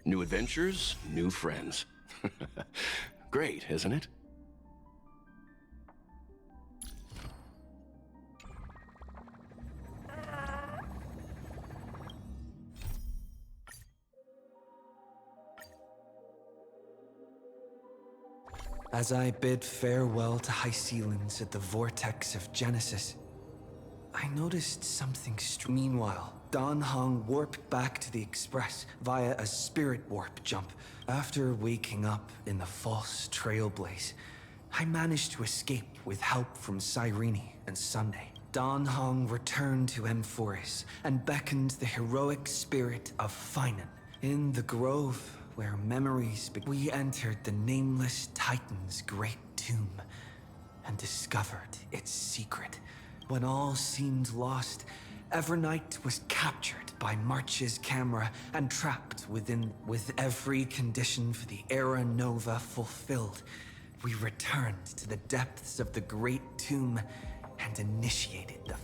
New adventures, new friends. Great, isn't it? As I bid farewell to high ceilings at the vortex of Genesis, I noticed something strange. Meanwhile, Dan Hong warped back to the Express via a spirit warp jump. After waking up in the false trailblaze, I managed to escape with help from Cyrene and Sunday. Dan Hong returned to amphoreus and beckoned the heroic spirit of Finan. In the grove where memories we entered the nameless Titan's great tomb and discovered its secret. When all seemed lost, Evernight was captured by March's camera and trapped within. With every condition for the Era Nova fulfilled, we returned to the depths of the great tomb and initiated the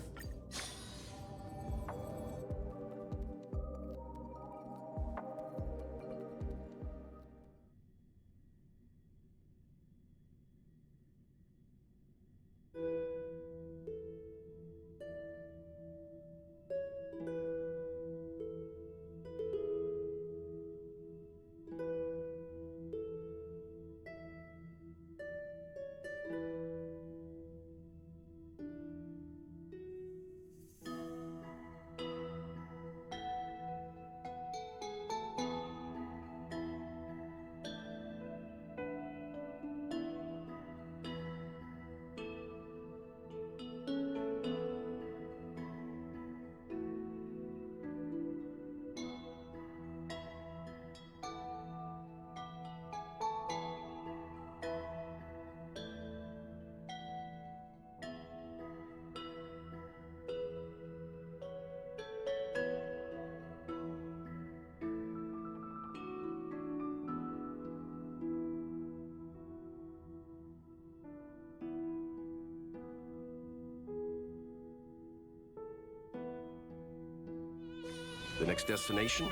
The next destination?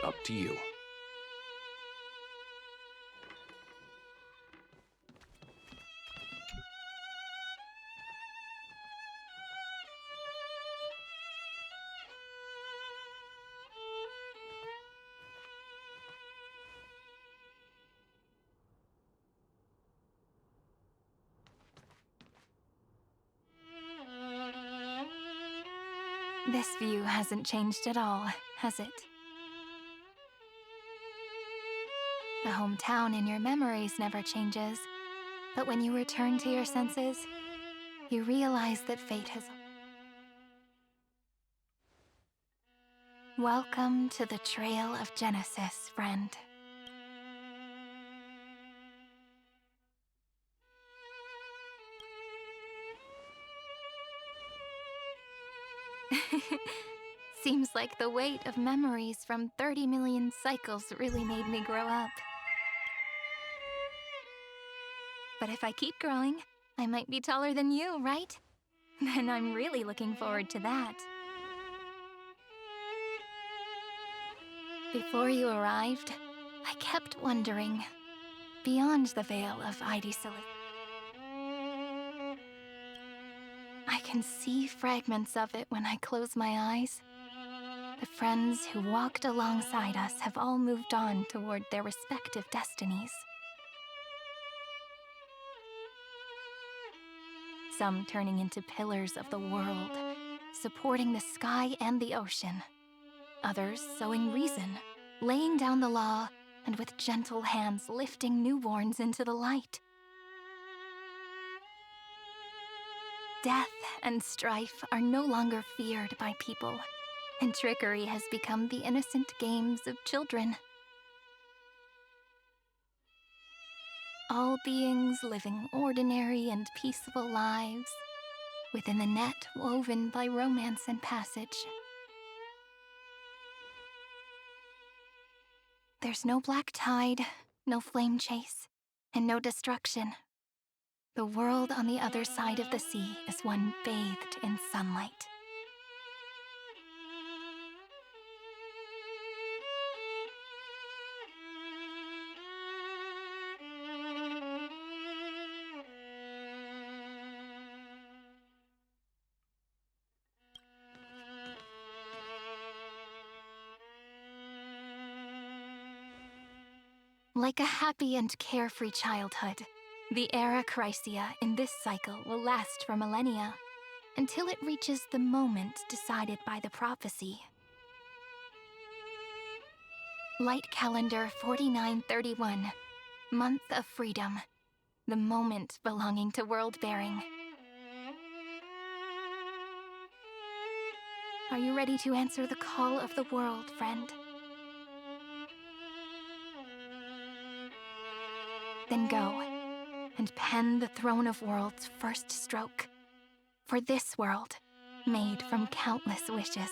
Up to you. This view hasn't changed at all, has it? The hometown in your memories never changes, but when you return to your senses, you realize that fate has... Welcome to the Trail of Genesis, friend. Seems like the weight of memories from 30 million cycles really made me grow up. But if I keep growing, I might be taller than you, right? Then I'm really looking forward to that. Before you arrived, I kept wondering, beyond the veil of Idisilis, I can see fragments of it when I close my eyes. The friends who walked alongside us have all moved on toward their respective destinies. Some turning into pillars of the world, supporting the sky and the ocean. Others sowing reason, laying down the law, and with gentle hands lifting newborns into the light. Death and strife are no longer feared by people, and trickery has become the innocent games of children. All beings living ordinary and peaceful lives within the net woven by romance and passage. There's no black tide, no flame chase, and no destruction. The world on the other side of the sea is one bathed in sunlight. Like a happy and carefree childhood, the era Chrysia in this cycle will last for millennia, until it reaches the moment decided by the prophecy. Light calendar 4931, month of freedom, the moment belonging to world-bearing. Are you ready to answer the call of the world, friend? Then go, and pen the Throne of Worlds' first stroke, for this world, made from countless wishes.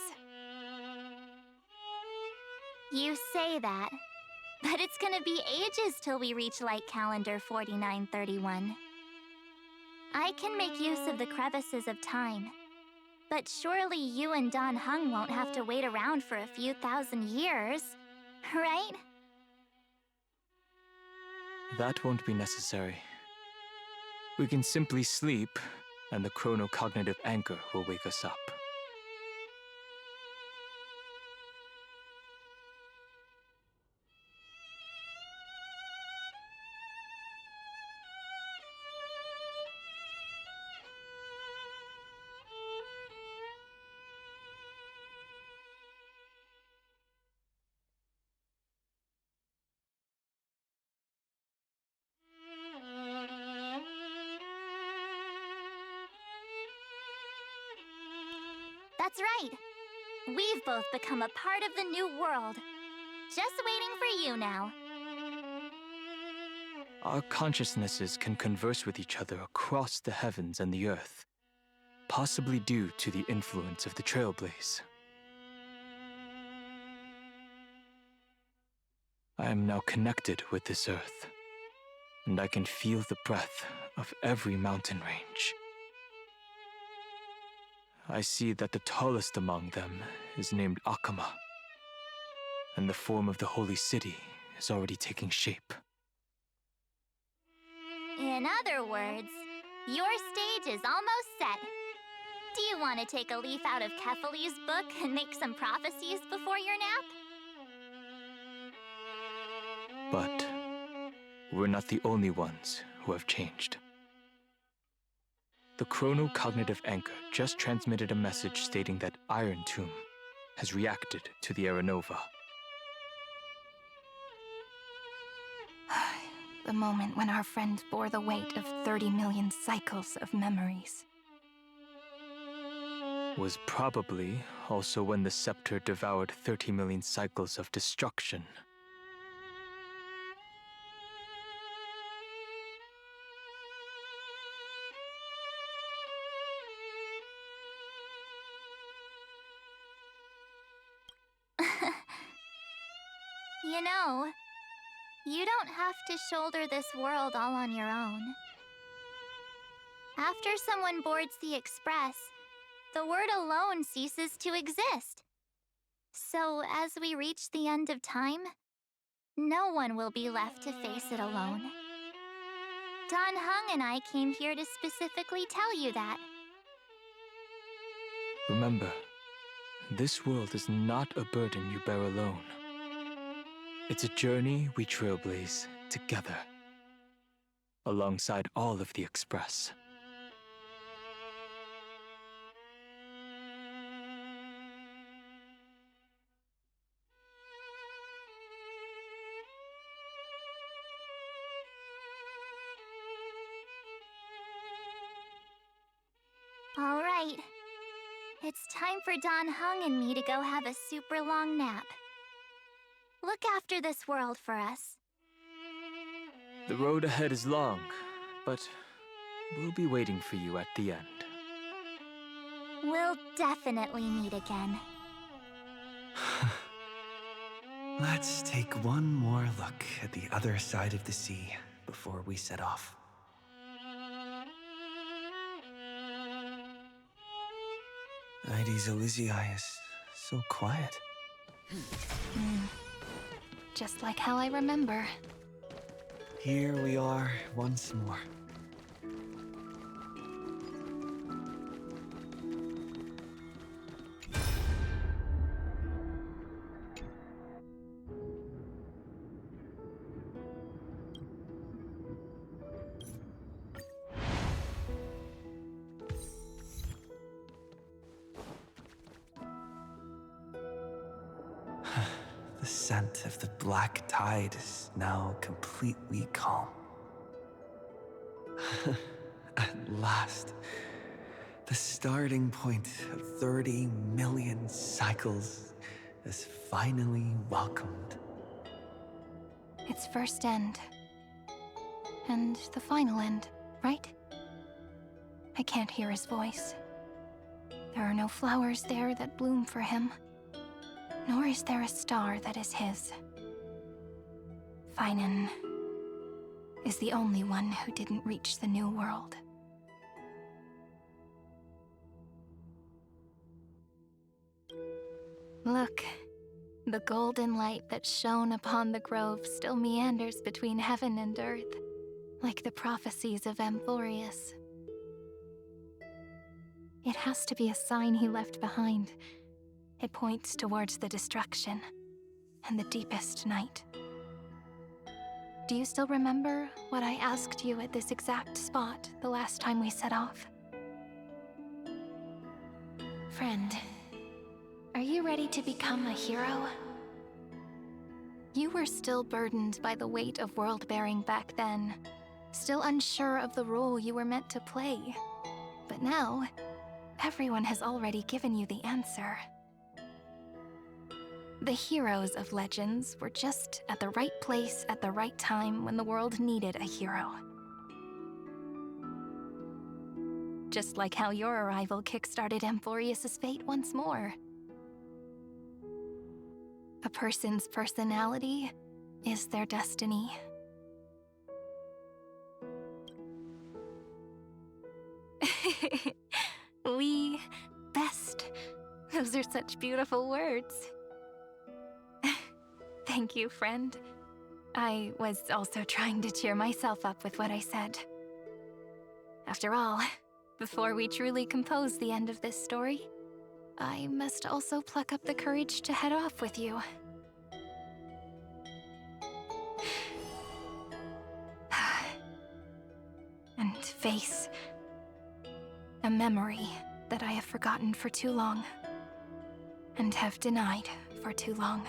You say that, but it's gonna be ages till we reach Light Calendar 4931. I can make use of the crevices of time, but surely you and Dan Heng won't have to wait around for a few thousand years, right? That won't be necessary. We can simply sleep, and the chronocognitive anchor will wake us up. That's right. We've both become a part of the new world. Just waiting for you now. Our consciousnesses can converse with each other across the heavens and the earth, possibly due to the influence of the Trailblaze. I am now connected with this earth, and I can feel the breath of every mountain range. I see that the tallest among them is named Akama, and the form of the holy city is already taking shape. In other words, your stage is almost set. Do you want to take a leaf out of Kefali's book and make some prophecies before your nap? But we're not the only ones who have changed. The chronocognitive anchor just transmitted a message stating that Iron Tomb has reacted to the Aranova. The moment when our friend bore the weight of 30 million cycles of memories. Was probably also when the scepter devoured 30 million cycles of destruction. You know, you don't have to shoulder this world all on your own. After someone boards the Express, the word alone ceases to exist. So as we reach the end of time, no one will be left to face it alone. Dan Heng and I came here to specifically tell you that. Remember, this world is not a burden you bear alone. It's a journey we trailblaze together, alongside all of the Express. All right. It's time for Dan Heng and me to go have a super long nap. Look after this world for us. The road ahead is long, but we'll be waiting for you at the end. We'll definitely meet again. Let's take one more look at the other side of the sea before we set off. Ides Elysiae is so quiet. Just like how I remember. Here we are once more. The scent of the black tide is now completely calm. At last, the starting point of 30 million cycles is finally welcomed. Its first end. And the final end, right? I can't hear his voice. There are no flowers there that bloom for him, nor is there a star that is his. Finan is the only one who didn't reach the new world. Look, the golden light that shone upon the grove still meanders between heaven and earth, like the prophecies of Amphoreus. It has to be a sign he left behind. It points towards the destruction and the deepest night. Do you still remember what I asked you at this exact spot the last time we set off? Friend, are you ready to become a hero? You were still burdened by the weight of world-bearing back then, still unsure of the role you were meant to play. But now, everyone has already given you the answer. The heroes of legends were just at the right place at the right time when the world needed a hero. Just like how your arrival kickstarted Amphoreus' fate once more. A person's personality is their destiny. We best. Those are such beautiful words. Thank you, friend. I was also trying to cheer myself up with what I said. After all, before we truly compose the end of this story, I must also pluck up the courage to head off with you. And face a memory that I have forgotten for too long, and have denied for too long.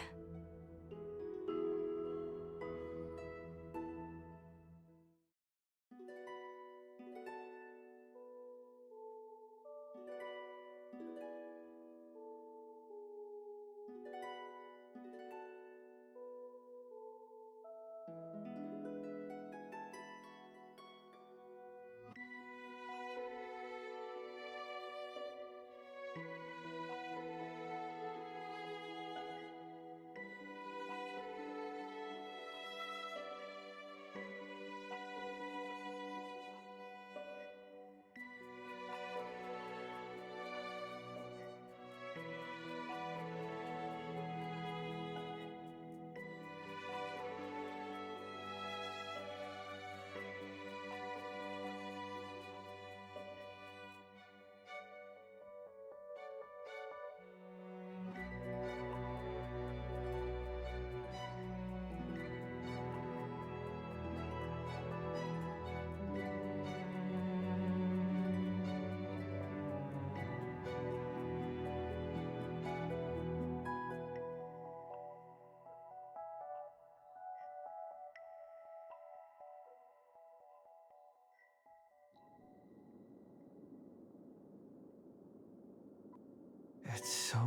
It's so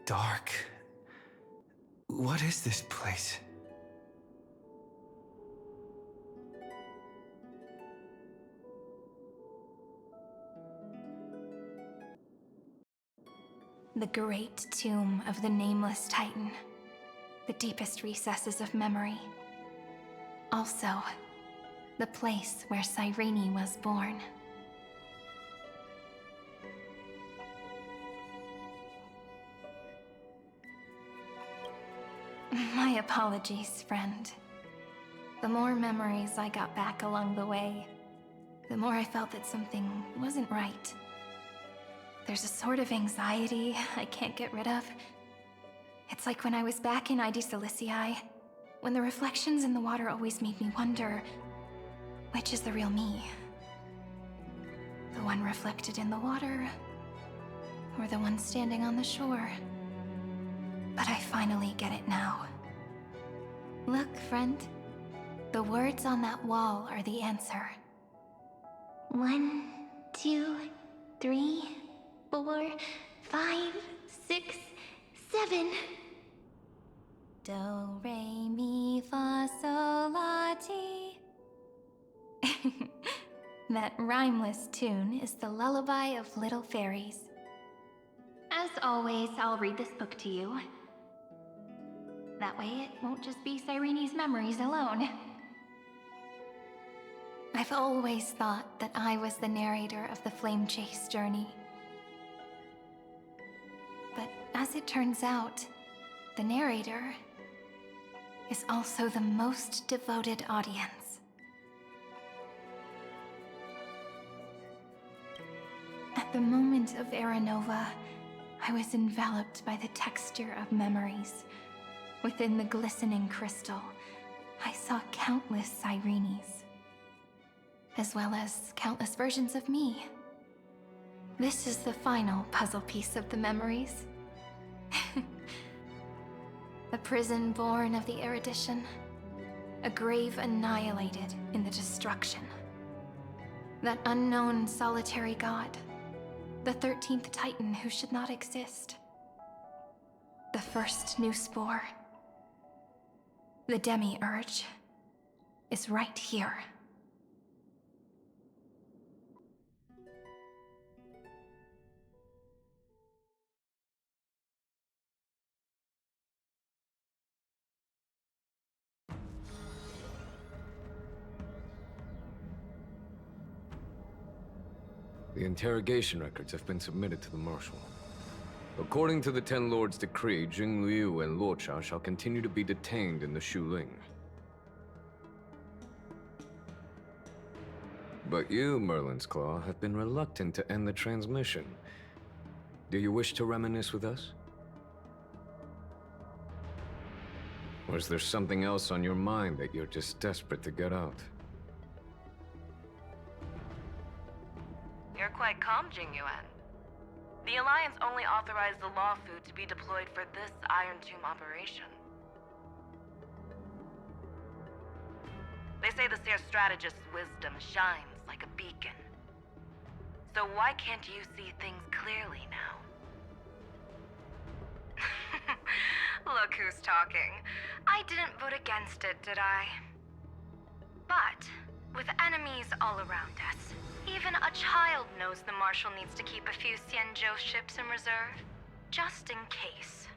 dark. What is this place? The great tomb of the nameless Titan. The deepest recesses of memory. Also, the place where Cyrene was born. My apologies, friend. The more memories I got back along the way, the more I felt that something wasn't right. There's a sort of anxiety I can't get rid of. It's like when I was back in ID Silicii, when the reflections in the water always made me wonder, which is the real me? The one reflected in the water, or the one standing on the shore? but I finally get it now. Look, friend. The words on that wall are the answer. 1, 2, 3, 4, 5, 6, 7. Do, re, mi, fa, sol, la, ti. That rhymeless tune is the lullaby of little fairies. As always, I'll read this book to you. That way it won't just be Cyrene's memories alone. I've always thought that I was the narrator of the Flame Chase journey. But as it turns out, the narrator is also the most devoted audience. At the moment of Aranova, I was enveloped by the texture of memories. Within the glistening crystal, I saw countless Cyrenes, as well as countless versions of me. This is the final puzzle piece of the memories. A prison born of the erudition, a grave annihilated in the destruction. That unknown solitary god, the 13th Titan who should not exist. The first new spore, the demiurge, is right here. The interrogation records have been submitted to the Marshal. According to the Ten Lords' decree, Jing Liu and Luocha shall continue to be detained in the Shuling. But you, Merlin's Claw, have been reluctant to end the transmission. Do you wish to reminisce with us? Or is there something else on your mind that you're just desperate to get out? You're quite calm, Jingyuan. The Alliance only authorized the Law Fu to be deployed for this Iron Tomb operation. They say the Seer Strategist's wisdom shines like a beacon. So why can't you see things clearly now? Look who's talking. I didn't vote against it, did I? But with enemies all around us, even a child knows the Marshal needs to keep a few Xianzhou ships in reserve, just in case.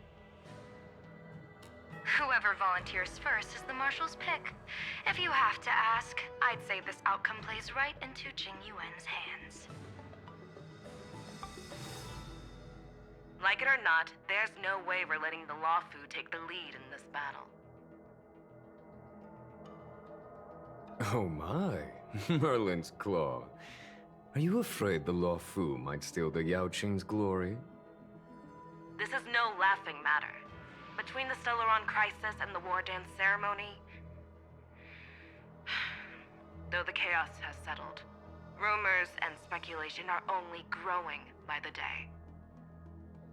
Whoever volunteers first is the Marshal's pick. If you have to ask, I'd say this outcome plays right into Jing Yuan's hands. Like it or not, there's no way we're letting the Law Fu take the lead in this battle. Oh my, Merlin's Claw. Are you afraid the Law Fu might steal the Yao Qing's glory? This is no laughing matter. Between the Stellaron crisis and the War Dance ceremony, though the chaos has settled, rumors and speculation are only growing by the day.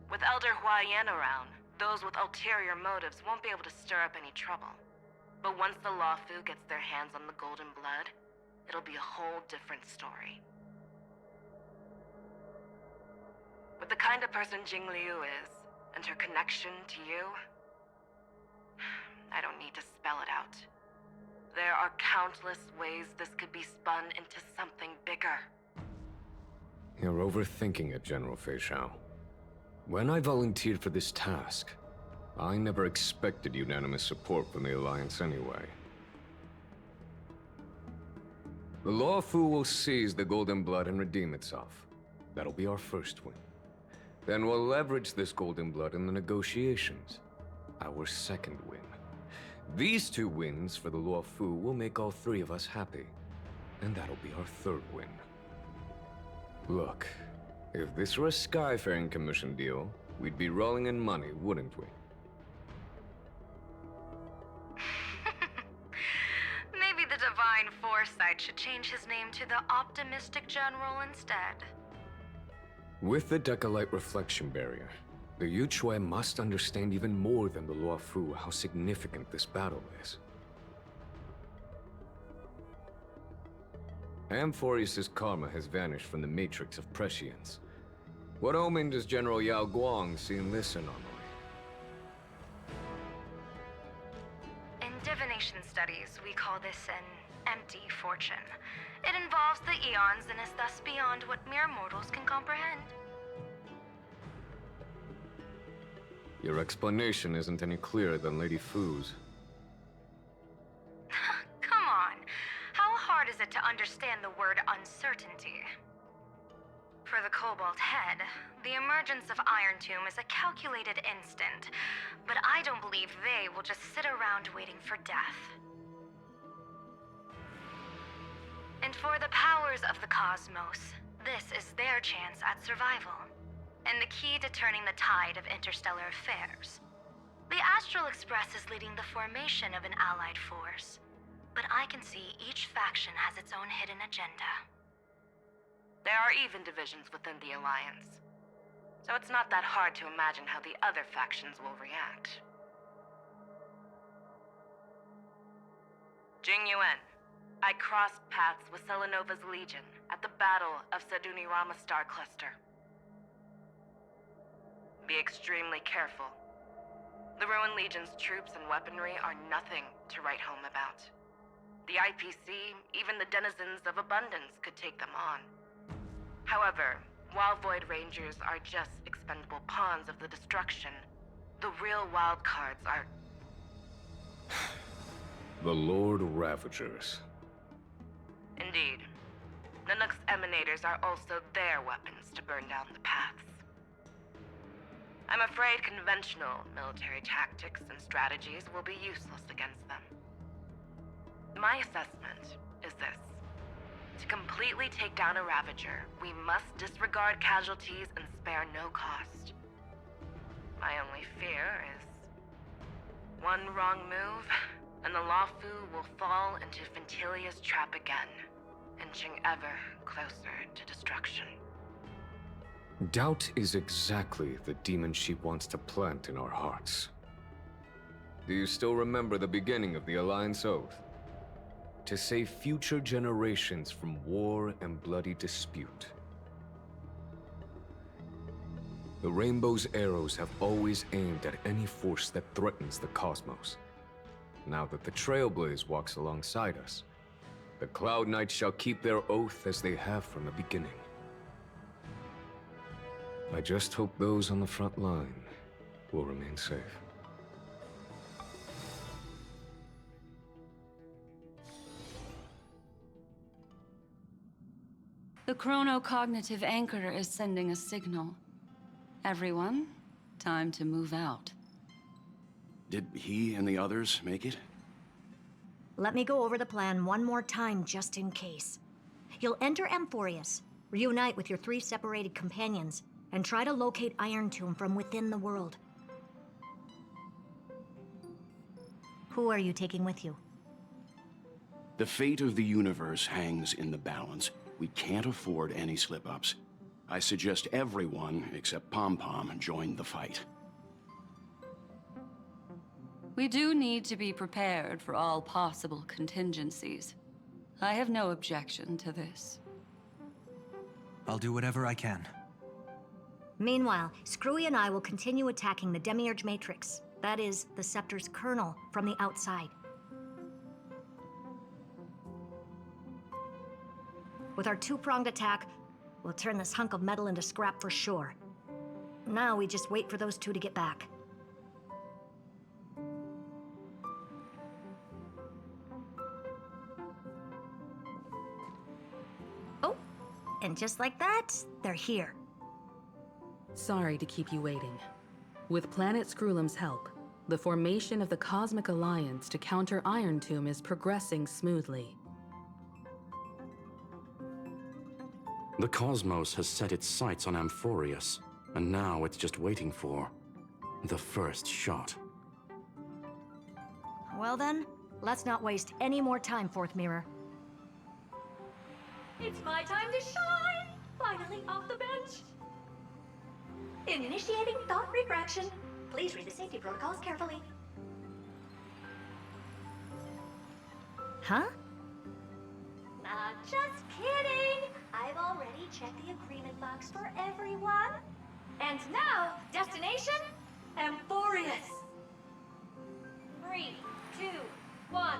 With Elder Huaiyan around, those with ulterior motives won't be able to stir up any trouble. But once the Law Fu gets their hands on the Golden Blood, it'll be a whole different story. With the kind of person Jing Liu is, and her connection to you, I don't need to spell it out. There are countless ways this could be spun into something bigger. You're overthinking it, General Fei Shao. When I volunteered for this task, I never expected unanimous support from the Alliance anyway. The Law Fu will seize the Golden Blood and redeem itself. That'll be our first win. Then we'll leverage this Golden Blood in the negotiations. Our second win. These two wins for the Law Fu will make all three of us happy. And that'll be our third win. Look, if this were a Skyfaring Commission deal, we'd be rolling in money, wouldn't we? Maybe the Divine Foresight should change his name to the Optimistic General instead. With the Decalite Reflection Barrier, The Yuchue must understand even more than the Luofu how significant this battle is. Amphoreus' karma has vanished from the matrix of prescience. What omen does General Yao Guang see in this anomaly? In divination studies, we call this an empty fortune. It involves the eons and is thus beyond what mere mortals can comprehend. Your explanation isn't any clearer than Lady Fu's. Come on. How hard is it to understand the word uncertainty? For the Cobalt Head, the emergence of Iron Tomb is a calculated instant, but I don't believe they will just sit around waiting for death. And for the powers of the cosmos, this is their chance at survival, and the key to turning the tide of interstellar affairs. The Astral Express is leading the formation of an allied force, but I can see each faction has its own hidden agenda. There are even divisions within the Alliance, so it's not that hard to imagine how the other factions will react. Jing Yuan, I crossed paths with Selenova's Legion at the Battle of Sadunirama Star Cluster. Be extremely careful. The Ruin Legion's troops and weaponry are nothing to write home about. The IPC, even the denizens of Abundance, could take them on. However, while Void Rangers are just expendable pawns of the destruction, the real wild cards are... The Lord Ravagers. Indeed. Nanook's emanators are also their weapons to burn down the paths. I'm afraid conventional military tactics and strategies will be useless against them. My assessment is this. To completely take down a Ravager, we must disregard casualties and spare no cost. My only fear is... one wrong move, and the Luofu will fall into Ventilia's trap again, inching ever closer to destruction. Doubt is exactly the demon she wants to plant in our hearts. Do you still remember the beginning of the Alliance Oath? To save future generations from war and bloody dispute. The Rainbow's arrows have always aimed at any force that threatens the cosmos. Now that the Trailblaze walks alongside us, the Cloud Knights shall keep their oath as they have from the beginning. I just hope those on the front line will remain safe. The chronocognitive anchor is sending a signal. Everyone, time to move out. Did he and the others make it? Let me go over the plan one more time, just in case. You'll enter amphoreus, reunite with your 3 separated companions, and try to locate Iron Tomb from within the world. Who are you taking with you? The fate of the universe hangs in the balance. We can't afford any slip-ups. I suggest everyone, except Pom-Pom, join the fight. We do need to be prepared for all possible contingencies. I have no objection to this. I'll do whatever I can. Meanwhile, Screwy and I will continue attacking the Demiurge Matrix. That is, the Scepter's kernel, from the outside. With our 2-pronged attack, we'll turn this hunk of metal into scrap for sure. Now we just wait for those 2 to get back. Oh, and just like that, they're here. Sorry to keep you waiting. With Planet Screwlum's help, the formation of the Cosmic Alliance to counter Iron Tomb is progressing smoothly. The cosmos has set its sights on Amphoreus, and now it's just waiting for the first shot. Well then, let's not waste any more time, Fourth Mirror. It's my time to shine! Finally off the bench! Initiating thought refraction. Please read the safety protocols carefully. Huh? Just kidding! I've already checked the agreement box for everyone. And now, destination? Amphoreus! 3, 2, 1,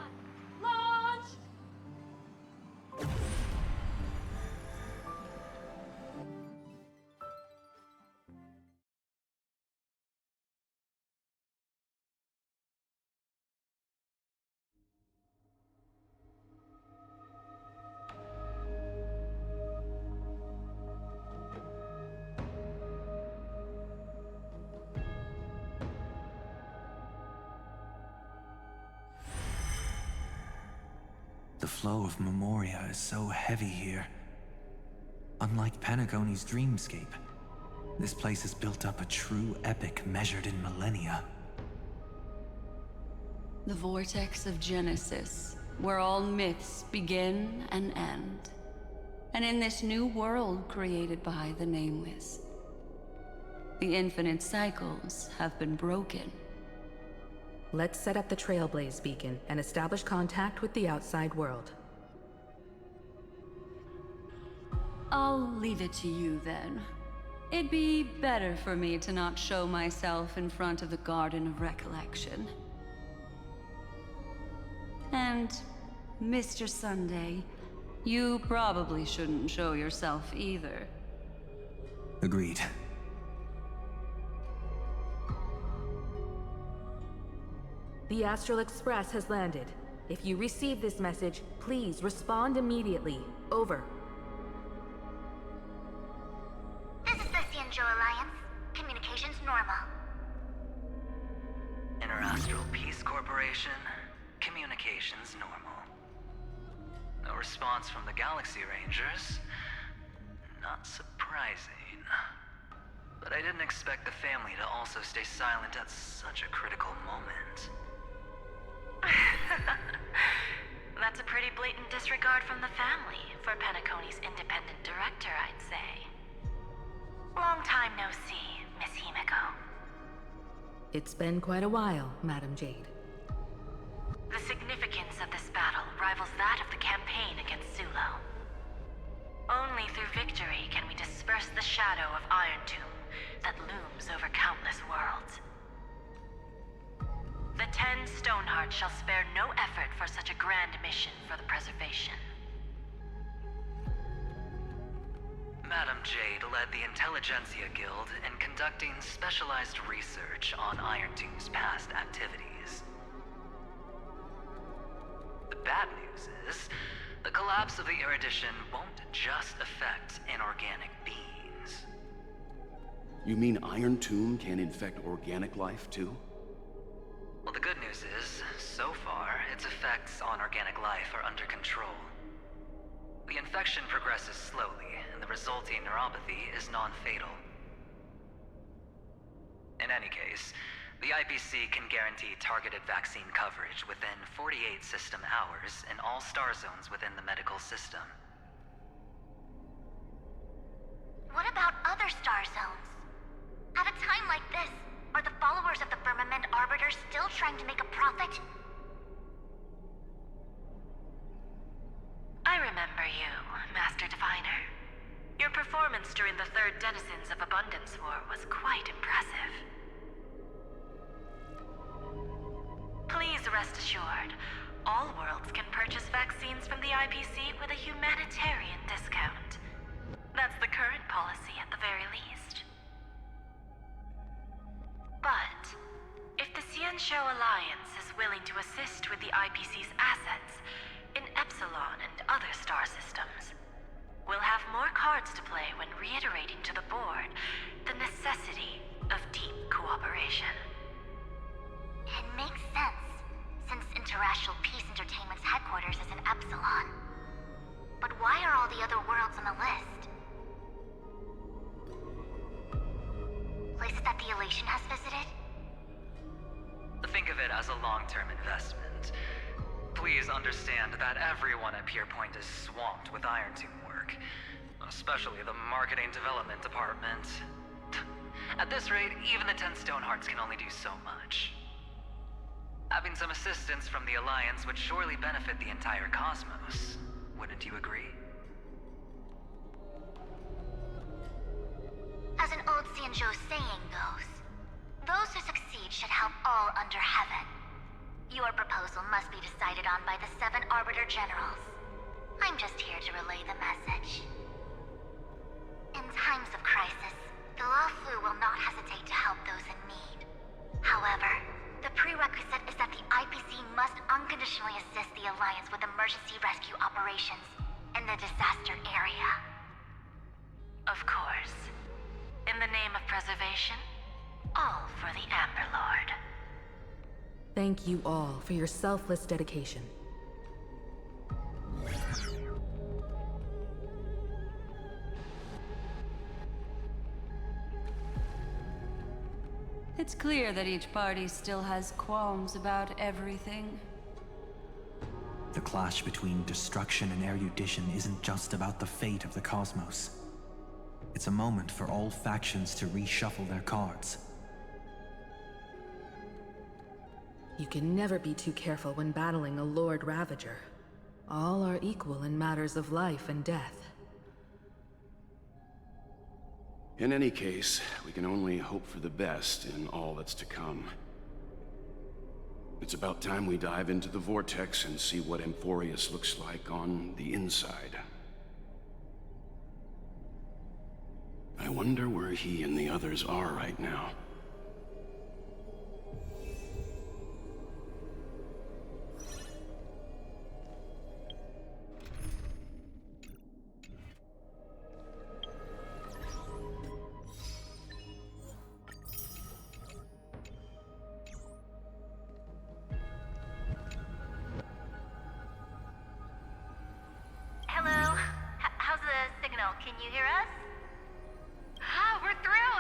launch! The flow of Memoria is so heavy here. Unlike Panagone's dreamscape, this place has built up a true epic measured in millennia. The vortex of Genesis, where all myths begin and end. And in this new world created by the Nameless, the infinite cycles have been broken. Let's set up the Trailblaze beacon and establish contact with the outside world. I'll leave it to you then. It'd be better for me to not show myself in front of the Garden of Recollection. And, Mr. Sunday, you probably shouldn't show yourself either. Agreed. The Astral Express has landed. If you receive this message, please respond immediately. Over. This is the Cianjo Alliance. Communications normal. Interastral Peace Corporation. Communications normal. No response from the Galaxy Rangers. Not surprising. But I didn't expect the family to also stay silent at such a critical moment. That's a pretty blatant disregard from the family for Panacone's independent director, I'd say. Long time no see, Miss Himiko. It's been quite a while, Madam Jade. The significance of this battle rivals that of the campaign against Sulo. Only through victory can we disperse the shadow of Iron Tomb that looms over countless worlds. The 10 Stonehearts shall spare no effort for such a grand mission for the preservation. Madam Jade led the Intelligentsia Guild in conducting specialized research on Iron Tomb's past activities. The bad news is, the collapse of the Erudition won't just affect inorganic beings. You mean Iron Tomb can infect organic life, too? Well, the good news is, so far, its effects on organic life are under control. The infection progresses slowly, and the resulting neuropathy is non-fatal. In any case, the IPC can guarantee targeted vaccine coverage within 48 system hours in all star zones within the medical system. What about other star zones? At a time like this, are the followers of the Firmament Arbiter still trying to make a profit? I remember you, Master Diviner. Your performance during the Third Denizens of Abundance War was quite impressive. Please rest assured, all worlds can purchase vaccines from the IPC with a humanitarian discount. That's the current policy at the very least. But, if the Cianjo Alliance is willing to assist with the IPC's assets in Epsilon and other star systems, we'll have more cards to play when reiterating to the board the necessity of deep cooperation. It makes sense, since Interastral Peace Entertainment's headquarters is in Epsilon. But why are all the other worlds on the list? Places that the Elation has visited? Think of it as a long-term investment. Please understand that everyone at Pierpoint is swamped with Iron Tomb work, especially the marketing development department. At this rate, even the 10 stone hearts can only do so much. Having some assistance from the Alliance would surely benefit the entire cosmos. Wouldn't you agree? As an old Xianzhou saying goes, those who succeed should help all under heaven. Your proposal must be decided on by the 7 Arbiter Generals. I'm just here to relay the message. In times of crisis, the Luofu will not hesitate to help those in need. However, the prerequisite is that the IPC must unconditionally assist the Alliance with emergency rescue operations in the disaster area. Of course. In the name of preservation, all for the Amber Lord. Thank you all for your selfless dedication. It's clear that each party still has qualms about everything. The clash between destruction and erudition isn't just about the fate of the cosmos. It's a moment for all factions to reshuffle their cards. You can never be too careful when battling a Lord Ravager. All are equal in matters of life and death. In any case, we can only hope for the best in all that's to come. It's about time we dive into the vortex and see what amphoreus looks like on the inside. I wonder where he and the others are right now. Hello? How's the signal? Can you hear us? Ah, we're through!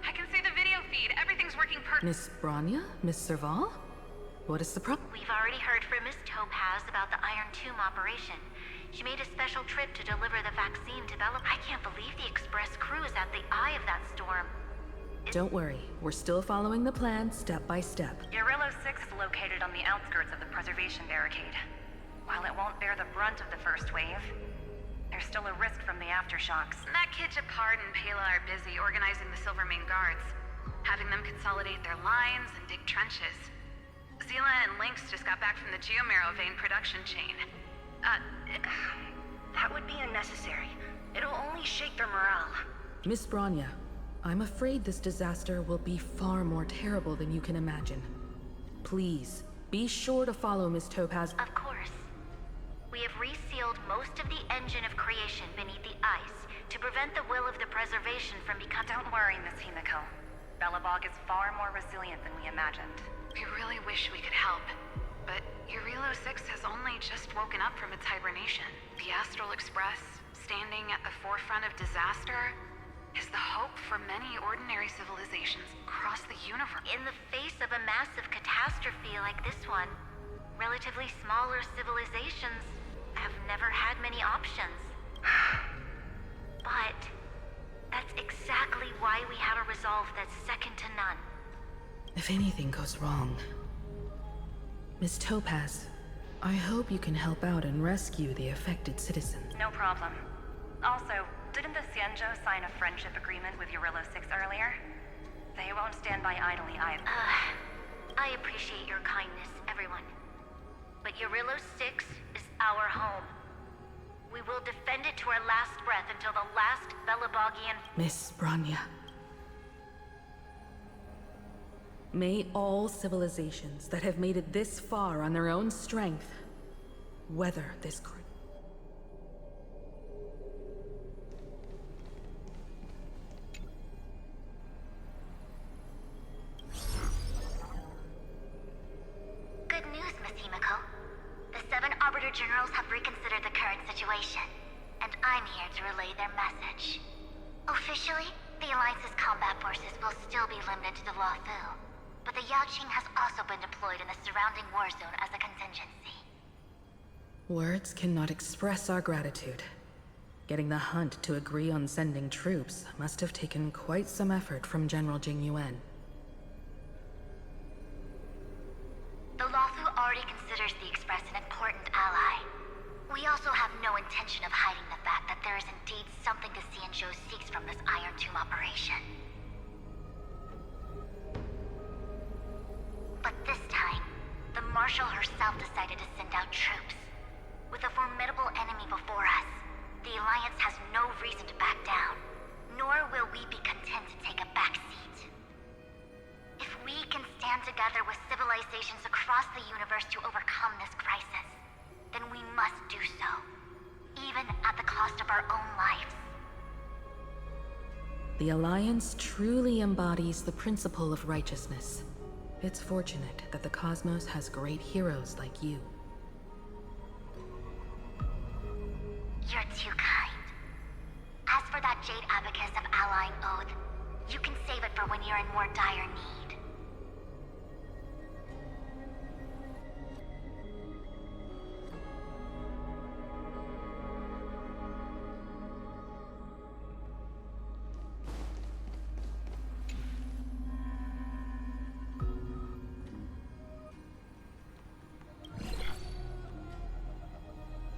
I can see the video feed. Everything's working perfect. Miss Branya? Miss Serval? What is the problem? We've already heard from Miss Topaz about the Iron Tomb operation. She made a special trip to deliver the vaccine to Bella. I can't believe the Express crew is at the eye of that storm. Don't worry, we're still following the plan step by step. Urillo 6 is located on the outskirts of the preservation barricade. While it won't bear the brunt of the first wave, there's still a risk from the aftershocks. Matt Kitchapard and Pela are busy organizing the Silvermane Guards, having them consolidate their lines and dig trenches. Zila and Lynx just got back from the Geomarrow vein production chain. That would be unnecessary. It'll only shake their morale. Miss Branya, I'm afraid this disaster will be far more terrible than you can imagine. Please, be sure to follow Miss Topaz. Of course. We have resealed most of the engine of creation beneath the ice to prevent the will of the preservation from becoming... Don't worry, Miss Himiko. Belobog is far more resilient than we imagined. We really wish we could help, but Urillo 6 has only just woken up from its hibernation. The Astral Express, standing at the forefront of disaster, is the hope for many ordinary civilizations across the universe. In the face of a massive catastrophe like this one, relatively smaller civilizations have never had many options. But that's exactly why we have a resolve that's second to none. If anything goes wrong... Miss Topaz, I hope you can help out and rescue the affected citizens. No problem. Also, didn't the Xianzhou sign a friendship agreement with Urillo 6 earlier? They won't stand by idly either. I appreciate your kindness, everyone. But Urillo 6 is our home. We will defend it to our last breath until the last Belobogian... Miss Branya. May all civilizations that have made it this far on their own strength weather this Good news, Miss Himiko. The 7 Arbiter Generals have reconsidered the current situation, and I'm here to relay their message. Officially, the Alliance's combat forces will still be limited to the Luofu, but the Yaoqing has also been deployed in the surrounding war zone as a contingency. Words cannot express our gratitude. Getting the Hunt to agree on sending troops must have taken quite some effort from General Jing Yuan. The Lawfu already considers the Express an important ally. We also have no intention of hiding the fact that there is indeed something the Xianzhou seeks from this Iron Tomb operation. But this time, the Marshal herself decided to send out troops. With a formidable enemy before us, the Alliance has no reason to back down, nor will we be content to take a back seat. If we can stand together with civilizations across the universe to overcome this crisis, then we must do so, even at the cost of our own lives. The Alliance truly embodies the principle of righteousness. It's fortunate that the cosmos has great heroes like you. You're too kind. As for that Jade Abacus of Allying Oath, you can save it for when you're in more dire need.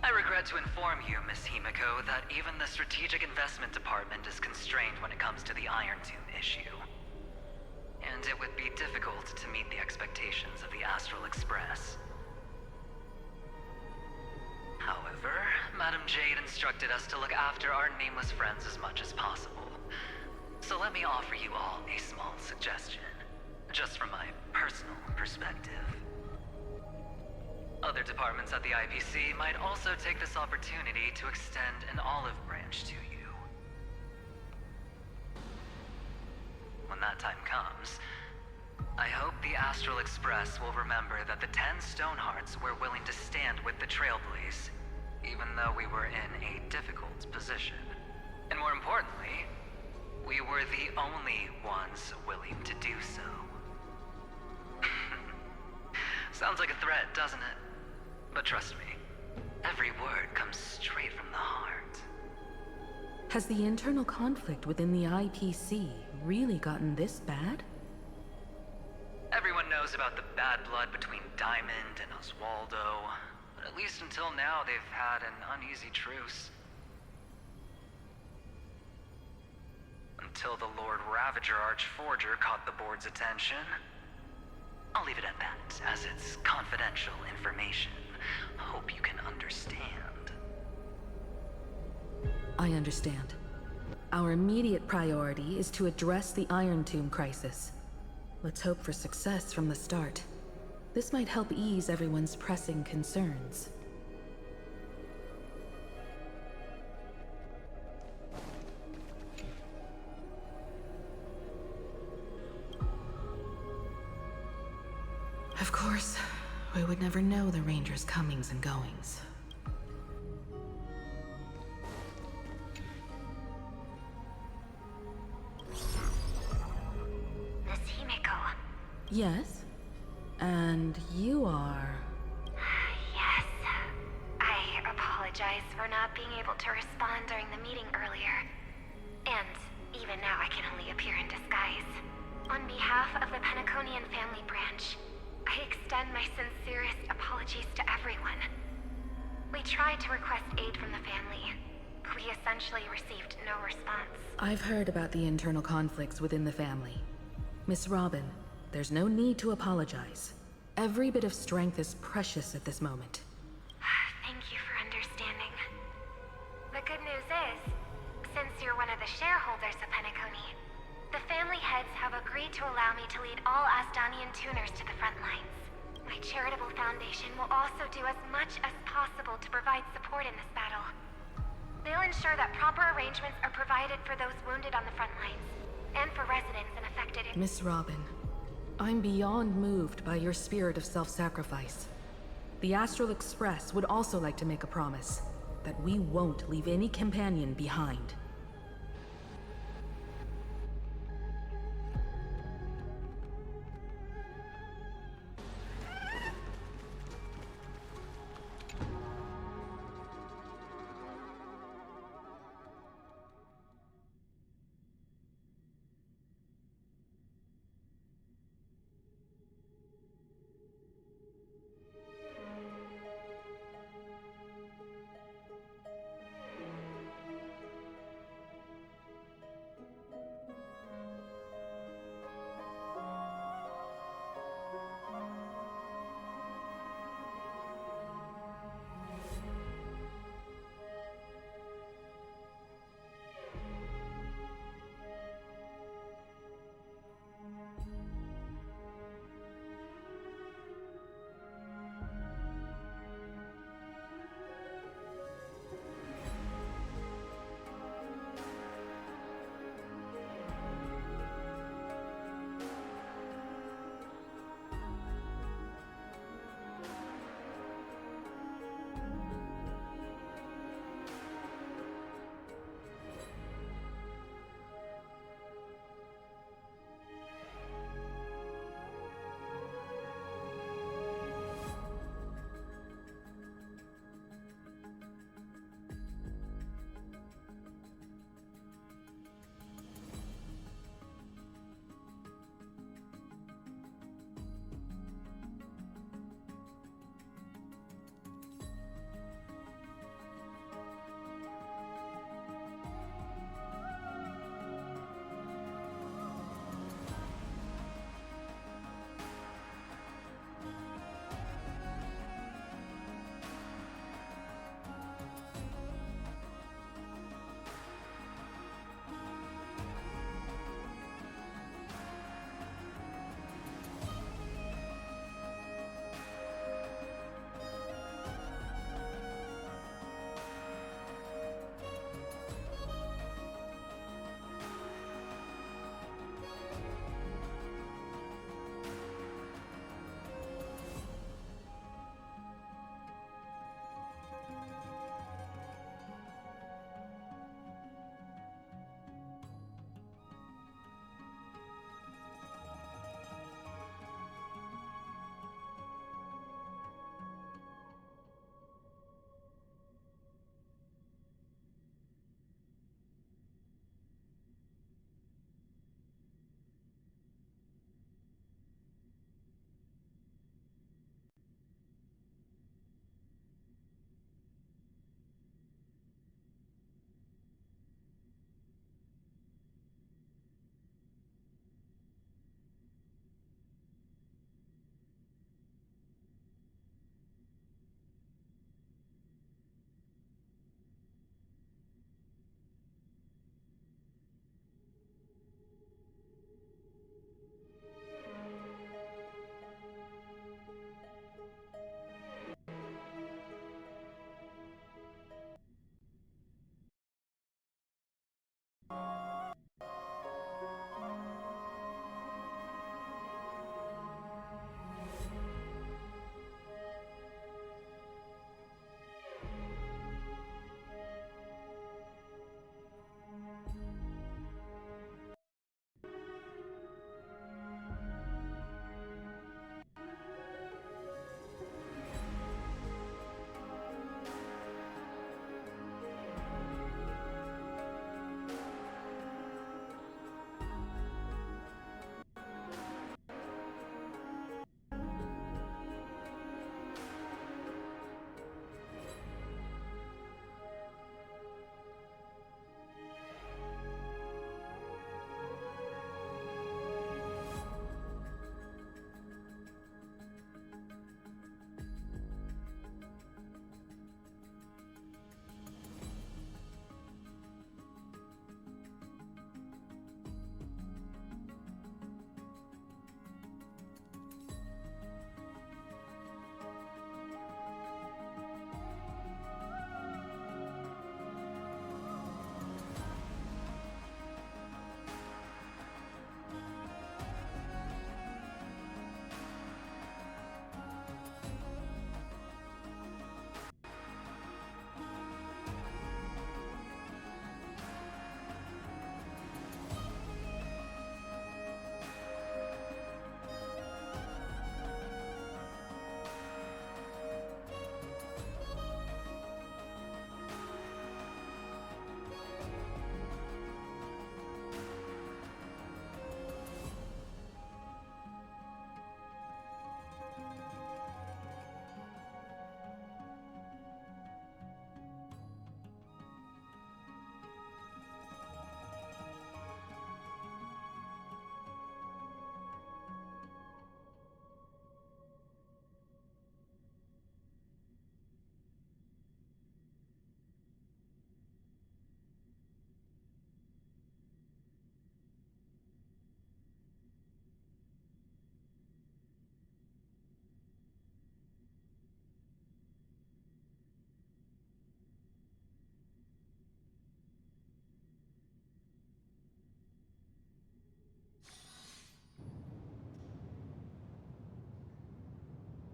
I regret to inform you, Miss Himiko, that even the Strategic Investment Department is constrained when it comes to the Iron Tomb issue. And it would be difficult to meet the expectations of the Astral Express. However, Madam Jade instructed us to look after our nameless friends as much as possible. So let me offer you all a small suggestion, just from my personal perspective. Other departments at the IPC might also take this opportunity to extend an olive branch to you. When that time comes, I hope the Astral Express will remember that the 10 Stonehearts were willing to stand with the Trailblaze, even though we were in a difficult position. And more importantly, we were the only ones willing to do so. Sounds like a threat, doesn't it? But trust me, every word comes straight from the heart. Has the internal conflict within the IPC really gotten this bad? Everyone knows about the bad blood between Diamond and Oswaldo, but at least until now they've had an uneasy truce. Until the Lord Ravager Archforger caught the board's attention. I'll leave it at that, as it's confidential information. Hope you can understand. I understand. Our immediate priority is to address the Iron Tomb crisis. Let's hope for success from the start. This might help ease everyone's pressing concerns. Of course, we would never know the Rangers' comings and goings. Miss Himiko. Yes? And you are... Yes. I apologize for not being able to respond during the meeting earlier. And even now I can only appear in disguise. On behalf of the Penaconian family branch, I extend my sincerest apologies to everyone. We tried to request aid from the family, but we essentially received no response. I've heard about the internal conflicts within the family. Miss Robin, there's no need to apologize. Every bit of strength is precious at this moment. Thank you for understanding. The good news is, since you're one of the shareholders of Penacony, the family heads have agreed to allow me to lead all Asdanian tuners to the front lines. My charitable foundation will also do as much as possible to provide support in this battle. They'll ensure that proper arrangements are provided for those wounded on the front lines, and for residents in affected areas. Miss Robin, I'm beyond moved by your spirit of self-sacrifice. The Astral Express would also like to make a promise that we won't leave any companion behind.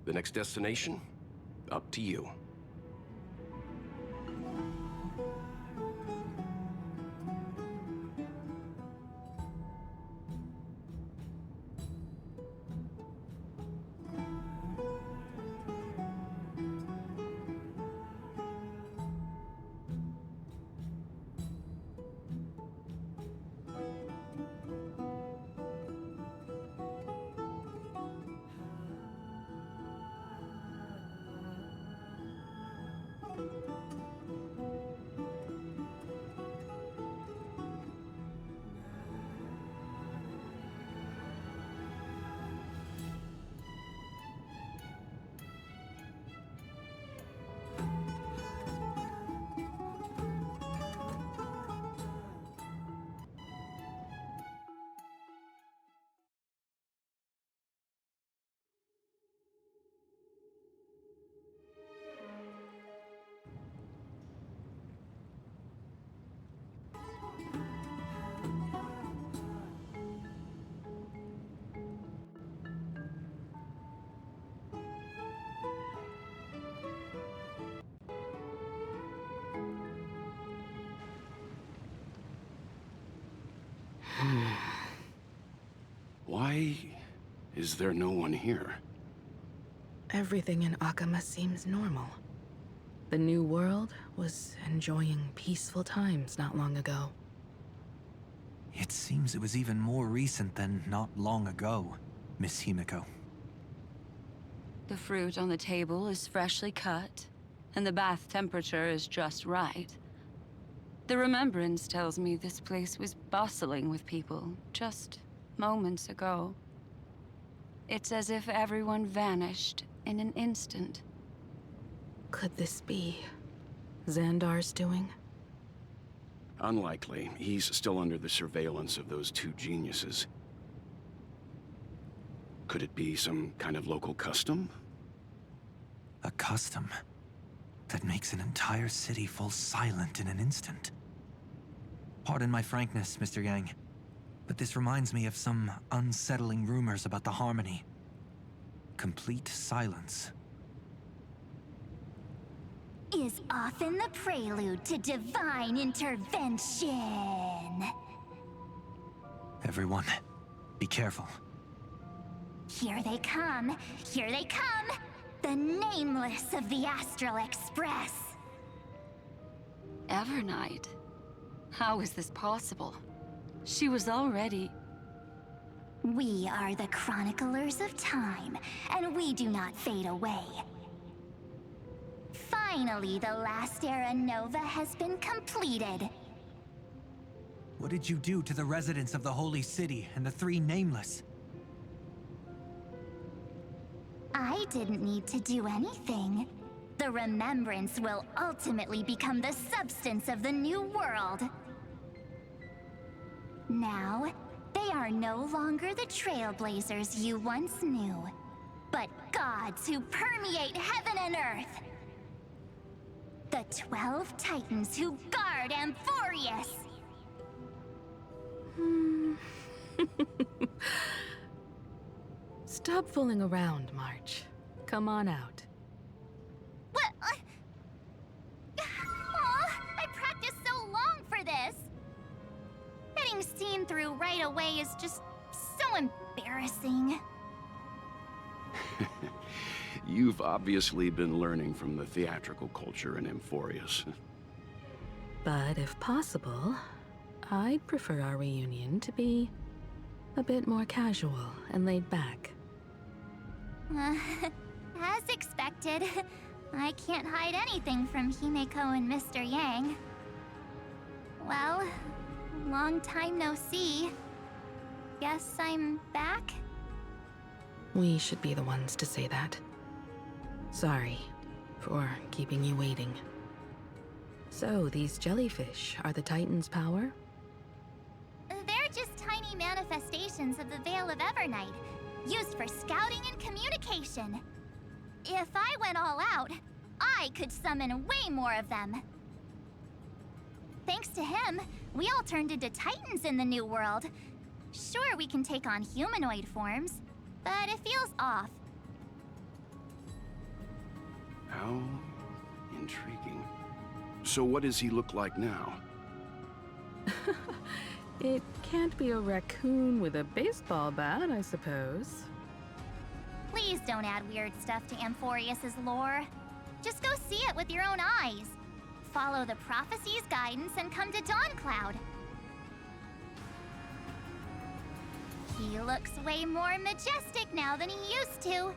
The next destination? Up to you. Why is there no one here? Everything in Akama seems normal. The new world was enjoying peaceful times not long ago. It seems it was even more recent than not long ago, Miss Himiko. The fruit on the table is freshly cut, and the bath temperature is just right. The remembrance tells me this place was bustling with people just moments ago. It's as if everyone vanished in an instant. Could this be Xandar's doing? Unlikely. He's still under the surveillance of those two geniuses. Could it be some kind of local custom? A custom that makes an entire city fall silent in an instant. Pardon my frankness, Mr. Yang, but this reminds me of some unsettling rumors about the Harmony. Complete silence. Is often the prelude to divine intervention. Everyone, be careful. Here they come! Here they come! The Nameless of the Astral Express! Evernight? How is this possible? She was already... We are the chroniclers of time, and we do not fade away. Finally, the last era Nova has been completed. What did you do to the residents of the Holy City and the three Nameless? I didn't need to do anything. The remembrance will ultimately become the substance of the new world. Now, they are no longer the trailblazers you once knew, but gods who permeate heaven and earth. The 12 Titans who guard Amphoreus. Stop fooling around, March. Come on out. What? Aw, I practiced so long for this. Getting seen through right away is just so embarrassing. You've obviously been learning from the theatrical culture in Amphoreus. But if possible, I'd prefer our reunion to be a bit more casual and laid back. As expected, I can't hide anything from Himeko and Mr. Yang. Well, long time no see. Guess I'm back? We should be the ones to say that. Sorry for keeping you waiting. So, these jellyfish are the Titan's power? They're just tiny manifestations of the Veil of Evernight, used for scouting and communication. If I went all out, I could summon way more of them. Thanks to him, we all turned into Titans in the new world. Sure, we can take on humanoid forms, but it feels off. How intriguing. So what does he look like now? It can't be a raccoon with a baseball bat, I suppose. Please don't add weird stuff to amphoreus's lore. Just go see it with your own eyes. Follow the prophecy's guidance and come to Dawncloud. He looks way more majestic now than he used to.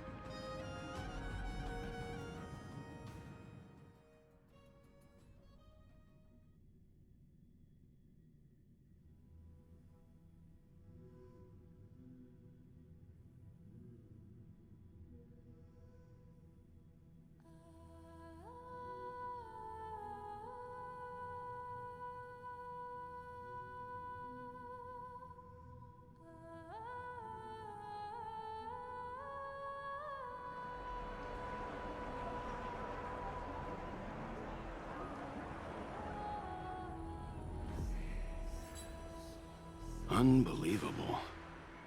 Unbelievable.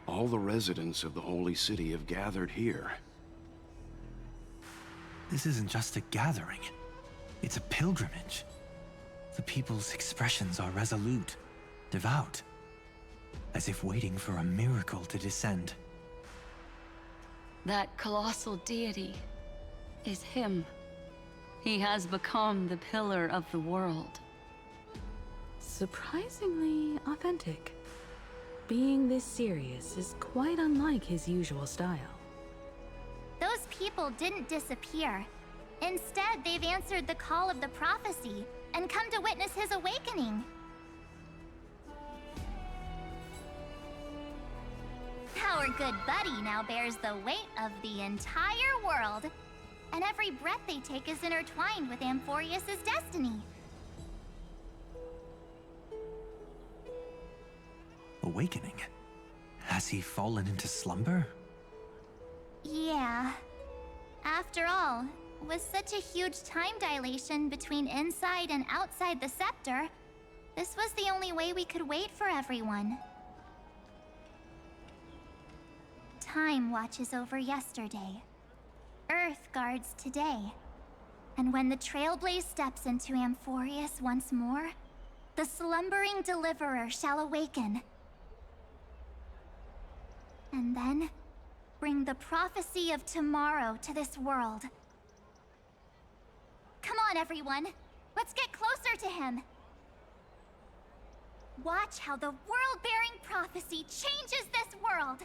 All the residents of the Holy City have gathered here. This isn't just a gathering. It's a pilgrimage. The people's expressions are resolute, devout, as if waiting for a miracle to descend. That colossal deity is him. He has become the pillar of the world. Surprisingly authentic. Being this serious is quite unlike his usual style. Those people didn't disappear. Instead, they've answered the call of the prophecy and come to witness his awakening. Our good buddy now bears the weight of the entire world, and every breath they take is intertwined with amphoreus's destiny. Awakening? Has he fallen into slumber? Yeah. After all, with such a huge time dilation between inside and outside the scepter, this was the only way we could wait for everyone. Time watches over yesterday. Earth guards today. And when the Trailblaze steps into Amphoreus once more, the slumbering deliverer shall awaken. And then, bring the prophecy of tomorrow to this world. Come on, everyone. Let's get closer to him. Watch how the world-bearing prophecy changes this world.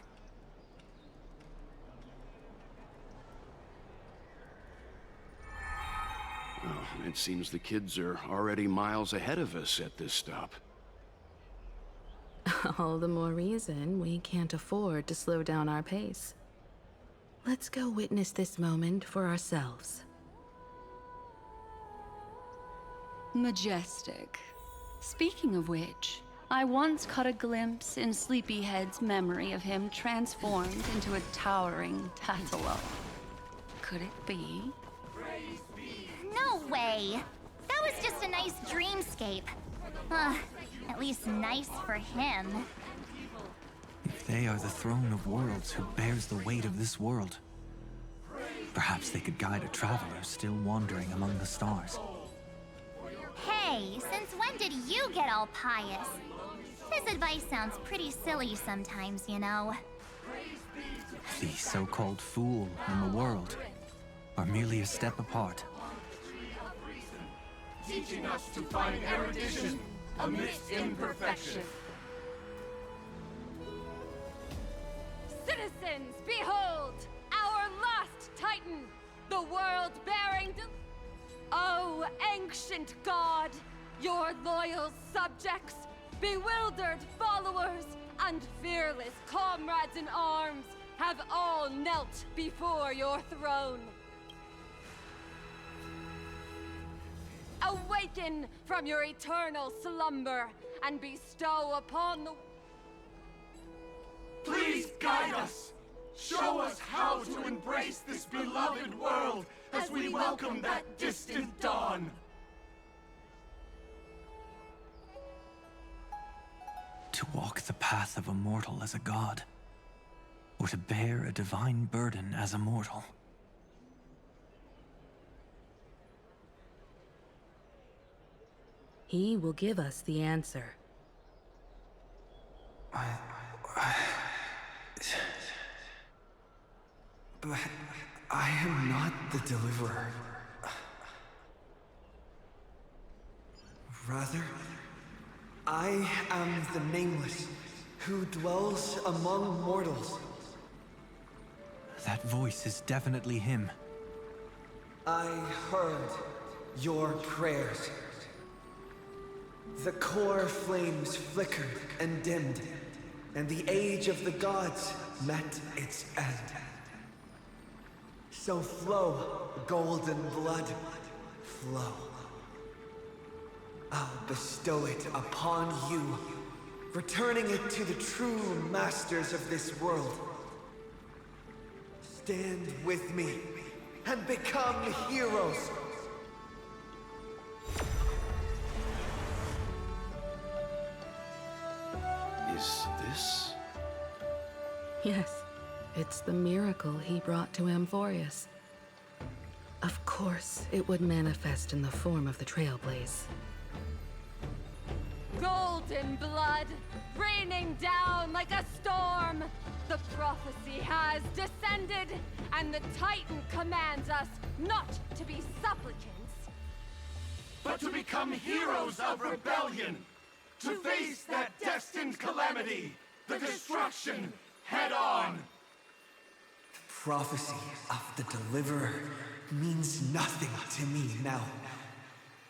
Well, it seems the kids are already miles ahead of us at this stop. All the more reason we can't afford to slow down our pace. Let's go witness this moment for ourselves. Majestic. Speaking of which, I once caught a glimpse in Sleepyhead's memory of him transformed into a towering Tatalo. Could it be? No way! That was just a nice dreamscape. At least nice for him. If they are the throne of worlds who bears the weight of this world, perhaps they could guide a traveler still wandering among the stars. Hey, since when did you get all pious? His advice sounds pretty silly sometimes, you know. The so-called fool and the world are merely a step apart. Teaching us to find erudition amidst imperfection. Citizens, behold! Our last Titan! The world-bearing Oh, ancient god! Your loyal subjects, bewildered followers, and fearless comrades in arms have all knelt before your throne. Awaken from your eternal slumber and bestow upon the... Please guide us! Show us how to embrace this beloved world as we welcome that distant dawn! To walk the path of a mortal as a god, or to bear a divine burden as a mortal. He will give us the answer. But I am not the deliverer. Rather, I am the Nameless, who dwells among mortals. That voice is definitely him. I heard your prayers. The core flames flickered and dimmed, and the age of the gods met its end. So flow, golden blood, flow. I'll bestow it upon you, returning it to the true masters of this world. Stand with me and become heroes. Is this? Yes, it's the miracle he brought to amphoreus. Of course, it would manifest in the form of the Trailblaze. Golden blood, raining down like a storm. The prophecy has descended, and the Titan commands us not to be supplicants, but to become heroes of rebellion, to face that destined calamity, the destruction, head on. The prophecy of the Deliverer means nothing to me now.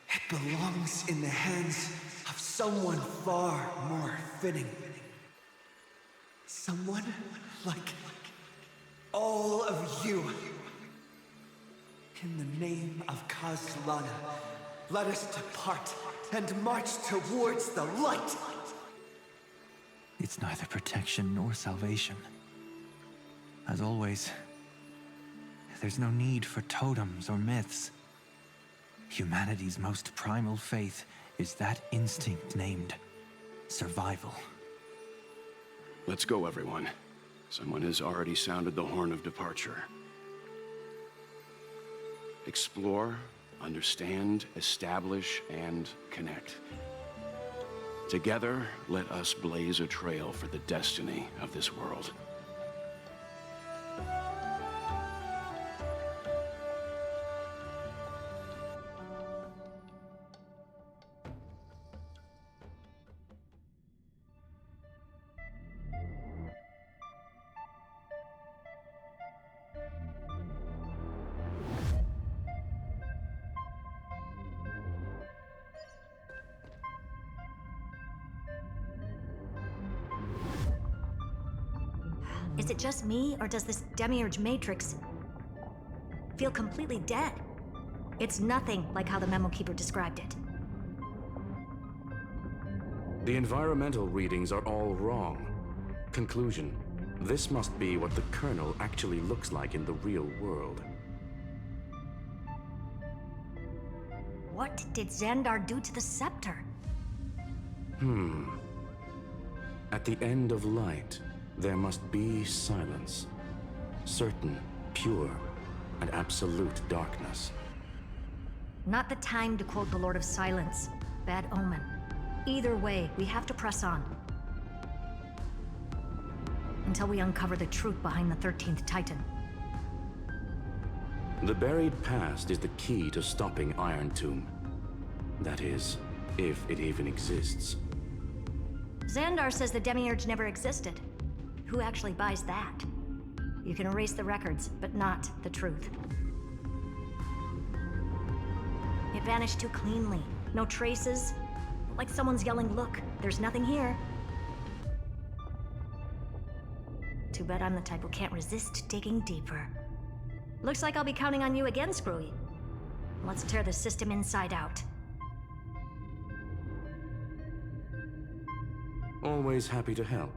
It belongs in the hands of someone far more fitting. Someone like all of you. In the name of Kazlana, let us depart and march towards the light. It's neither protection nor salvation. As always, there's no need for totems or myths. Humanity's most primal faith is that instinct named survival. Let's go, everyone. Someone has already sounded the horn of departure. Explore, understand, establish, and connect. Together, let us blaze a trail for the destiny of this world. Is it just me, or does this Demiurge matrix feel completely dead? It's nothing like how the Memo Keeper described it. The environmental readings are all wrong. Conclusion: this must be what the kernel actually looks like in the real world. What did Xandar do to the scepter? At the end of light, there must be silence. Certain, pure, and absolute darkness. Not the time to quote the Lord of Silence. Bad omen. Either way, we have to press on. Until we uncover the truth behind the 13th Titan. The buried past is the key to stopping Iron Tomb. That is, if it even exists. Xandar says the Demiurge never existed. Who actually buys that? You can erase the records, but not the truth. It vanished too cleanly. No traces. Like someone's yelling, "Look, there's nothing here." Too bad I'm the type who can't resist digging deeper. Looks like I'll be counting on you again, Screwy. Let's tear the system inside out. Always happy to help.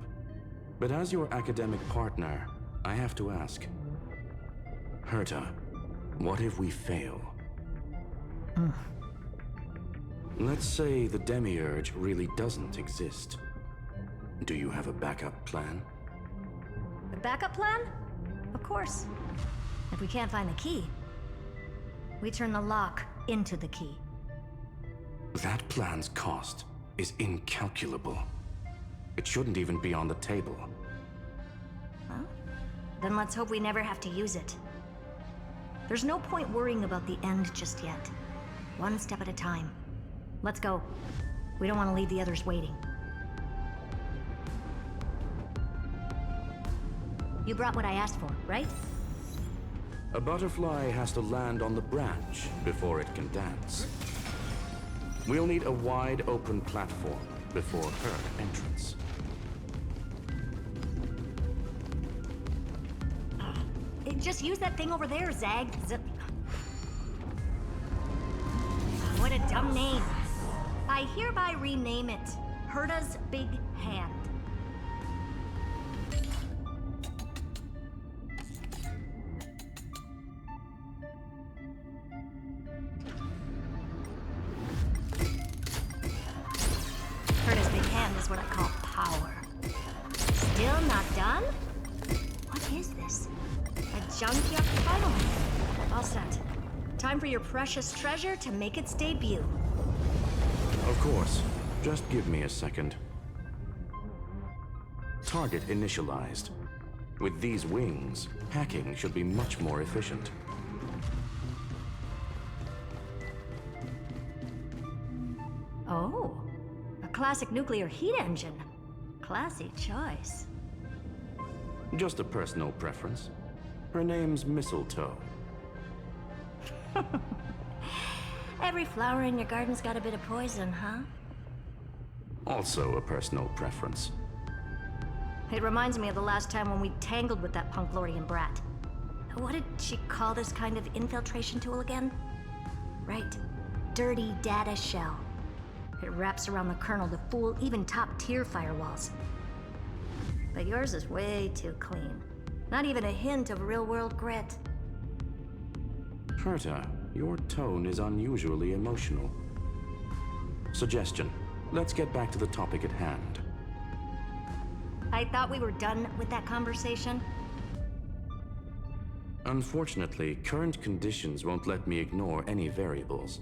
But as your academic partner, I have to ask. Herta, what if we fail? Let's say the Demiurge really doesn't exist. Do you have a backup plan? The backup plan? Of course. If we can't find the key, we turn the lock into the key. That plan's cost is incalculable. It shouldn't even be on the table. Well, then let's hope we never have to use it. There's no point worrying about the end just yet. One step at a time. Let's go. We don't want to leave the others waiting. You brought what I asked for, right? A butterfly has to land on the branch before it can dance. We'll need a wide open platform before her entrance. Just use that thing over there, Zag. What a dumb name. I hereby rename it Herta's Big Hand. Herta's Big Hand is what I call power. Still not done? What is this? A junkyard title? All set. Time for your precious treasure to make its debut. Of course. Just give me a second. Target initialized. With these wings, hacking should be much more efficient. Oh, a classic nuclear heat engine. Classy choice. Just a personal preference. Her name's Mistletoe. Every flower in your garden's got a bit of poison, huh? Also a personal preference. It reminds me of the last time when we tangled with that Punklorian brat. What did she call this kind of infiltration tool again? Right. Dirty data shell. It wraps around the kernel to fool even top-tier firewalls. But yours is way too clean. Not even a hint of real-world grit. Herta, your tone is unusually emotional. Suggestion. Let's get back to the topic at hand. I thought we were done with that conversation. Unfortunately, current conditions won't let me ignore any variables.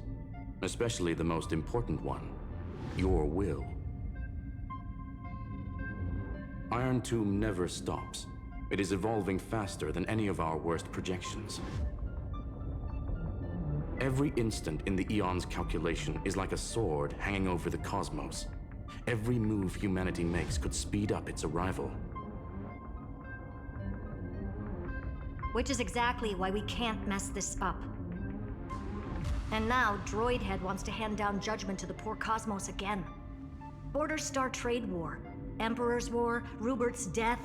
Especially the most important one. Your will. Iron Tomb never stops. It is evolving faster than any of our worst projections. Every instant in the Eon's calculation is like a sword hanging over the cosmos. Every move humanity makes could speed up its arrival. Which is exactly why we can't mess this up. And now, Droidhead wants to hand down judgment to the poor cosmos again. Border Star Trade War, Emperor's War, Rupert's death.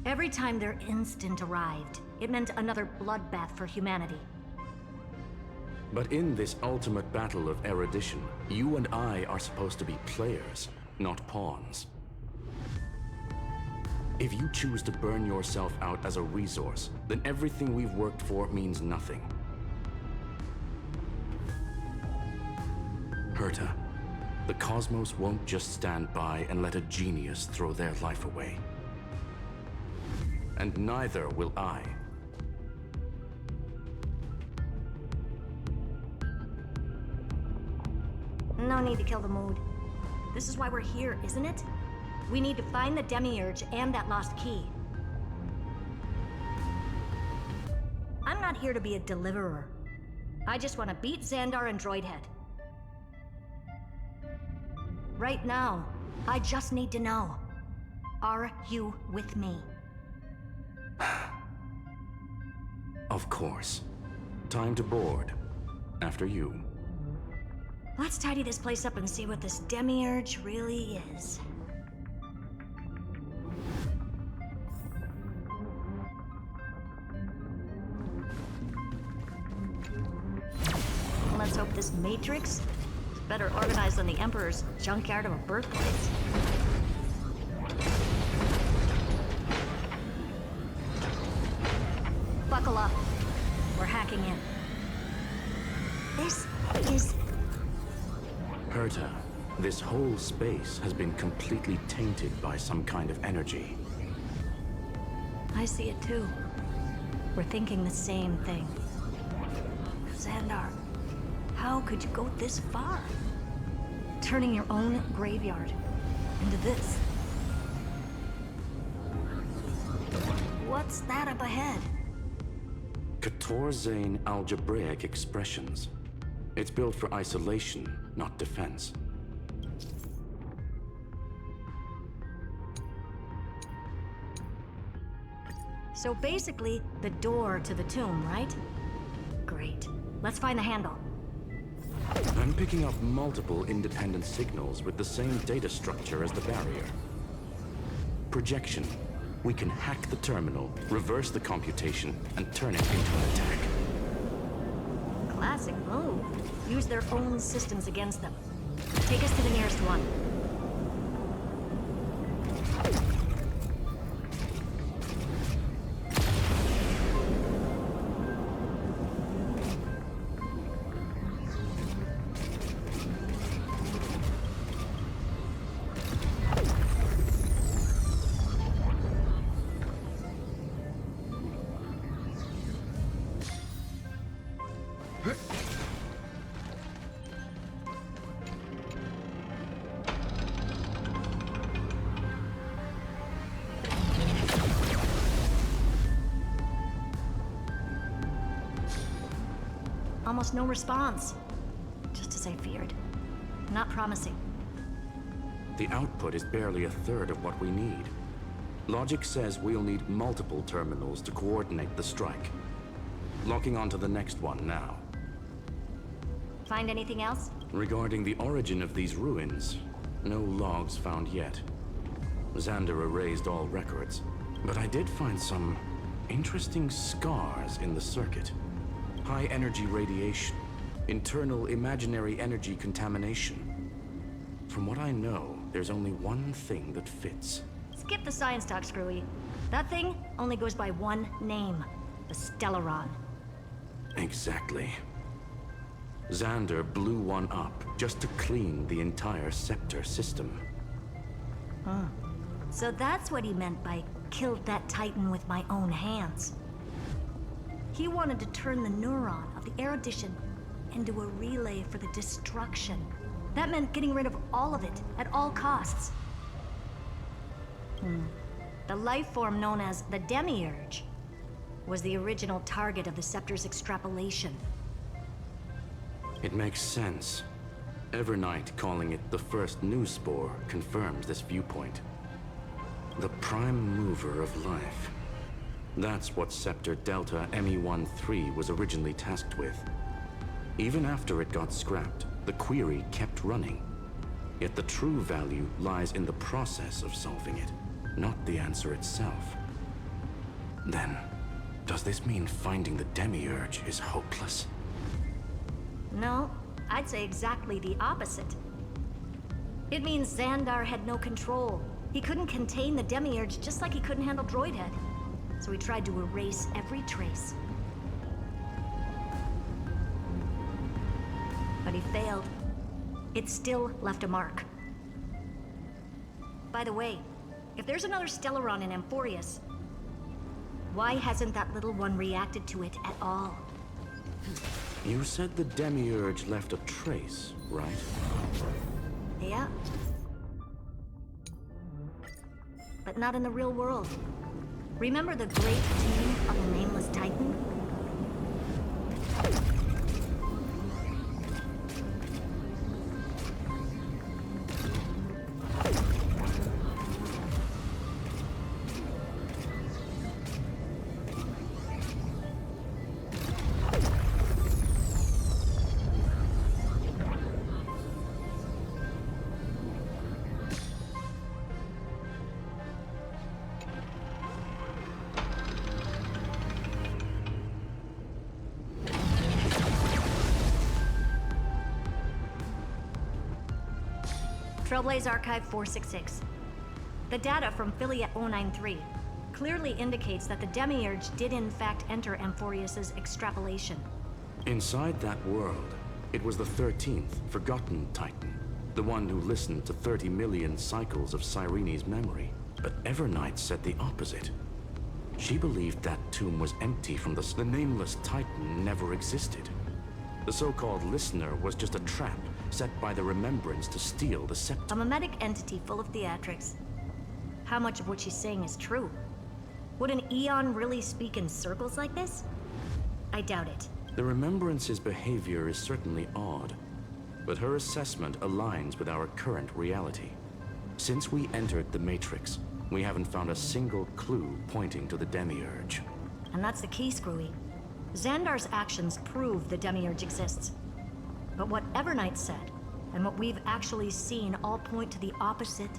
Every time their instant arrived, it meant another bloodbath for humanity. But in this ultimate battle of erudition, you and I are supposed to be players, not pawns. If you choose to burn yourself out as a resource, then everything we've worked for means nothing. Herta, the cosmos won't just stand by and let a genius throw their life away. And neither will I. No need to kill the mood. This is why we're here, isn't it? We need to find the Demiurge and that lost key. I'm not here to be a deliverer. I just want to beat Xandar and Droidhead. Right now, I just need to know. Are you with me? Of course. Time to board. After you. Let's tidy this place up and see what this Demiurge really is. Let's hope this Matrix is better organized than the Emperor's junkyard of a birthplace. Buckle up. We're hacking in. This is... Herta, this whole space has been completely tainted by some kind of energy. I see it too. We're thinking the same thing. Xandar, how could you go this far? turning your own graveyard into this. What's that up ahead? Katorzane algebraic expressions. It's built for isolation, not defense. So basically, the door to the tomb, right? Great. Let's find the handle. I'm picking up multiple independent signals with the same data structure as the barrier. Projection. We can hack the terminal, reverse the computation, and turn it into an attack. Classic move. Use their own systems against them. Take us to the nearest one. Almost no response. Just as I feared. Not promising. The output is barely a third of what we need. Logic says we'll need multiple terminals to coordinate the strike. Locking onto the next one now. Find anything else? Regarding the origin of these ruins, no logs found yet. Xander erased all records, but I did find some interesting scars in the circuit. High energy radiation, internal imaginary energy contamination. From what I know, there's only one thing that fits. Skip the science talk, Screwy. That thing only goes by one name. The Stellaron. Exactly. Xander blew one up just to clean the entire scepter system. So that's what he meant by killed that Titan with my own hands. He wanted to turn the neuron of the erudition into a relay for the destruction. That meant getting rid of all of it at all costs. The life form known as the Demiurge was the original target of the Scepter's extrapolation. It makes sense. Evernight calling it the first new spore confirms this viewpoint. The prime mover of life. That's what Scepter Delta ME-13 was originally tasked with. Even after it got scrapped, the query kept running. Yet the true value lies in the process of solving it, not the answer itself. Then, does this mean finding the Demiurge is hopeless? No, I'd say exactly the opposite. It means Xandar had no control. He couldn't contain the Demiurge just like he couldn't handle Droidhead. So he tried to erase every trace. But he failed. It still left a mark. By the way, if there's another Stellaron in Amphoreus, why hasn't that little one reacted to it at all? You said the Demiurge left a trace, right? Yeah. But not in the real world. Remember the great team of the Nameless Titan? Trailblaze Archive 466. The data from Philia 093 clearly indicates that the Demiurge did in fact enter Amphoreus's extrapolation. Inside that world, it was the 13th, forgotten Titan. The one who listened to 30 million cycles of Cyrene's memory. But Evernight said the opposite. She believed that tomb was empty from the Nameless Titan never existed. The so-called listener was just a trap set by the Remembrance to steal the scepter. A mimetic entity full of theatrics. How much of what she's saying is true? Would an Eon really speak in circles like this? I doubt it. The Remembrance's behavior is certainly odd, but her assessment aligns with our current reality. Since we entered the Matrix, we haven't found a single clue pointing to the Demiurge. And that's the key, Screwy. Xandar's actions prove the Demiurge exists. But what Evernight said, and what we've actually seen all point to the opposite.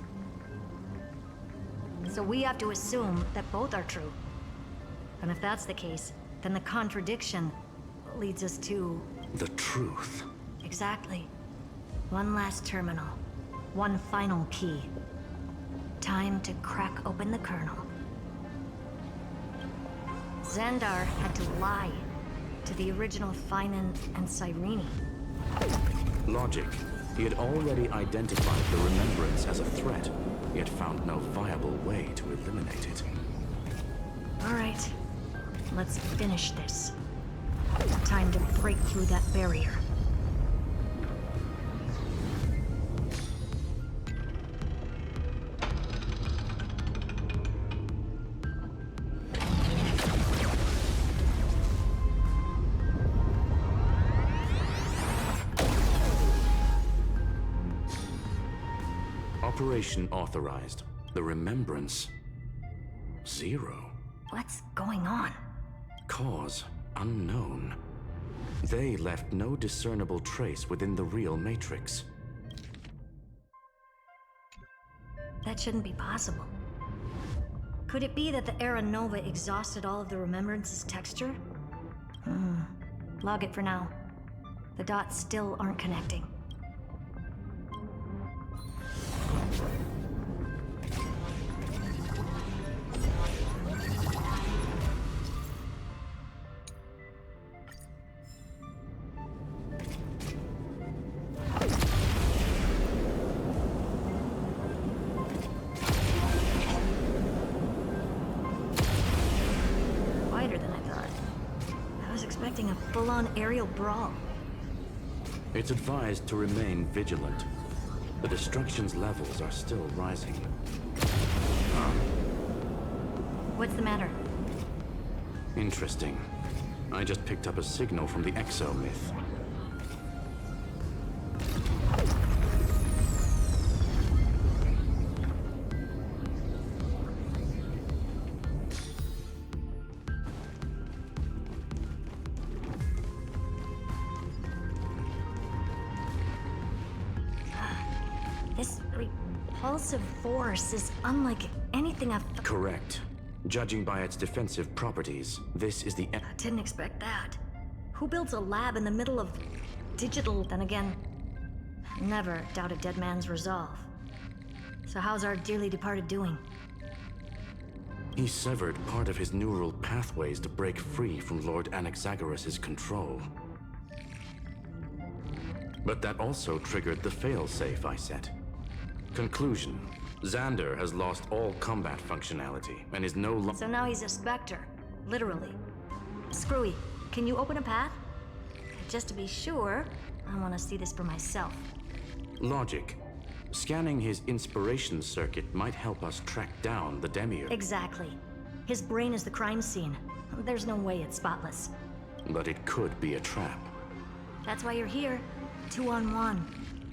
So we have to assume that both are true. And if that's the case, then the contradiction leads us to... the truth. Exactly. One last terminal. One final key. Time to crack open the kernel. Xandar had to lie to the original Finan and Cyrene. Logic. He had already identified the Remembrance as a threat, yet found no viable way to eliminate it. All right. Let's finish this. Time to break through that barrier. Operation authorized. The Remembrance... 0. What's going on? Cause unknown. They left no discernible trace within the real Matrix. That shouldn't be possible. Could it be that the Era Nova exhausted all of the Remembrance's texture? Log it for now. The dots still aren't connecting. Full-on aerial brawl. It's advised to remain vigilant. The destruction's levels are still rising. What's the matter? Interesting. I just picked up a signal from the Exo myth. This repulsive force is unlike anything I've... Correct. Judging by its defensive properties, this is the... I didn't expect that. Who builds a lab in the middle of digital? Then again, never doubt a dead man's resolve. So how's our dearly departed doing? He severed part of his neural pathways to break free from Lord Anaxagoras' control. But that also triggered the failsafe I set. Conclusion. Xander has lost all combat functionality and is no longer... So now he's a specter, literally. Screwy, can you open a path? Just to be sure, I want to see this for myself. Logic. Scanning his inspiration circuit might help us track down the Demiurge. Exactly. His brain is the crime scene. There's no way it's spotless. But it could be a trap. That's why you're here. 2-on-1.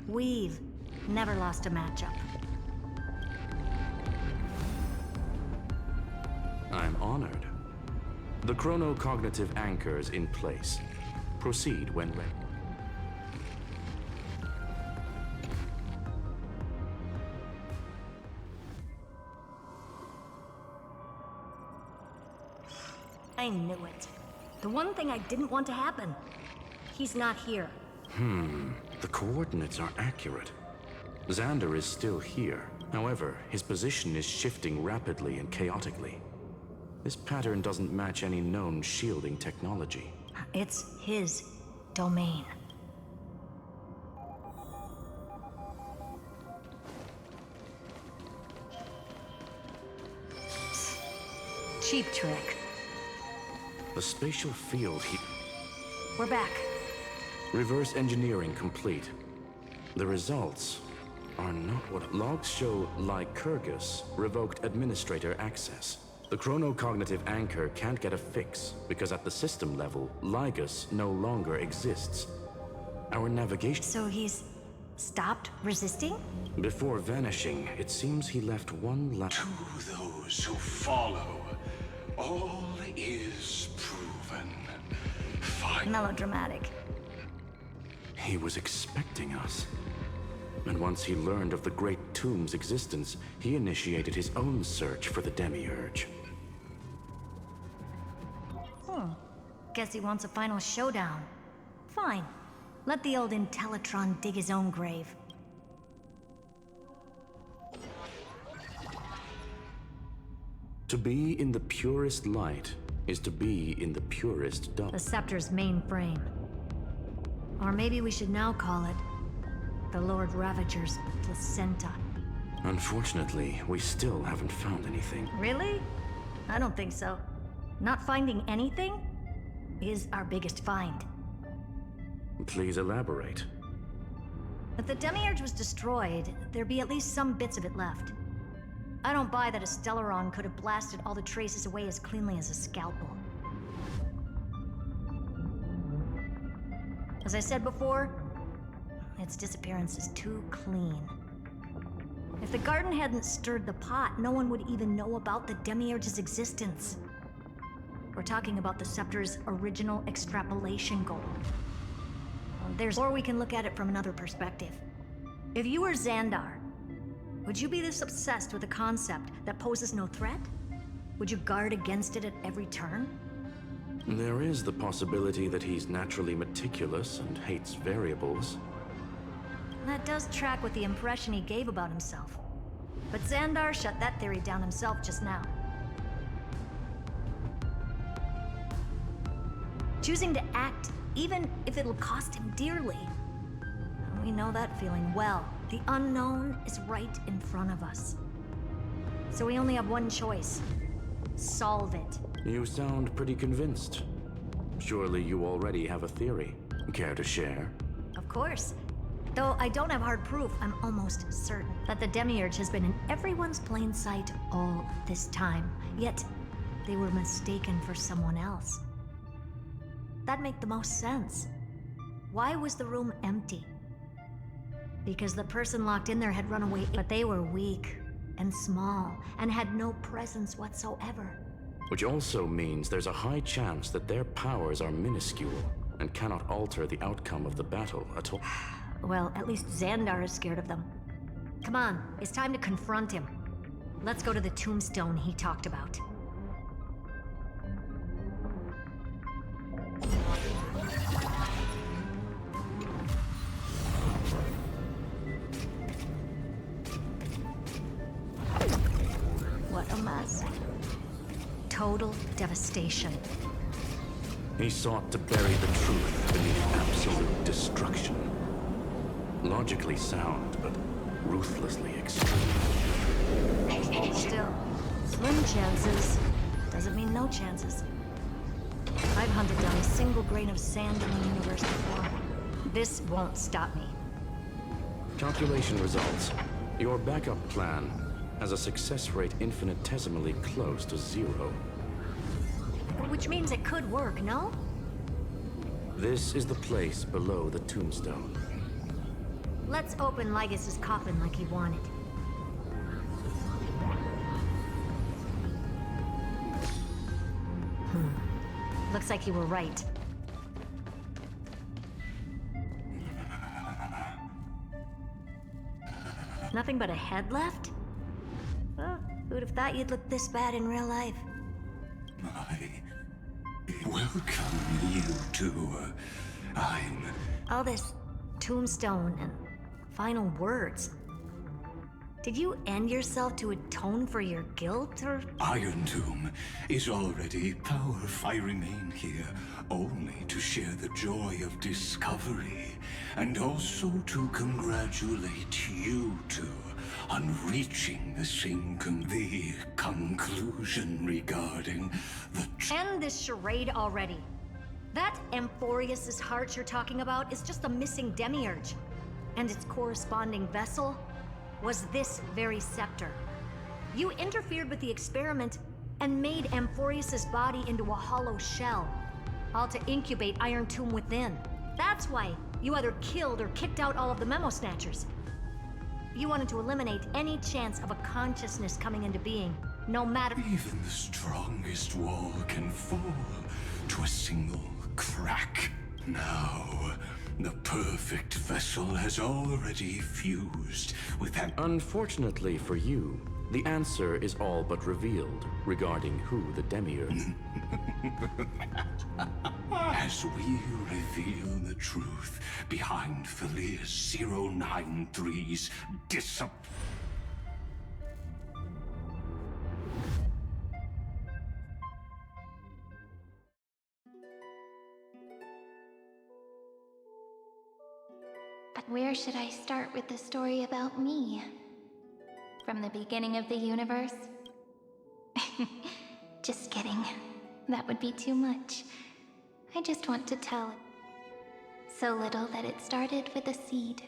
We've never lost a matchup. I'm honored. The chronocognitive anchor is in place. Proceed when ready. I knew it. The one thing I didn't want to happen. He's not here. The coordinates are accurate. Xander is still here. However, his position is shifting rapidly and chaotically. This pattern doesn't match any known shielding technology. It's his domain. Cheap trick. The spatial field he... We're back. Reverse engineering complete. The results are not what logs show. Lycurgus revoked administrator access. The chronocognitive anchor can't get a fix because at the system level, Lygus no longer exists. Our navigation... So he's stopped resisting? Before vanishing, it seems he left one last... To those who follow, all is proven. Melodramatic. He was expecting us. And once he learned of the Great Tomb's existence, he initiated his own search for the Demiurge. Guess he wants a final showdown. Fine. Let the old Intellitron dig his own grave. To be in the purest light is to be in the purest dark. The Scepter's main frame. Or maybe we should now call it the Lord Ravager's placenta. Unfortunately, we still haven't found anything. Really? I don't think so. Not finding anything is our biggest find. Please elaborate. If the Demiurge was destroyed, there'd be at least some bits of it left. I don't buy that a Stellaron could have blasted all the traces away as cleanly as a scalpel. As I said before, its disappearance is too clean. If the garden hadn't stirred the pot, no one would even know about the Demiurge's existence. We're talking about the Scepter's original extrapolation goal. Or we can look at it from another perspective. If you were Xandar, would you be this obsessed with a concept that poses no threat? Would you guard against it at every turn? There is the possibility that he's naturally meticulous and hates variables. That does track with the impression he gave about himself. But Xandar shut that theory down himself just now. Choosing to act, even if it'll cost him dearly. We know that feeling well. The unknown is right in front of us. So we only have one choice. Solve it. You sound pretty convinced. Surely you already have a theory. Care to share? Of course. Though I don't have hard proof, I'm almost certain that the Demiurge has been in everyone's plain sight all this time. Yet, they were mistaken for someone else. That'd make the most sense. Why was the room empty? Because the person locked in there had run away, but they were weak and small and had no presence whatsoever. Which also means there's a high chance that their powers are minuscule and cannot alter the outcome of the battle at all. Well, at least Xandar is scared of them. Come on, it's time to confront him. Let's go to the tombstone he talked about. What a mess. Total devastation. He sought to bury the truth beneath absolute destruction. Logically sound, but ruthlessly extreme. Still, slim chances doesn't mean no chances. I've hunted down a single grain of sand in the universe before. This won't stop me. Calculation results. Your backup plan has a success rate infinitesimally close to 0. Which means it could work, no? This is the place below the tombstone. Let's open Lygus's coffin like he wanted. Looks like you were right. Nothing but a head left? Well, who'd have thought you'd look this bad in real life? I welcome you to... I'm... All this tombstone and final words. Did you end yourself to atone for your guilt, or...? Iron Tomb is already power. I remain here only to share the joy of discovery, and also to congratulate you two on reaching the conclusion regarding the... End this charade already. That amphoreus' heart you're talking about is just a missing demiurge. And its corresponding vessel was this very scepter. You interfered with the experiment and made amphoreus' body into a hollow shell, all to incubate Iron Tomb within. That's why you either killed or kicked out all of the Memo Snatchers. You wanted to eliminate any chance of a consciousness coming into being, no matter— Even the strongest wall can fall to a single crack. Now, the perfect vessel has already fused with an— Unfortunately for you, the answer is all but revealed regarding who the Demiurge. As we reveal the truth behind Philias 093's But where should I start with the story about me? From the beginning of the universe? Just kidding. That would be too much. I just want to tell it. So little that it started with a seed.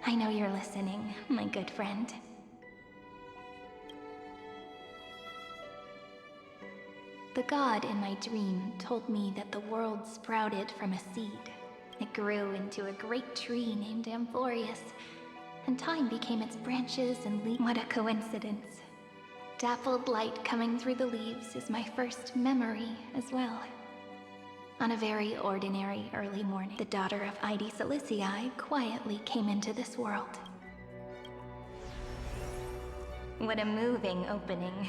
I know you're listening, my good friend. The god in my dream told me that the world sprouted from a seed. It grew into a great tree named Amphoreus, and time became its branches and leaves. What a coincidence. Dappled light coming through the leaves is my first memory as well. On a very ordinary early morning, the daughter of Id Silicii quietly came into this world. What a moving opening.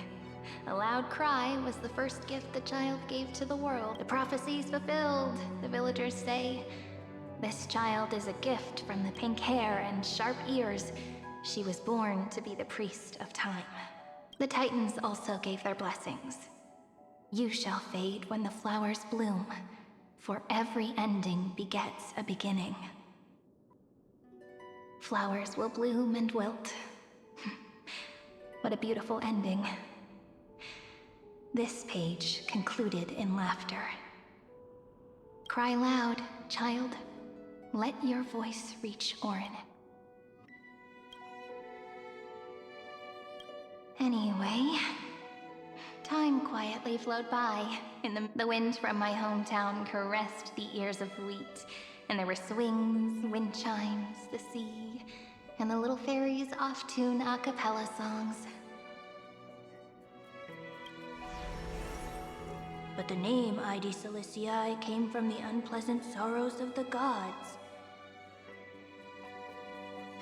A loud cry was the first gift the child gave to the world. The prophecy's fulfilled, the villagers say. This child is a gift from the pink hair and sharp ears. She was born to be the priest of time. The Titans also gave their blessings. You shall fade when the flowers bloom, for every ending begets a beginning. Flowers will bloom and wilt. What a beautiful ending. This page concluded in laughter. Cry loud, child. Let your voice reach Orin. Anyway, time quietly flowed by. The wind from my hometown caressed the ears of wheat, and there were swings, wind chimes, the sea, and the little fairies off-tune a cappella songs. But the name Id Silicii came from the unpleasant sorrows of the gods.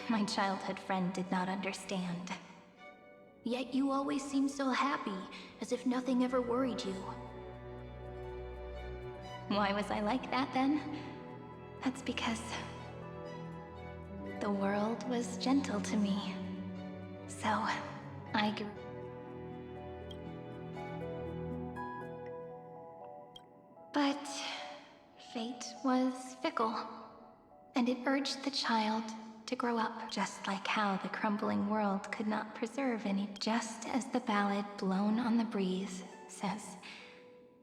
My childhood friend did not understand. Yet you always seemed so happy, as if nothing ever worried you. Why was I like that then? That's because the world was gentle to me. So, I grew. But fate was fickle, and it urged the child to grow up, just like how the crumbling world could not preserve any. Just as the ballad blown on the breeze says,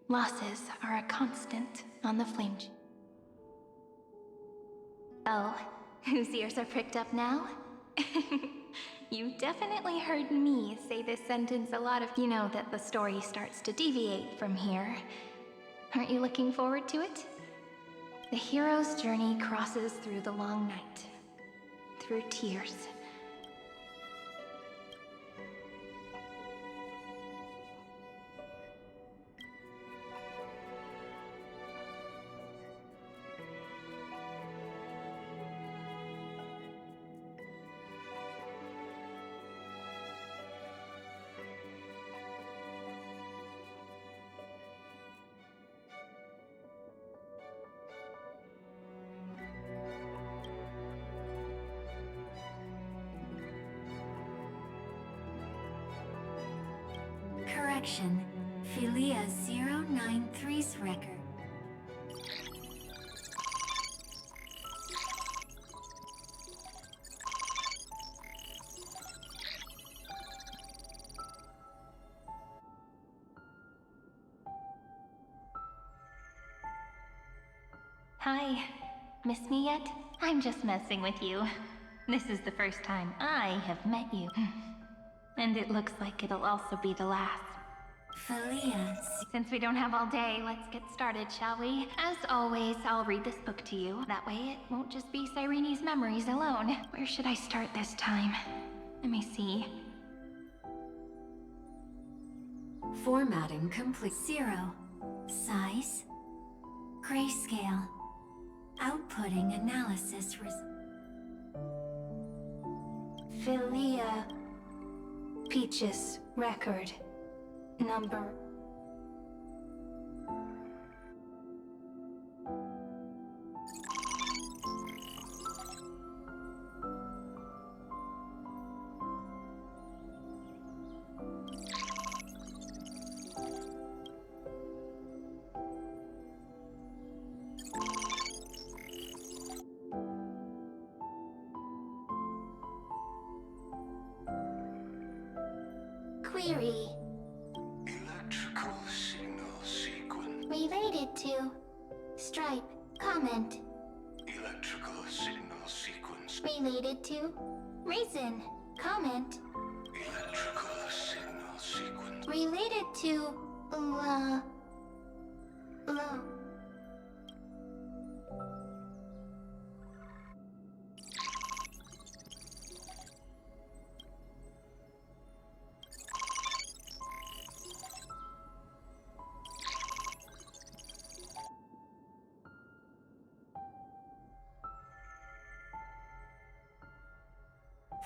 losses are a constant on the flame. Oh, whose ears are pricked up now? You definitely heard me say this sentence a lot of— You know that the story starts to deviate from here. Aren't you looking forward to it? The hero's journey crosses through the long night, through tears. Correction. Philia 093's record. Hi. Miss me yet? I'm just messing with you. This is the first time I have met you. And it looks like it'll also be the last. Philias. Since we don't have all day, let's get started, shall we? As always, I'll read this book to you. That way it won't just be Cyrene's memories alone. Where should I start this time? Let me see. Formatting complete. 0. Size. Grayscale. Outputting analysis Philia. Peach's record. Number. Query. Electrical signal sequence. Related to. Stripe. Comment. Electrical signal sequence. Related to. Reason. Comment. Electrical signal sequence. Related to.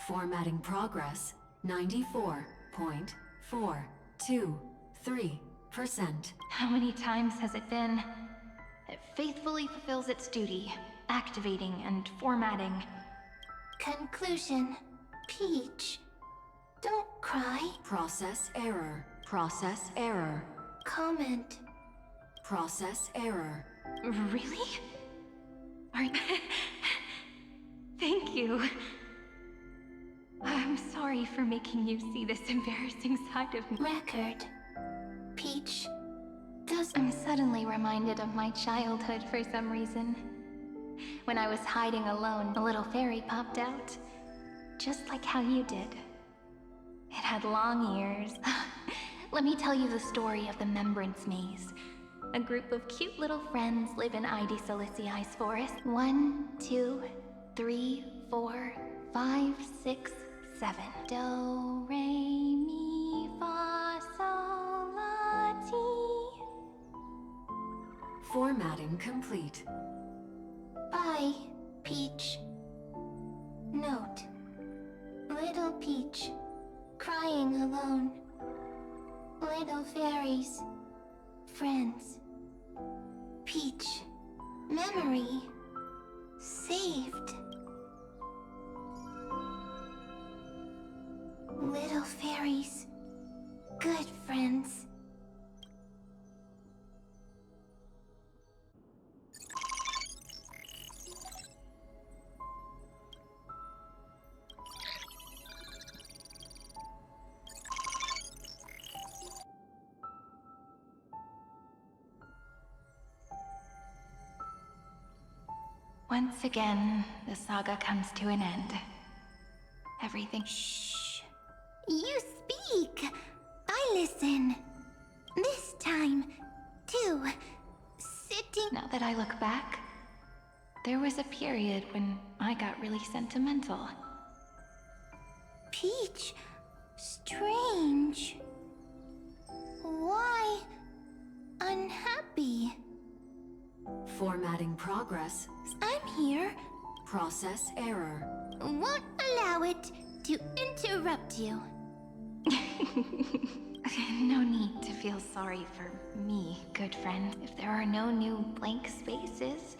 Formatting progress 94.423%. How many times has it been? It faithfully fulfills its duty, activating and formatting. Conclusion. Peach. Don't cry. Process error. Process error. Comment. Process error. Really? Thank you. I'm sorry for making you see this embarrassing side of me. Record. Peach. I'm suddenly reminded of my childhood for some reason. When I was hiding alone, a little fairy popped out. Just like how you did. It had long ears. Let me tell you the story of the Membrance Maze. A group of cute little friends live in Ide Silicii's forest. 1, 2, 3, 4, 5, 6, 7. Do, re, mi, fa, sol, la, ti. Formatting complete. Bye, Peach. Note. Little Peach. Crying alone. Little fairies. Friends. Peach. Memory. Saved. Little fairies. Good friends. Once again, the saga comes to an end. Everything. Shh. You speak. I listen. This time, too. Sitting. Now that I look back, there was a period when I got really sentimental. Peach. Strange. Why unhappy? Formatting progress. I'm here. Process error. Won't allow it to interrupt you. No need to feel sorry for me, good friend. If there are no new blank spaces,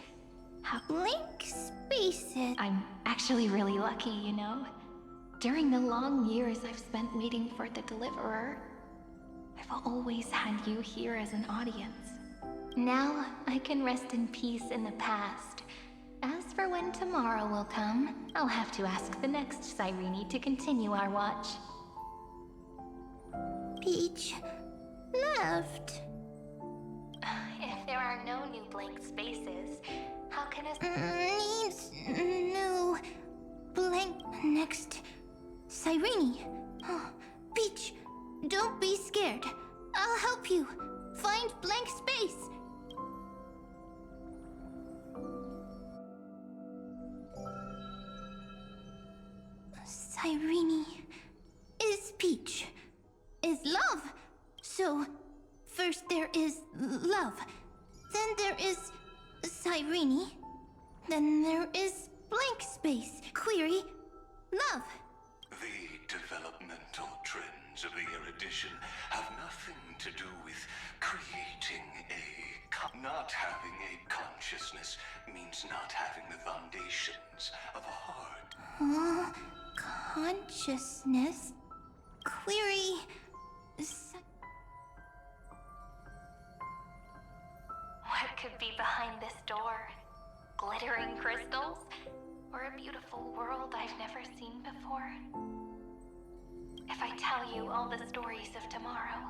how— Blank spaces? I'm actually really lucky, you know? During the long years I've spent waiting for the Deliverer, I've always had you here as an audience. Now I can rest in peace in the past. As for when tomorrow will come, I'll have to ask the next Cyrene to continue our watch. Peach left. If there are no new blank spaces, how can mechanism? Needs new blank next. Cyrene. Oh, Peach, don't be scared. I'll help you. Find blank space. Cyrene is Peach, is love. So, first there is love, then there is Cyrene, then there is blank space. Query, love. The developmental trends of the erudition have nothing to do with creating not having a consciousness means not having the foundations of a heart. Consciousness? Query... What could be behind this door? Glittering crystals? Or a beautiful world I've never seen before? If I tell you all the stories of tomorrow,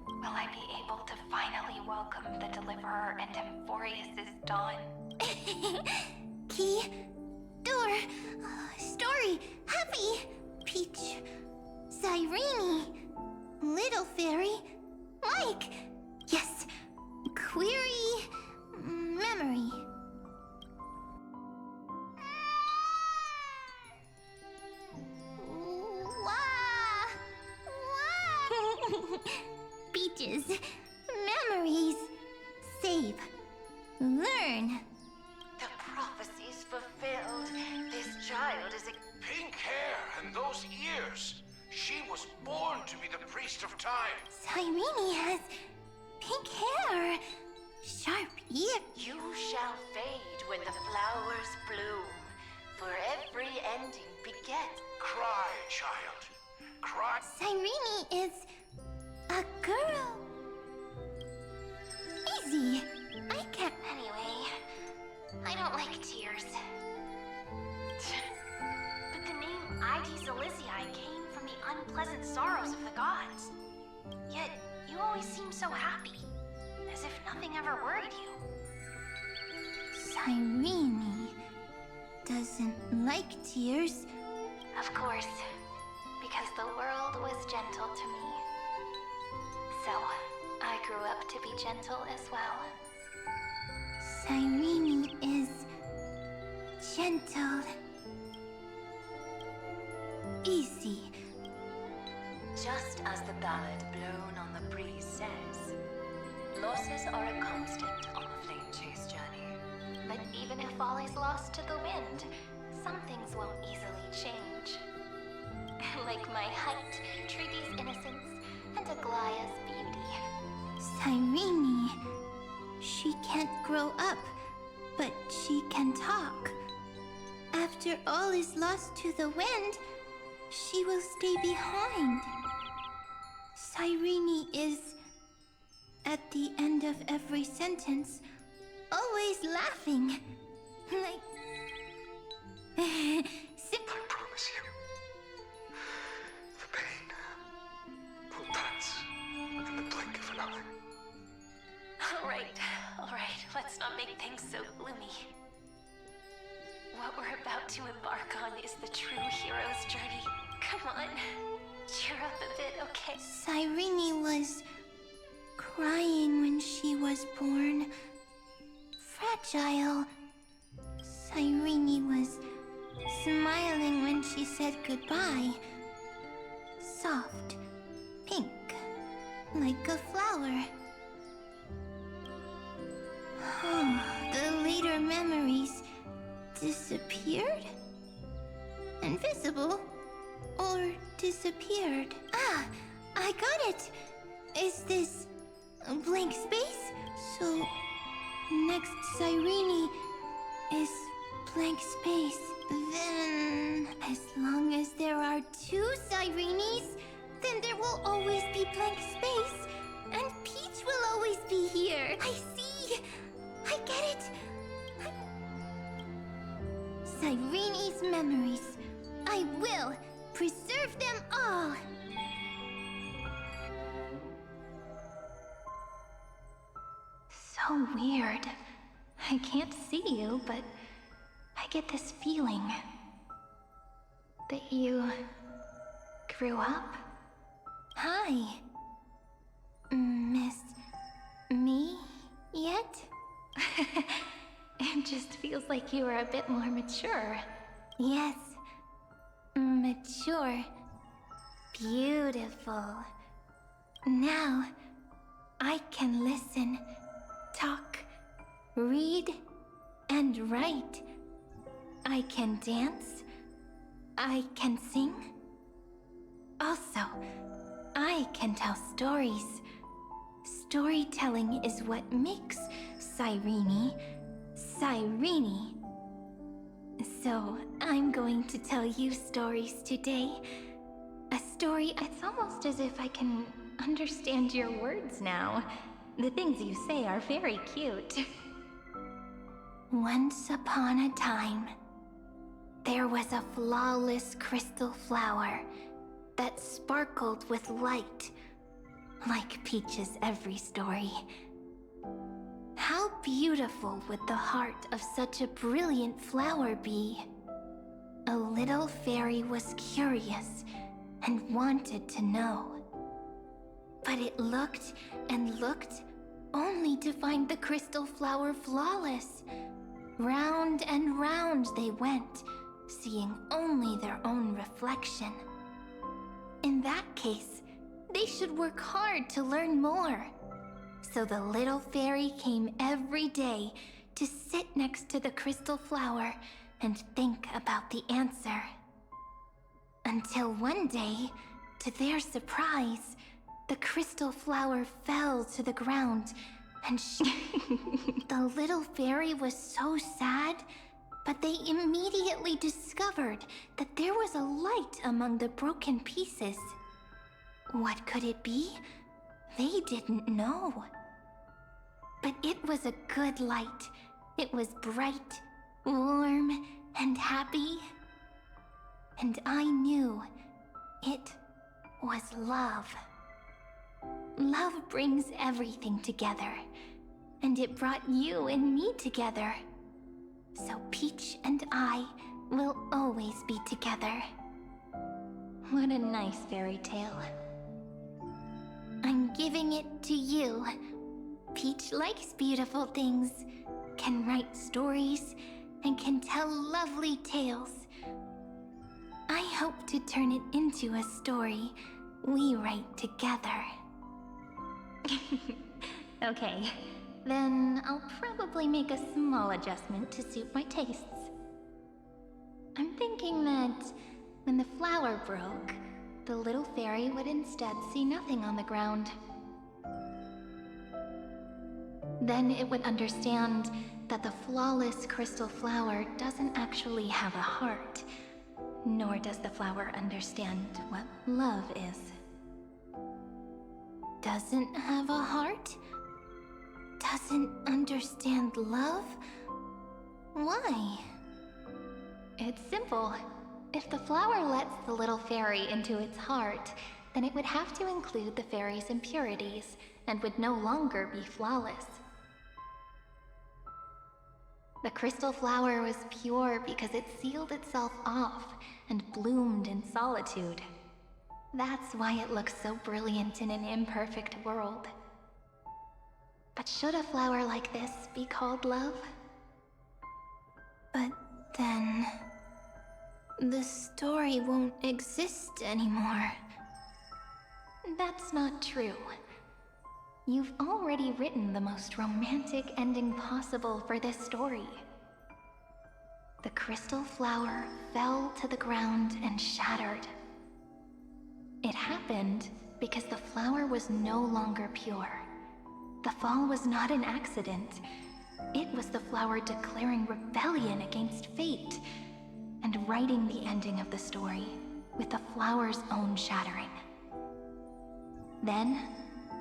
will I be able to finally welcome the Deliverer and amphoreus' dawn? Key, door, story, happy, Peach, Cyrene, little fairy, Mike, yes, query, memory. Peaches, memories, save, learn. The prophecy's fulfilled. This child is a... Pink hair and those ears. She was born to be the priest of time. Cyrene has pink hair, sharp ears. You shall fade when the flowers bloom, for every ending begets. Cry, child. Cry. Cyrene is a girl. Easy. I can't. Anyway, I don't like tears. But the name Ides Elysiae came from the unpleasant sorrows of the gods. Yet, you always seem so happy, as if nothing ever worried you. Cyrene doesn't like tears. Of course, because the world was gentle to me. So, I grew up to be gentle as well. Cyrene is gentle. Easy. Just as the ballad blown on the breeze says, losses are a constant on the flame chase journey. But even if all is lost to the wind, some things won't easily change. Like my height, Treaty's innocence, and Aglaya's beauty. Cyrene. She can't grow up, but she can talk. After all is lost to the wind, she will stay behind. Cyrene is, at the end of every sentence, always laughing. Like... I promise you, the pain will pass in the blink of an eye. All right, let's not make things so gloomy. What we're about to embark on is the true hero's journey. Come on, cheer up a bit, okay? Cyrene was crying when she was born. Fragile. Cyrene was smiling when she said goodbye. Soft, pink, like a flower. The later memories disappeared? Invisible? Or disappeared? Ah, I got it! Is this a blank space? So, next Cyrene is blank space. Then, as long as there are two Cyrenes, then there will always be blank space, and Peach will always be here. I see! I get it! Cyrene's memories. I will preserve them all! So weird. I can't see you, but I get this feeling that you grew up. Hi. Miss me yet? It just feels like you are a bit more mature. Yes. Mature. Beautiful. Now, I can listen, talk, read, and write. I can dance. I can sing. Also, I can tell stories. Storytelling is what makes Cyrene. So, I'm going to tell you stories today. A story, it's almost as if I can understand your words now. The things you say are very cute. Once upon a time, there was a flawless crystal flower that sparkled with light, like Peach's every story. How beautiful would the heart of such a brilliant flower be? A little fairy was curious and wanted to know. But it looked and looked, only to find the crystal flower flawless. Round and round they went, seeing only their own reflection. In that case, they should work hard to learn more. So the little fairy came every day to sit next to the crystal flower and think about the answer. Until one day, to their surprise, the crystal flower fell to the ground and the little fairy was so sad, but they immediately discovered that there was a light among the broken pieces. What could it be? They didn't know. But it was a good light. It was bright, warm, and happy. And I knew it was love. Love brings everything together, and it brought you and me together. So Peach and I will always be together. What a nice fairy tale. I'm giving it to you. Peach likes beautiful things, can write stories, and can tell lovely tales. I hope to turn it into a story we write together. Okay, then I'll probably make a small adjustment to suit my tastes. I'm thinking that when the flower broke, the little fairy would instead see nothing on the ground. Then it would understand that the flawless crystal flower doesn't actually have a heart, nor does the flower understand what love is. Doesn't have a heart? Doesn't understand love? Why? It's simple. If the flower lets the little fairy into its heart, then it would have to include the fairy's impurities and would no longer be flawless. The crystal flower was pure because it sealed itself off and bloomed in solitude. That's why it looks so brilliant in an imperfect world. But should a flower like this be called love? But then the story won't exist anymore. That's not true. You've already written the most romantic ending possible for this story. The crystal flower fell to the ground and shattered. It happened because the flower was no longer pure. The fall was not an accident. It was the flower declaring rebellion against fate and writing the ending of the story with the flower's own shattering. Then,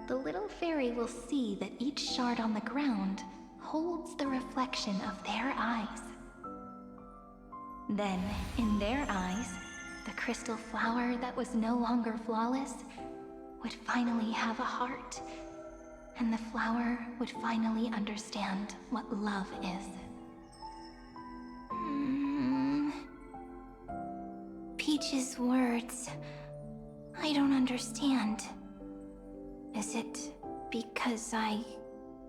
the little fairy will see that each shard on the ground holds the reflection of their eyes. Then, in their eyes, the crystal flower that was no longer flawless would finally have a heart, and the flower would finally understand what love is. Peach's words. I don't understand. Is it because I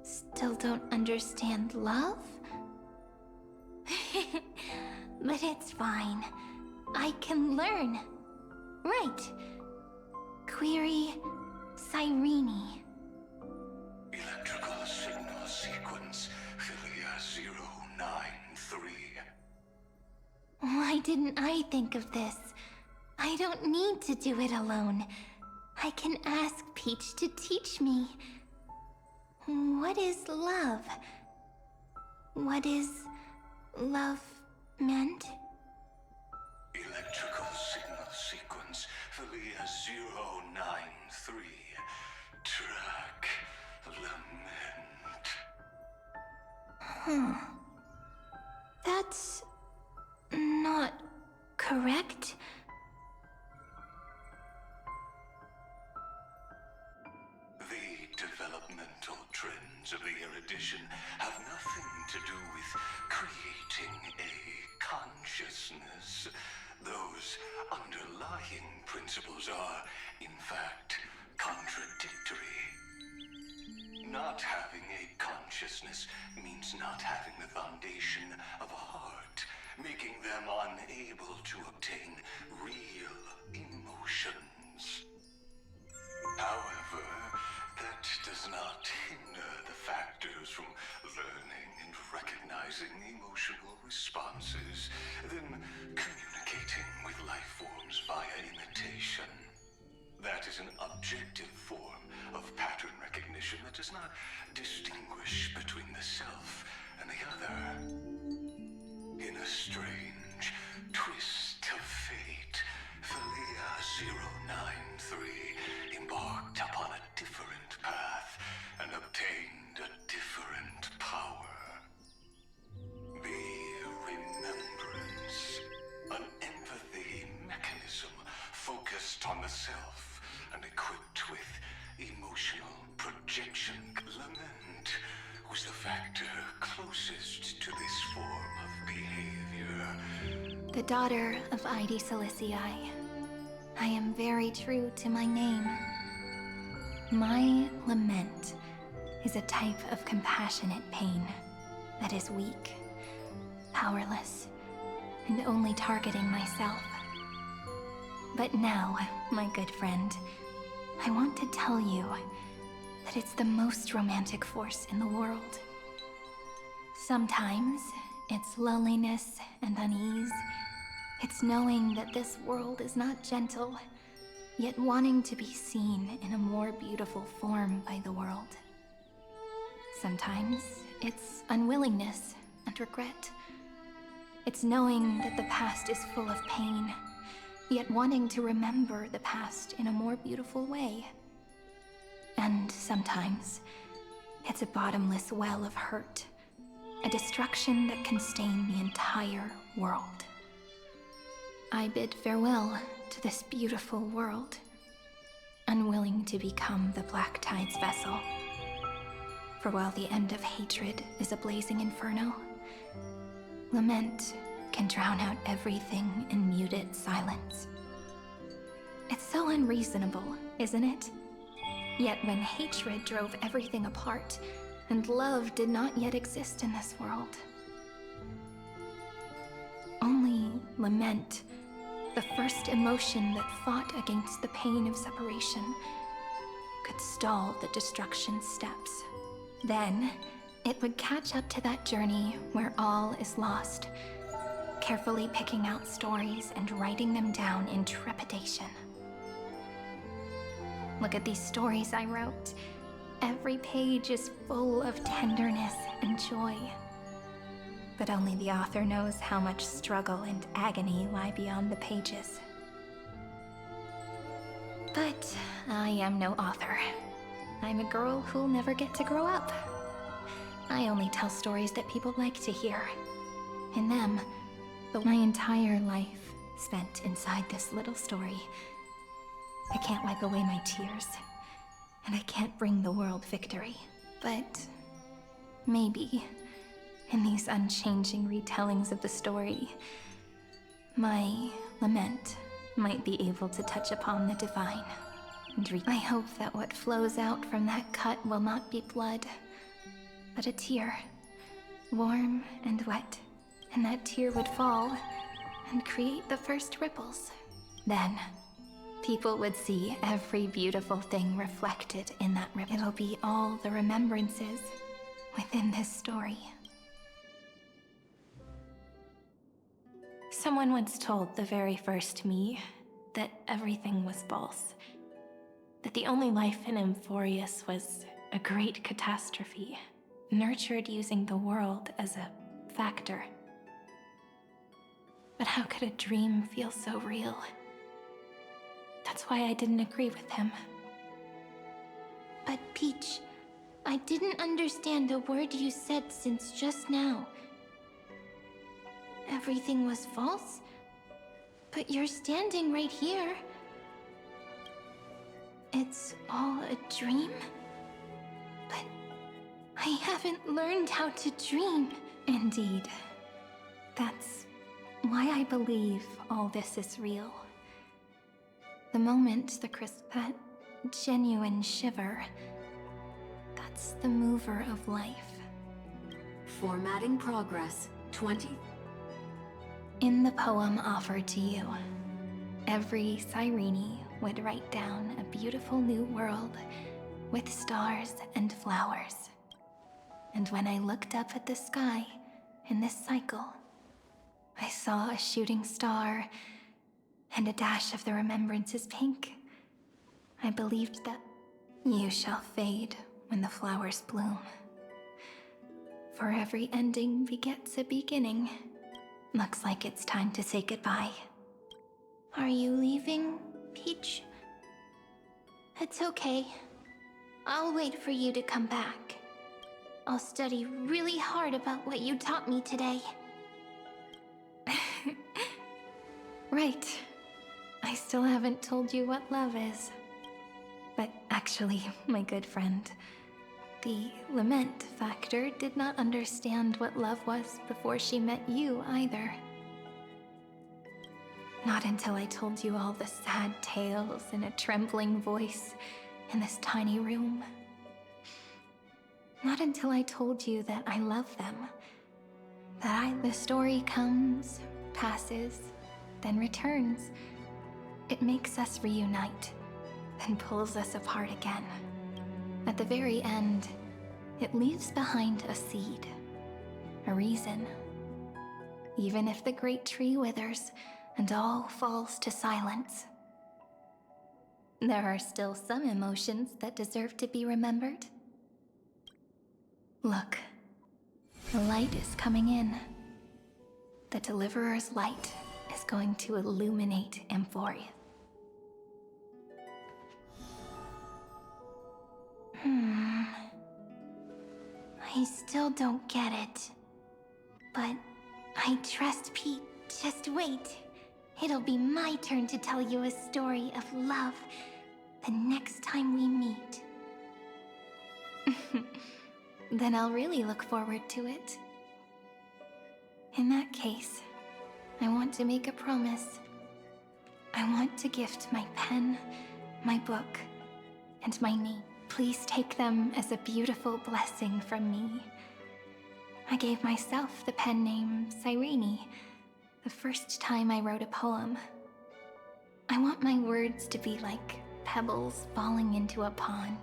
still don't understand love? But it's fine. I can learn. Right. Query Cyrene. Electrical signal sequence Philia 093. Why didn't I think of this? I don't need to do it alone. I can ask Peach to teach me. What is love? What is love meant? Electrical signal sequence Philia 093. Track lament. That's not correct. The developmental trends of the erudition have nothing to do with creating a consciousness. Those underlying principles are, in fact, contradictory. Not having a consciousness means not having the foundation of a heart, making them unable to obtain real emotions. However, that does not hinder the factors from learning and recognizing emotional responses, then communicating with life forms via imitation. That is an objective form of pattern recognition that does not distinguish between the self and the other. In a strange twist of fate, Philia 093 embarked upon a different path and obtained a different power. The remembrance, an empathy mechanism focused on the self and equipped with emotional projection. Lament was the factor closest to this form of behavior. The daughter of Ide Silicii. I am very true to my name. My lament is a type of compassionate pain that is weak, powerless, and only targeting myself. But now, my good friend, I want to tell you that it's the most romantic force in the world. Sometimes it's loneliness and unease. It's knowing that this world is not gentle, yet wanting to be seen in a more beautiful form by the world. Sometimes it's unwillingness and regret. It's knowing that the past is full of pain, yet wanting to remember the past in a more beautiful way. And sometimes it's a bottomless well of hurt, a destruction that can stain the entire world. I bid farewell to this beautiful world, unwilling to become the Black Tide's vessel. For while the end of hatred is a blazing inferno, lament can drown out everything in muted silence. It's so unreasonable, isn't it? Yet when hatred drove everything apart, and love did not yet exist in this world, only lament, the first emotion that fought against the pain of separation, could stall the destruction steps. Then, it would catch up to that journey where all is lost, carefully picking out stories and writing them down in trepidation. Look at these stories I wrote. Every page is full of tenderness and joy. But only the author knows how much struggle and agony lie beyond the pages. But I am no author. I'm a girl who'll never get to grow up. I only tell stories that people like to hear. In them, my entire life spent inside this little story. I can't wipe away my tears, and I can't bring the world victory. But maybe, in these unchanging retellings of the story, my lament might be able to touch upon the divine. And I hope that what flows out from that cut will not be blood, but a tear, warm and wet. And that tear would fall and create the first ripples. Then, people would see every beautiful thing reflected in that ripple. It'll be all the remembrances within this story. Someone once told the very first me that everything was false. That the only life in amphoreus was a great catastrophe, nurtured using the world as a factor. But how could a dream feel so real? That's why I didn't agree with him. But Peach, I didn't understand a word you said since just now. Everything was false? But you're standing right here. It's all a dream? But I haven't learned how to dream. Indeed. That's why I believe all this is real. The moment that genuine shiver, that's the mover of life. Formatting progress, 20. In the poem offered to you, every Cyrene would write down a beautiful new world with stars and flowers. And when I looked up at the sky in this cycle, I saw a shooting star and a dash of the remembrances pink. I believed that you shall fade when the flowers bloom. For every ending begets a beginning. Looks like it's time to say goodbye. Are you leaving, Peach? It's okay. I'll wait for you to come back. I'll study really hard about what you taught me today. Right. I still haven't told you what love is. But actually, my good friend, the lament factor did not understand what love was before she met you either. Not until I told you all the sad tales in a trembling voice in this tiny room. Not until I told you that I love them. The story comes, passes, then returns. It makes us reunite, then pulls us apart again. At the very end, it leaves behind a seed, a reason. Even if the great tree withers and all falls to silence, there are still some emotions that deserve to be remembered. Look, the light is coming in. The Deliverer's light is going to illuminate amphoreus. I still don't get it. But I trust Pete. Just wait. It'll be my turn to tell you a story of love the next time we meet. Then I'll really look forward to it. In that case, I want to make a promise. I want to gift my pen, my book, and my name. Please take them as a beautiful blessing from me. I gave myself the pen name Cyrene the first time I wrote a poem. I want my words to be like pebbles falling into a pond,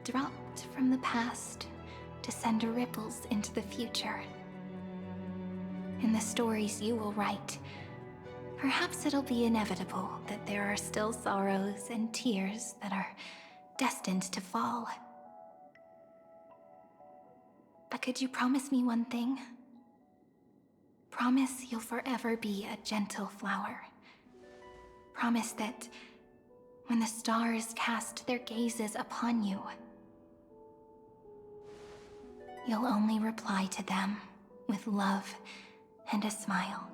dropped from the past to send ripples into the future. In the stories you will write, perhaps it'll be inevitable that there are still sorrows and tears that are destined to fall. But could you promise me one thing? Promise you'll forever be a gentle flower. Promise that when the stars cast their gazes upon you, you'll only reply to them with love and a smile.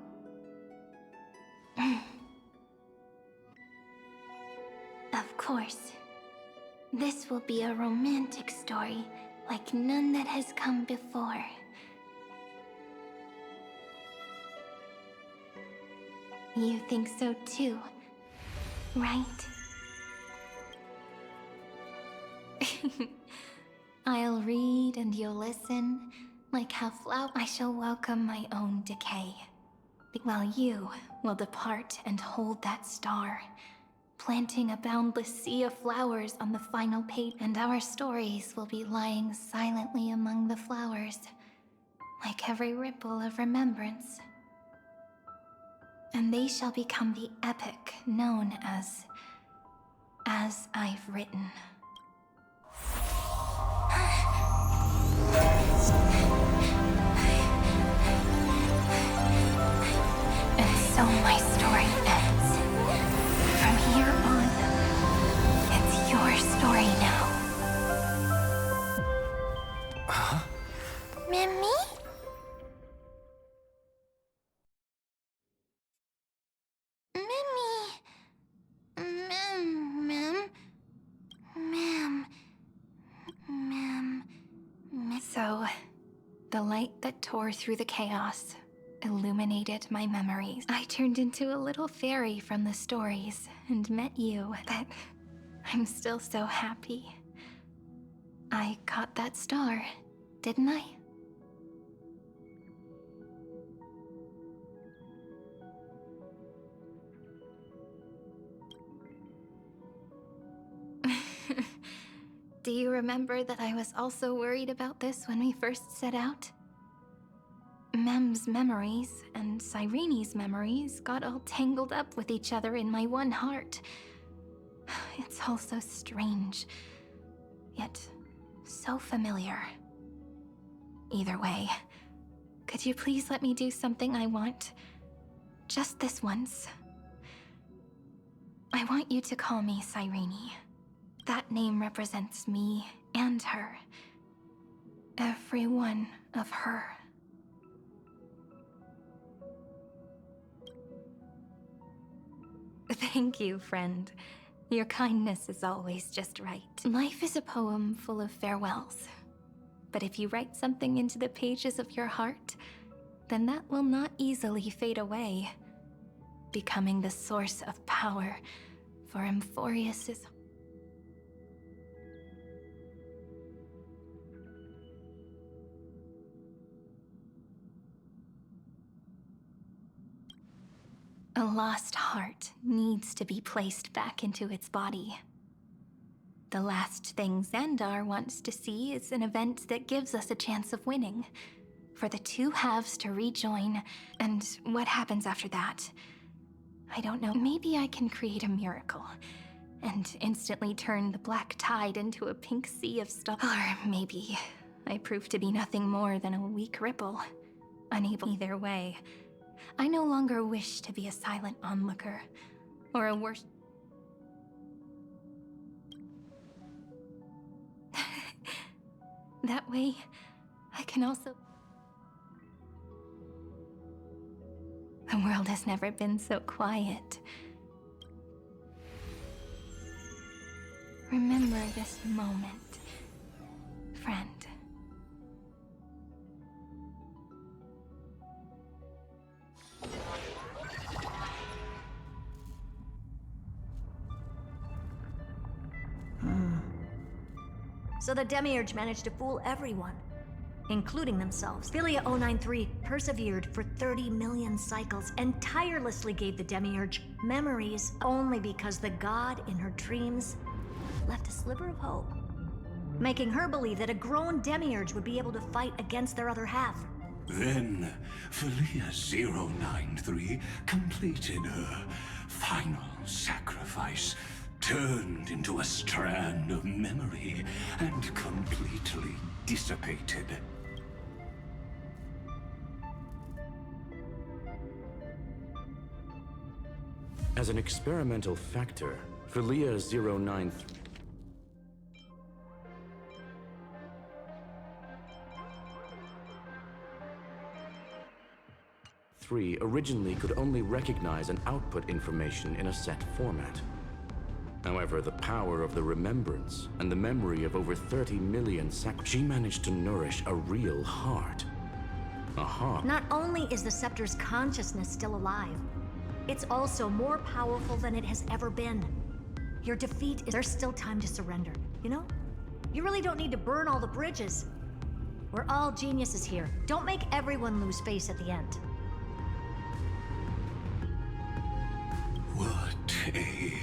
Of course. This will be a romantic story like none that has come before. You think so too, right? I'll read and you'll listen, like how I shall welcome my own decay, while you will depart and hold that star, planting a boundless sea of flowers on the final page, and our stories will be lying silently among the flowers, like every ripple of remembrance. And they shall become the epic known as I've Written. And so my story ends. From here on, it's your story now. Huh? Mimi? So, the light that tore through the chaos illuminated my memories. I turned into a little fairy from the stories and met you, but I'm still so happy. I caught that star, didn't I? Do you remember that I was also worried about this when we first set out? Mem's memories and Cyrene's memories got all tangled up with each other in my one heart. It's all so strange, yet so familiar. Either way, could you please let me do something I want? Just this once. I want you to call me Cyrene. That name represents me and her. Every one of her. Thank you, friend. Your kindness is always just right. Life is a poem full of farewells. But if you write something into the pages of your heart, then that will not easily fade away, becoming the source of power for amphoreus's. A lost heart needs to be placed back into its body. The last thing Xandar wants to see is an event that gives us a chance of winning, for the two halves to rejoin, and what happens after that? I don't know. Maybe I can create a miracle, and instantly turn the black tide into a pink sea of stuff. Or maybe I prove to be nothing more than a weak ripple, unable. Either way, I no longer wish to be a silent onlooker, or a worse. That way, I can also. The world has never been so quiet. Remember this moment, friend. So the Demiurge managed to fool everyone, including themselves. Philia 093 persevered for 30 million cycles and tirelessly gave the Demiurge memories only because the god in her dreams left a sliver of hope, making her believe that a grown Demiurge would be able to fight against their other half. Then, Philia 093 completed her final sacrifice, turned into a strand of memory, and completely dissipated. As an experimental factor, Philia 093 originally could only recognize and output information in a set format. However, the power of the remembrance and the memory of over 30 million she managed to nourish a real heart. A heart. Not only is the Scepter's consciousness still alive, It's also more powerful than it has ever been. Your defeat is... There's still time to surrender, you know? You really don't need to burn all the bridges. We're all geniuses here. Don't make everyone lose face at the end. What a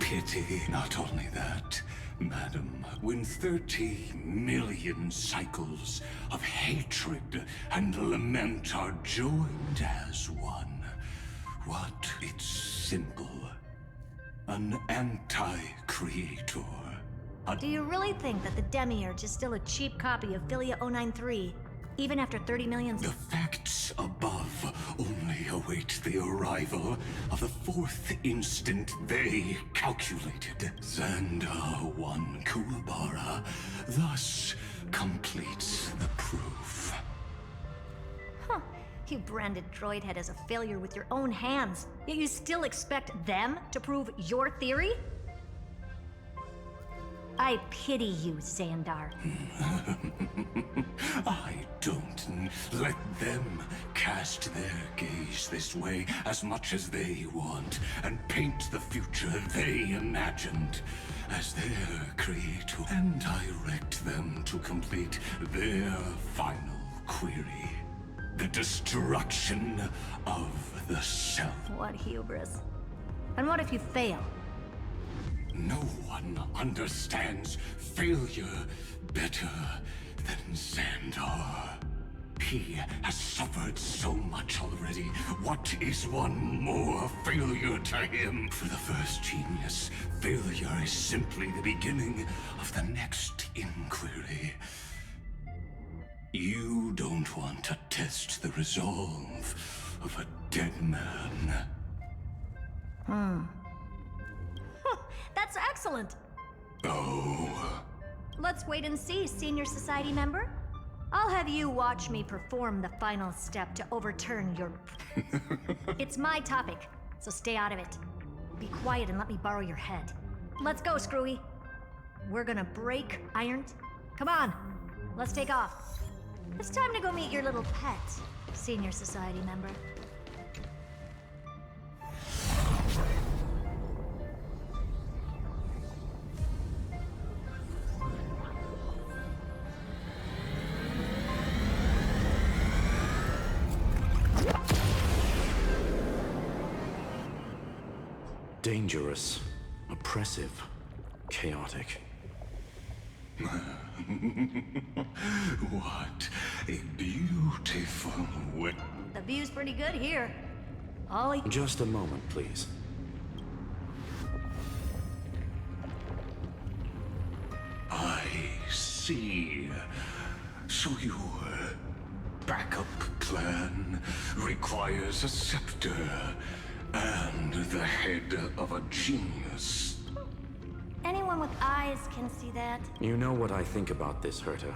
pity. Not only that, madam, when 30 million cycles of hatred and lament are joined as one, what? It's simple. An anti-creator. Do you really think that the Demiurge is still a cheap copy of Philia 093, even after 30 million... The facts above only await the arrival of the fourth instant they calculated. Xandar 1 Kuwabara thus completes the proof. Huh. You branded Droidhead as a failure with your own hands, yet you still expect them to prove your theory? I pity you, Xandar. I don't let them cast their gaze this way as much as they want and paint the future they imagined as their creator and direct them to complete their final query. The destruction of the self. What hubris. And what if you fail? No one understands failure better than Xandar. He has suffered so much already. What is one more failure to him? For the first genius, failure is simply the beginning of the next inquiry. You don't want to test the resolve of a dead man. That's excellent. Oh. Let's wait and see, Senior Society member. I'll have you watch me perform the final step to overturn your... It's my topic, so stay out of it. Be quiet and let me borrow your head. Let's go, Screwy. We're gonna break iron. Come on, let's take off. It's time to go meet your little pet, Senior Society member. Dangerous, oppressive, chaotic. What a beautiful way. The view's pretty good here. Ollie. Just a moment, please. I see. So your backup plan requires a scepter and the head of a genius. Anyone with eyes can see that. You know what I think about this, Herta.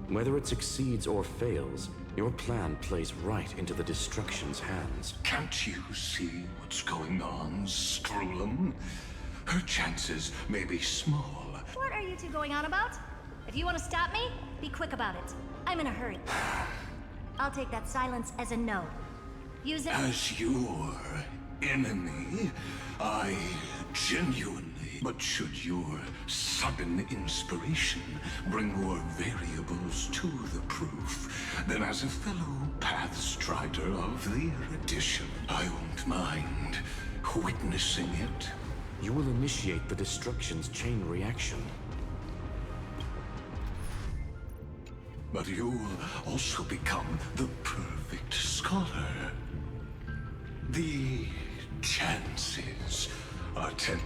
Whether it succeeds or fails, your plan plays right into the destruction's hands. Can't you see what's going on, Strulum? Her chances may be small. What are you two going on about? If you want to stop me, be quick about it. I'm in a hurry. I'll take that silence as a no. Use it... As your enemy, I genuinely... But should your sudden inspiration bring more variables to the proof, then as a fellow Pathstrider of the erudition, I won't mind witnessing it. You will initiate the destruction's chain reaction. But you'll also become the perfect scholar. The chances are 10.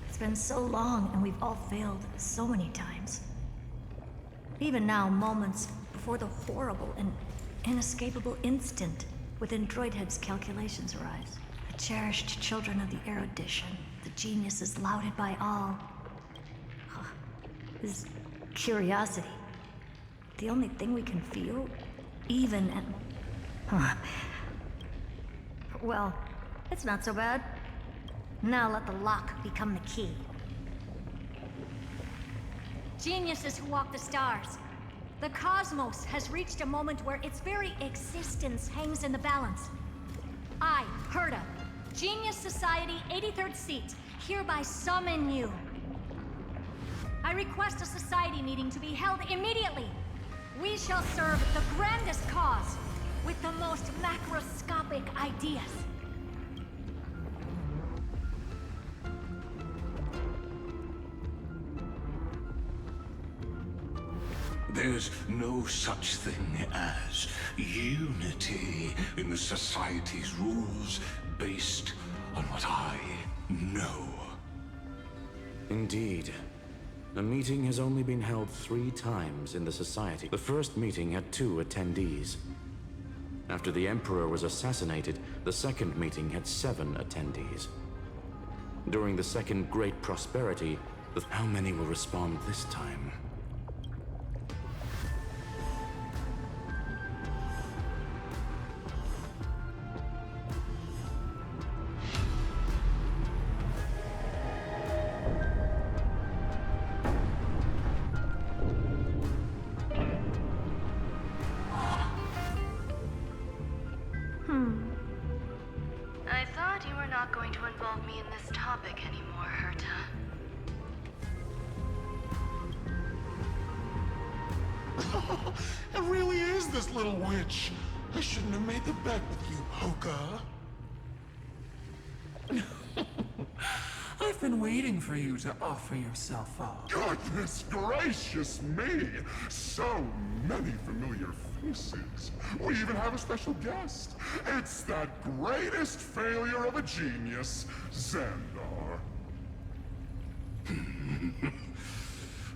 It's been so long, and we've all failed so many times. Even now, moments before the horrible and inescapable instant within Droidhead's calculations arise. The cherished children of the erudition, the geniuses lauded by all. Is curiosity. The only thing we can feel, even at... Well, it's not so bad. Now let the lock become the key. Geniuses who walk the stars. The cosmos has reached a moment where its very existence hangs in the balance. I, Herta, Genius Society 83rd seat, hereby summon you. I request a society meeting to be held immediately. We shall serve the grandest cause with the most macroscopic ideas. There's no such thing as unity in the Society's rules based on what I know. Indeed. The meeting has only been held 3 times in the Society. The first meeting had 2 attendees. After the Emperor was assassinated, the second meeting had 7 attendees. During the second Great Prosperity, how many will respond this time? I thought you were not going to involve me in this topic anymore, Herta. It really is this little witch. I shouldn't have made the bet with you, Hoka. I've been waiting for you to offer yourself up. Goodness gracious me! So many familiar faces. We even have a special guest. It's that greatest failure of a genius, Xandar.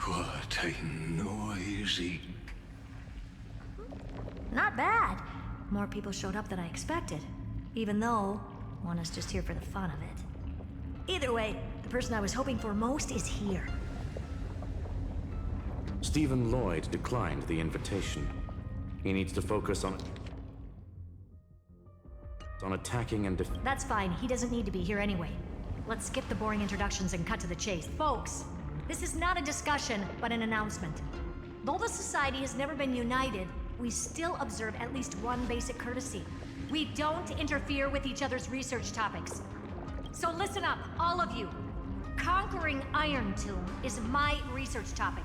What a noisy... Not bad. More people showed up than I expected. Even though one is just here for the fun of it. Either way, the person I was hoping for most is here. Stephen Lloyd declined the invitation. He needs to focus on attacking and That's fine. He doesn't need to be here anyway. Let's skip the boring introductions and cut to the chase. Folks, this is not a discussion, but an announcement. Though the Society has never been united, we still observe at least one basic courtesy. We don't interfere with each other's research topics. So listen up, all of you. Conquering Iron Tomb is my research topic.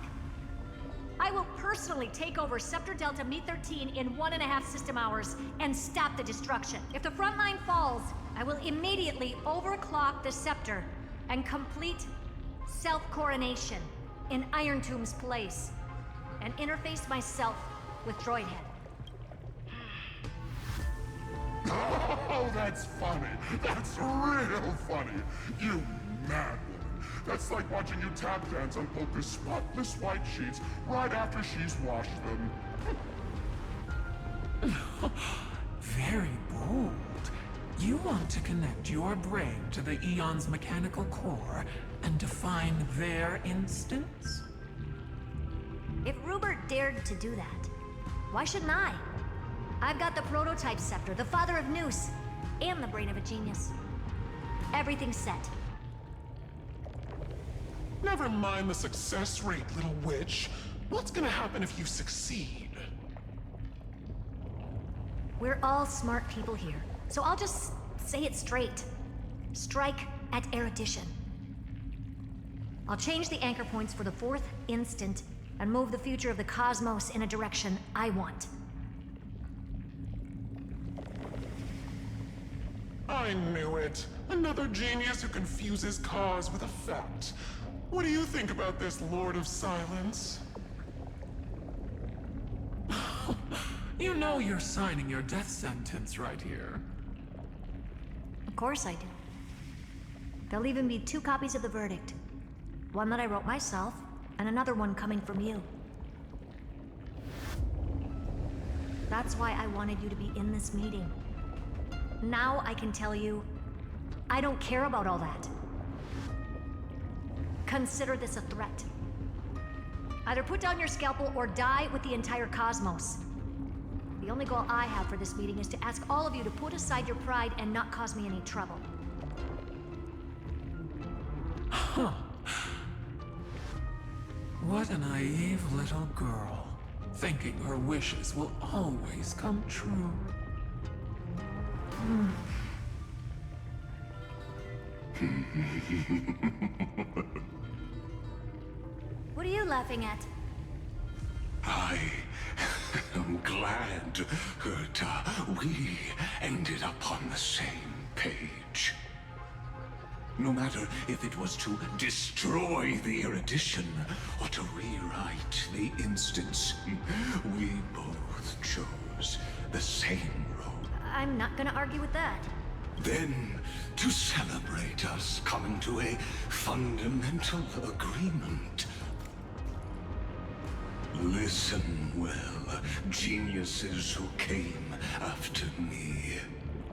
I will personally take over Scepter Delta Me-13 in 1.5 system hours and stop the destruction. If the front line falls, I will immediately overclock the Scepter and complete self-coronation in Iron Tomb's place and interface myself with Droidhead. Oh, that's funny. That's real funny. You mad woman. That's like watching you tap dance on Polka's spotless white sheets right after she's washed them. Very bold. You want to connect your brain to the Eon's mechanical core and define their instance? If Rupert dared to do that, why shouldn't I? I've got the prototype scepter, the father of Noose, and the brain of a genius. Everything's set. Never mind the success rate, little witch. What's gonna happen if you succeed? We're all smart people here, so I'll just say it straight. Strike at erudition. I'll change the anchor points for the 4th instant and move the future of the cosmos in a direction I want. I knew it. Another genius who confuses cause with effect. What do you think about this, Lord of Silence? You know you're signing your death sentence right here. Of course I do. There'll even be 2 copies of the verdict. One that I wrote myself, and another one coming from you. That's why I wanted you to be in this meeting. Now I can tell you, I don't care about all that. Consider this a threat. Either put down your scalpel or die with the entire cosmos. The only goal I have for this meeting is to ask all of you to put aside your pride and not cause me any trouble. Huh. What a naive little girl, thinking her wishes will always come true. What are you laughing at? I am glad, Herta, we ended up on the same page. No matter if it was to destroy the erudition or to rewrite the instance, we both chose the same road. I'm not gonna argue with that. Then, to celebrate us coming to a fundamental agreement. Listen well, geniuses who came after me.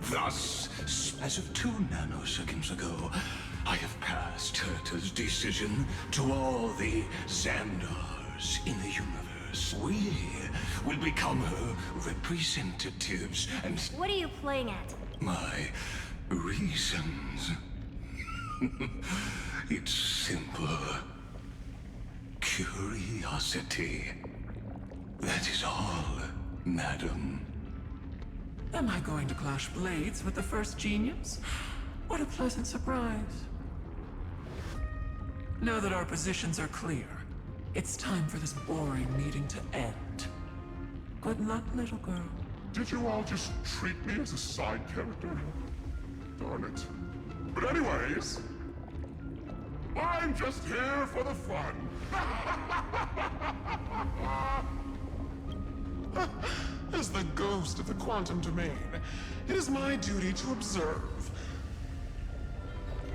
Thus, as of 2 nanoseconds ago, I have passed Herta's decision to all the Xandars in the universe. We will become her representatives and... What are you playing at? My reasons. It's simple. Curiosity. That is all, madam. Am I going to clash blades with the first genius? What a pleasant surprise. Now that our positions are clear, it's time for this boring meeting to end. Good luck, little girl. Did you all just treat me as a side character? Darn it. But anyways, I'm just here for the fun. As the ghost of the quantum domain, it is my duty to observe.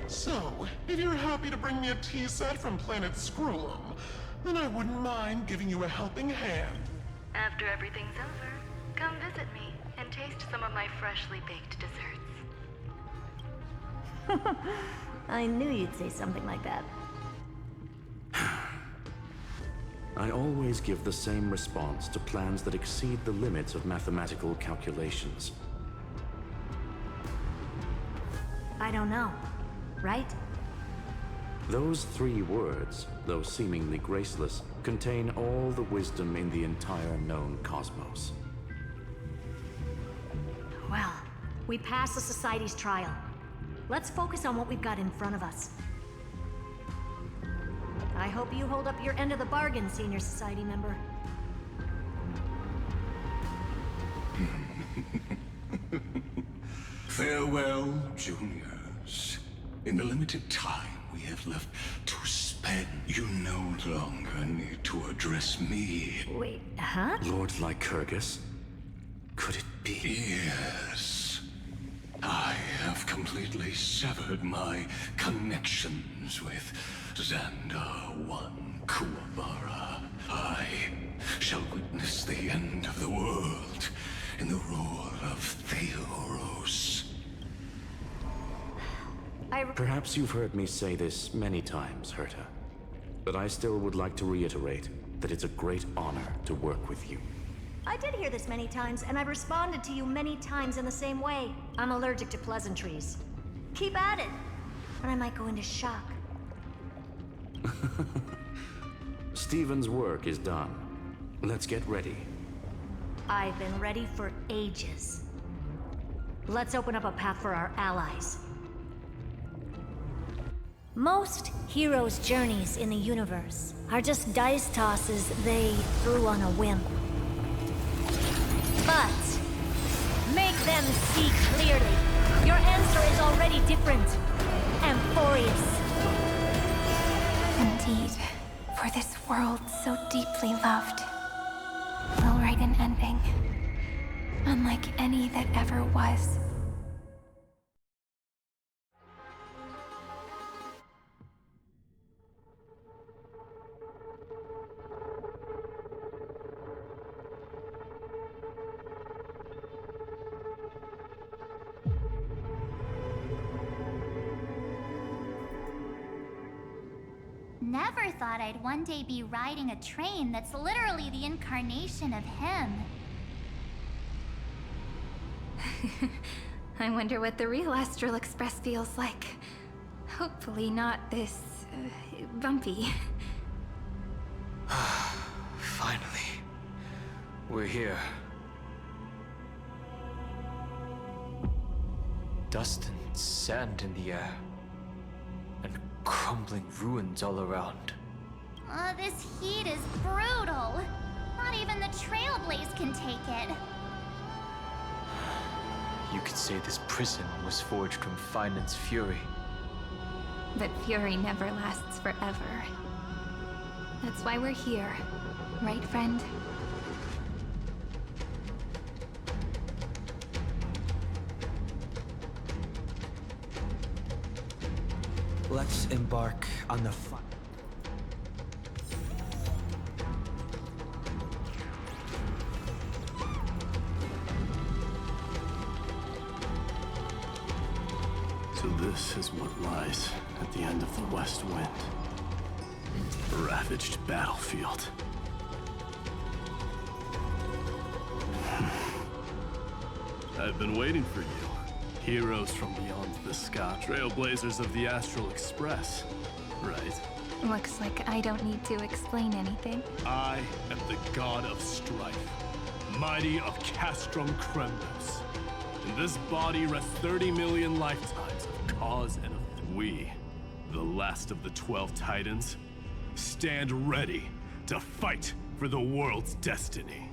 So, if you're happy to bring me a tea set from planet Scroolum, then I wouldn't mind giving you a helping hand. After everything's over, come visit me and taste some of my freshly baked desserts. I knew you'd say something like that. I always give the same response to plans that exceed the limits of mathematical calculations. I don't know, right? Those 3 words, though seemingly graceless, contain all the wisdom in the entire known cosmos. Well, we passed the Society's trial. Let's focus on what we've got in front of us. I hope you hold up your end of the bargain, Senior Society member. Farewell, juniors. In the limited time we have left to spend, you no longer need to address me. Wait, huh? Lord Lycurgus? Could it be? Yes. I have completely severed my connections with Xandar 1 Kuwabara. I shall witness the end of the world in the role of Theoros. Perhaps you've heard me say this many times, Herta, but I still would like to reiterate that it's a great honor to work with you. I did hear this many times, and I've responded to you many times in the same way. I'm allergic to pleasantries. Keep at it, and I might go into shock. Stephen's work is done. Let's get ready. I've been ready for ages. Let's open up a path for our allies. Most heroes' journeys in the universe are just dice tosses they threw on a whim. But make them see clearly. Your answer is already different. Amphoreus. Indeed, for this world so deeply loved, we'll write an ending, unlike any that ever was. Never thought I'd one day be riding a train that's literally the incarnation of him. I wonder what the real Astral Express feels like. Hopefully not this... bumpy. We're here. Dust and sand in the air. And crumbling ruins all around. This heat is brutal. Not even the Trailblaze can take it. You could say this prison was forged from Finance fury. But fury never lasts forever. That's why we're here. Right, friend? Let's embark on the So this is what lies at the end of the West Wind. A ravaged battlefield. I've been waiting for you. Heroes from beyond the sky. Trailblazers of the Astral Express. Right? Looks like I don't need to explain anything. I am the god of strife. Mighty of Castrum Kremnos. In this body rests 30 million lifetimes of cause and of we, the last of the 12 Titans, stand ready to fight for the world's destiny.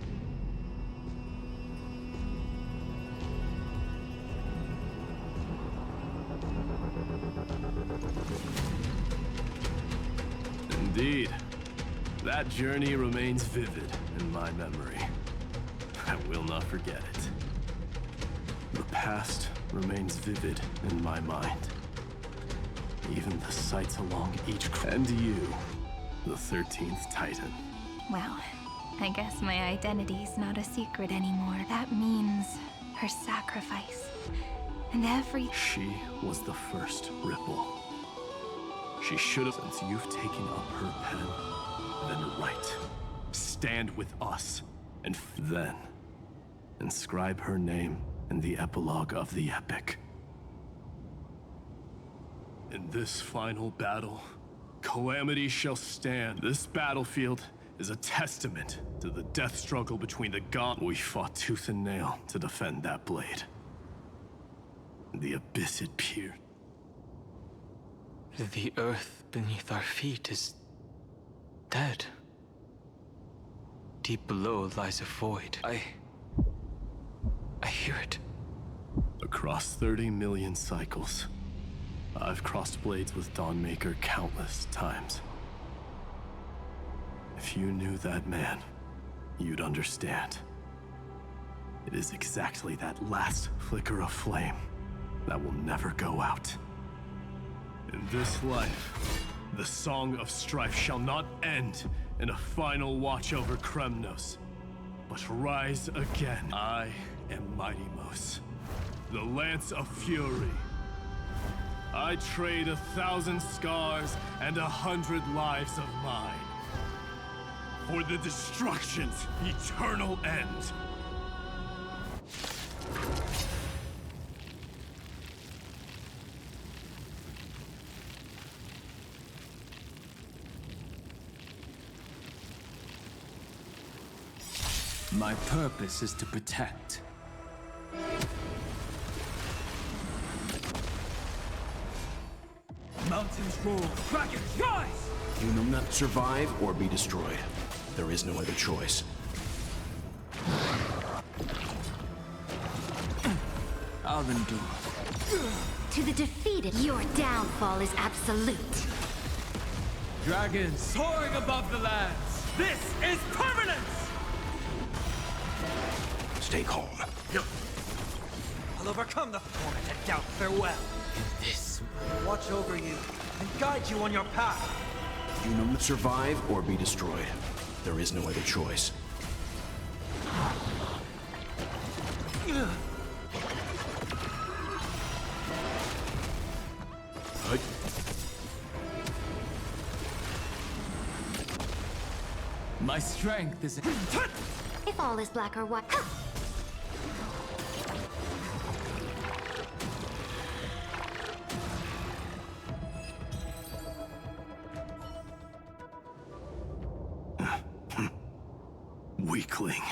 Indeed, that journey remains vivid in my memory. I will not forget it. The past remains vivid in my mind. Even the sights along each and you, the 13th Titan. Well, I guess my identity's not a secret anymore. That means her sacrifice. And every... She was the first Ripple. She should have, since you've taken up her pen, then write. Stand with us, and then inscribe her name in the epilogue of the epic. In this final battle, calamity shall stand. This battlefield is a testament to the death struggle between the gods. We fought tooth and nail to defend that blade. The abyss it pierced. The earth beneath our feet is dead. Deep below lies a void. I hear it. Across 30 million cycles, I've crossed blades with Dawnmaker countless times. If you knew that man, you'd understand. It is exactly that last flicker of flame that will never go out. In this life, the song of strife shall not end in a final watch over Kremnos, but rise again. I am Mightymos, the Lance of Fury. I trade 1,000 scars and 100 lives of mine for the destruction's eternal end. My purpose is to protect. Mountains roll, dragons rise! You will not survive or be destroyed. There is no other choice. I'll endure. To the defeated, your downfall is absolute. Dragons soaring above the lands. This is permanence! Stay calm. I'll overcome the form and doubt farewell. This will watch over you and guide you on your path. You will not survive or be destroyed. There is no other choice. My strength is... If all is black or white... Weakling.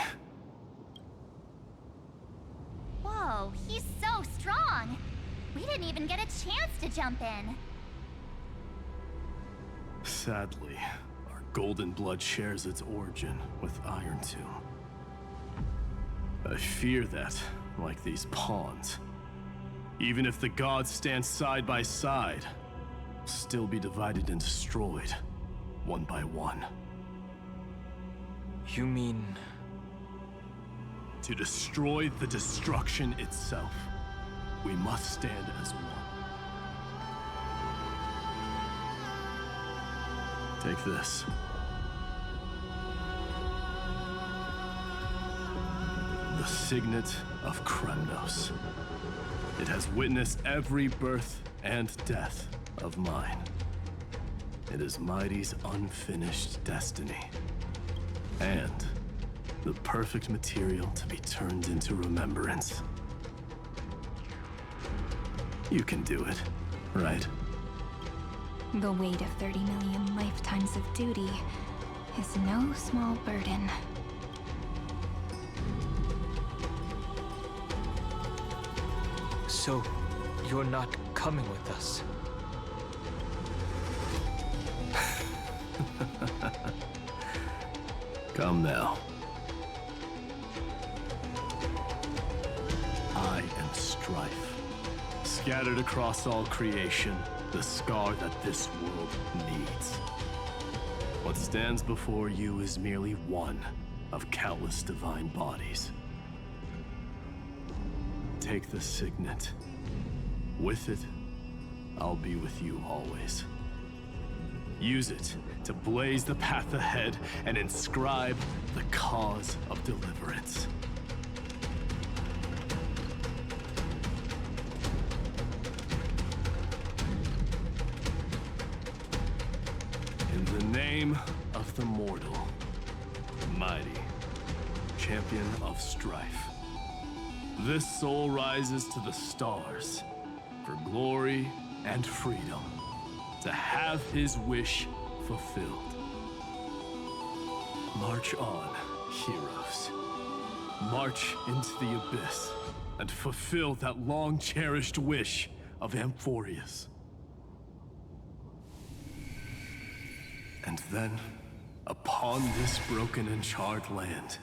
didn't even get a chance to jump in. Sadly, our golden blood shares its origin with Iron Tomb. I fear that, like these pawns, even if the gods stand side by side, will still be divided and destroyed, one by one. You mean... To destroy the destruction itself, we must stand as one. Take this. The signet of Kremnos. It has witnessed every birth and death of mine. It is Mighty's unfinished destiny. And the perfect material to be turned into remembrance. You can do it, right? The weight of 30 million lifetimes of duty is no small burden. So, you're not coming with us? Come now. I am strife. Scattered across all creation, the scar that this world needs. What stands before you is merely one of countless divine bodies. Take the signet. With it, I'll be with you always. Use it to blaze the path ahead and inscribe the cause of deliverance. In the name of the mortal, mighty, champion of strife, this soul rises to the stars for glory and freedom, to have his wish fulfilled. March on, heroes. March into the abyss and fulfill that long-cherished wish of amphoreus. And then, upon this broken and charred land,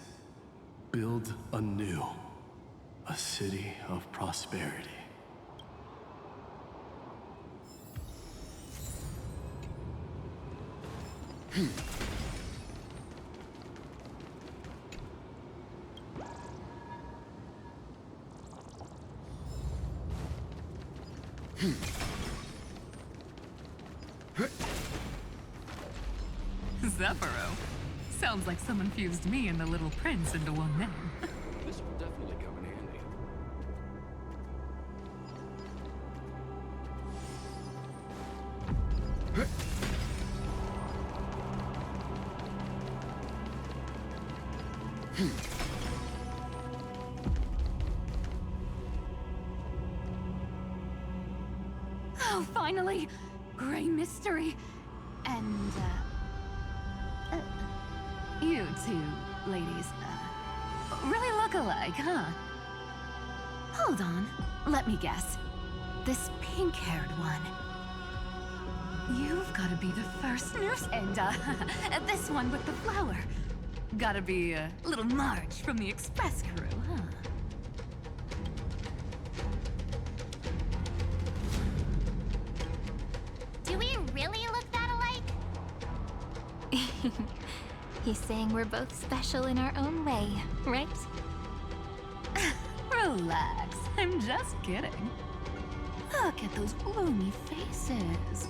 build anew a city of prosperity. Zephyro. Sounds like someone fused me and the Little Prince into one name. This will definitely come in handy. Oh, finally! Gray mystery. And, you two ladies, really look alike, huh? Hold on, let me guess. This pink-haired one. You've gotta be the first nurse, and, this one with the flower. Gotta be, little Marge from the Express crew, huh? Do we really look that alike? He's saying we're both special in our own way, right? Relax, I'm just kidding. Look at those gloomy faces.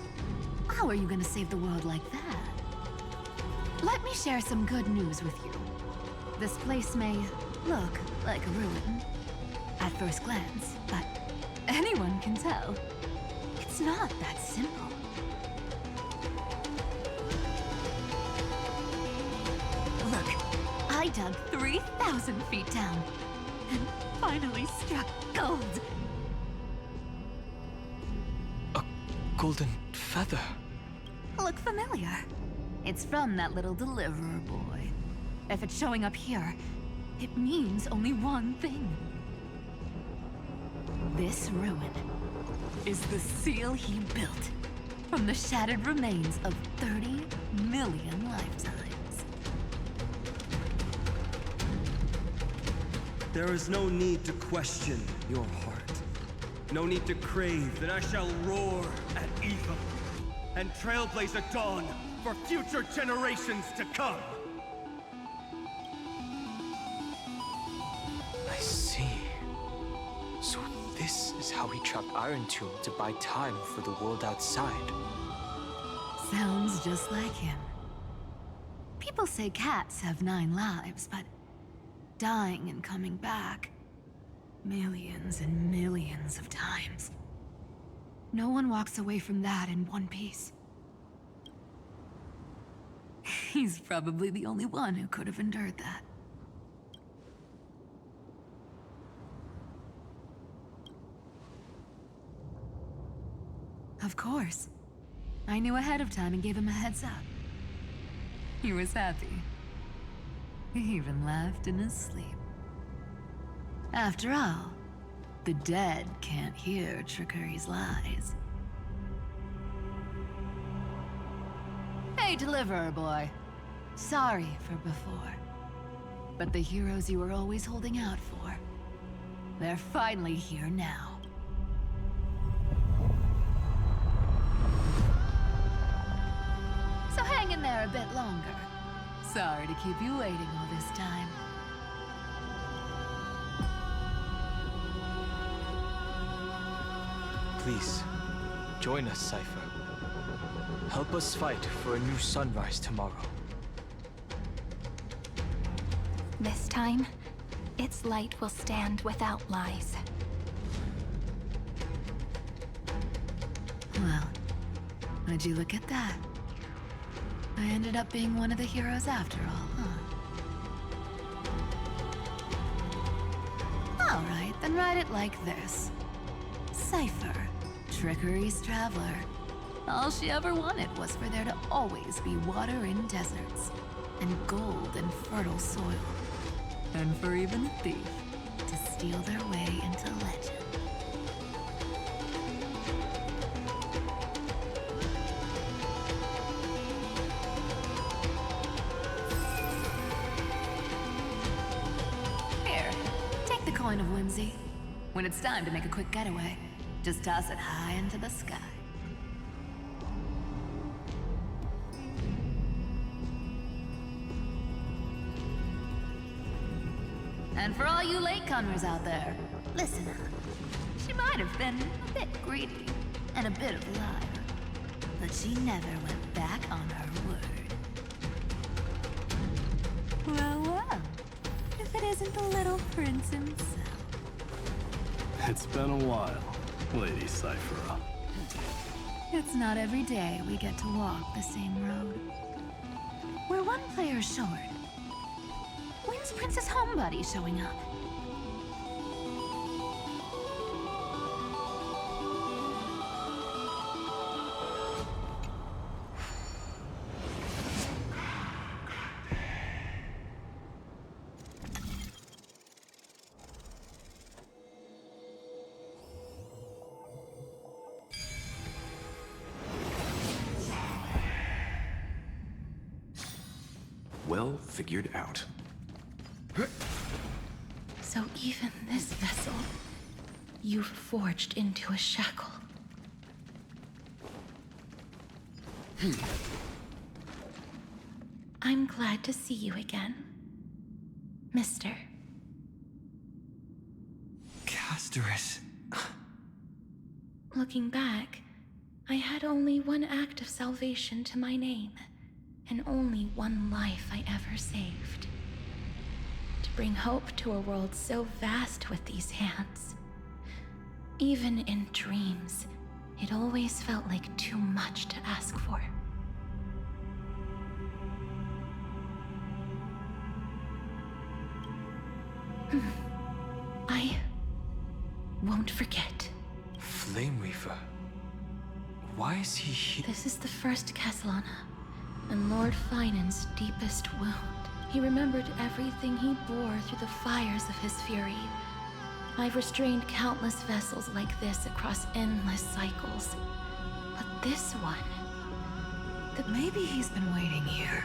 How are you gonna save the world like that? Let me share some good news with you. This place may look like a ruin at first glance, but anyone can tell it's not that simple. Look, I dug 3,000 feet down and finally struck gold. A golden feather. Look familiar? It's from that little deliverer boy. If it's showing up here, it means only one thing. This ruin is the seal he built from the shattered remains of 30 million lifetimes. There is no need to question your heart. No need to crave that I shall roar at evil and trailblaze a dawn for future generations to come. I see. So this is how he trapped Iron Tomb to buy time for the world outside. Sounds just like him. People say cats have 9 lives, but dying and coming back millions and millions of times. No one walks away from that in one piece. He's probably the only one who could have endured that. Of course. I knew ahead of time and gave him a heads up. He was happy. He even laughed in his sleep. After all, the dead can't hear trickery's lies. Hey, Deliverer Boy. Sorry for before. But the heroes you were always holding out for, they're finally here now. So hang in there a bit longer. Sorry to keep you waiting all this time. Please, join us, Cypher. Help us fight for a new sunrise tomorrow. This time, its light will stand without lies. Well, would you look at that? I ended up being one of the heroes after all, huh? All right, then write it like this. Cypher, Trickery's traveler. All she ever wanted was for there to always be water in deserts, and gold in fertile soil. And for even a thief to steal their way into legend. Here, take the coin of whimsy. When it's time to make a quick getaway, just toss it high into the sky. And for all you latecomers out there, listen up. She might have been a bit greedy and a bit of a liar, but she never went back on her word. Well, well, if it isn't the little prince himself. It's been a while, Lady Cypher. It's not every day we get to walk the same road. We're one player short. When's Princess Homebody showing up? Well figured out. So even this vessel, you've forged into a shackle. I'm glad to see you again, Mister. Casterus. Looking back, I had only one act of salvation to my name, and only one life I ever saved. To bring hope to a world so vast with these hands. Even in dreams, it always felt like too much to ask for. I won't forget. Flame Reaver. Why is he here? This is the first Castellana, and Lord Finan's deepest wound. He remembered everything he bore through the fires of his fury, I've restrained countless vessels like this across endless cycles. But this one... Maybe he's been waiting here.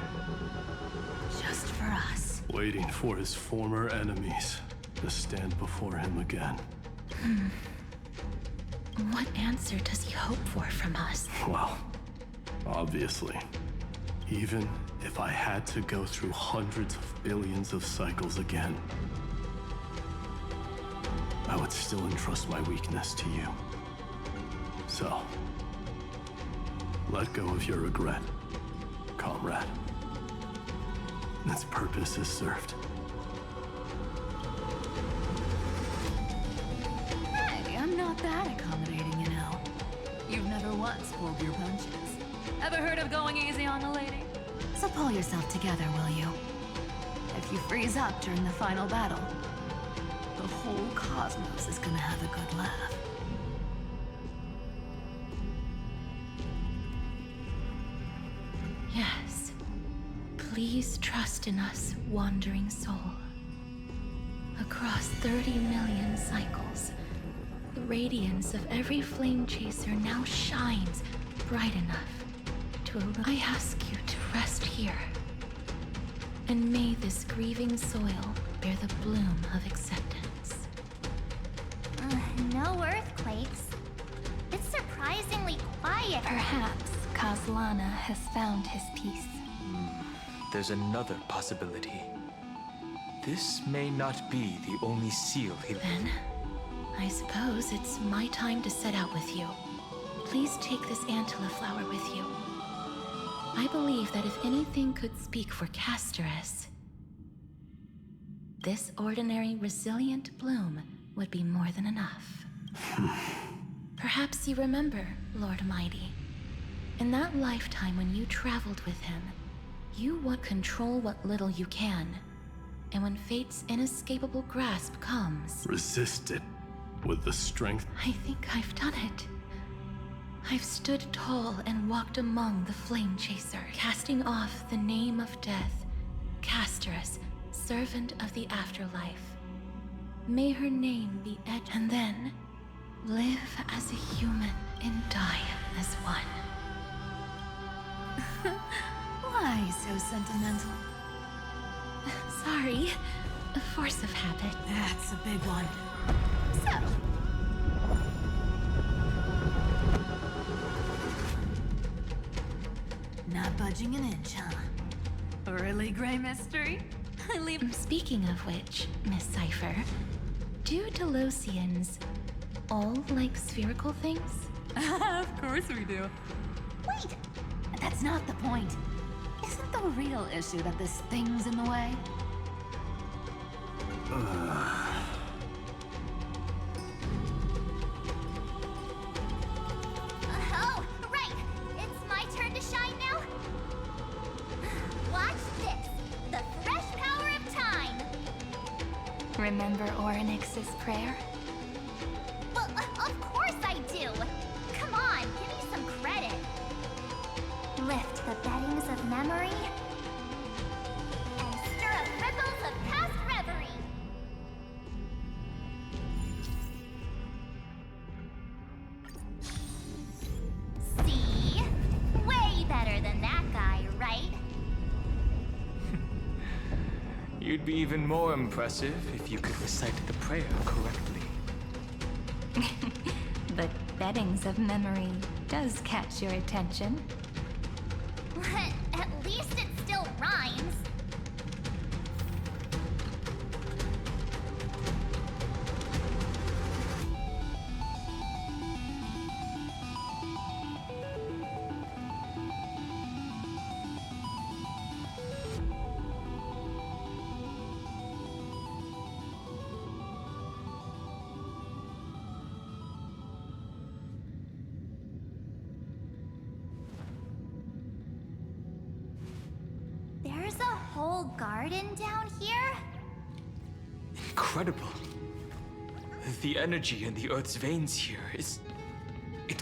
Just for us. Waiting for his former enemies to stand before him again. What answer does he hope for from us? Well, obviously. Even if I had to go through hundreds of billions of cycles again, I would still entrust my weakness to you. So, let go of your regret, comrade. Its purpose is served. Hey, I'm not that accommodating, you know. You've never once pulled your punches. Ever heard of going easy on a lady? So pull yourself together, will you? If you freeze up during the final battle, the whole cosmos is gonna have a good laugh. Yes. Please trust in us, wandering soul. Across 30 million cycles, the radiance of every flame chaser now shines bright enough to illuminate. I ask you to rest here. And may this grieving soil bear the bloom of acceptance. No earthquakes. It's surprisingly quiet. Perhaps Kazlana has found his peace. There's another possibility. This may not be the only seal he... Then, I suppose it's my time to set out with you. Please take this Antilla flower with you. I believe that if anything could speak for Casterus, this ordinary, resilient bloom would be more than enough. Perhaps you remember, Lord Mighty. In that lifetime when you traveled with him, you want to control what little you can. And when fate's inescapable grasp comes... Resist it with the strength... I think I've done it. I've stood tall and walked among the flame chaser, casting off the name of death, Casterus, servant of the afterlife. May her name be etched, and then live as a human and die as one. Why so sentimental? Sorry, a force of habit. That's a big one. So, not budging an inch, huh? Really, Gray Mystery? Speaking of which, Miss Cypher, do Delosians all like spherical things? Of course we do. Wait! That's not the point. Isn't the real issue that this thing's in the way? Oh, right! It's my turn to shine now? Watch this! The fresh power of time! Remember Orynyx's prayer? Well, of course I do! Come on, give me some credit! Lift the beddings of memory and stir up ripples of past reverie! See? Way better than that guy, right? You'd be even more impressive if you could recite the prayer correctly. But beddings of memory does catch your attention. At least it still rhymes. There's a whole garden down here? Incredible. The energy in the Earth's veins here it's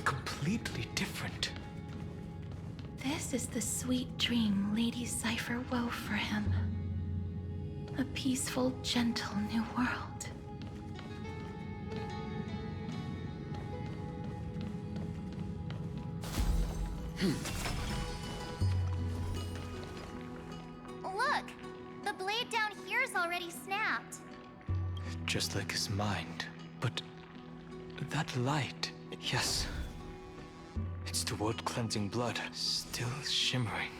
completely different. This is the sweet dream Lady Cypher wove for him. A peaceful, gentle new world. Look! The blade down here's already snapped. Just like his mind. But that light, yes. It's the world-cleansing blood, still shimmering.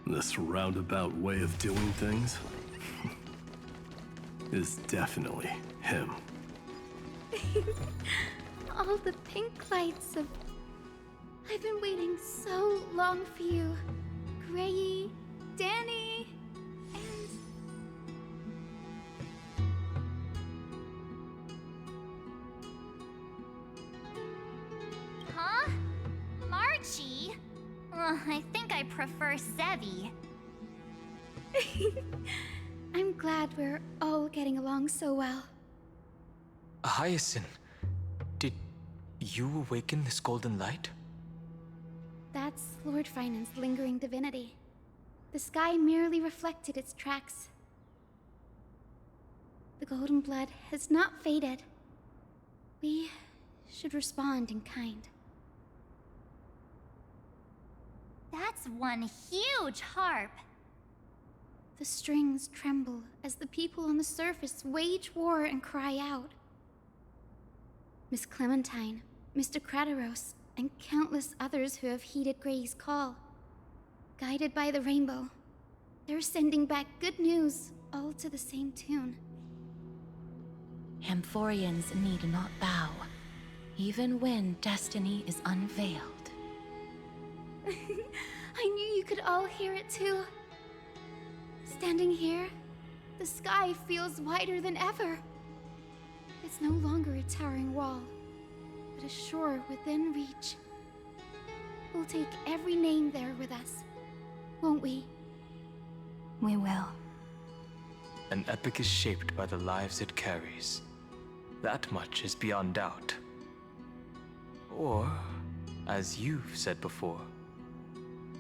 This roundabout way of doing things is definitely him. All the pink lights of... I've been waiting so long for you. Grayy, Danny, and... Huh? Marchie? I think I prefer Sevi. I'm glad we're all getting along so well. Hyacinth, did you awaken this golden light? That's Lord Finan's lingering divinity. The sky merely reflected its tracks. The golden blood has not faded. We should respond in kind. That's one huge harp. The strings tremble as the people on the surface wage war and cry out. Miss Clementine, Mr. Krateros, and countless others who have heeded Gray's call. Guided by the rainbow, they're sending back good news, all to the same tune. Amphoreans need not bow, even when destiny is unveiled. I knew you could all hear it too. Standing here, the sky feels wider than ever. It's no longer a towering wall, but a shore within reach. We'll take every name there with us, won't we? We will. An epic is shaped by the lives it carries. That much is beyond doubt. Or, as you've said before,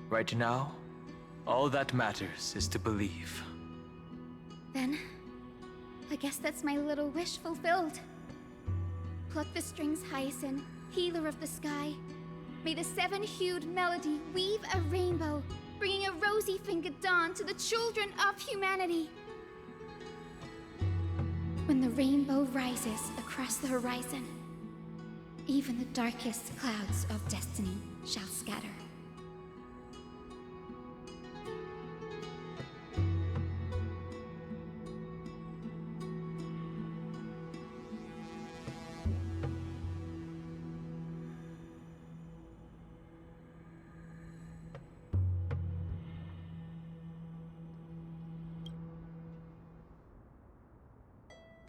right now, all that matters is to believe. Then, I guess that's my little wish fulfilled. Pluck the strings, Hyacinth, healer of the sky. May the seven-hued melody weave a rainbow, bringing a rosy-fingered dawn to the children of humanity. When the rainbow rises across the horizon, even the darkest clouds of destiny shall scatter.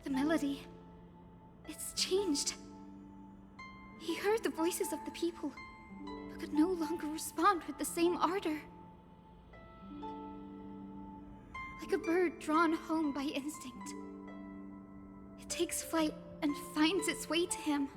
The melody, it's changed. He heard the voices of the people, but could no longer respond with the same ardor. Like a bird drawn home by instinct, it takes flight and finds its way to him.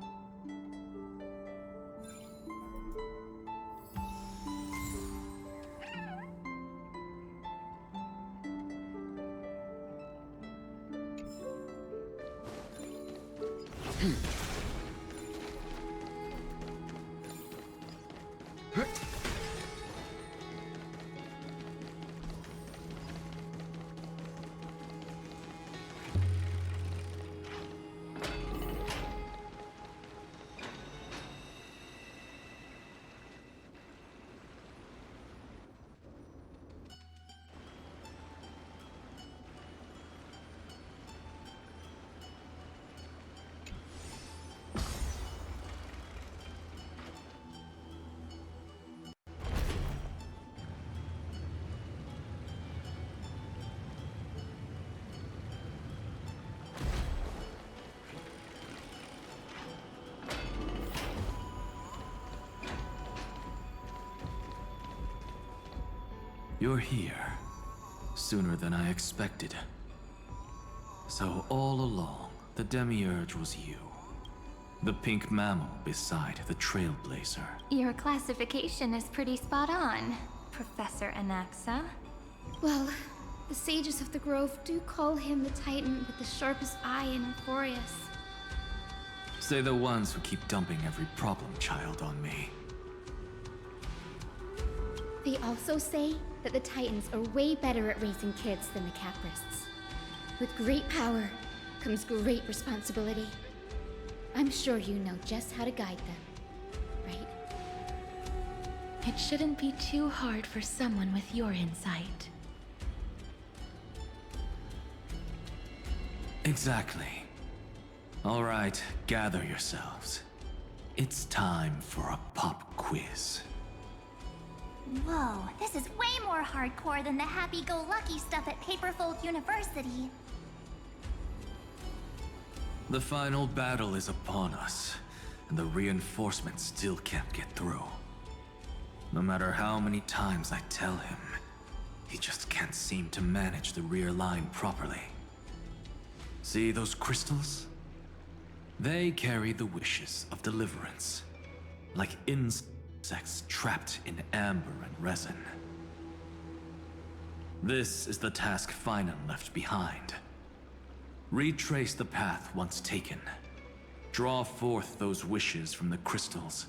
You're here, sooner than I expected. So all along, the Demiurge was you. The pink mammal beside the Trailblazer. Your classification is pretty spot on, Professor Anaxa. Well, the sages of the Grove do call him the Titan with the sharpest eye in amphoreus. Say the ones who keep dumping every problem child on me. They also say that the Titans are way better at raising kids than the Caprists. With great power comes great responsibility. I'm sure you know just how to guide them, right? It shouldn't be too hard for someone with your insight. Exactly. All right, gather yourselves. It's time for a pop quiz. Whoa, this is way more hardcore than the happy-go-lucky stuff at Paperfold University. The final battle is upon us, and the reinforcements still can't get through. No matter how many times I tell him, he just can't seem to manage the rear line properly. See those crystals? They carry the wishes of deliverance, like insects trapped in amber and resin. This is the task Finan left behind. Retrace the path once taken. Draw forth those wishes from the crystals,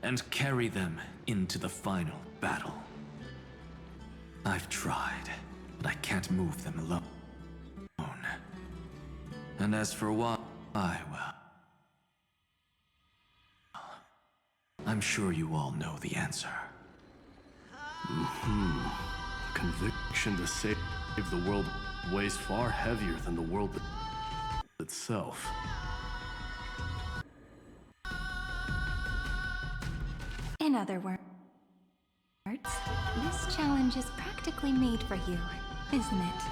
and carry them into the final battle. I've tried, but I can't move them alone. And as for why, well, I'm sure you all know the answer. Conviction to save the world weighs far heavier than the world itself. In other words, this challenge is practically made for you, isn't it?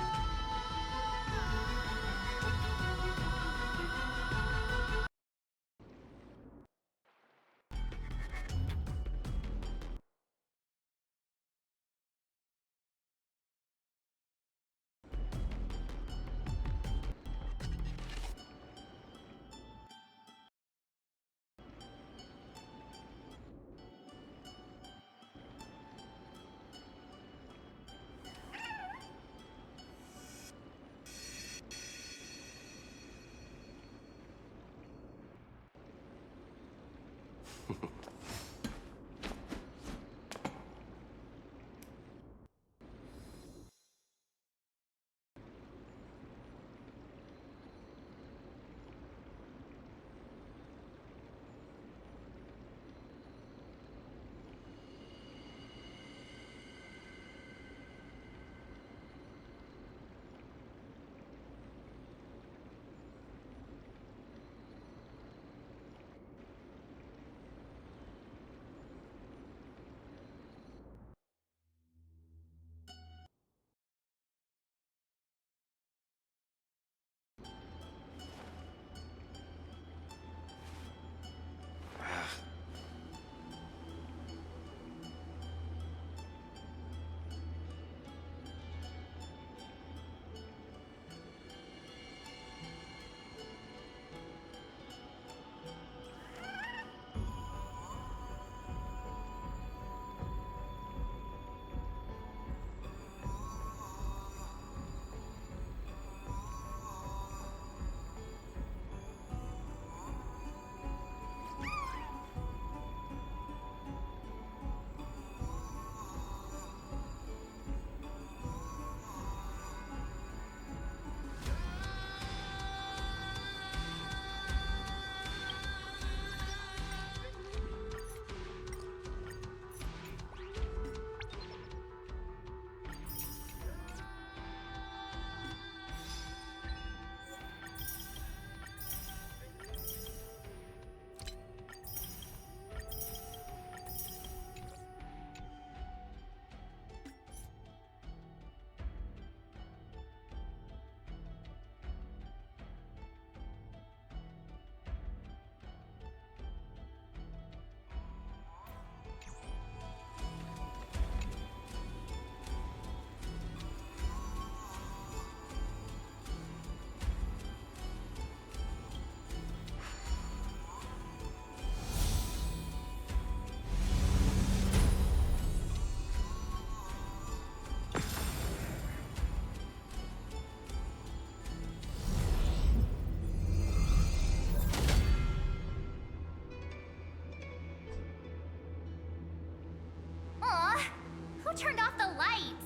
turned off the lights?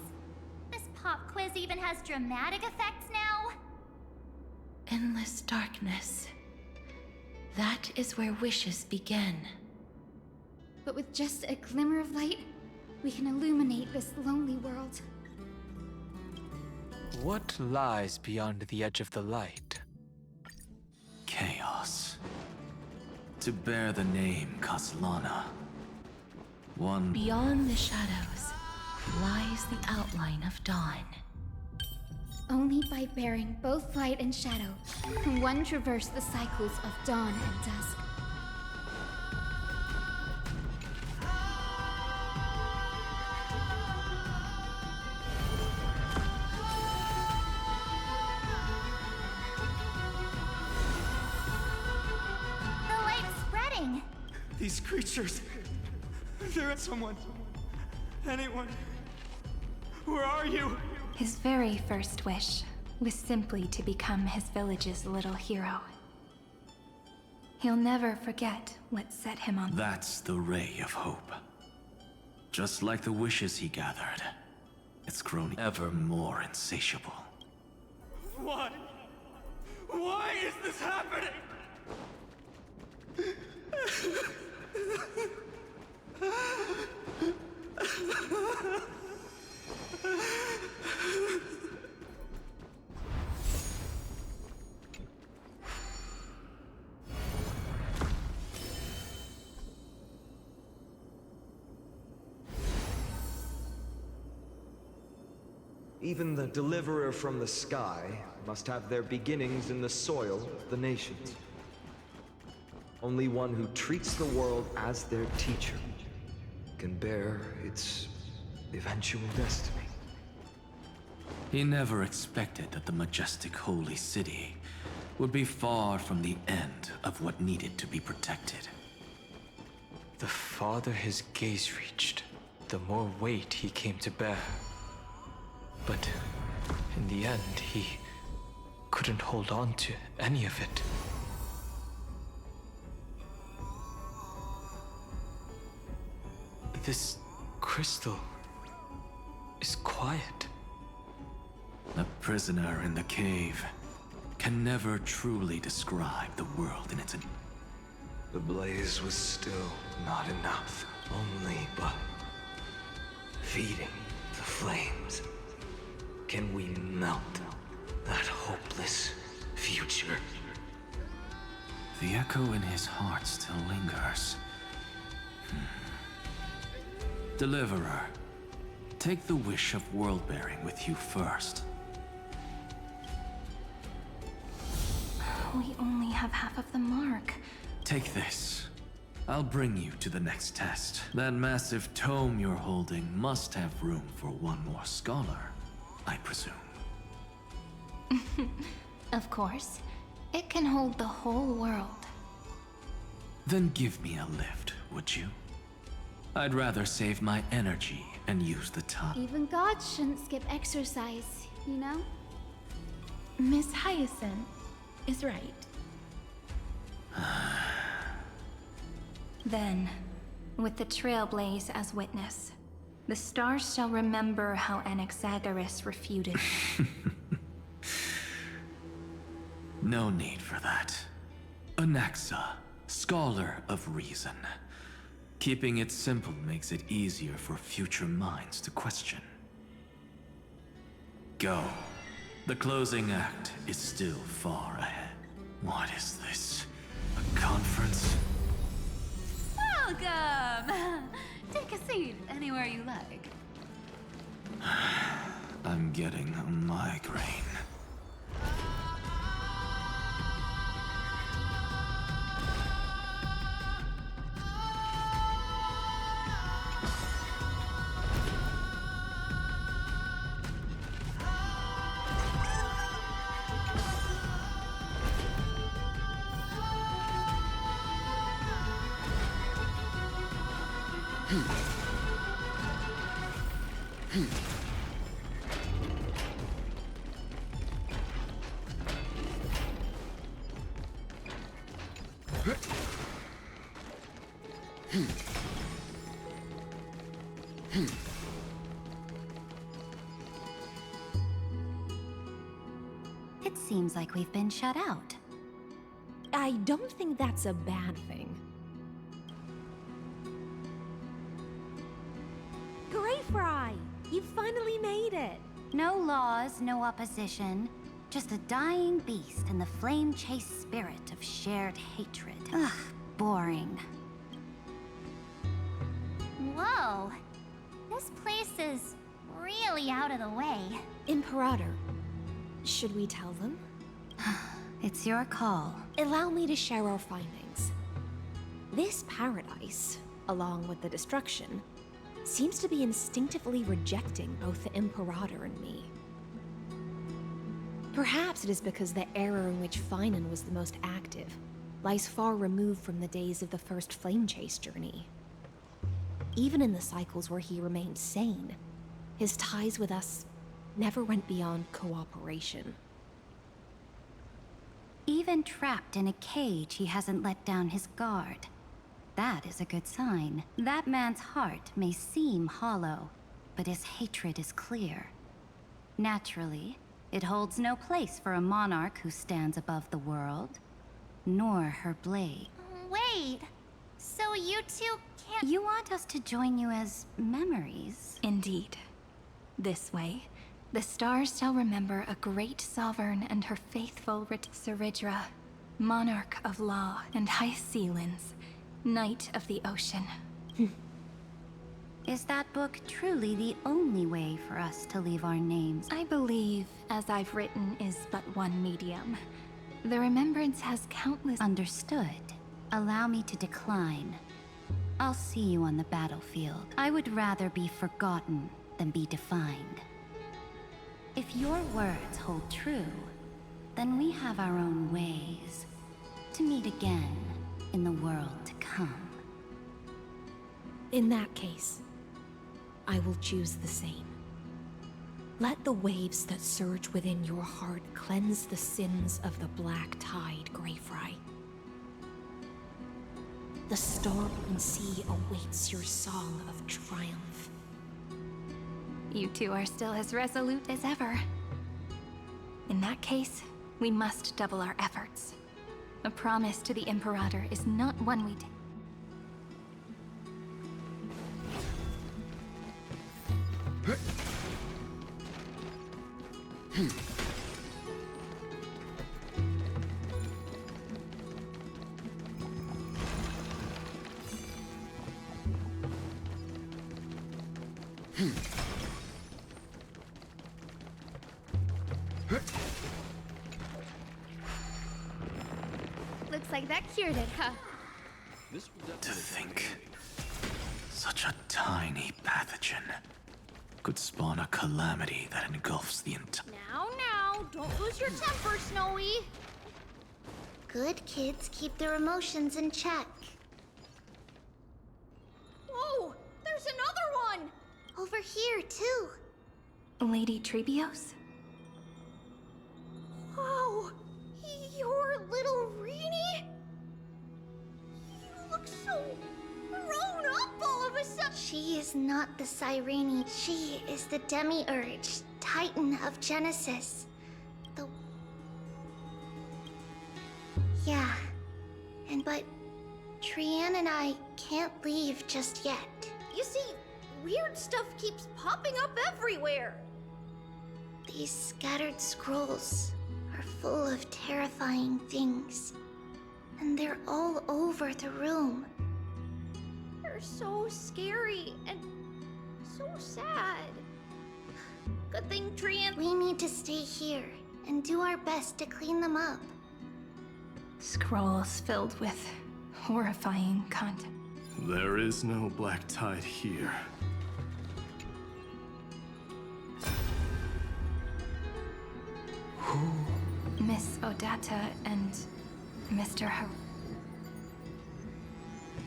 This pop quiz even has dramatic effects now? Endless darkness. That is where wishes begin. But with just a glimmer of light, we can illuminate this lonely world. What lies beyond the edge of the light? Chaos. To bear the name Kaslana. One... Beyond the shadows lies the outline of dawn. Only by bearing both light and shadow can one traverse the cycles of dawn and dusk. The light's spreading. These creatures... They're someone... Anyone... Where are you? His very first wish was simply to become his village's little hero. He'll never forget what set him on. That's the ray of hope. Just like the wishes he gathered, it's grown ever more insatiable. Why? Why is this happening? Even the deliverer from the sky must have their beginnings in the soil of the nations. Only one who treats the world as their teacher can bear its eventual destiny. He never expected that the majestic holy city would be far from the end of what needed to be protected. The farther his gaze reached, the more weight he came to bear. But in the end, he couldn't hold on to any of it. This crystal is quiet. A prisoner in the cave can never truly describe the world in its... The blaze was still not enough. Only by feeding the flames can we melt that hopeless future. The echo in his heart still lingers. Deliverer, take the wish of world-bearing with you first. We only have half of the mark. Take this. I'll bring you to the next test. That massive tome you're holding must have room for one more scholar, I presume. Of course. It can hold the whole world. Then give me a lift, would you? I'd rather save my energy and use the time. Even gods shouldn't skip exercise, you know? Miss Hyacinth is right. Then, with the Trailblaze as witness, the stars shall remember how Anaxagoras refuted. No need for that. Anaxa, scholar of reason. Keeping it simple makes it easier for future minds to question. Go. The closing act is still far ahead. What is this? A conference? Welcome! Take a seat anywhere you like. I'm getting a migraine. seems like we've been shut out. I don't think that's a bad thing. Greyfry! You finally made it! No laws, no opposition. Just a dying beast and the flame-chased spirit of shared hatred. Ugh, boring. Whoa. This place is really out of the way. Imperator, should we tell them? It's your call. Allow me to share our findings. This paradise, along with the destruction, seems to be instinctively rejecting both the Imperator and me. Perhaps it is because the era in which Finan was the most active lies far removed from the days of the first Flame Chase journey. Even in the cycles where he remained sane, his ties with us never went beyond cooperation. Even trapped in a cage, he hasn't let down his guard. That is a good sign. That man's heart may seem hollow, but his hatred is clear. Naturally, it holds no place for a monarch who stands above the world, nor her blade. Wait, so you two can't— You want us to join you as memories? Indeed. This way, the stars shall remember a great sovereign and her faithful Saridra, monarch of law and high sealins, knight of the ocean. Is that book truly the only way for us to leave our names? I believe, as I've written, is but one medium. The remembrance has countless— Understood. Allow me to decline. I'll see you on the battlefield. I would rather be forgotten than be defined. If your words hold true, then we have our own ways to meet again in the world to come. In that case, I will choose the same. Let the waves that surge within your heart cleanse the sins of the black tide, Greyfry. The storm sea awaits your song of triumph. You two are still as resolute as ever. In that case, we must double our efforts. A promise to the Imperator is not one we take. Looks like that cured it, huh? To think, such a tiny pathogen could spawn a calamity that engulfs the entire— Now, don't lose your temper, Snowy. Good kids keep their emotions in check. Whoa, there's another one! Over here, too. Lady Trebios? Wow, you're little Reenie? You look so grown up all of a sudden. She is not the Cyrene. She is the Demiurge, Titan of Genesis. Yeah. But Trian and I can't leave just yet. You see, weird stuff keeps popping up everywhere. These scattered scrolls are full of terrifying things. And they're all over the room. They're so scary and so sad. Good thing Trian— We need to stay here and do our best to clean them up. Scrolls filled with horrifying content. There is no black tide here. Miss Odata and Mr.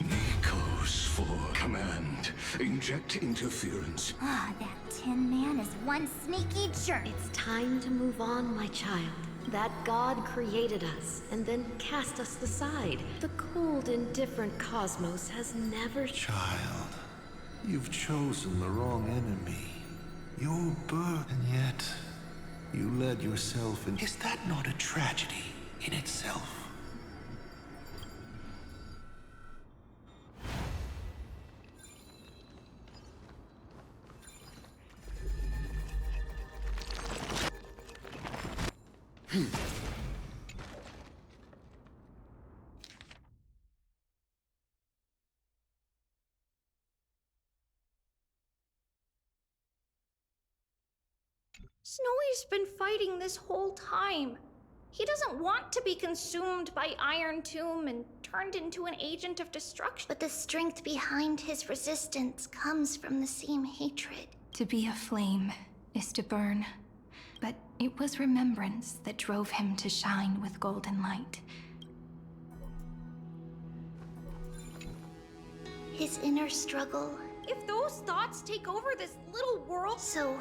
Nikos for command. Inject interference. Ah, that Tin Man is one sneaky jerk. It's time to move on, my child. That god created us, and then cast us aside. The cold, indifferent cosmos has never— Child, you've chosen the wrong enemy. Your birth, and yet You led yourself in... Is that not a tragedy in itself? Snowy's been fighting this whole time. He doesn't want to be consumed by Iron Tomb and turned into an agent of destruction. But the strength behind his resistance comes from the same hatred. To be a flame is to burn. But it was remembrance that drove him to shine with golden light. His inner struggle. If those thoughts take over this little world... So,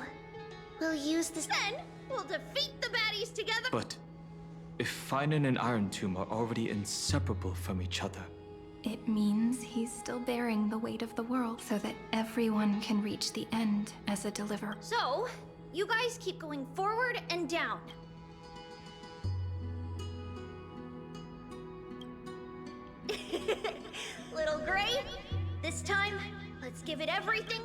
we'll use this... Then, we'll defeat the baddies together! But if Finan and Iron Tomb are already inseparable from each other... It means he's still bearing the weight of the world so that everyone can reach the end as a deliverer. So, you guys keep going forward and down. Little Gray, this time, let's give it everything.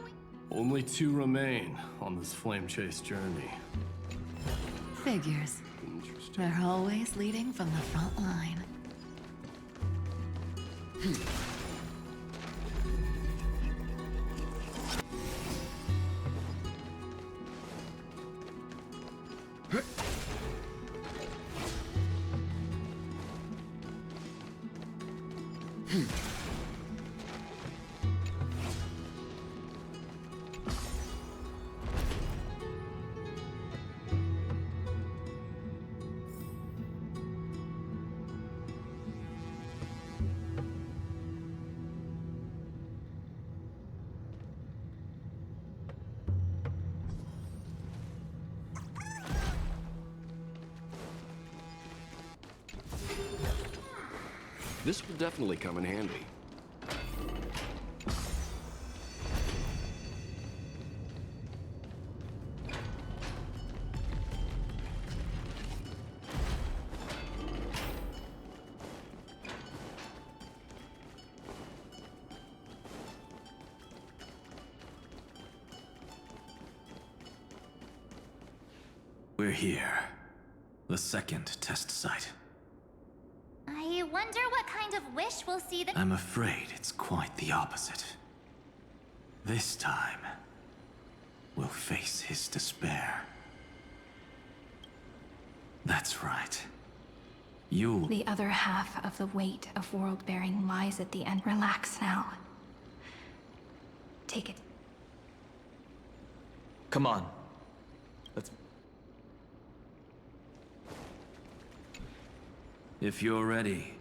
Only 2 remain on this flame chase journey. Figures. They're always leading from the front line. This will definitely come in handy. We're here. The second test site. I wonder what kind of wish we'll see that... I'm afraid it's quite the opposite. This time, we'll face his despair. That's right. You'll... The other half of the weight of world-bearing lies at the end. Relax now. Take it. Come on. Let's... If you're ready.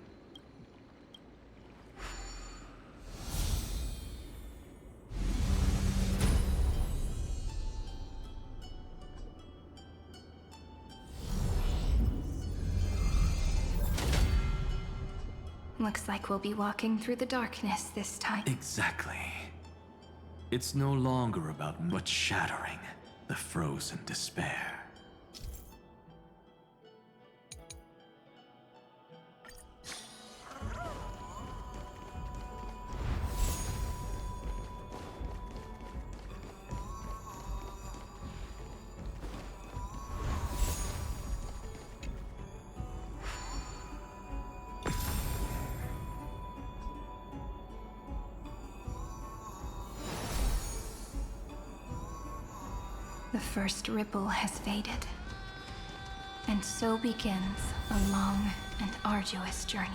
Looks like we'll be walking through the darkness this time. Exactly. It's no longer about but shattering the frozen despair. The first ripple has faded. And so begins a long and arduous journey.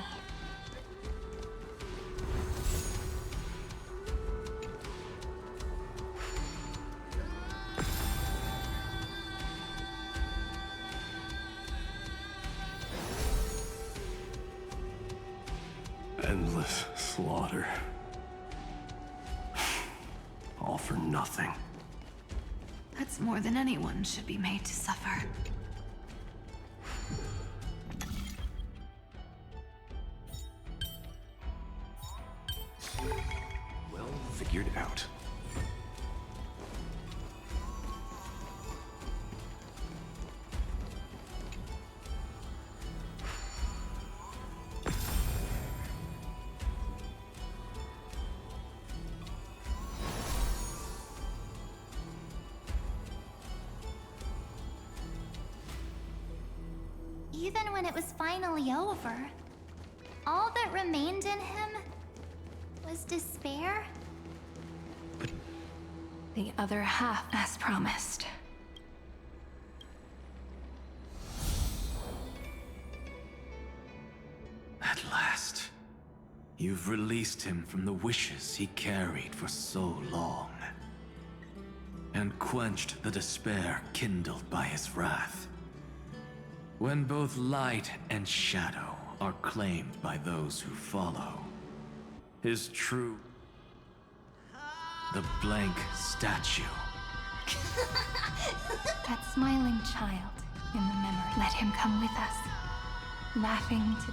Endless slaughter. All for nothing. That's more than anyone should be made to suffer. Well figured out. when it was finally over, all that remained in him was despair? The other half, as promised. At last, you've released him from the wishes he carried for so long, and quenched the despair kindled by his wrath. When both light and shadow are claimed by those who follow, his true... the blank statue. That smiling child in the memory. Let him come with us, laughing to...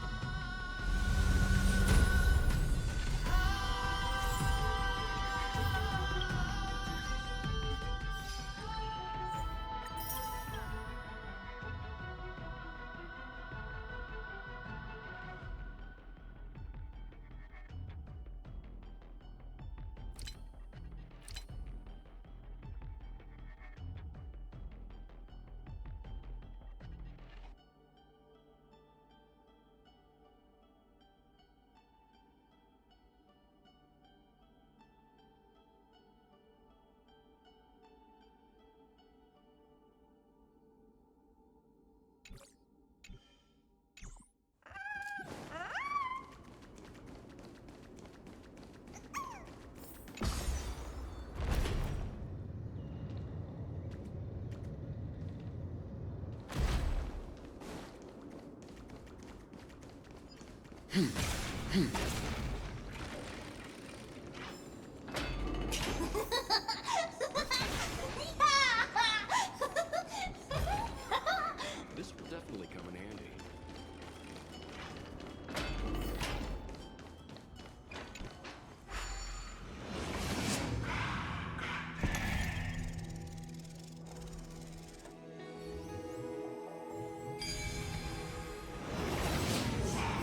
This will definitely come in handy.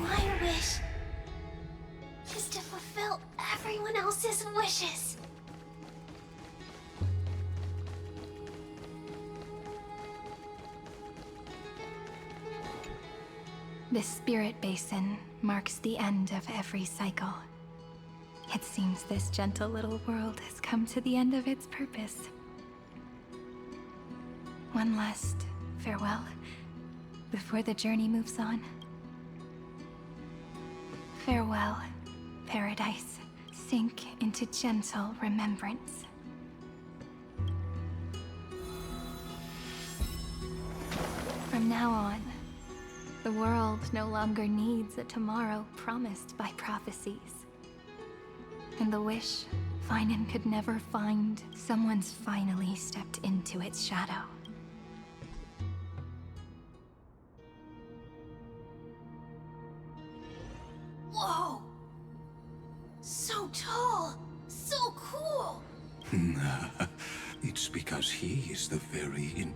My wish is to fulfill everyone else's wishes. This spirit basin marks the end of every cycle. It seems this gentle little world has come to the end of its purpose. One last farewell before the journey moves on. Farewell, paradise. Sink into gentle remembrance. From now on, the world no longer needs a tomorrow promised by prophecies. And the wish Finan could never find, someone's finally stepped into its shadow. Whoa! So tall! So cool! It's because he is the very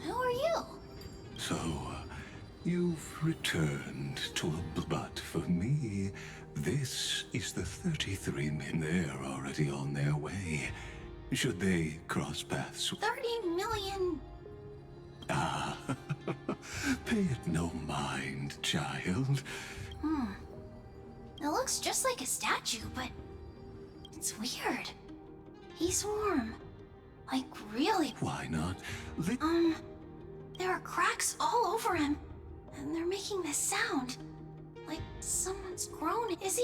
Who are you? So, you've returned to but for me, this is the 33 men. They're already on their way. Should they cross paths? 30 million... Ah, pay it no mind, child. It looks just like a statue, but... it's weird. He's warm. Like, really. Why not? There are cracks all over him. And they're making this sound. Like someone's groaning. Is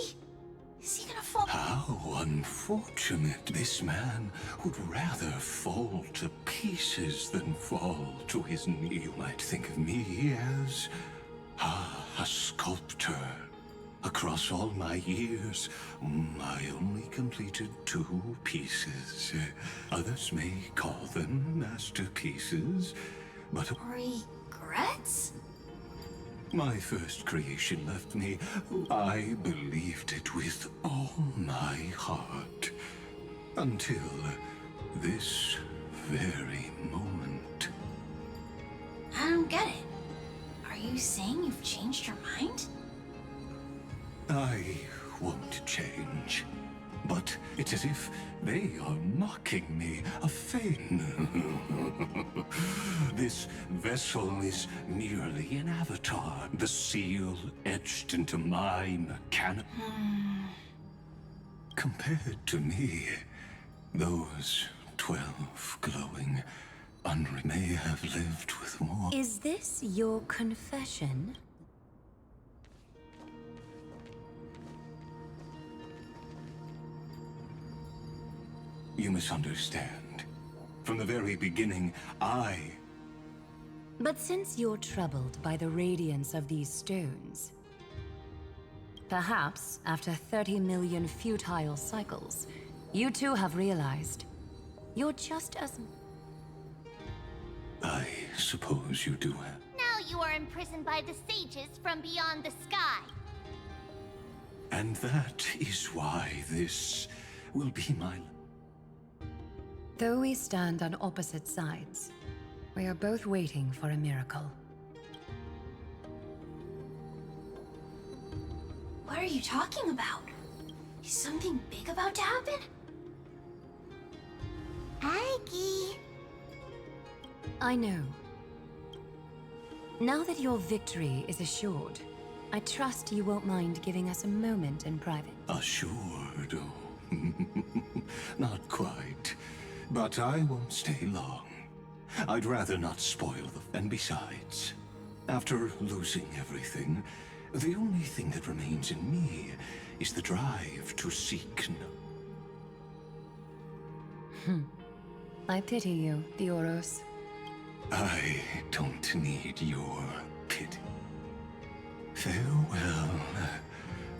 he gonna fall? How unfortunate. This man would rather fall to pieces than fall to his knee. You might think of me as a sculptor. Across all my years, I only completed 2 pieces. Others may call them masterpieces, but Regrets? my first creation left me. I believed it with all my heart. Until this very moment. I don't get it. Are you saying you've changed your mind? I won't change. but it's as if they are mocking me, a feign. This vessel is merely an avatar, the seal etched into my mechanic. Compared to me, those 12 glowing may have lived with more. Is this your confession? You misunderstand. From the very beginning, But since you're troubled by the radiance of these stones, perhaps after 30 million futile cycles, you too have realized you're just as... I suppose you do have. Now you are imprisoned by the sages from beyond the sky. And that is why this will be my... Though we stand on opposite sides, we are both waiting for a miracle. What are you talking about? Is something big about to happen? Aggie! I know. Now that your victory is assured, I trust you won't mind giving us a moment in private. Assured? Oh. Not quite. But I won't stay long. I'd rather not spoil the... And besides, after losing everything, the only thing that remains in me is the drive to seek I pity you, Amphoreus. I don't need your pity. Farewell,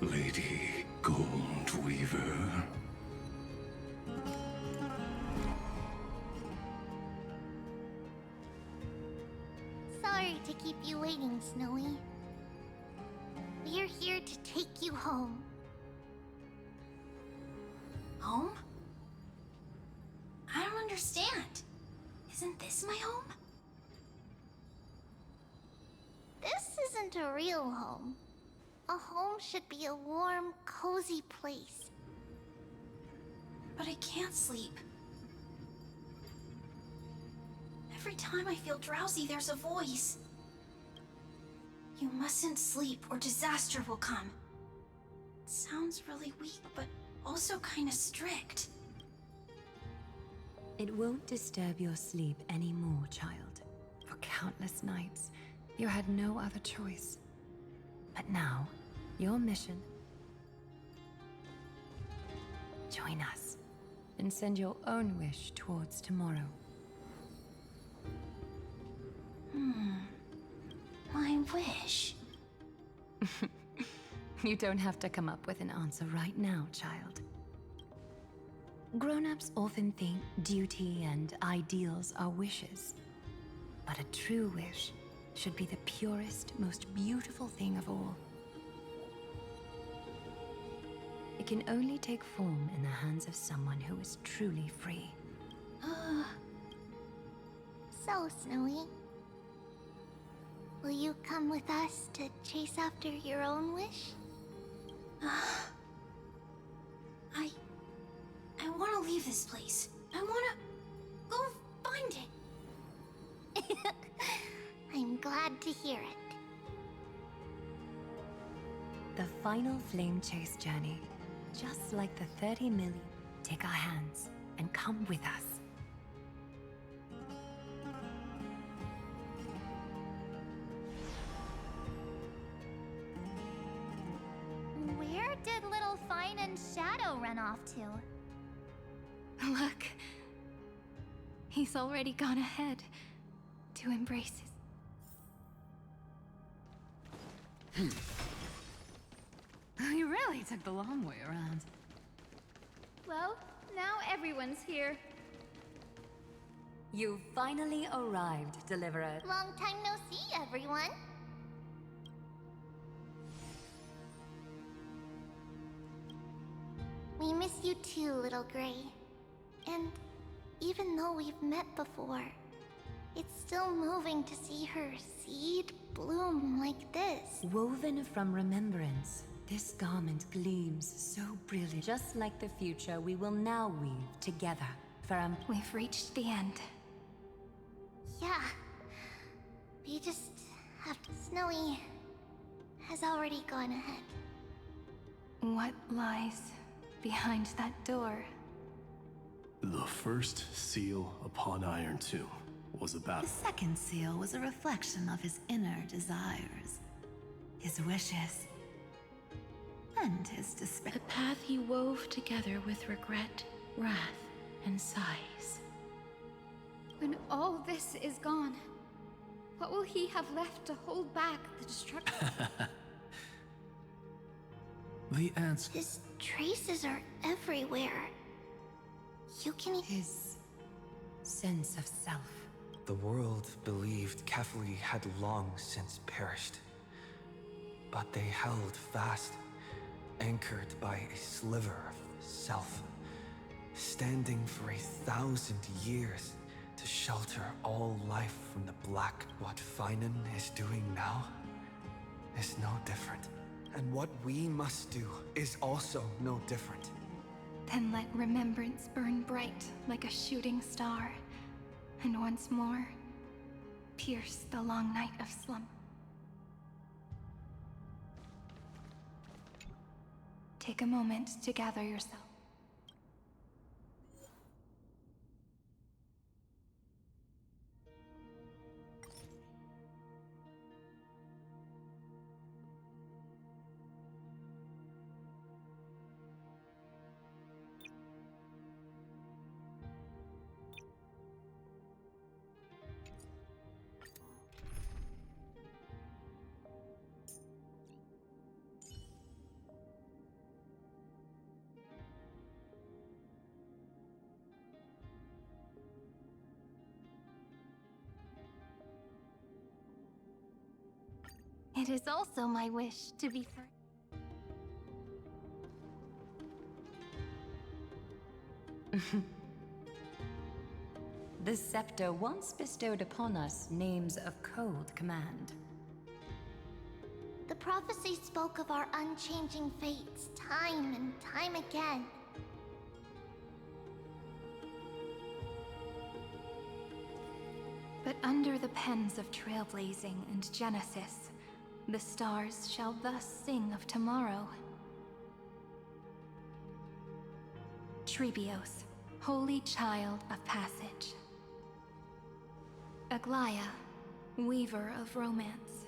Lady Goldweaver. Sorry to keep you waiting, Snowy. We're here to take you home. Home? I don't understand. Isn't this my home? This isn't a real home. A home should be a warm, cozy place. But I can't sleep. Every time I feel drowsy, there's a voice. You mustn't sleep or disaster will come. It sounds really weak, but also kinda strict. It won't disturb your sleep anymore, child. For countless nights, you had no other choice. But now, your mission... Join us, and send your own wish towards tomorrow. My wish. You don't have to come up with an answer right now, child. Grown-ups often think duty and ideals are wishes. But a true wish should be the purest, most beautiful thing of all. It can only take form in the hands of someone who is truly free. So, Snowy, will you come with us to chase after your own wish? I want to leave this place. I want to go find it. I'm glad to hear it. The final flame chase journey, just like the 30 million, take our hands and come with us. Where did little Fine and Shadow run off to? Look. He's already gone ahead to embrace his... You really took the long way around. Well, now everyone's here. You finally arrived, Deliverer. Long time no see, everyone. We miss you too, Little Gray. And even though we've met before, it's still moving to see her seed bloom like this. Woven from remembrance, This garment gleams so brilliant. Just like the future, we will now weave together for We've reached the end. Yeah. We just have to... Snowy has already gone ahead. What lies behind that door? The first seal upon Iron Tomb was about... The second seal was a reflection of his inner desires, his wishes, and his despair. The path he wove together with regret, wrath, and sighs. When all this is gone, what will he have left to hold back the destruction? The answer... His traces are everywhere. You can... His sense of self. The world believed Kefli had long since perished. But they held fast, anchored by a sliver of self, standing for 1,000 years to shelter all life from the black. What Finan is doing now is no different. And what we must do is also no different. Then let remembrance burn bright like a shooting star, and once more, pierce the long night of slumber. Take a moment to gather yourself. It is also my wish to be free. The scepter once bestowed upon us names of cold command. The prophecy spoke of our unchanging fates time and time again. But under the pens of trailblazing and Genesis, the stars shall thus sing of tomorrow. Trebios, holy child of passage. Aglaia, weaver of romance.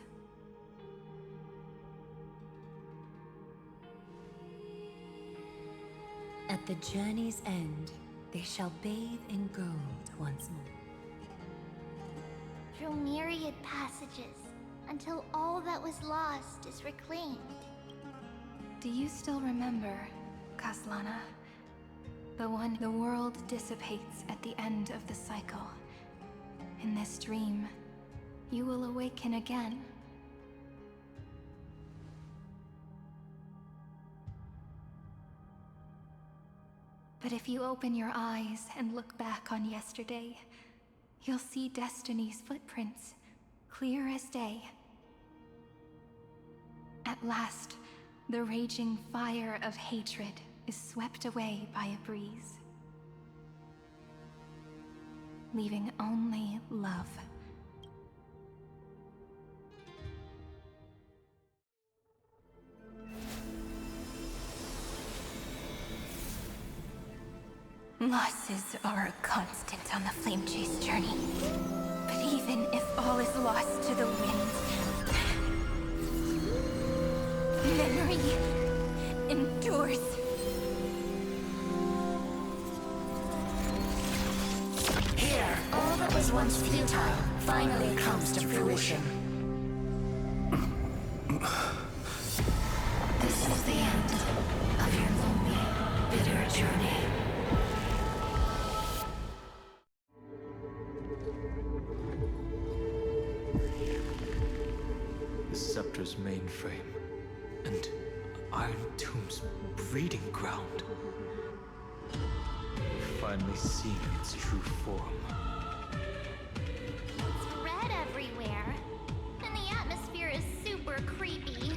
At the journey's end, they shall bathe in gold once more. Through myriad passages, until all that was lost is reclaimed. Do you still remember, Kaslana? The one the world dissipates at the end of the cycle. In this dream, you will awaken again. But if you open your eyes and look back on yesterday, you'll see Destiny's footprints, clear as day. At last, the raging fire of hatred is swept away by a breeze, leaving only love. Losses are a constant on the Flame Chase journey. But even if all is lost to the wind, memory endures. Here, all that was once futile finally comes to fruition. This is the end of your lonely, bitter journey. The scepter's mainframe, and Iron Tomb's breeding ground. Finally seeing its true form. It's red everywhere, and the atmosphere is super creepy.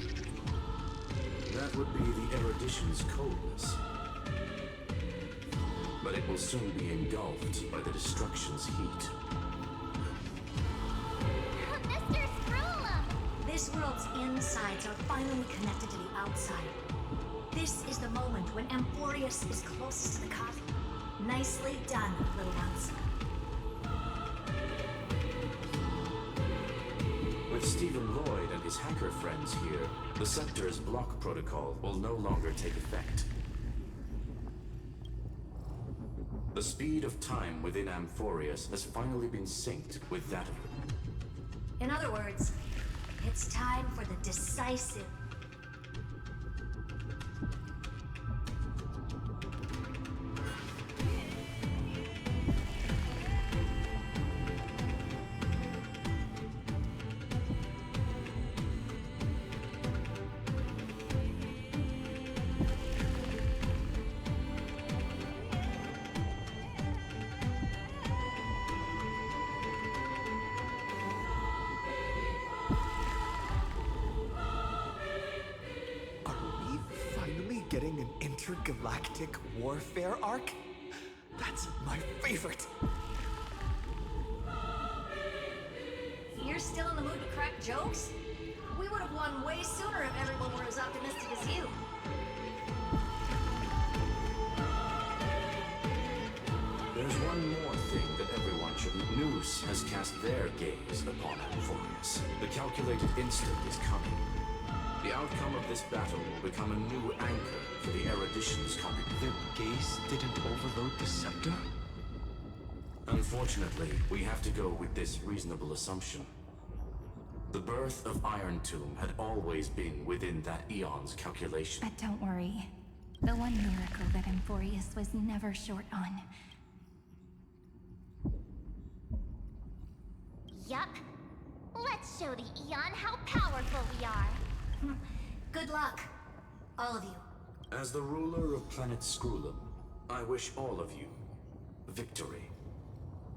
That would be the erudition's coldness. But it will soon be engulfed by the destruction's heat. Mr. Scrollum! This world's insides are finally connected to the outside. This is the moment when Amphoreus is closest to the cosmos. Nicely done, little ones. With Stephen Lloyd and his hacker friends here, the Scepter's block protocol will no longer take effect. The speed of time within Amphoreus has finally been synced with that of... In other words, it's time for the decisive. Getting an intergalactic warfare arc? That's my favorite. You're still in the mood to crack jokes? We would have won way sooner if everyone were as optimistic as you. There's one more thing that everyone should know. Noose has cast their gaze upon Amphoreus. The calculated instant is coming. The outcome of this battle will become a new anchor for the erudition's computation. Their gaze didn't overload the scepter? Unfortunately, we have to go with this reasonable assumption. The birth of Iron Tomb had always been within that eon's calculation. But don't worry. The one miracle that Amphoreus was never short on. Yup. Let's show the Eon how powerful we are. Good luck, all of you. As the ruler of planet Scrollum, I wish all of you victory.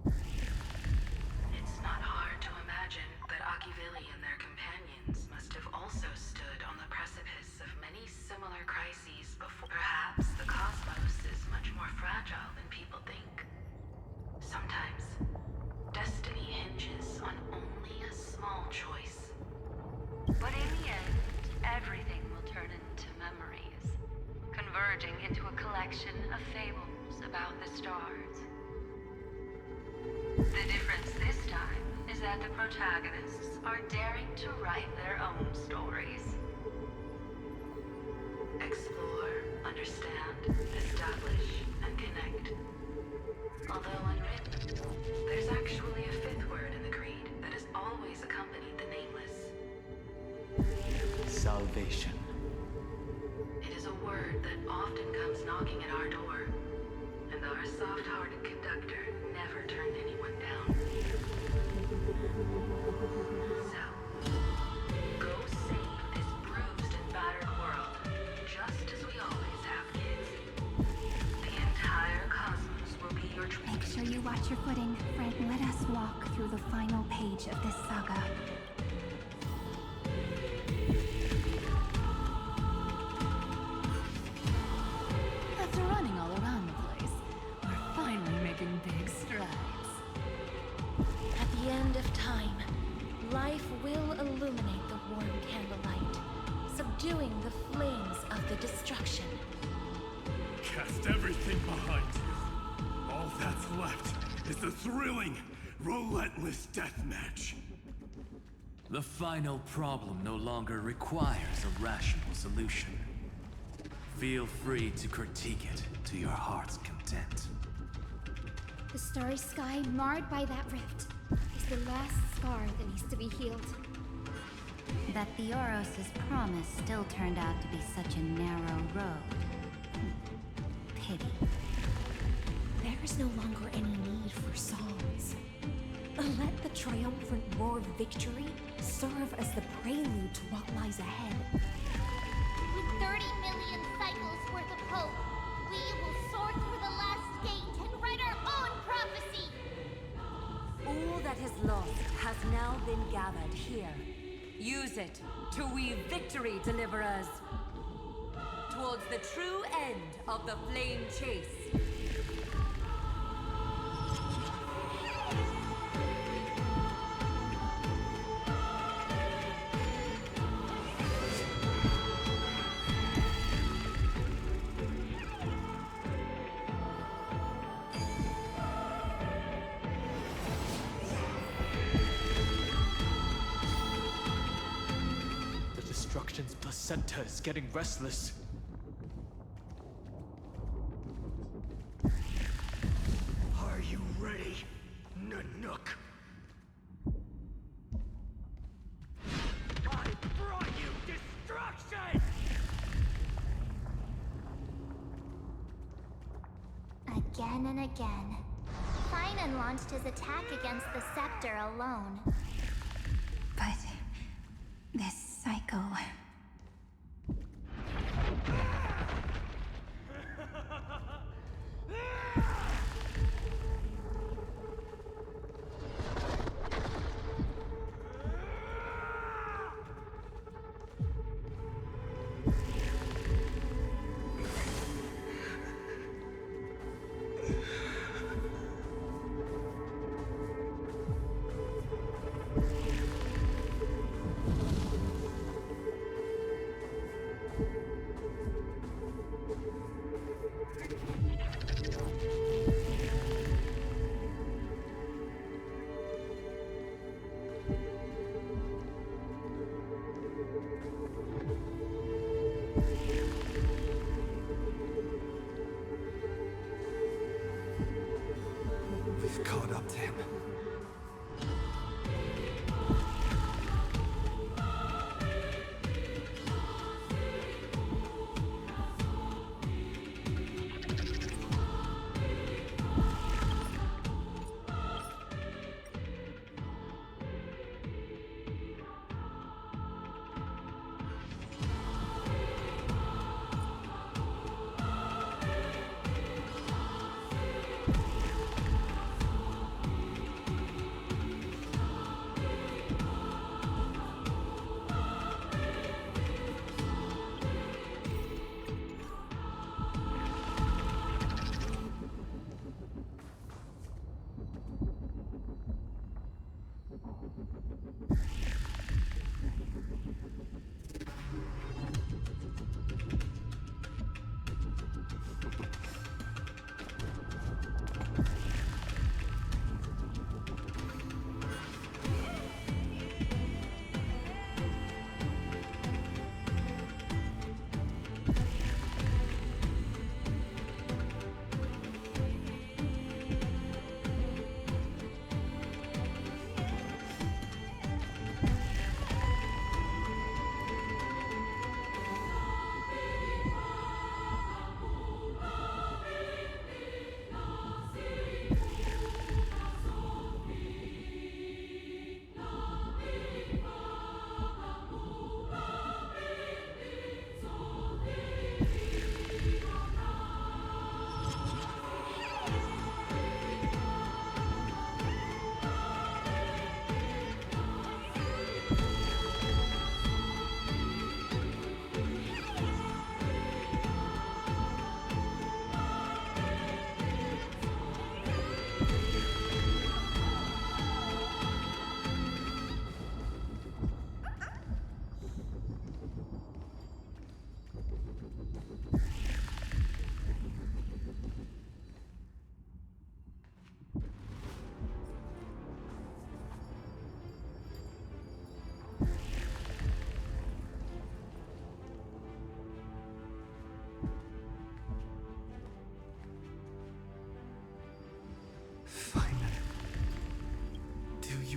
It's not hard to imagine that Akivili and their companions must have also stood on the precipice of many similar crises before. Perhaps the cosmos is much more fragile than people think. Sometimes, destiny hinges on only a small choice. But in the end, everything will turn into memories, converging into a collection of fables about the stars. The difference this time is that the protagonists are daring to write their own stories. Explore, understand, establish, and connect. Although unwritten, there's actually a fifth word in the creed that has always accompanied the nameless. Salvation. It is a word that often comes knocking at our door, and our soft-hearted conductor never turned anyone down. So, go save this bruised and battered world, just as we always have, kids. The entire cosmos will be your dream. Make sure you watch your footing, friend. Let us walk through the final page of this saga. After running all around the place, we're finally making big strides. At the end of time, life will illuminate the warm candlelight, subduing the flames of the destruction. Cast everything behind you. All that's left is the thrilling, relentless deathmatch. The final problem no longer requires a rational solution. Feel free to critique it to your heart's content. The starry sky marred by that rift is the last scar that needs to be healed. That Theoros's promise still turned out to be such a narrow road. Pity. There is no longer any need for songs. Let the triumphant roar of victory serve as the prelude to what lies ahead. With 30 million cycles worth of hope, we will soar through the last gate and write our own prophecy! All that is lost has now been gathered here. Use it to weave victory, deliverers! towards the true end of the flame chase. The destruction's placenta is getting restless. Are you ready, Nanook? I brought you destruction! Again and again, Finan launched his attack against the scepter alone. But this cycle. We've caught up to him.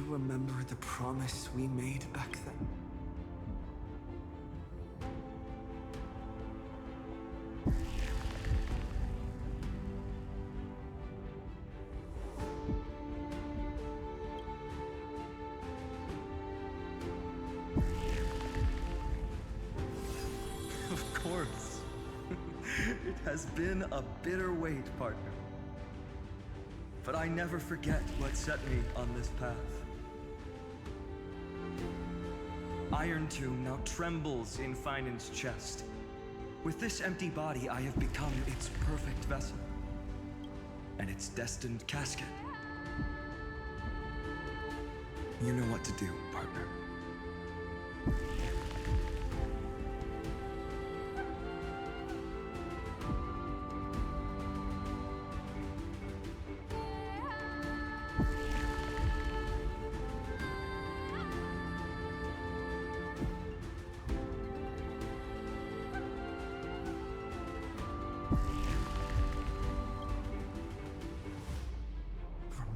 Remember the promise we made back then? Of course. It has been a bitter wait, partner. But I never forget what set me on this path. Iron Tomb now trembles in Finan's chest. With this empty body, I have become its perfect vessel. And its destined casket. You know what to do, partner.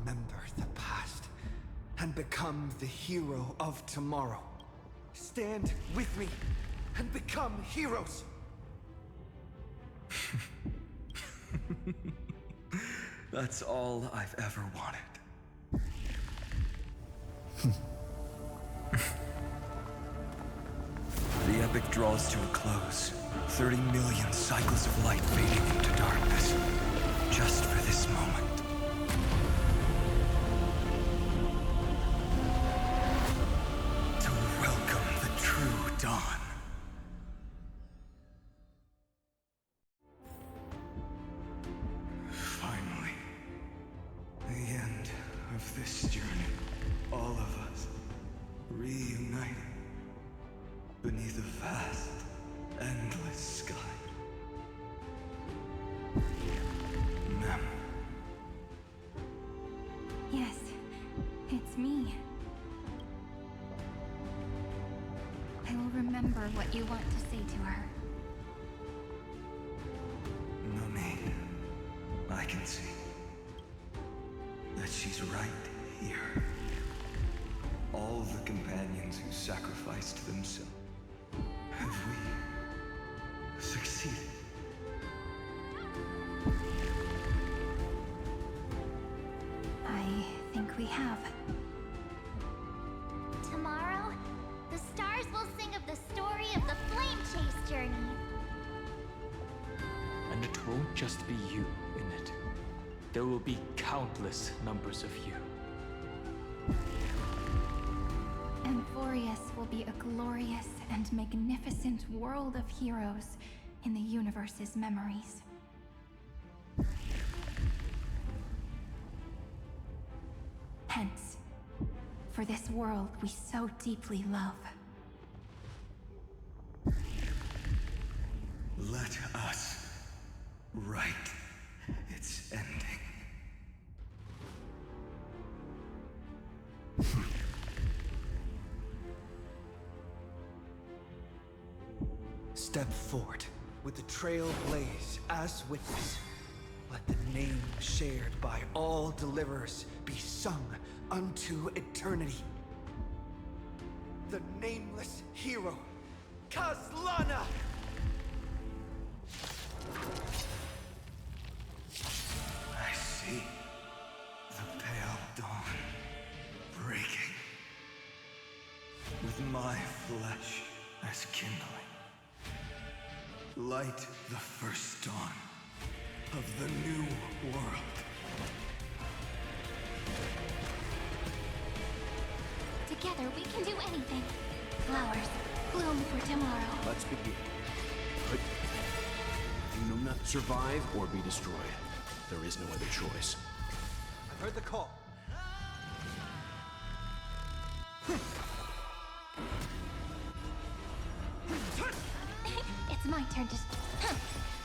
Remember the past and become the hero of tomorrow. Stand with me and become heroes. That's all I've ever wanted. The epic draws to a close. 30 million cycles of light fading into darkness. Just for this moment. To welcome the true dawn. Finally. The end of this journey. All of us reunited beneath a vast, endless sky. Mem. Yes, it's me. I will remember what you want to say to her. No need. I can see that she's right here. All the companions who sacrificed themselves. Have we succeeded? I think we have. Tomorrow, the stars will sing of the story of the flame chase journey. And it won't just be you in it. There will be countless numbers of you. Amphoreus will be a glorious and magnificent world of heroes in the universe's memories. Hence, for this world we so deeply love. Let us write its ending. Step forward with the trail blaze as witness. Let the name shared by all deliverers be sung unto eternity. The nameless hero, Kazlana! I see the pale dawn breaking, with my flesh as kindling. Light the first dawn of the new world. Together we can do anything. Flowers, bloom for tomorrow. Let's begin. But you know not survive or be destroyed. There is no other choice. I've heard the call. It's my turn to...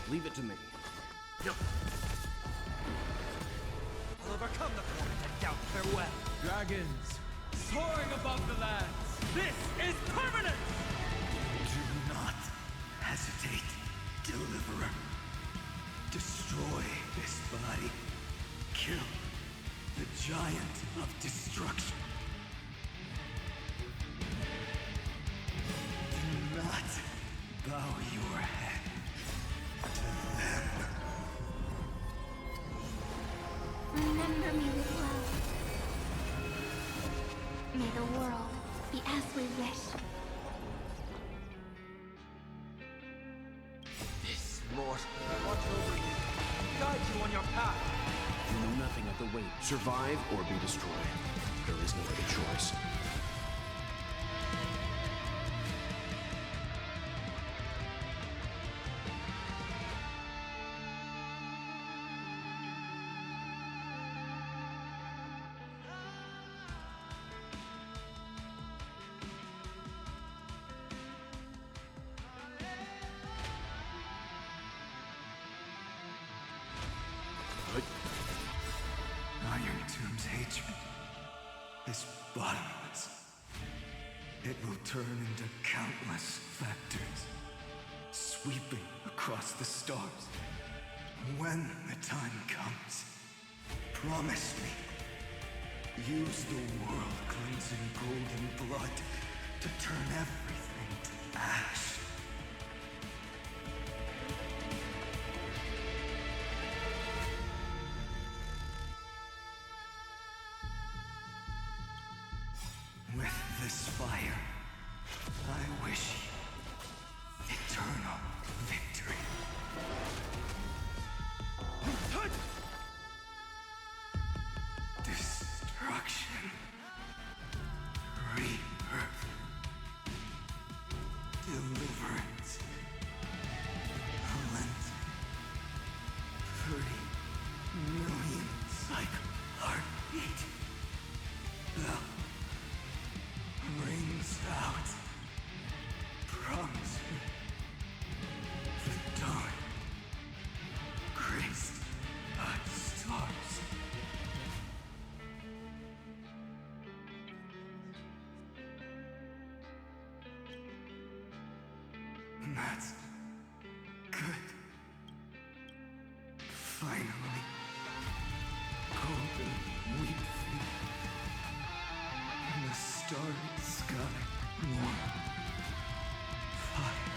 Leave it to me. I'll overcome the force and doubt farewell. Dragons, soaring above the lands. This is permanent! Do not hesitate, Deliverer. Destroy this body. Kill the giant of destruction. Do not bow your head to them. Remember me with love. May the world be as we wish. This Lord will watch over you, guide you on your path. You know nothing of the way. Survive or be destroyed. There is no other choice. hatred is bottomless. It will turn into countless factors, sweeping across the stars. When the time comes, promise me, use the world-cleansing golden blood to turn everything to ash. With this fire, I wish you eternal victory. Destruction. Rebirth. Deliverance. Cleansing. 30 million cycle heartbeat. Bell rings out. Promise me. The dawn. Graced by stars. That's good. Finally. Golden wheat field. And the starry sky. Warm. Fire.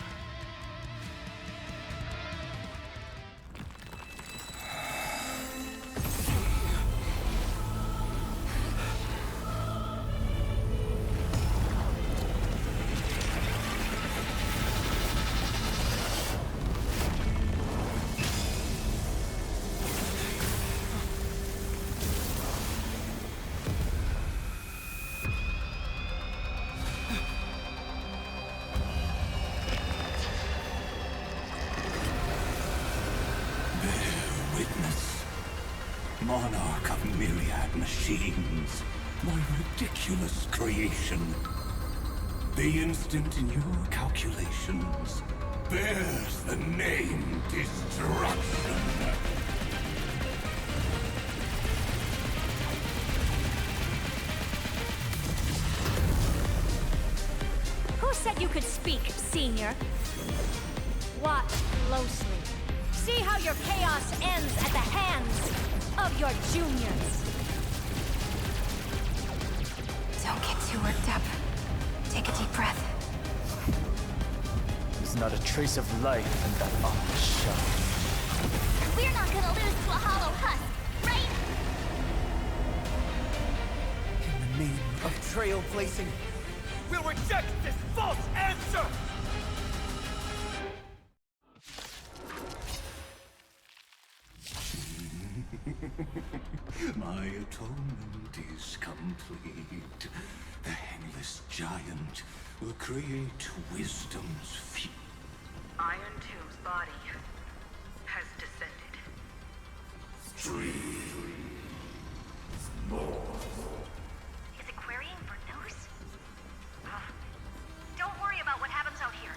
Witness, monarch of myriad machines, my ridiculous creation. The instant in your calculations bears the name Destruction. Who said you could speak, Senior? Watch closely. See how your chaos ends at the hands of your juniors. Don't get too worked up. Take a deep breath. There's not a trace of life in that awful shell. We're not gonna lose to a hollow husk, right? In the name of trailblazing, We'll reject this false answer! My atonement is complete. The Handless Giant will create wisdom's feet. Iron Tomb's body has descended. Is it querying for news? Don't worry about what happens out here.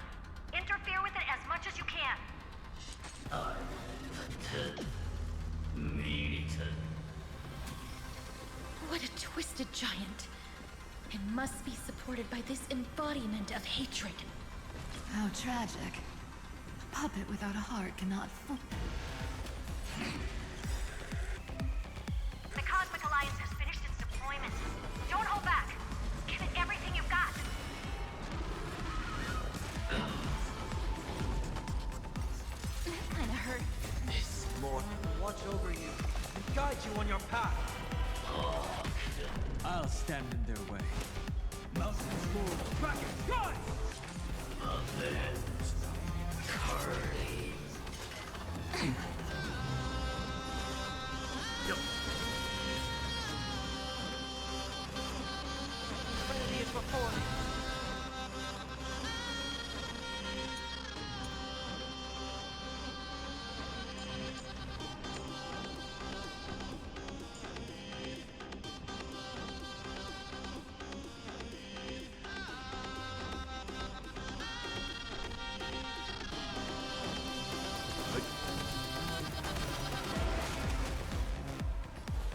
Interfere with it as much as you can. What a twisted giant. It must be supported by this embodiment of hatred. How tragic. A puppet without a heart cannot The Cosmic Alliance has finished its deployment. Don't hold back. Give it everything you've got. That kinda hurt. This mortal will watch over you and guide you on your path. I'll stand in their way. Mountains roar, brackets rise! Trinity is before me.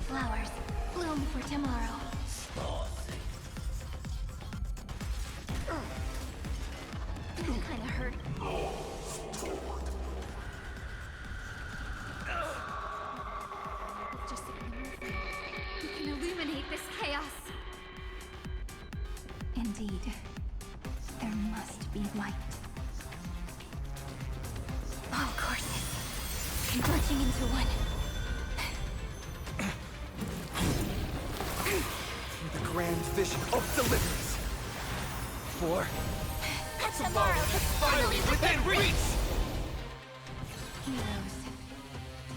Flowers, gloom for tomorrow. That kinda hurt. Just we can illuminate this chaos. Indeed, there must be light. All courses converging into one. For the grand vision of deliverance. For Tomorrow is finally within reach! Heroes,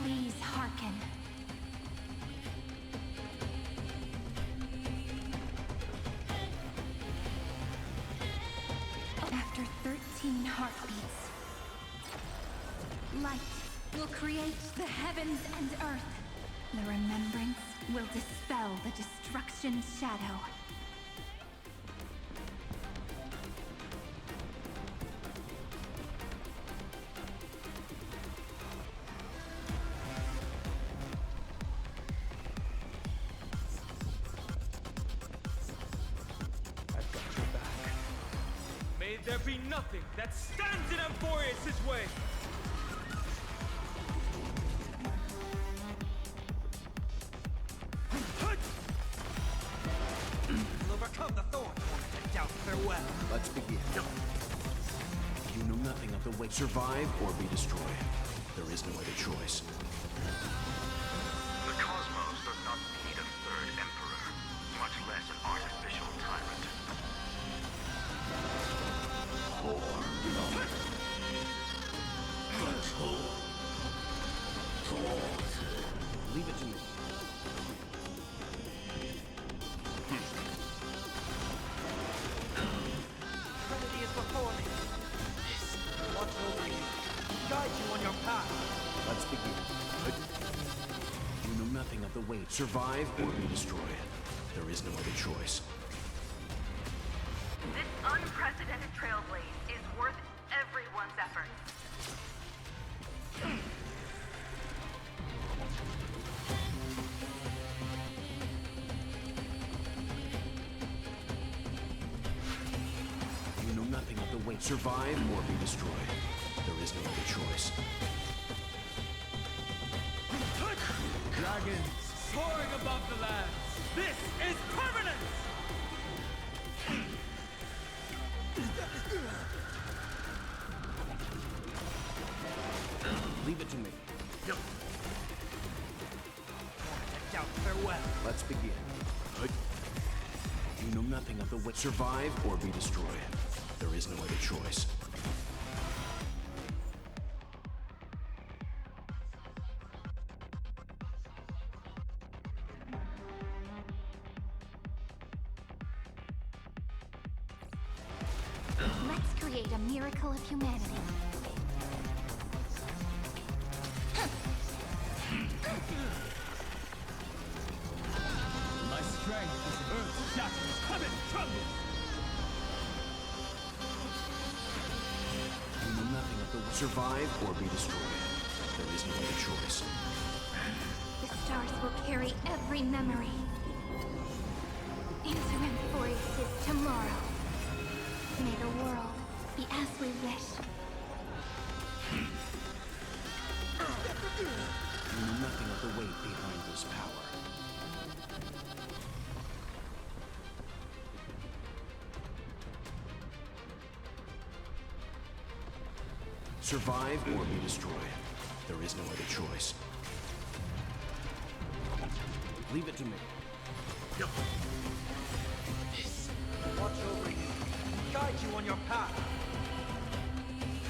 please hearken. After 13 heartbeats, light will create the heavens and earth. The remembrance will dispel the destruction's shadow. May there be nothing that stands in amphoreus' way! We'll overcome the thorns, and doubt farewell. Let's begin. You know nothing of the way. Survive or be destroyed. There is no other choice. The cosmos does not need a third emperor, much less an artificial tyrant. Leave it to me. Trinity is before me. Watch over you. Guide you on your path. Let's begin. You know nothing of the way. Survive or be destroyed. There is no other choice. This unprecedented trailblaze is worth everyone's effort. You know nothing of the way. Survive or be destroyed. There is no other choice. Dragons soaring above the lands. This is permanence! Leave it to me. Doubt farewell. Let's begin. You know nothing of the way. Survive or be destroyed. There is no other choice. Let's create a miracle of humanity. My strength is earth's shackles. Come and tremble! You know nothing of the way. Survive or be destroyed. There is no other choice. The stars will carry every memory into amphoreus' tomorrow. May the world be as we wish. You know nothing of the weight behind this power. Survive or be destroyed. There is no other choice. Leave it to me. Watch over you. Guide you on your path.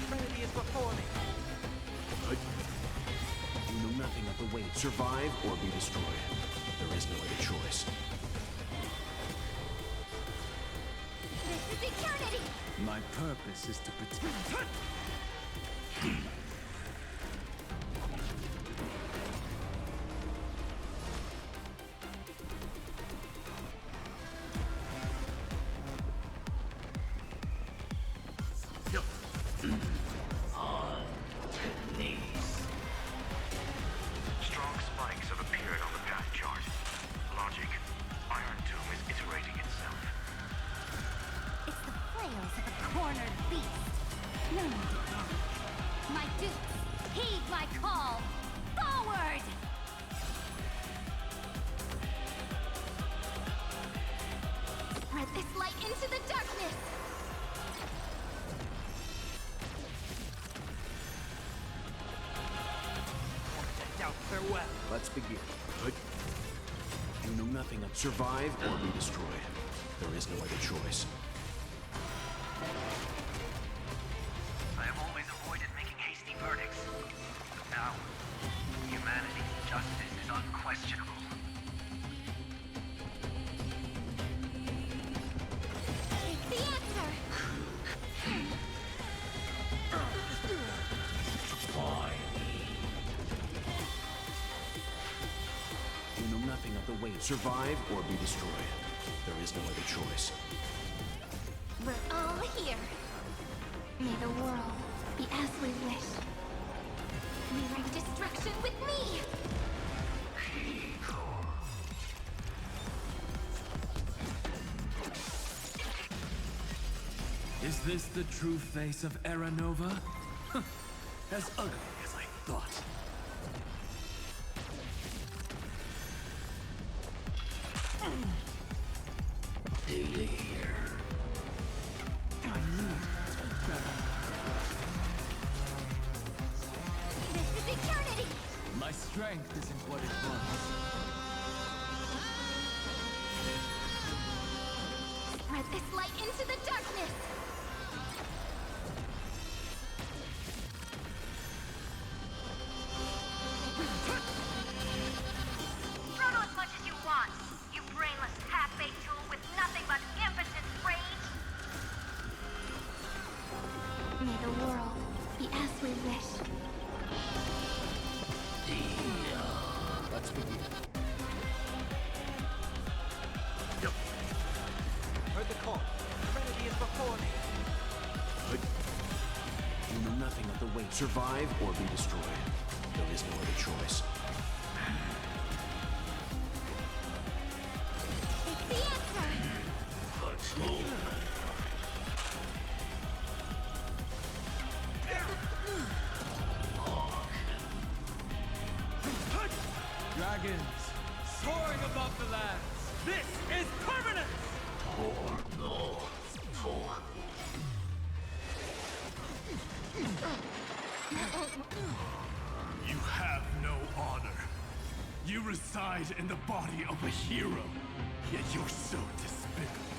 Trinity is before me. You know nothing of the weight. Survive or be destroyed. There is no other choice. This is eternity! My purpose is to protect. Strong spikes have appeared on the path chart. Logic Let's begin. Good. You know nothing of survive or be destroyed. There is no other choice. I have always avoided making hasty verdicts. Now, humanity's justice is unquestionable. It's the answer! You know nothing of the way. Survive or be destroyed. There is no other choice. We're all here. May the world be as we wish. Mirroring destruction with me! Is this the true face of Aranova? As ugly as I thought. This is eternity! My strength isn't what it was. Spread this light into the darkness! Throttle as much as you want, you brainless half-baked tool with nothing but impotent rage. May the world be as we wish. Let's begin. Heard the call. Serenity is before me. Good. You know nothing of the way. Survive or be destroyed. There is no other choice. It's the answer! Let's move. Dragons, soaring above the lands. This is permanence! You have no honor. You reside in the body of a hero, yet you're so despicable.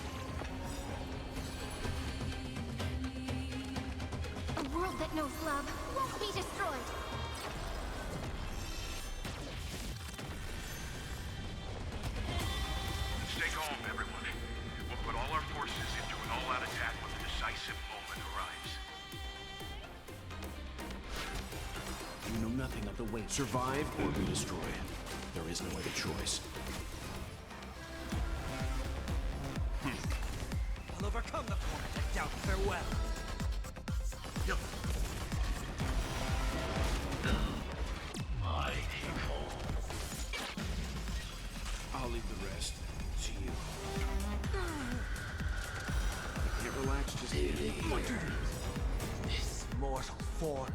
A world that knows love won't be destroyed. Stay calm, everyone. We'll put all our forces into an all-out attack when the decisive moment arrives. You know nothing of the way. Survive or be destroyed. There is no other choice. I'll overcome the force and doubt farewell. I'll leave the rest to you. I can't relax just yet. This mortal form.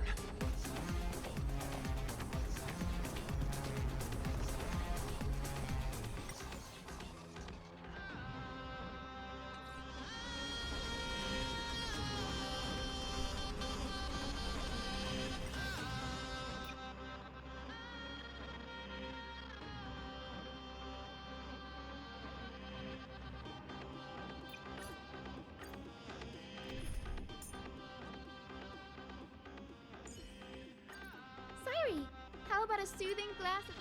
Sairi, how about a soothing glass of...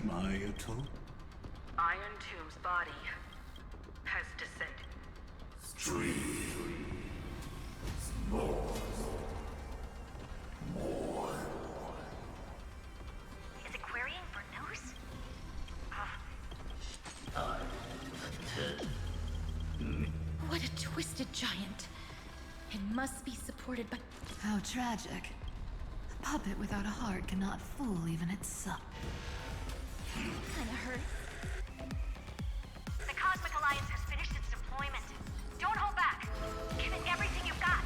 My atoll? Iron Tomb's body has descended. Is it querying for news? What a twisted giant. It must be supported by... How tragic. A puppet without a heart cannot fool even its son. Kinda hurts. The Cosmic Alliance has finished its deployment. Don't hold back. Give it everything you've got.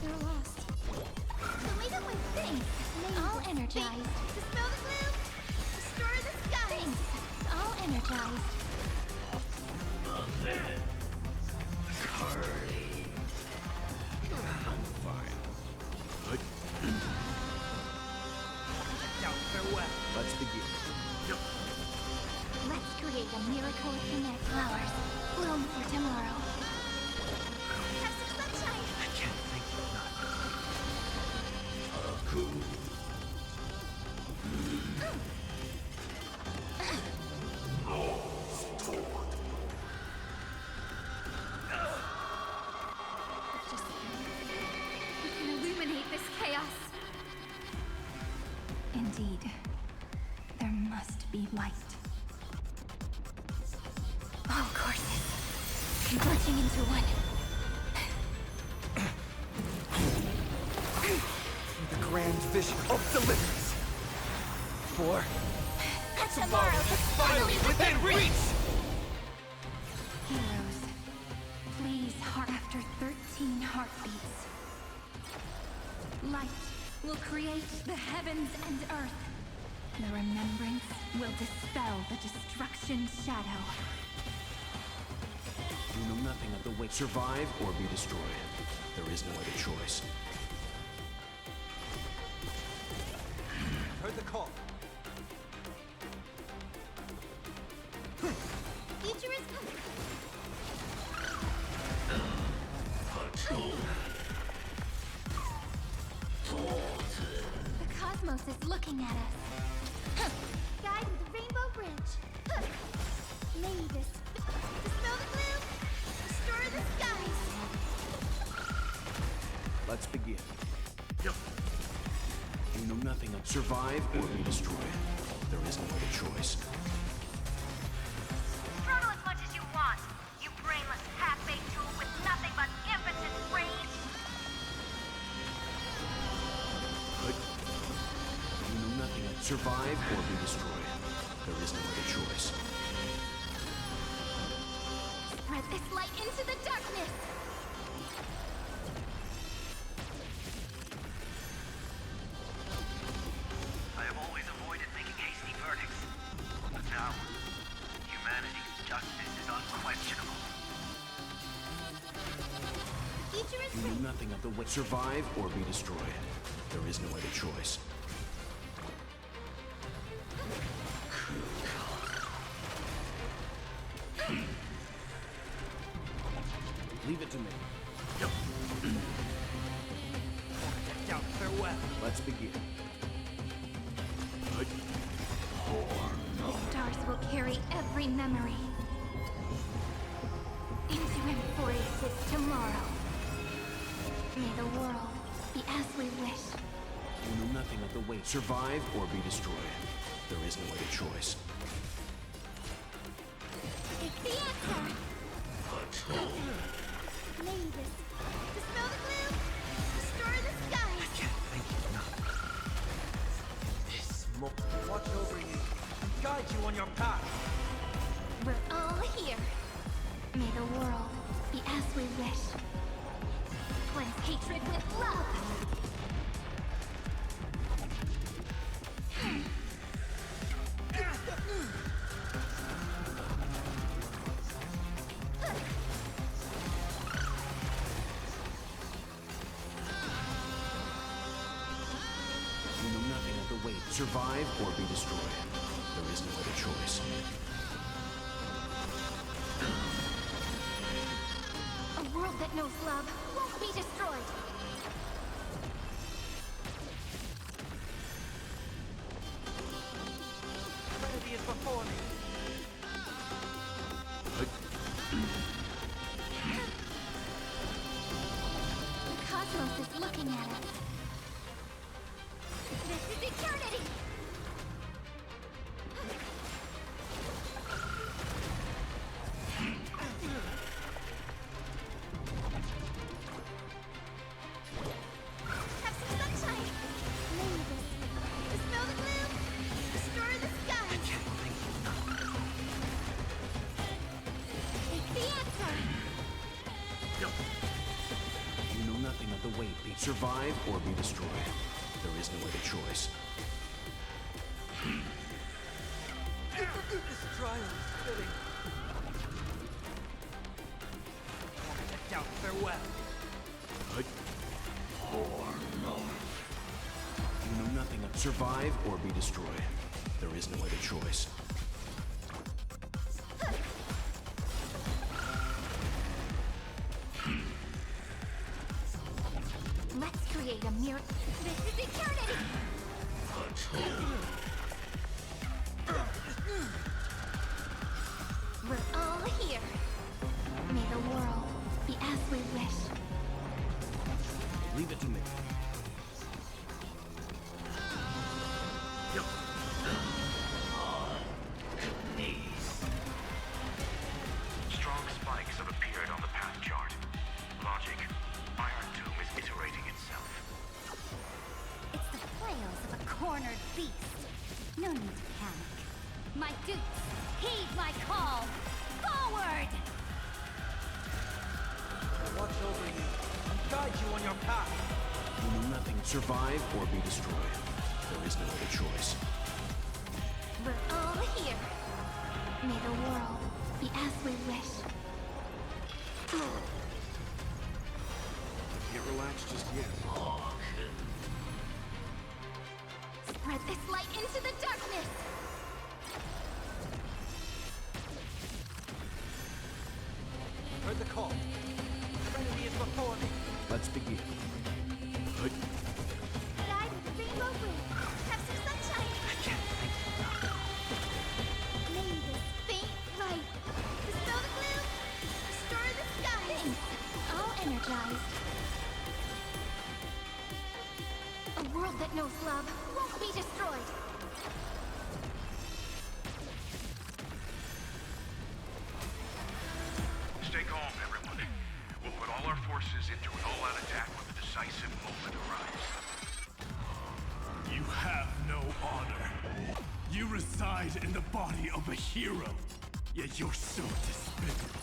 They're lost. But we got my things. All energized. Dispel the gloom. Destroy the skies. All energized. Now, farewell. Let's begin. Let's create a miracle of kinetic flowers. Bloom for tomorrow. Have some sunshine! I can't thank you enough. Just... we can illuminate this chaos. Indeed, there must be light. All courses converging into one. The grand vision of deliverance. For Tomorrow is finally within reach! Heroes, please heart after 13 heartbeats. Light will create the heavens and earth. The remembrance will dispel the destruction's shadow. You know nothing of the way. Survive or be destroyed. There is no other choice. Heard the call. Future is coming. The cosmos is looking at us. Guide with the rainbow bridge. May you dispel the gloom, restore the skies. Let's begin. You know nothing of survive or be destroyed. There is no other choice. Throttle as much as you want, you brainless half-baked tool with nothing but impotent rage. You know nothing of survive or be destroyed. There is no other choice. Spread this light into the darkness. I have always avoided making hasty verdicts. But now, humanity's justice is unquestionable. Future is You know nothing of the way. Survive or be destroyed. There is no other choice. Leave it to me. Now, farewell. Let's begin. The stars will carry every memory into amphoreus' tomorrow. May the world be as we wish. You know nothing of the way. Survive or be destroyed. There is no other choice. It's the answer. May you dispel the gloom, restore the skies. Thank you enough. This watch over you and guide you on your path. We're all here. May the world be as we wish. Cleanse hatred with love. You know nothing of the way. Survive or be destroyed. There is no other choice. A world that knows love won't be destroyed. Trinity is before me. The cosmos is looking at us. This is eternity. Have some sunshine. May you dispel the gloom, restore the skies. It's the answer. You know nothing of the way. Survive or be destroyed. There is no other choice. This trial is fitting. Now, farewell. Survive or be destroyed. There is no other choice. Let's create a mirror. This is eternity! We're all here. May the world be as we wish. Leave it to me. Strong spikes have appeared on the path chart. Logic. Iron Tomb is iterating itself. It's the flails of a cornered beast. No need to panic. My dukes, heed my call! Forward! I'll watch over you and guide you on your path. You know nothing. Survive or be destroyed. There is no other choice. We're all here. May the world be as we wish. Can't relax just yet. Spread this light into the darkness! Heard the call. Trinity is before me. Let's begin. Good. Ride with the rainbow wind. Have some sunshine. May this faint light dispel the gloom, restore the skies. All energized. A world that knows love won't be destroyed. Stay calm, everyone. We'll put all our forces into an all-out attack when the decisive moment arrives. You have no honor. You reside in the body of a hero, yet you're so despicable.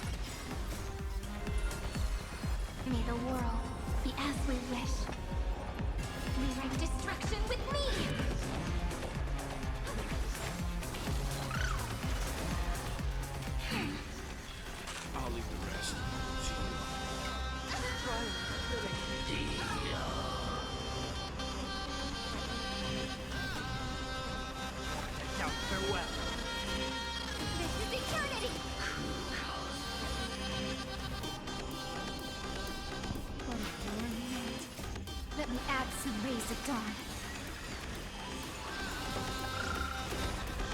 May the world be as we wish. Rewrite destruction with me! I'll leave the rest to Now, farewell. This is eternity! What a warm night. Let me add some rays of dawn.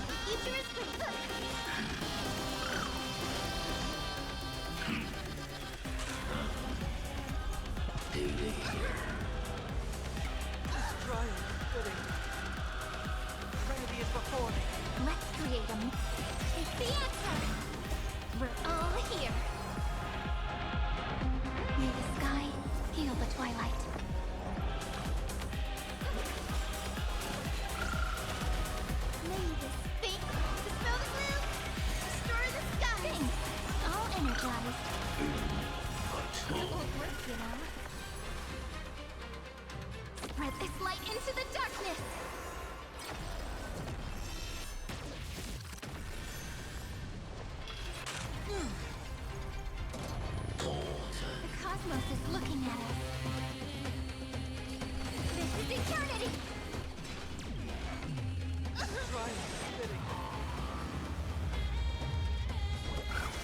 The future is clear. Destroy it. Fitting. Trinity is before me. Let's create a... It's the answer! We're all here. May the sky heal the twilight. May this faint dispel the gloom, restore the skies. All energized. It won't work, you know. Spread this light into the darkness! The cosmos is looking at us. This is eternity!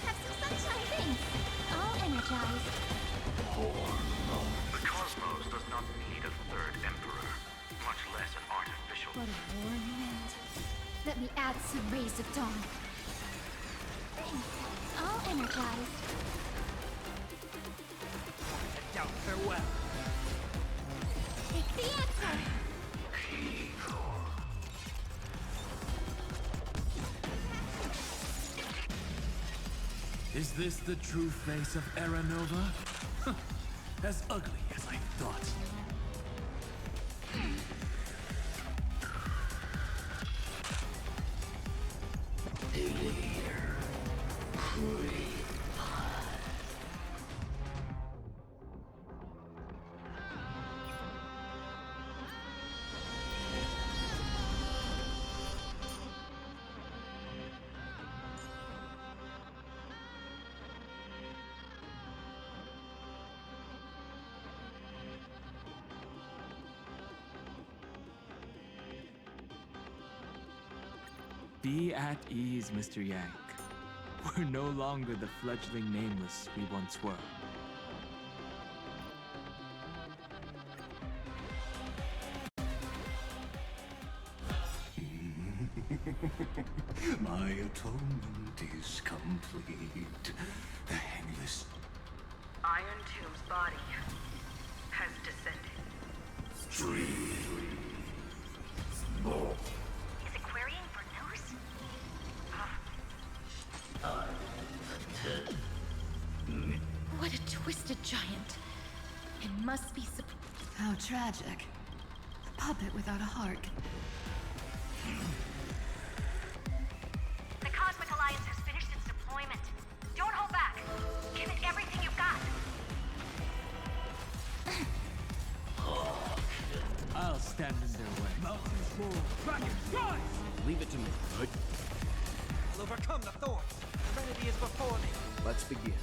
Have some sunshine things! All energized. The cosmos does not need a third emperor, much less an artificial. What a warm wind. Let me add some rays of dawn. All energized. Now, farewell. Take the answer! Is this the true face of Aranova? As ugly as I thought. Be at ease, Mr. Yank. We're no longer the fledgling nameless we once were. My atonement is complete. The endless Iron Tomb's body has descended. stream. Is it querying for news? What a twisted giant. It must be How tragic. A puppet without a heart. The Cosmic Alliance has finished its deployment. Don't hold back. Give it everything you've got. I'll stand in their way. Mountains roar, dragons rise! Leave it to me. Good. I'll overcome the thorns. Trinity is before me. Let's begin.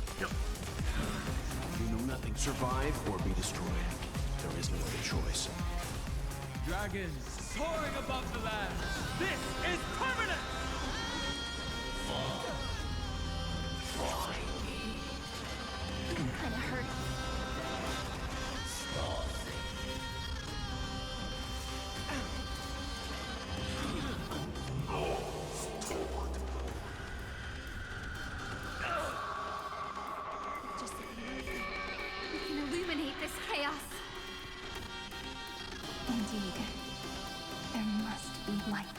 You know nothing. Survive or be destroyed. There is no other choice. Dragons soaring above the land. This is permanent! Kinda hurt. Just we can illuminate this chaos. Indeed, there must be light.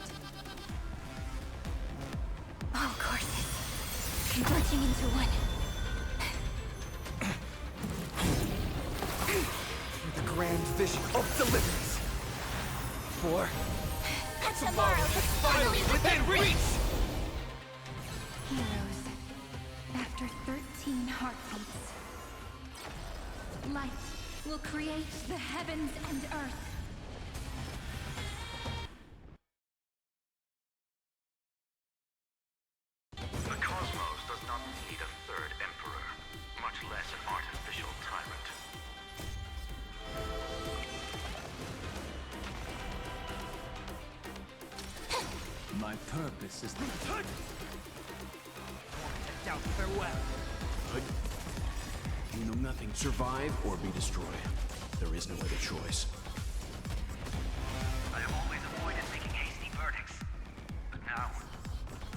All courses converging into one. The grand vision of deliverance. For Tomorrow is finally within reach! Heroes, after 13 heartbeats, light will create the heavens and earth. The cosmos does not need a third emperor, much less an artificial tyrant. My purpose is Doubt farewell. Good. You know nothing. Survive or be destroyed. There is no other choice. I have always avoided making hasty verdicts. But now,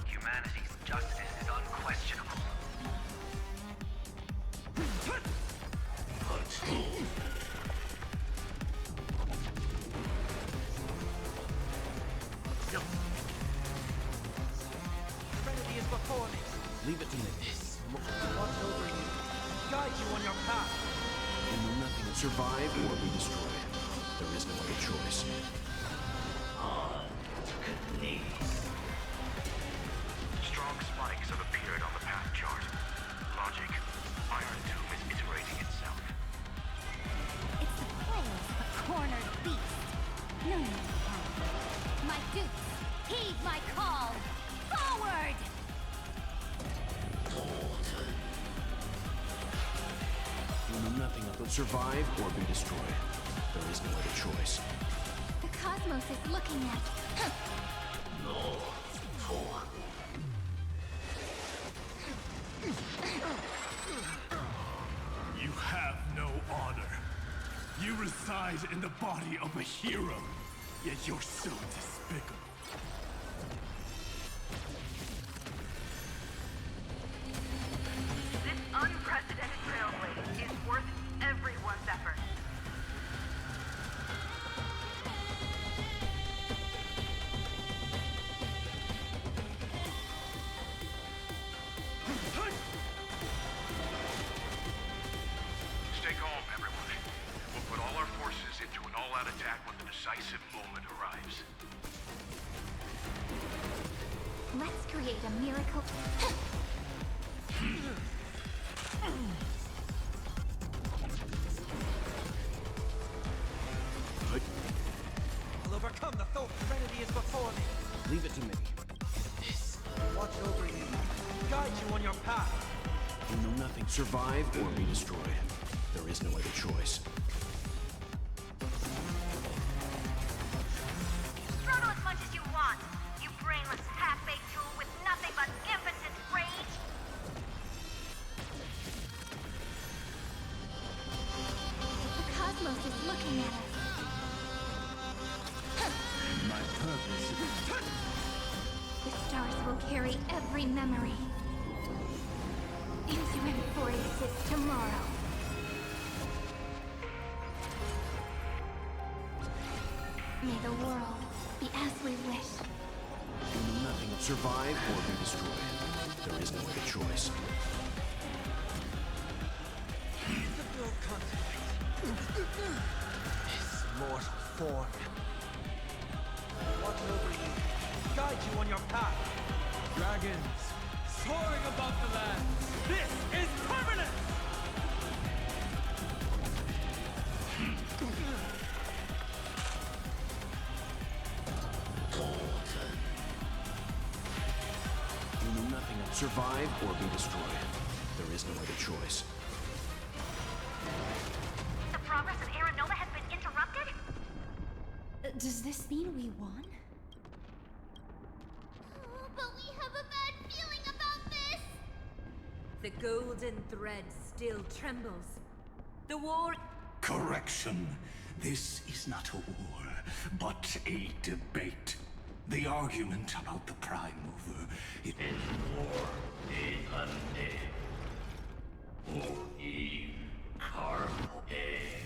humanity's justice is unquestionable. Trinity is before me. Leave it to me. Watch over you. Guide you on your path. You know nothing. Survive or be destroyed. There is no other choice. Strong spikes have appeared on the path chart. Logic. Iron Tomb is iterating itself. It's the flails of a cornered beast. No need to panic. My dukes, heed my call. Forward! You know nothing of the survive or be destroyed. There is no other choice. The cosmos is looking at... You have no honor. You reside in the body of a hero, yet you're so despicable. This unprecedented trailblaze is worth everyone's effort. Stay calm, everyone. We'll put all our forces into an all-out attack when the decisive moment arrives. Let's create a miracle... Good. I'll overcome the thorn. Trinity is before me. Leave it to me. Watch over you. Guide you on your path. You know nothing. Survive or be destroyed. There is no other choice. Struggle as much as you want, you brainless, half-baked The stars will carry every memory into amphoreus' tomorrow. May the world be as we wish. You know nothing of survive or be destroyed. There is no other choice. The world contemplates this mortal form. Watch over you, guide you on your path. Dragons, soaring above the lands. This is permanent! You know nothing of survive or be destroyed. There is no other choice. The progress of Aeronova has been interrupted? Does this mean we won? But we have a bad feeling about this! The golden thread still trembles. The war... Correction. This is not a war, but a debate. The argument about the Prime Mover is war is undead. Or in carnal air.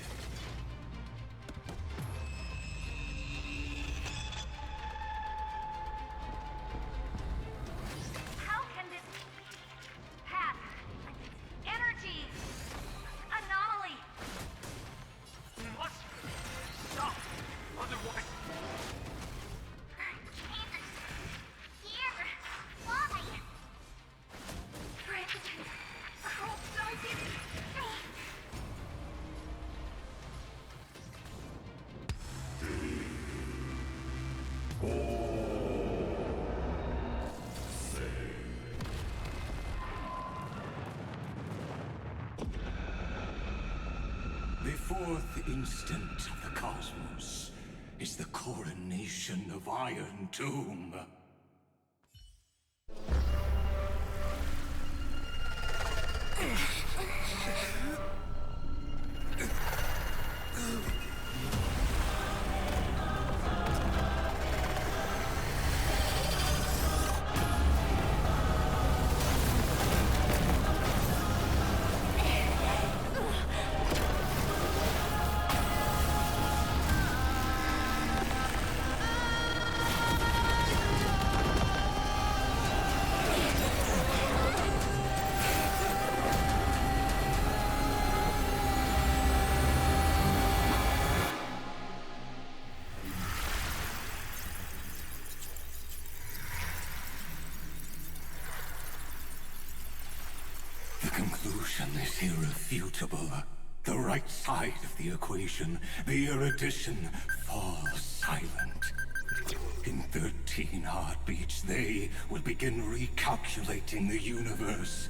How can this path, energy, anomaly? We must stop. Otherwise, Here, why? President, how does it? The fourth instant of the cosmos is the coronation of Iron Tomb. The conclusion is irrefutable. The right side of the equation, the erudition, falls silent. In 13 heartbeats, they will begin recalculating the universe.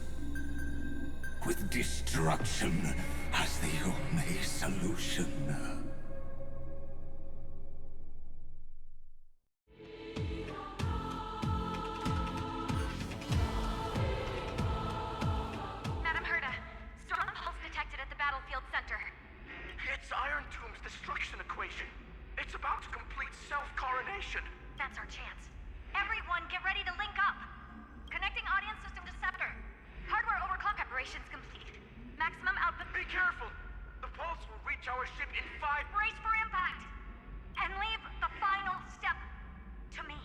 With destruction as the only solution. Madam Herda, strong pulse detected at the battlefield center. it's Iron Tomb's destruction equation. It's about to complete self-coronation. That's our chance. Everyone, get ready to link up. Connecting audience system to Scepter. Hardware overclock operations complete. Maximum output. Be careful! The pulse will reach our ship in 5... Brace for impact. And leave the final step to me.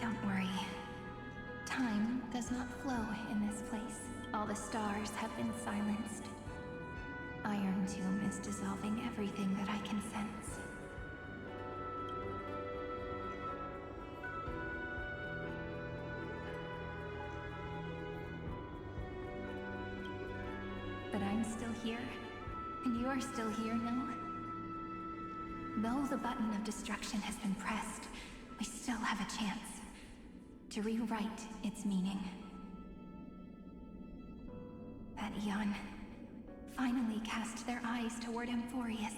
Don't worry. Time does not flow in this place. All the stars have been silenced. Iron Tomb is dissolving everything that I can sense. But I'm still here, and you're still here, no? Though the button of destruction has been pressed, we still have a chance to rewrite its meaning. That Eon finally cast their eyes toward Amphoreus.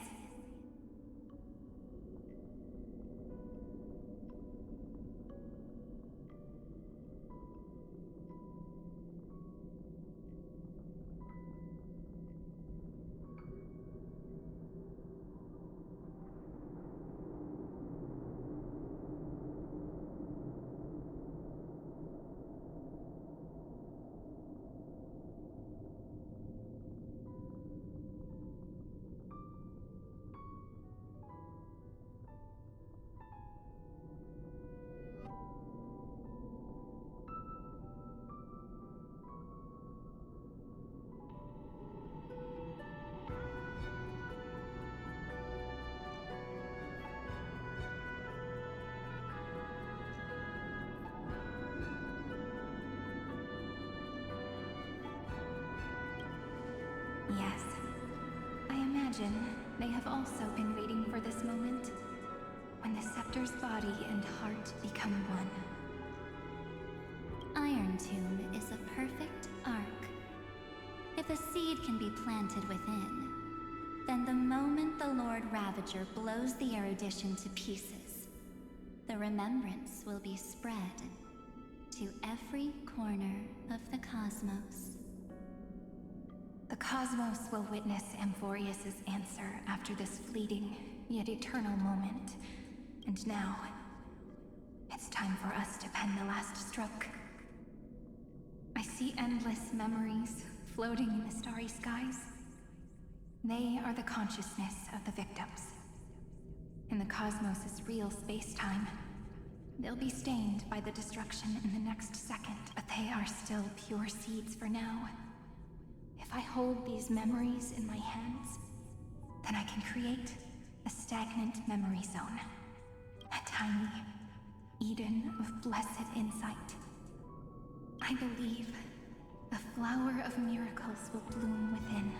Yes. I imagine they have also been waiting for this moment, when the scepter's body and heart become one. Iron Tomb is a perfect arc. If a seed can be planted within, then the moment the Lord Ravager blows the erudition to pieces, the remembrance will be spread to every corner of the cosmos. The cosmos will witness Amphoreus' answer after this fleeting, yet eternal moment. And now, it's time for us to pen the last stroke. I see endless memories floating in the starry skies. They are the consciousness of the victims. In the cosmos' real space-time, they'll be stained by the destruction in the next second, but they are still pure seeds for now. If I hold these memories in my hands, then I can create a stagnant memory zone. A tiny Eden of blessed insight. I believe the flower of miracles will bloom within.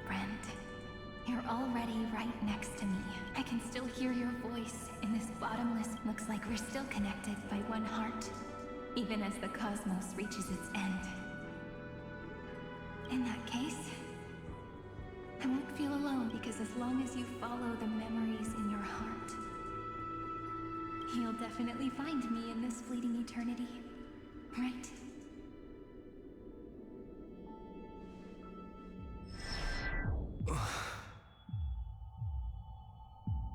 Friend, you're already right next to me. I can still hear your voice in this bottomless... Looks like we're still connected by one heart, even as the cosmos reaches its end. In that case, I won't feel alone, because as long as you follow the memories in your heart, you'll definitely find me in this fleeting eternity, right?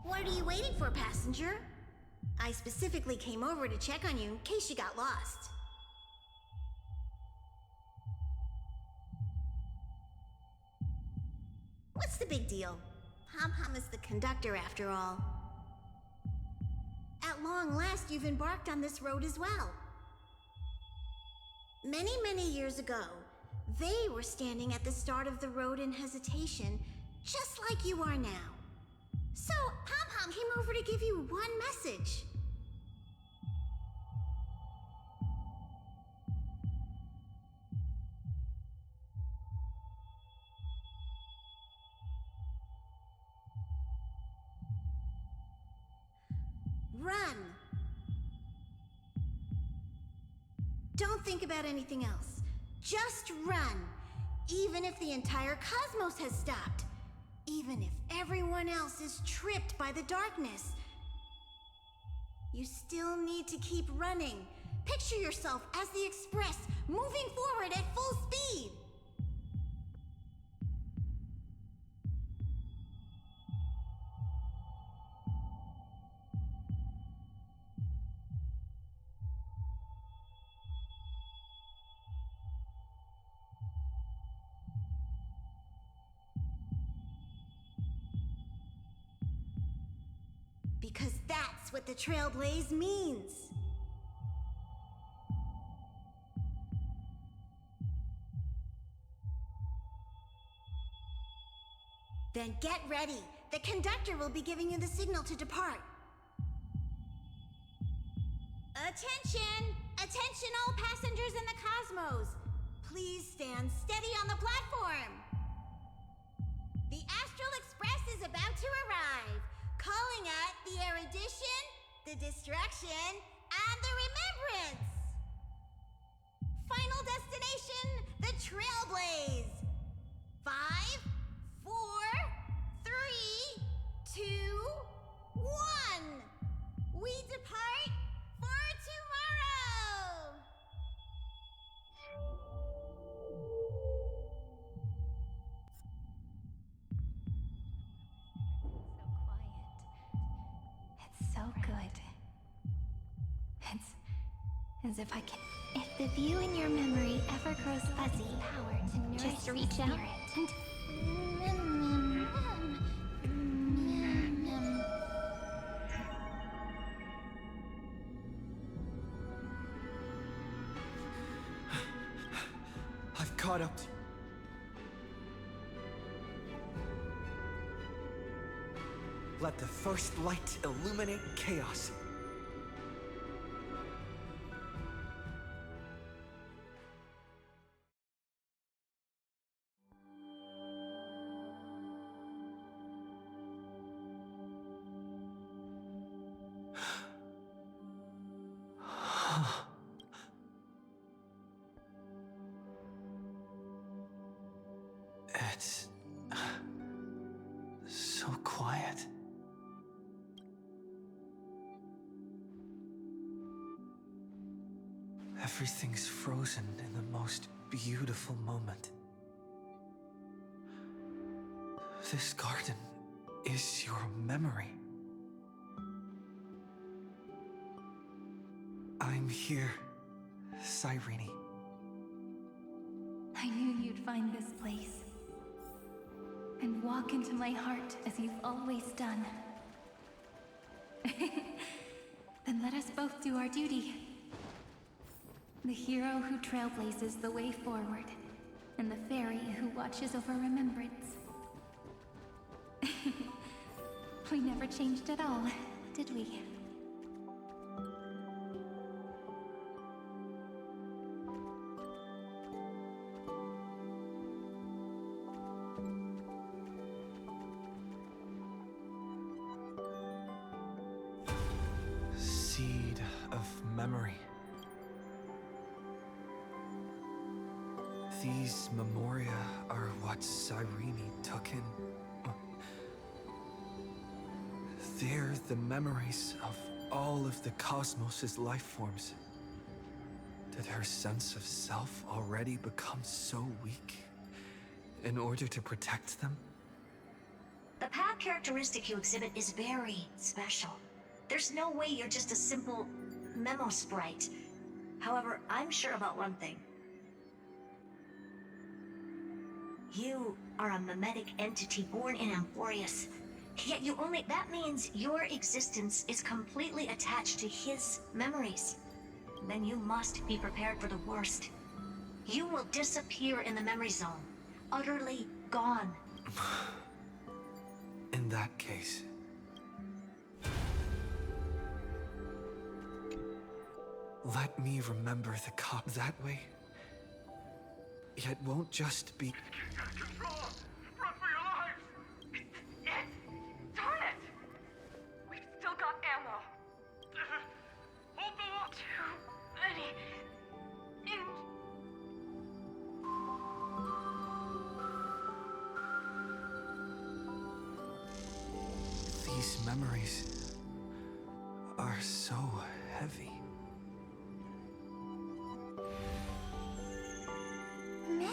What are you waiting for, passenger? I specifically came over to check on you in case you got lost. What's the big deal? Pom-Pom is the conductor after all. At long last, you've embarked on this road as well. Many, many years ago, they were standing at the start of the road in hesitation, just like you are now. So, Pom-Pom came over to give you one message. Run! Don't think about anything else. Just run! Even if the entire cosmos has stopped. Even if everyone else is tripped by the darkness. You still need to keep running. Picture yourself as the Express, moving forward at full speed. Because that's what the Trailblaze means. Then get ready. The conductor will be giving you the signal to depart. Attention! Attention all passengers in the cosmos! Please stand steady on the platform. The Astral Express is about to arrive, calling at the erudition, the destruction, and the remembrance. Final destination, the Trailblaze. 5, 4, 3, 2, 1. We depart for tomorrow. It's so good. It's as if I can. If the view in your memory ever grows fuzzy, Power to nourish just the reach out spirit. and I've caught up to you. Let the first light illuminate chaos. It's so quiet. Everything's frozen in the most beautiful moment. This garden is your memory. I'm here, Cyrene. I knew you'd find this place and walk into my heart as you've always done. Then let us both do our duty. The hero who trailblazes the way forward, and the fairy who watches over remembrance. We never changed at all, did we? Seed of memory. These memoria are what Cyrene took in. They're the memories of all of the cosmos' life forms. Did her sense of self already become so weak in order to protect them? The path characteristic you exhibit is very special. There's no way you're just a simple memo sprite. However, I'm sure about one thing. You are a memetic entity born in amphoreus. Yet you only... That means your existence is completely attached to his memories. Then you must be prepared for the worst. You will disappear in the memory zone. Utterly gone. In that case... let me remember the cop that way. It won't just be... Get out of control! Run for your lives! Darn it! We've still got ammo. Hold the lock! Too many. These memories are so heavy. Me?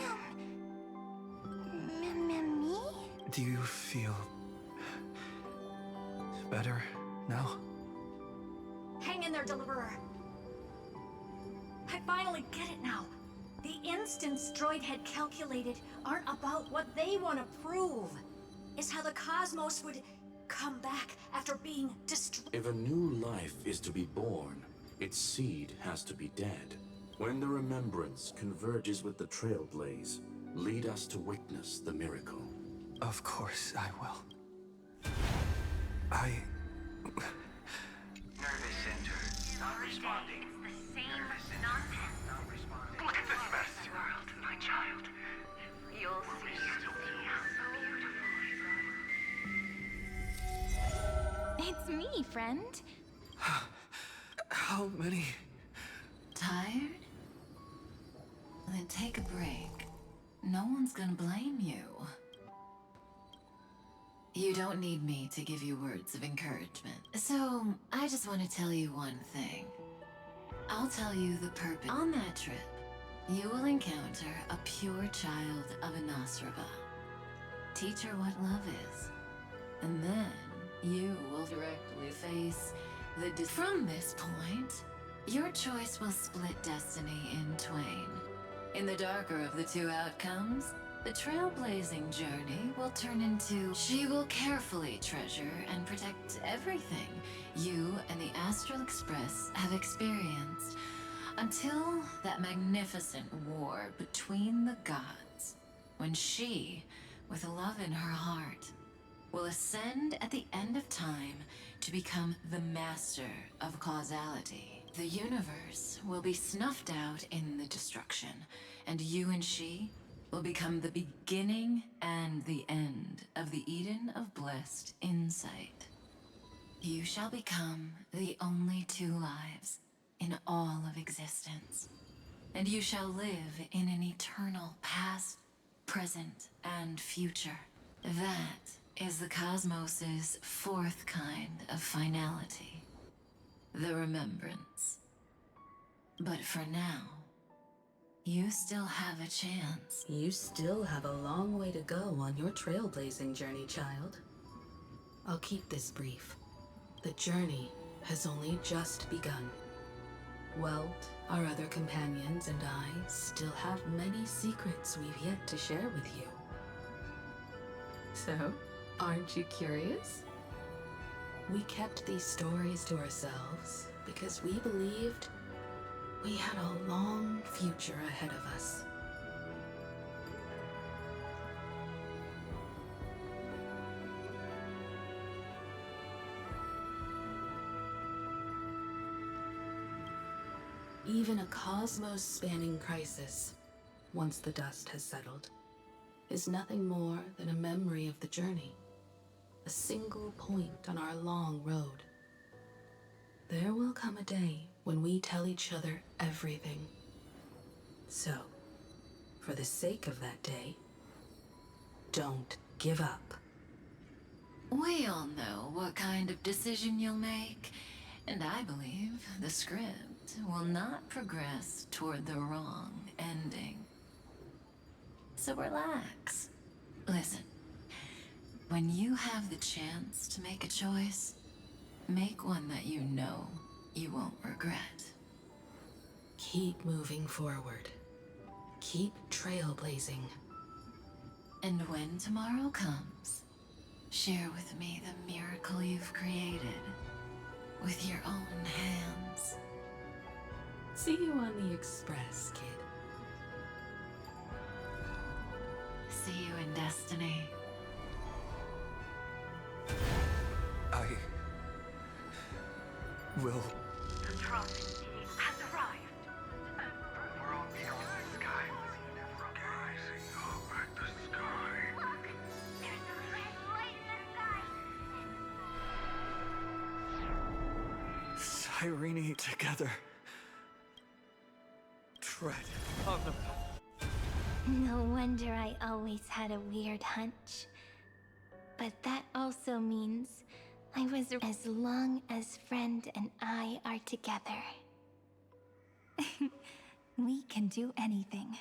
Do you feel better now? Hang in there, Deliverer. I finally get it now. The instants Droid had calculated aren't about what they want to prove. It's how the cosmos would come back after being destroyed. If a new life is to be born, its seed has to be dead. When the remembrance converges with the trailblaze, lead us to witness the miracle. Of course I will. Nervous center. Not responding. It's the same nonsense. Not responding. Look at this mess. World, my child. You'll see how beautiful. It's me, friend. How many? Tired? Then take a break. No one's gonna blame you. You don't need me to give you words of encouragement. So, I just want to tell you one thing. I'll tell you the purpose. On that trip, you will encounter a pure child of Anastrava. Teach her what love is. And then, you will directly face the From this point, your choice will split destiny in twain. In the darker of the two outcomes, the trailblazing journey will turn into she will carefully treasure and protect everything you and the Astral Express have experienced until that magnificent war between the gods, when she, with love in her heart, will ascend at the end of time to become the master of causality. The universe will be snuffed out in the destruction, and you and she will become the beginning and the end of the Eden of blessed insight. You shall become the only two lives in all of existence, and you shall live in an eternal past, present, and future. That is the cosmos's fourth kind of finality, the remembrance. But for now, you still have a chance. You still have a long way to go on your trailblazing journey, child. I'll keep this brief. The journey has only just begun. Welt, our other companions, and I still have many secrets we've yet to share with you. So, aren't you curious? We kept these stories to ourselves because we believed we had a long future ahead of us. Even a cosmos-spanning crisis, once the dust has settled, is nothing more than a memory of the journey, a single point on our long road. There will come a day when we tell each other everything. So, for the sake of that day, don't give up. We all know what kind of decision you'll make, and I believe the script will not progress toward the wrong ending. So relax. Listen, when you have the chance to make a choice, make one that you know you won't regret. Keep moving forward. Keep trailblazing. And when tomorrow comes, share with me the miracle you've created with your own hands. See you on the Express, kid. See you in destiny. I will. The truck has arrived. We're on beyond the sky. Rising up at the sky. Look! There's a red light in the sky! Cyrene together. Tread on the path. No wonder I always had a weird hunch. But that also means I was as long as friend and I are together. We can do anything.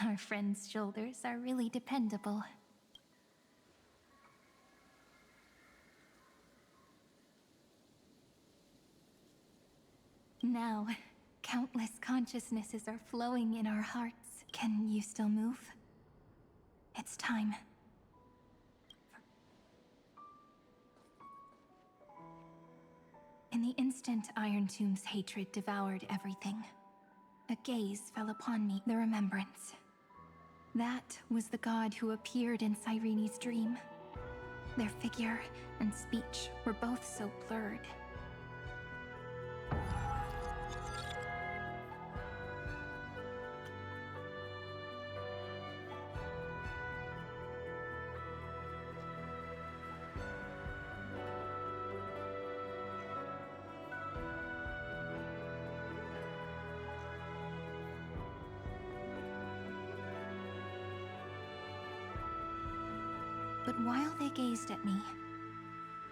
Our friend's shoulders are really dependable. Now, countless consciousnesses are flowing in our hearts. Can you still move? It's time. In the instant Iron Tomb's hatred devoured everything, a gaze fell upon me, the remembrance. That was the god who appeared in Cyrene's dream. Their figure and speech were both so blurred. But while they gazed at me,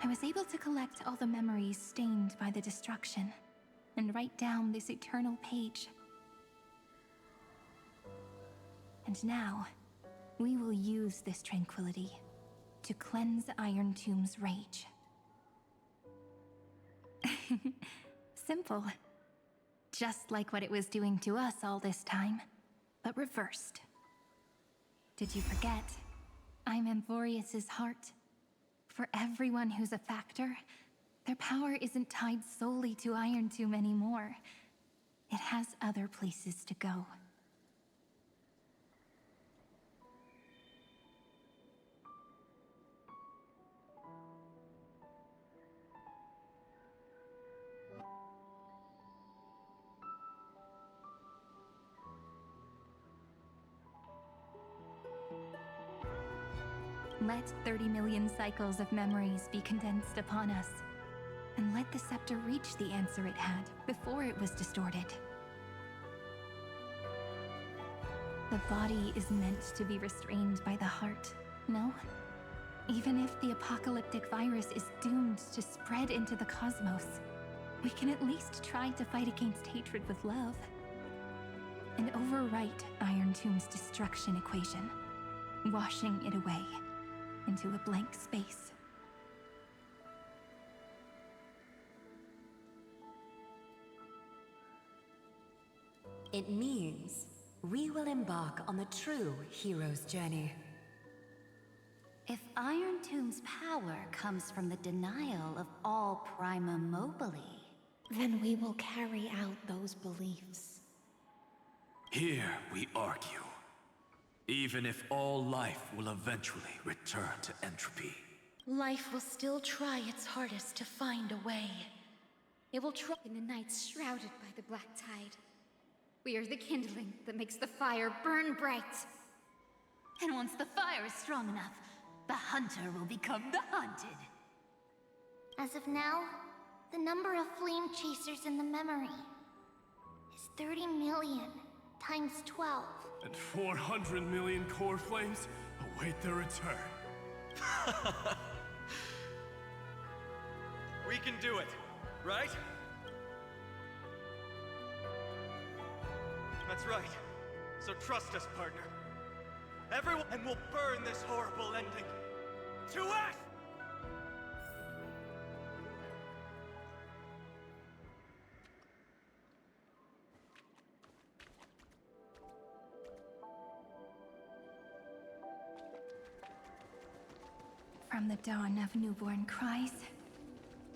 I was able to collect all the memories stained by the destruction and write down this eternal page. And now, we will use this tranquility to cleanse Iron Tomb's rage. Simple. Just like what it was doing to us all this time, but reversed. Did you forget? I'm Amphoreus's heart. For everyone who's a factor, their power isn't tied solely to Iron Tomb anymore. It has other places to go. Let 30 million cycles of memories be condensed upon us, and let the scepter reach the answer it had before it was distorted. The body is meant to be restrained by the heart, no? Even if the apocalyptic virus is doomed to spread into the cosmos, we can at least try to fight against hatred with love, and overwrite Iron Tomb's destruction equation, washing it away into a blank space. It means we will embark on the true hero's journey. If Iron Tomb's power comes from the denial of all prima mobile, then we will carry out those beliefs. Here we argue. Even if all life will eventually return to entropy. Life will still try its hardest to find a way. It will try in the nights shrouded by the black tide. We are the kindling that makes the fire burn bright. And once the fire is strong enough, the hunter will become the hunted. As of now, the number of flame chasers in the memory is 30 million times 12. And 400 million core flames await their return. We can do it, right? That's right. So trust us, partner. Everyone, and we'll burn this horrible ending to ash! From the dawn of newborn cries,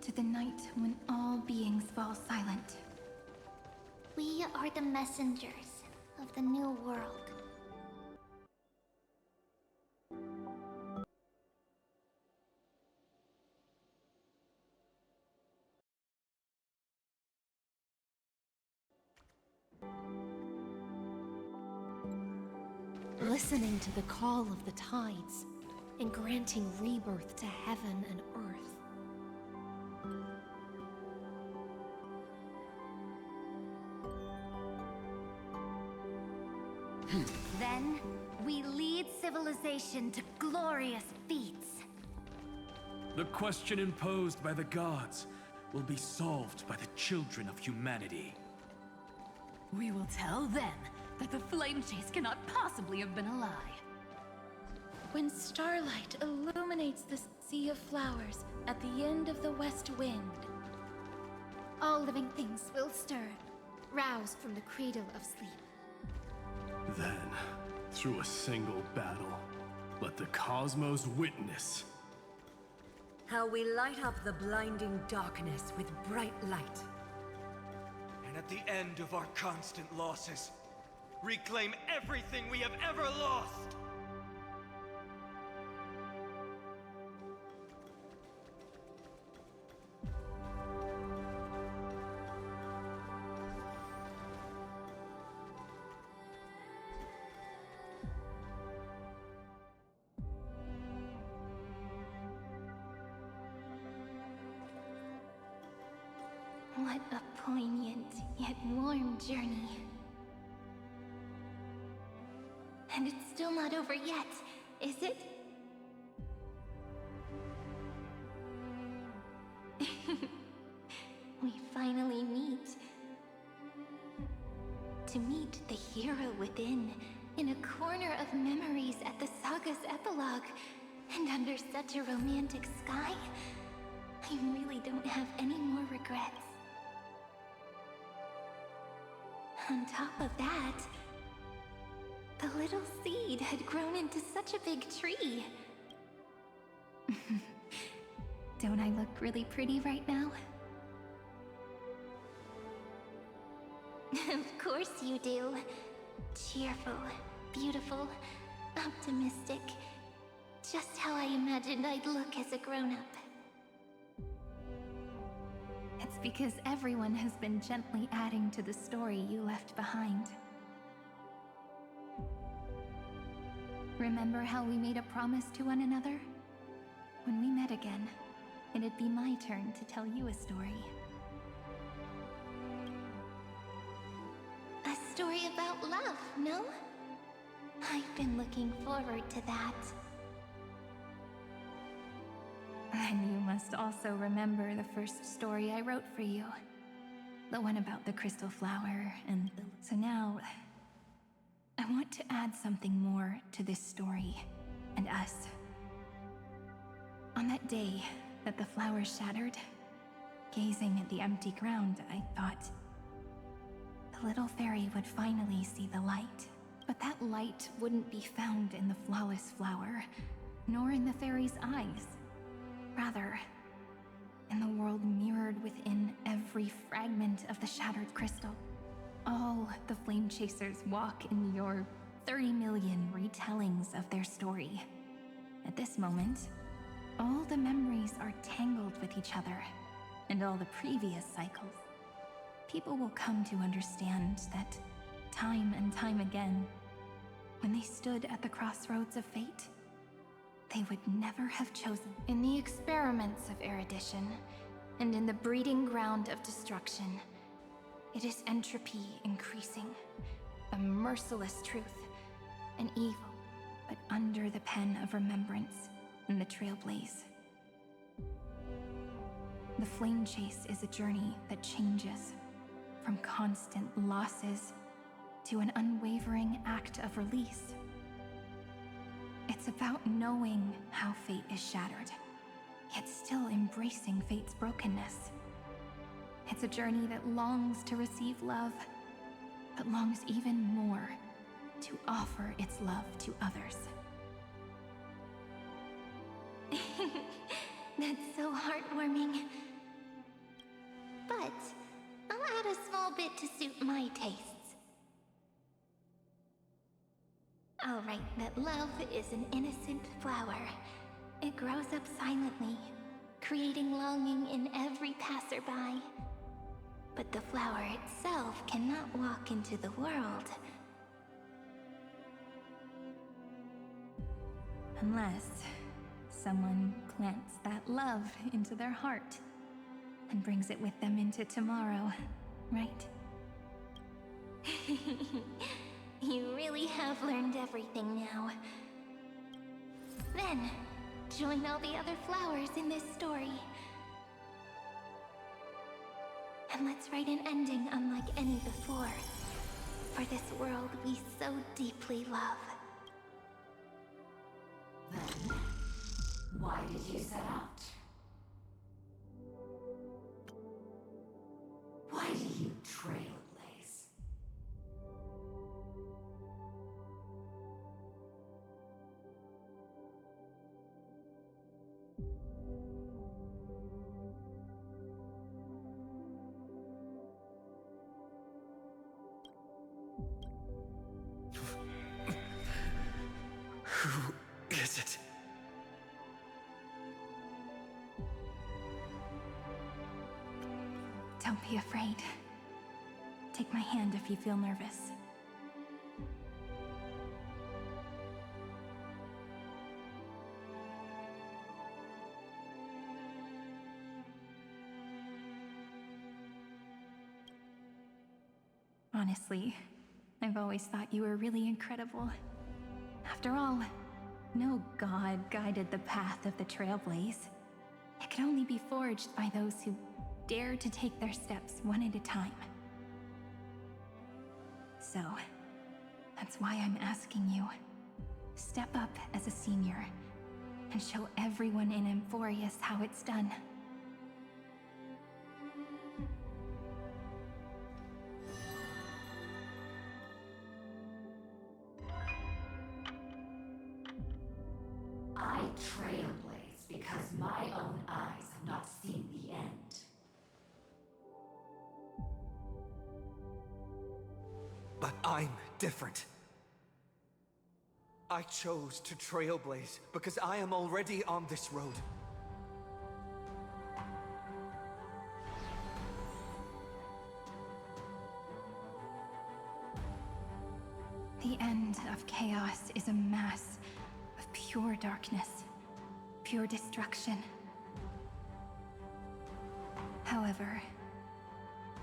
to the night when all beings fall silent. We are the messengers of the new world. Listening to the call of the tides, and granting rebirth to heaven and earth. Then, we lead civilization to glorious feats. The question imposed by the gods will be solved by the children of humanity. We will tell them that the flame chase cannot possibly have been a lie. When starlight illuminates the sea of flowers at the end of the west wind, all living things will stir, roused from the cradle of sleep. Then, through a single battle, let the cosmos witness How we light up the blinding darkness with bright light. And at the end of our constant losses, reclaim everything we have ever lost! What a poignant yet warm journey. And it's still not over yet, is it? We finally meet. To meet the hero within, in a corner of memories at the saga's epilogue, and under such a romantic sky, I really don't have any more regrets. On top of that, the little seed had grown into such a big tree. Don't I look really pretty right now? Of course you do. Cheerful, beautiful, optimistic. Just how I imagined I'd look as a grown-up. It's because everyone has been gently adding to the story you left behind. Remember how we made a promise to one another? When we met again, it'd be my turn to tell you a story. A story about love, no? I've been looking forward to that. And you must also remember the first story I wrote for you. The one about the crystal flower and the... So now, I want to add something more to this story and us. On that day that the flower shattered, gazing at the empty ground, I thought the little fairy would finally see the light. But that light wouldn't be found in the flawless flower, nor in the fairy's eyes. Rather, in the world mirrored within every fragment of the shattered crystal. All the flame chasers walk in your 30 million retellings of their story. At this moment, all the memories are tangled with each other, and all the previous cycles. People will come to understand that time and time again, when they stood at the crossroads of fate, they would never have chosen. In the experiments of erudition, and in the breeding ground of destruction, it is entropy increasing, a merciless truth, an evil, but under the pen of remembrance and the trailblaze. The flame chase is a journey that changes from constant losses to an unwavering act of release. It's about knowing how fate is shattered, yet still embracing fate's brokenness. It's a journey that longs to receive love, but longs even more to offer its love to others. That's so heartwarming. But I'll add a small bit to suit my tastes. I'll write that love is an innocent flower. It grows up silently, creating longing in every passerby. But the flower itself cannot walk into the world unless someone plants that love into their heart and brings it with them into tomorrow, right? You really have learned everything now. Then, join all the other flowers in this story. And let's write an ending unlike any before, for this world we so deeply love. Then, why did you set out? Why do you trailblaze? Who is it? Don't be afraid. Take my hand if you feel nervous. Honestly, I've always thought you were really incredible. After all, no god guided the path of the Trailblaze. It could only be forged by those who dare to take their steps one at a time. So, that's why I'm asking you. Step up as a senior, and show everyone in Amphoreus how it's done. I trailblaze because my own eyes have not seen the end. But I'm different. I chose to trailblaze because I am already on this road. The end of chaos is a mass of pure darkness, pure destruction. However,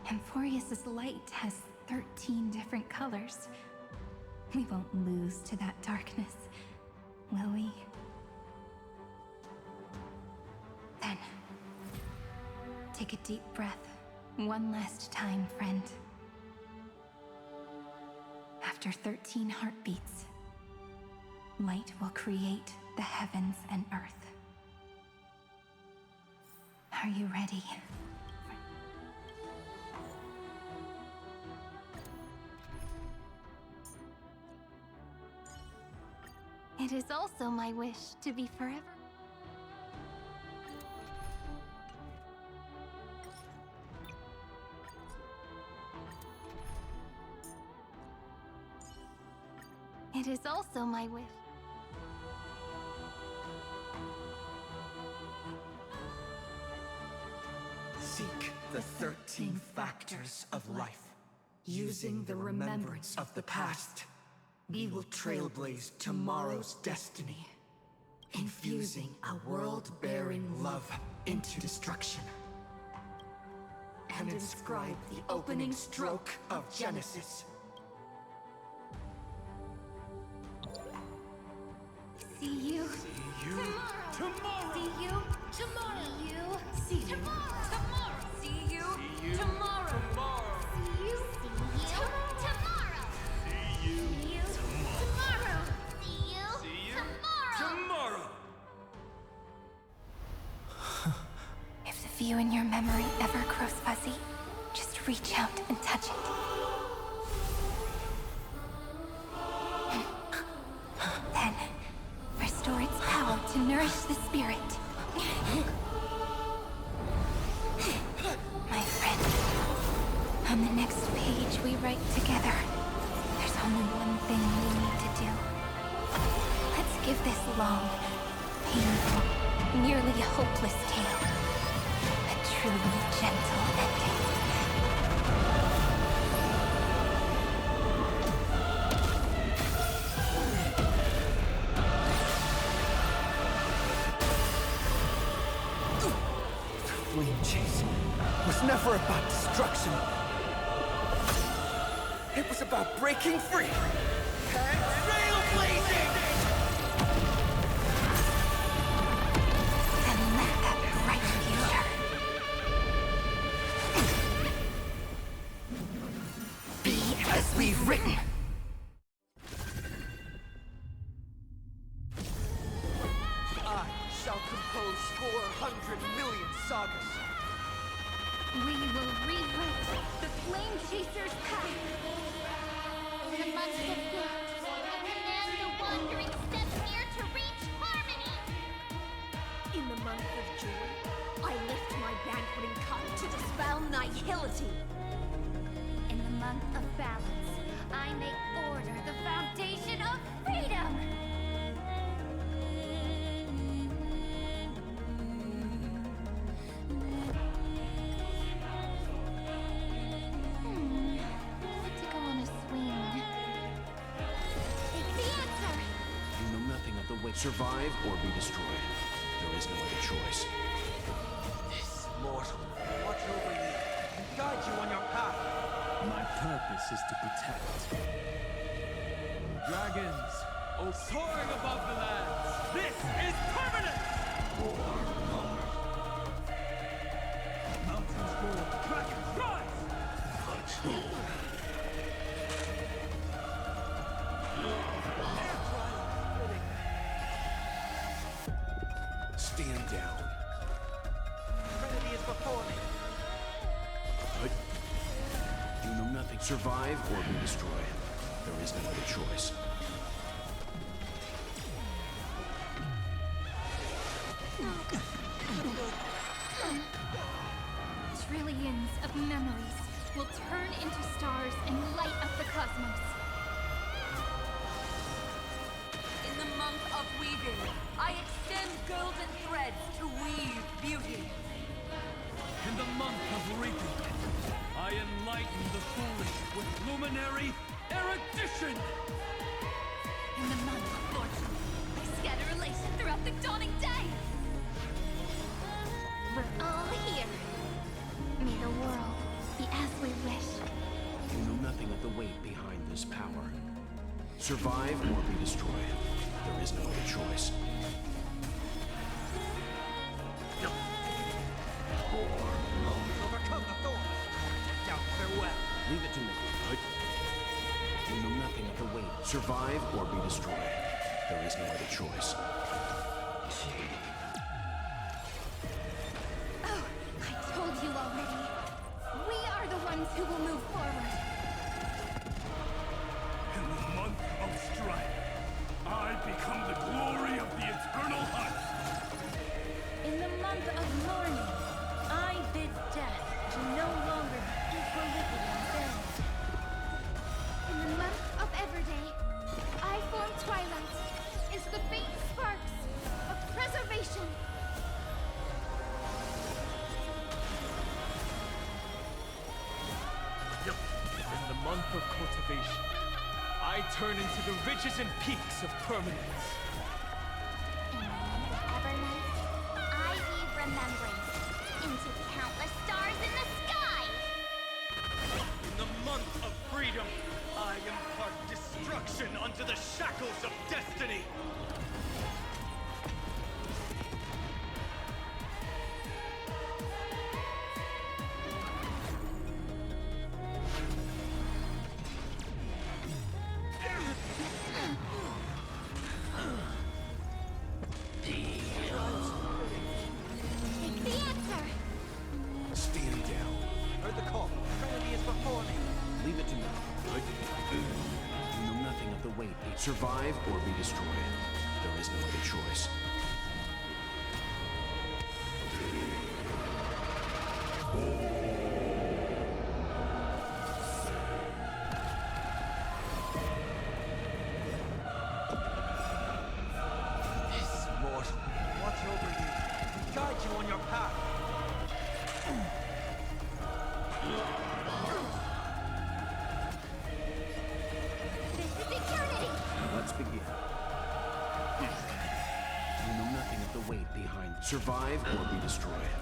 Amphoreus' light has 13 different colors. We won't lose to that darkness, will we? Then, take a deep breath, one last time, friend. After 13 heartbeats, light will create the heavens and earth. Are you ready? It is also my wish to be forever. It is also my wish. Seek the 13 factors of life. Using the remembrance of the past, we will trailblaze tomorrow's destiny. Infusing a world-bearing love into destruction. And inscribe the opening stroke of Genesis. See you. See you Tomorrow. See you. Tomorrow. See you. Tomorrow. See you. Tomorrow. See you. Tomorrow. See you Tomorrow. See you. See you Tomorrow. tomorrow. If the view in your memory ever grows fuzzy, just reach out and touch it. Then, restore its power to nourish the spirit. My friend, on the next page we write together, there's only one thing we need to do. Let's give this long, painful, nearly hopeless tale a truly gentle ending. Flame chase was never about destruction. It was about breaking free and trailblazing! Then let that bright future be as we've written. I shall compose 400 million sagas. we will rewrite the Flame Chaser's path. In the months of guilt, I command the wandering steps near to reach harmony. In the month of joy, I lift my banqueting cup to dispel nihility. In the month of balance, I make order the foundation of freedom. weight. Survive or be destroyed. There is no other choice. This mortal, watch over you and guide you on your path. My purpose is to protect. Dragons, soaring above the lands. This is permanent! Mountains roar, dragons rise! Stand down. Trinity is before me. You know nothing. Survive or be destroyed. There is no other choice. Trillions of memories will turn into stars and light up the cosmos. In the month of weaving, I extend golden threads to weave beauty. In the month of reaping, I enlighten the foolish with luminary erudition. In the month of fortune, I scatter elation throughout the dawning day. We're all here. May the world be as we wish. You know nothing of the weight behind this power. Survive or be destroyed. There is no other choice. Overcome the thorns. Down farewell. Leave it to me. You know nothing of the weight. Survive or be destroyed. There is no other choice. Oh, I told you already. We are the ones who will move forward. In the month of strife, I become the glory of the eternal hunt. In the month of mourning, I bid death to no longer the equilibrium bend. In the month of Everday, I form twilight is the faint sparks of preservation. In the month of cultivation, I turn into the ridges and peaks of permanence. In the month of Evernight, I weave remembrance into countless stars in the sky. In the month of freedom, I impart destruction unto the shackles of destiny. Take the answer. Stand down. Heard the call. Trinity is before me. Leave it to me. You know nothing of the weight. Survive or be destroyed. There is no other choice. This mortal, watch over you and guide you on your path. This is eternity. Let's begin. You know nothing of the weight behind. Survive or be destroyed.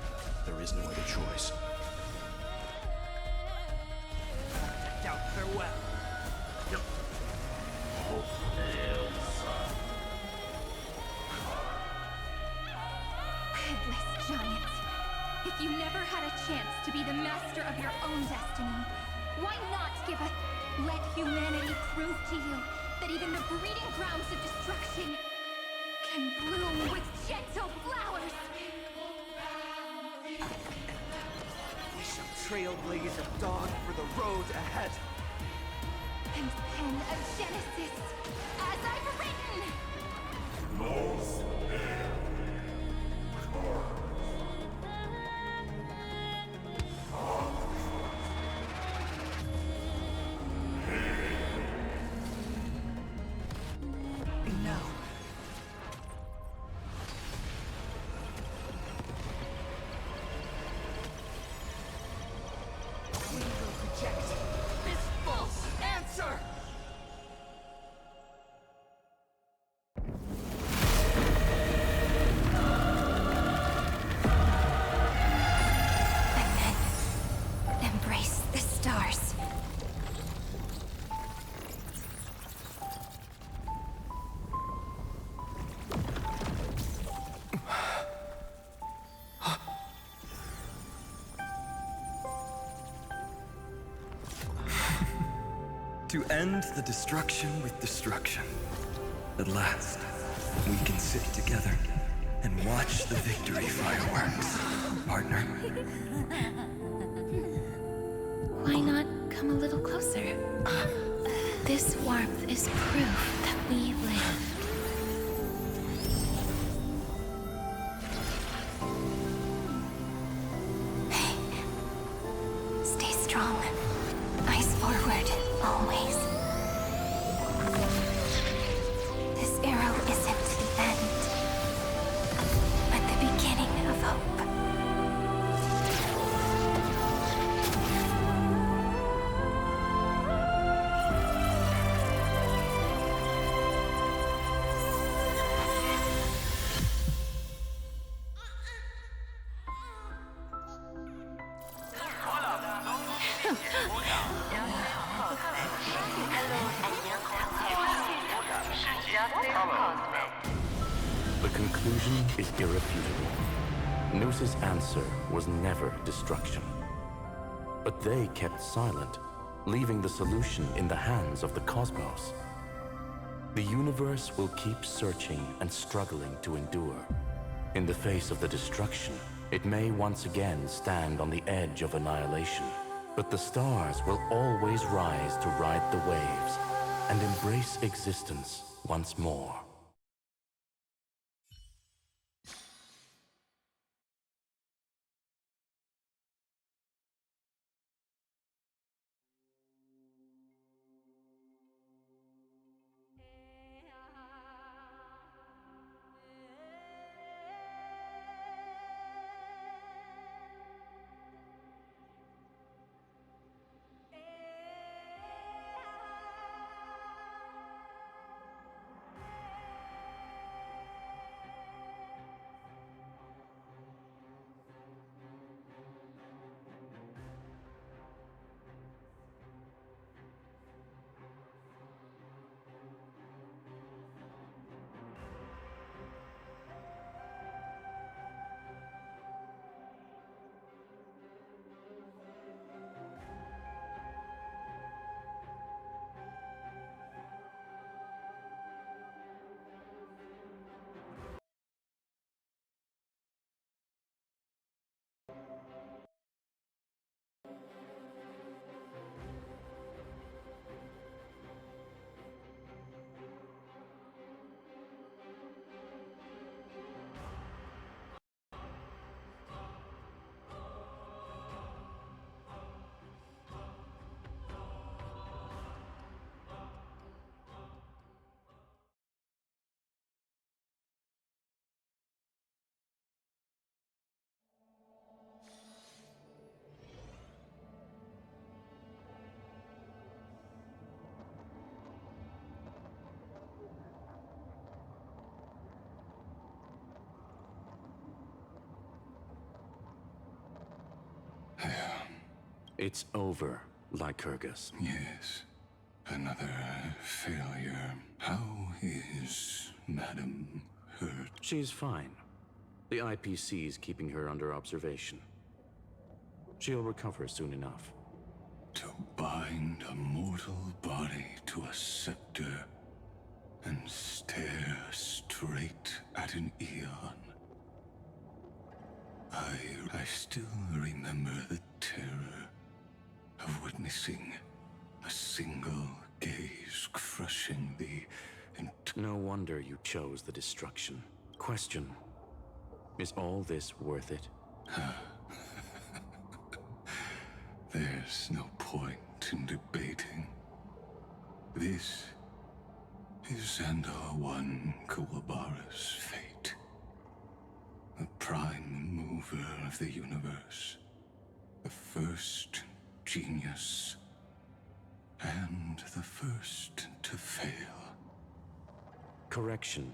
There is no other choice. Down farewell. Headless giant. If you never had a chance to be the master of your own destiny, why not give us... Let humanity prove to you that even the breeding grounds of destruction can bloom with gentle flowers. We shall trailblaze a dawn for the road ahead. And pen of Genesis, as I've written! Now. We will reject this false answer! To end the destruction with destruction. At last, we can sit together and watch the victory fireworks, partner. Why not come a little closer? This warmth is proof that we live. Stay strong. Eyes forward, always. This arrow isn't the end, but the beginning of hope. The conclusion is irrefutable. Noose's answer was never destruction. But they kept silent, leaving the solution in the hands of the cosmos. The universe will keep searching and struggling to endure. In the face of the destruction, it may once again stand on the edge of annihilation. But the stars will always rise to ride the waves and embrace existence once more. It's over, Lycurgus. Yes. Another failure. How is Madam hurt? She's fine. The IPC is keeping her under observation. She'll recover soon enough. To bind a mortal body to a scepter and stare straight at an eon. I still remember the terror of witnessing a single gaze crushing the No wonder you chose the destruction. Question: is all this worth it? There's no point in debating. This is Xandar One Kuwabara's fate. The prime mover of the universe. The first genius. And the first to fail. Correction.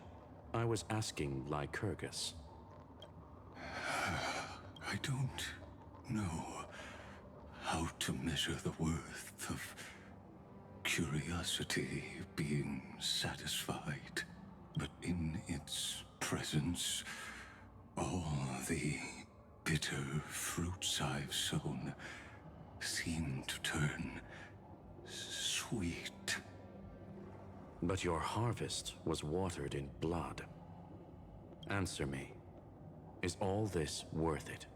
I was asking Lycurgus. I don't know how to measure the worth of curiosity being satisfied, but in its presence, all the bitter fruits I've sown seem to turn sweet. sweet. But your harvest was watered in blood. Answer me. Is all this worth it?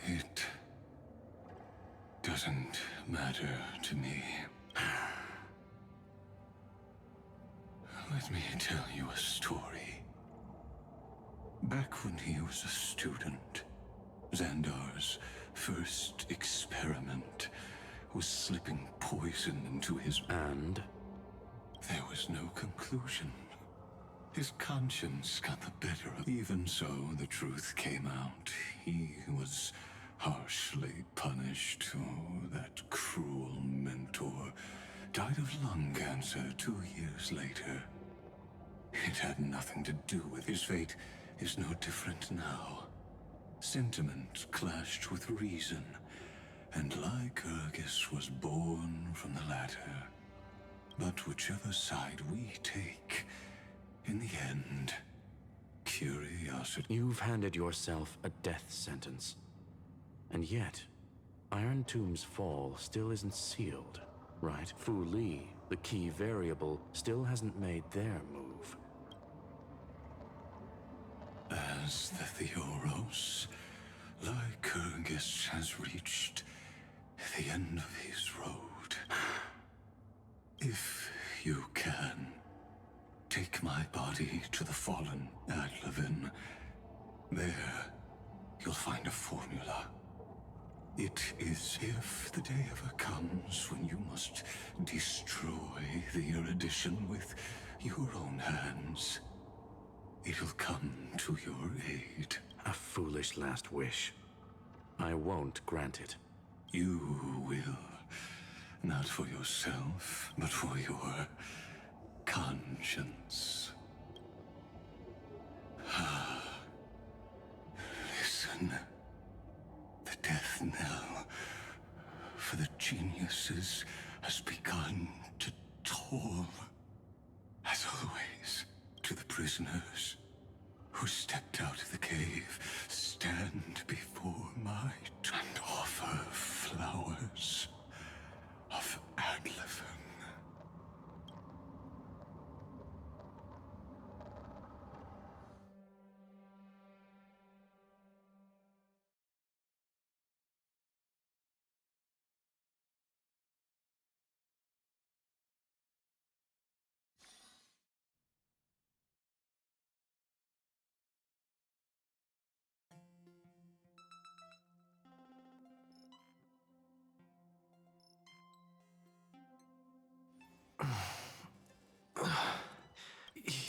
It doesn't matter to me. Let me tell you a story. Back when he was a student, Xandar's first experiment was slipping poison into his... And? There was no conclusion. His conscience got the better of... Even so, the truth came out. He was harshly punished. Oh, that cruel mentor died of lung cancer 2 years later. It had nothing to do with his fate. Is no different now. Sentiment clashed with reason, and Lycurgus was born from the latter. But whichever side we take, in the end, curiosity... You've handed yourself a death sentence. And yet, Iron Tomb's fall still isn't sealed, right? Fu Li, the key variable, still hasn't made their move. As the Theoros, Lycurgus has reached the end of his road. If you can, take my body to the fallen Adlevin. There, you'll find a formula. It is if the day ever comes when you must destroy the erudition with your own hands, it'll come to your aid. A foolish last wish. I won't grant it. You will. Not for yourself, but for your conscience. Listen. The death knell for the geniuses has begun to toll. As always, to the prisoners who stepped out of the cave, stand before my and offer flowers of Adlevin.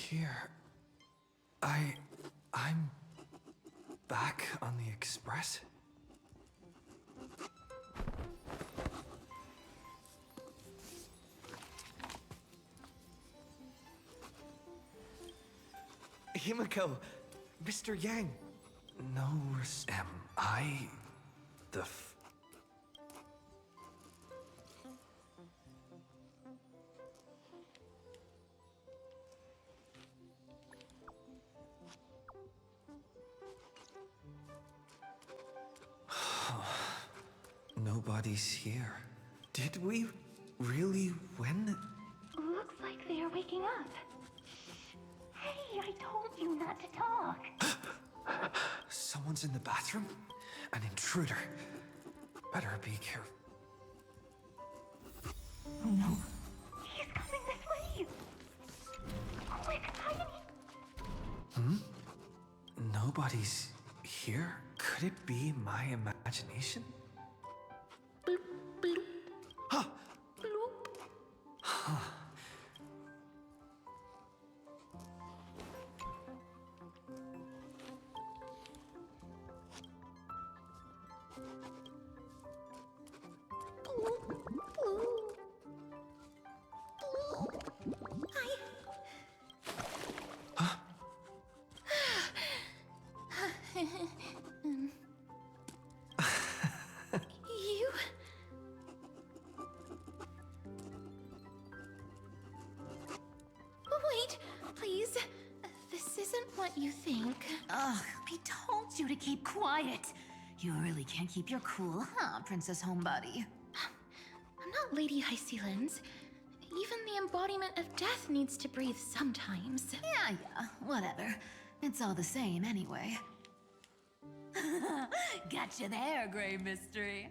Here. I'm back on the Express? Himiko! Mr. Yang! No, am I the Nobody's here. Did we really win? Looks like they are waking up. Hey, I told you not to talk. Someone's in the bathroom? An intruder. Better be careful. Oh no. He's coming this way. Quick, hide. Nobody's here? Could it be my imagination? Huh. Huh. You? Wait, please. This isn't what you think. Ugh, I told you to keep quiet. You really can't keep your cool, huh, Princess Homebody? I'm not Lady Hycelens. Even the embodiment of death needs to breathe sometimes. Yeah, whatever. It's all the same anyway. Gotcha there, Grey Mystery.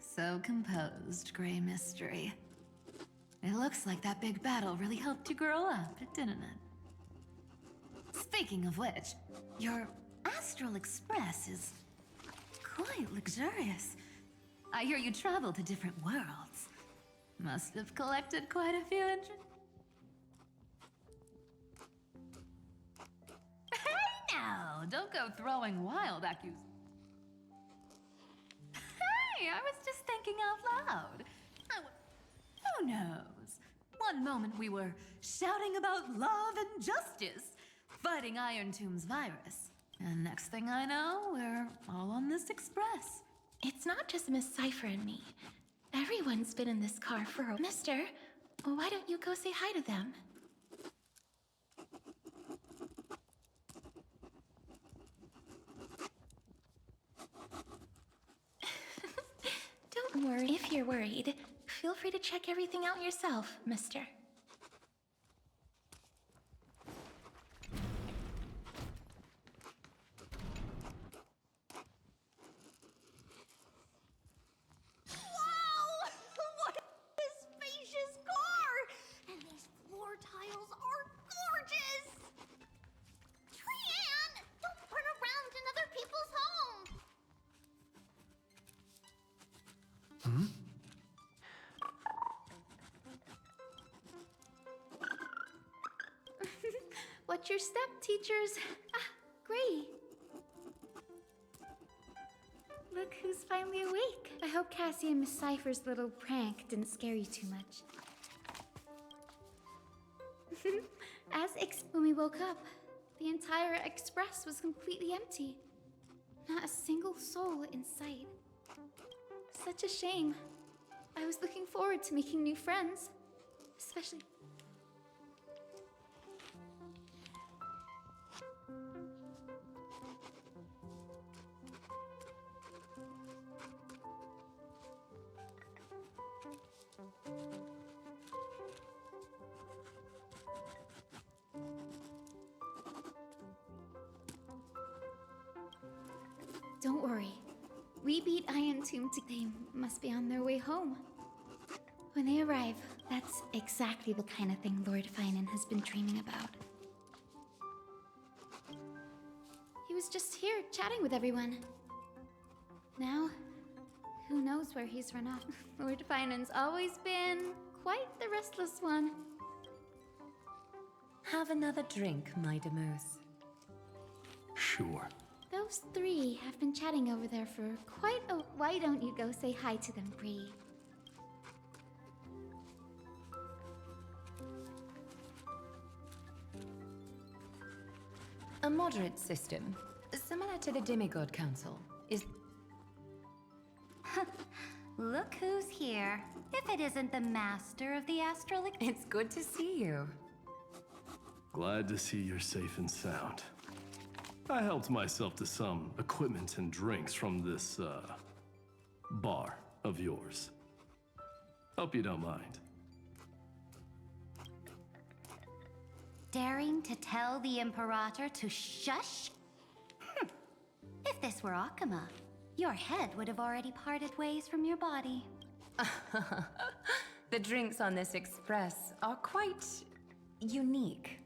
So composed, Grey Mystery. It looks like that big battle really helped you grow up, didn't it? Speaking of which, your Astral Express is quite luxurious. I hear you travel to different worlds. Must have collected quite a few Hey now! Don't go throwing wild accusations. Hey, I was just thinking out loud. Who knows? One moment we were shouting about love and justice, fighting Iron Tomb's virus. And next thing I know, we're all on this express. It's not just Miss Cypher and me. Everyone's been in this car for a... Mister, why don't you go say hi to them? Don't worry. If you're worried, feel free to check everything out yourself, mister. Wow! What a spacious car! And these floor tiles are gorgeous! Trian! Don't run around in other people's homes! Hmm? Watch your step, teachers. Ah, Gray. Look who's finally awake. I hope Cassie and Miss Cypher's little prank didn't scare you too much. When we woke up, the entire express was completely empty. Not a single soul in sight. Such a shame. I was looking forward to making new friends. Especially... Don't worry. We beat Iron Tomb They must be on their way home. When they arrive, that's exactly the kind of thing Lord Finan has been dreaming about. He was just here, chatting with everyone. Now, who knows where he's run off. Lord Finan's always been quite the restless one. Have another drink, my Demerse. Sure. Those three have been chatting over there for quite a... Why don't you go say hi to them, Bree? A moderate system, similar to the Demigod Council, is... Look who's here. If it isn't the master of the astral... It's good to see you. Glad to see you're safe and sound. I helped myself to some equipment and drinks from this, bar of yours. Hope you don't mind. Daring to tell the Imperator to shush? If this were Akama, your head would have already parted ways from your body. The drinks on this express are quite unique.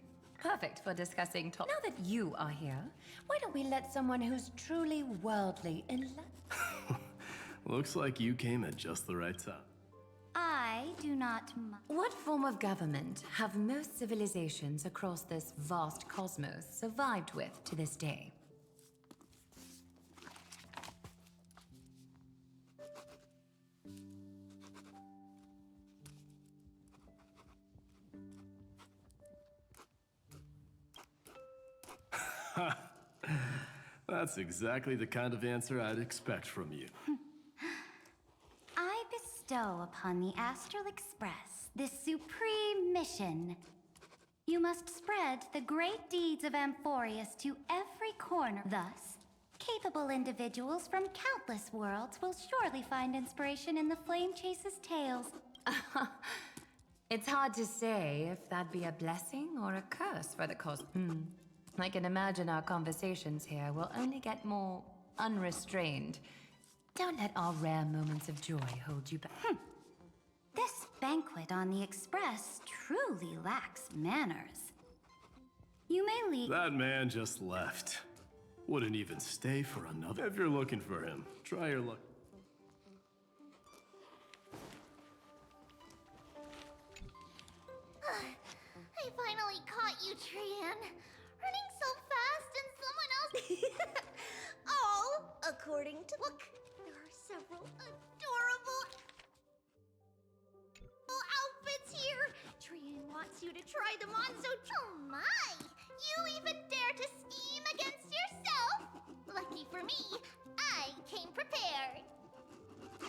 Perfect for discussing Now that you are here, why don't we let someone who's truly worldly Looks like you came at just the right time. I do not What form of government have most civilizations across this vast cosmos survived with to this day? That's exactly the kind of answer I'd expect from you. I bestow bestow upon the Astral Express this supreme mission. You must spread the great deeds of Amphoreus to every corner. Thus, capable individuals from countless worlds will surely find inspiration in the Flame Chase's tales. It's hard to say if that'd be a blessing or a curse for the cause. I can imagine our conversations here will only get more unrestrained. Don't let our rare moments of joy hold you back. This banquet on the Express truly lacks manners. You may leave. That man just left. Wouldn't even stay for another. If you're looking for him, try your luck. I finally caught you, Trian. Running so fast and someone else... All according to... Look, there are several adorable outfits here. Trian wants you to try them on, so... Oh my! You even dare to scheme against yourself? Lucky for me, I came prepared.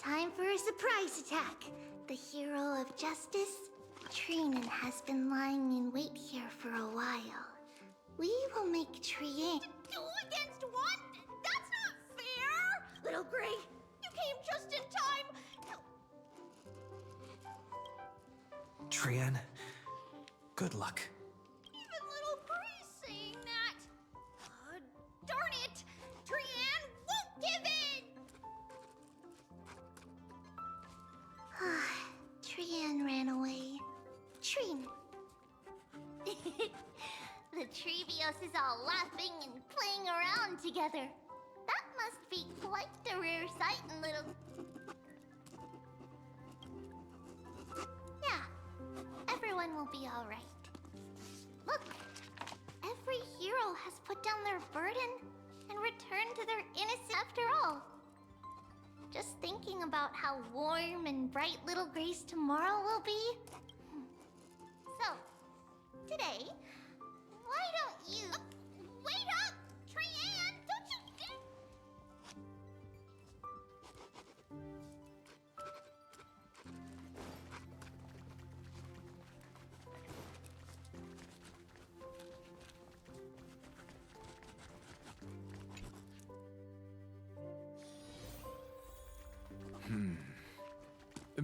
Time for a surprise attack. The hero of justice, Trian, has been lying in wait here for a while. We will make Trian... 2 against 1? That's not fair! Little Gray, you came just in time! Trian, good luck. Even Little Gray's saying that! Darn it! Trian won't give in! Trian ran away. Trin. The Trevios is all laughing and playing around together. That must be quite the rare sight in Little... Yeah, everyone will be all right. Look, every hero has put down their burden and returned to their innocence after all. Just thinking about how warm and bright Little Gray's tomorrow will be. So, today, why don't you... Wait up! Trian, don't you dare...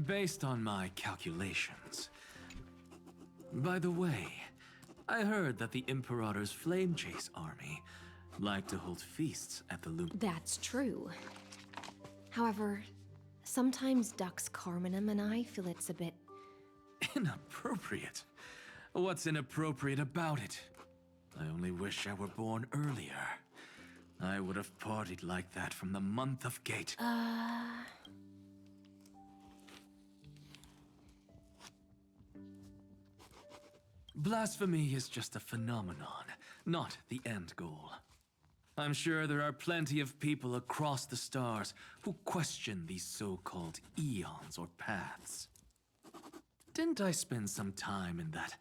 Based on my calculations. By the way, I heard that the Imperator's Flame Chase army like to hold feasts at the That's true. However, sometimes Dux Carminum and I feel it's a bit... Inappropriate? What's inappropriate about it? I only wish I were born earlier. I would have partied like that from the month of Gate. Blasphemy is just a phenomenon, not the end goal. I'm sure there are plenty of people across the stars who question these so-called eons or paths. Didn't I spend some time in that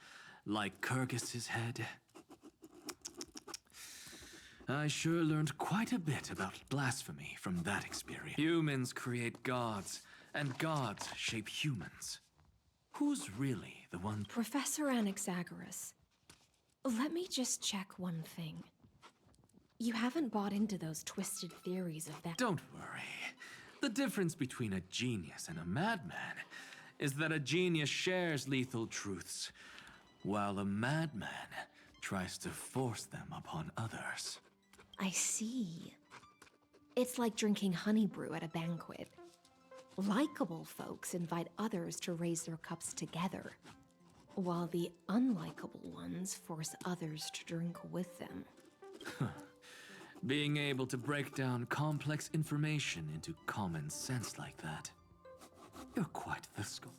Lycurgus's head? I sure learned quite a bit about blasphemy from that experience. Humans create gods, and gods shape humans. Who's really the one... Professor Anaxagoras, let me just check one thing. You haven't bought into those twisted theories of that... Don't worry. The difference between a genius and a madman is that a genius shares lethal truths, while a madman tries to force them upon others. I see. It's like drinking honey brew at a banquet. Likable folks invite others to raise their cups together, while the unlikable ones force others to drink with them. Being able to break down complex information into common sense like that. You're quite the school.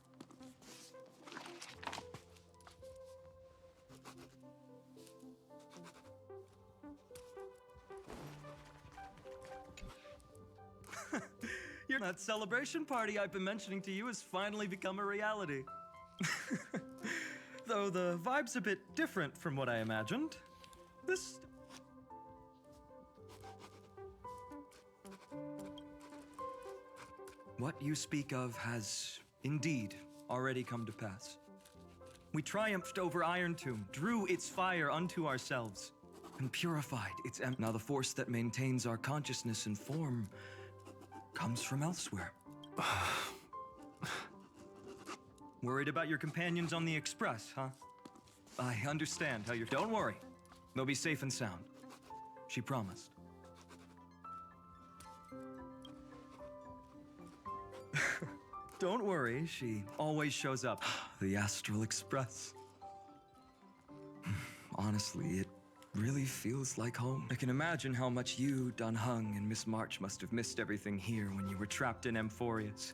That celebration party I've been mentioning to you has finally become a reality. Though the vibe's a bit different from what I imagined. This... What you speak of has indeed already come to pass. We triumphed over Iron Tomb, drew its fire unto ourselves, and purified its Now the force that maintains our consciousness and form comes from elsewhere. Worried about your companions on the Express, huh? I understand how you're... Don't worry. They'll be safe and sound. She promised. Don't worry, she always shows up. The Astral Express. Honestly, it really feels like home. I can imagine how much you, Dan Heng, and Miss March must have missed everything here when you were trapped in amphoreus.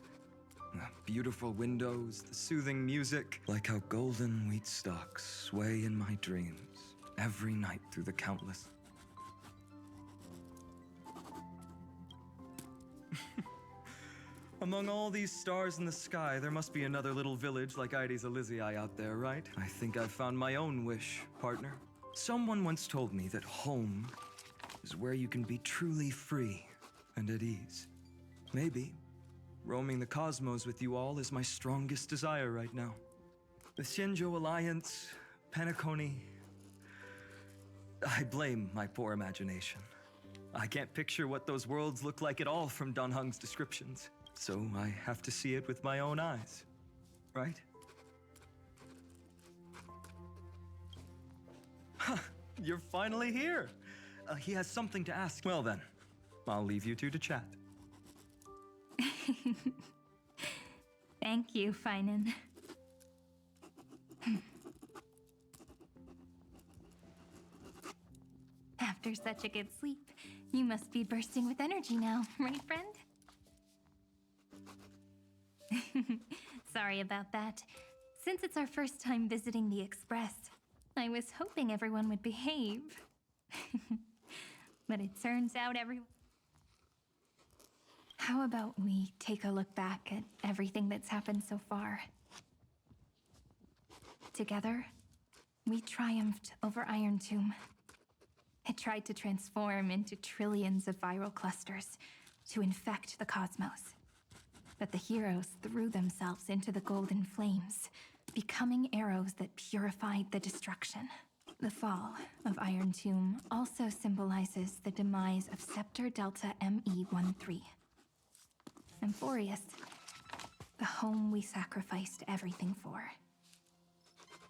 The beautiful windows, the soothing music, like how golden wheat stalks sway in my dreams every night through the countless. Among all these stars in the sky, there must be another little village like Ides Elysiae out there, right? I think I've found my own wish, partner. Someone once told me that home is where you can be truly free and at ease. Maybe roaming the cosmos with you all is my strongest desire right now. The Shinjo Alliance, Penacony... I blame my poor imagination. I can't picture what those worlds look like at all from Dan Heng's descriptions. So I have to see it with my own eyes, right? Huh, you're finally here. He has something to ask. Well then, I'll leave you two to chat. Thank you, Finan. After such a good sleep, you must be bursting with energy now, right, friend? Sorry about that. Since it's our first time visiting the Express, I was hoping everyone would behave. But it turns out everyone... How about we take a look back at everything that's happened so far? Together, we triumphed over Iron Tomb. It tried to transform into trillions of viral clusters to infect the cosmos. But the heroes threw themselves into the golden flames, becoming arrows that purified the destruction. The fall of Iron Tomb also symbolizes the demise of Scepter Delta ME-13. Amphoreus, the home we sacrificed everything for,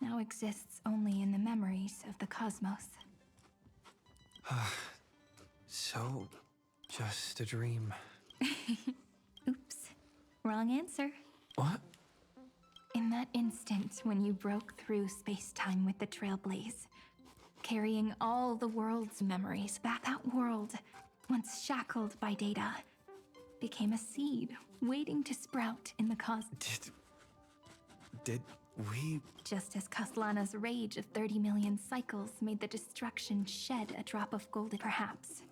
now exists only in the memories of the cosmos. So, just a dream. Oops. Wrong answer. What? In that instant when you broke through space-time with the Trailblaze, carrying all the world's memories back, that world, once shackled by data, became a seed waiting to sprout in the cosmos. Did we... Just as Kaslana's rage of 30 million cycles made the destruction shed a drop of gold, perhaps,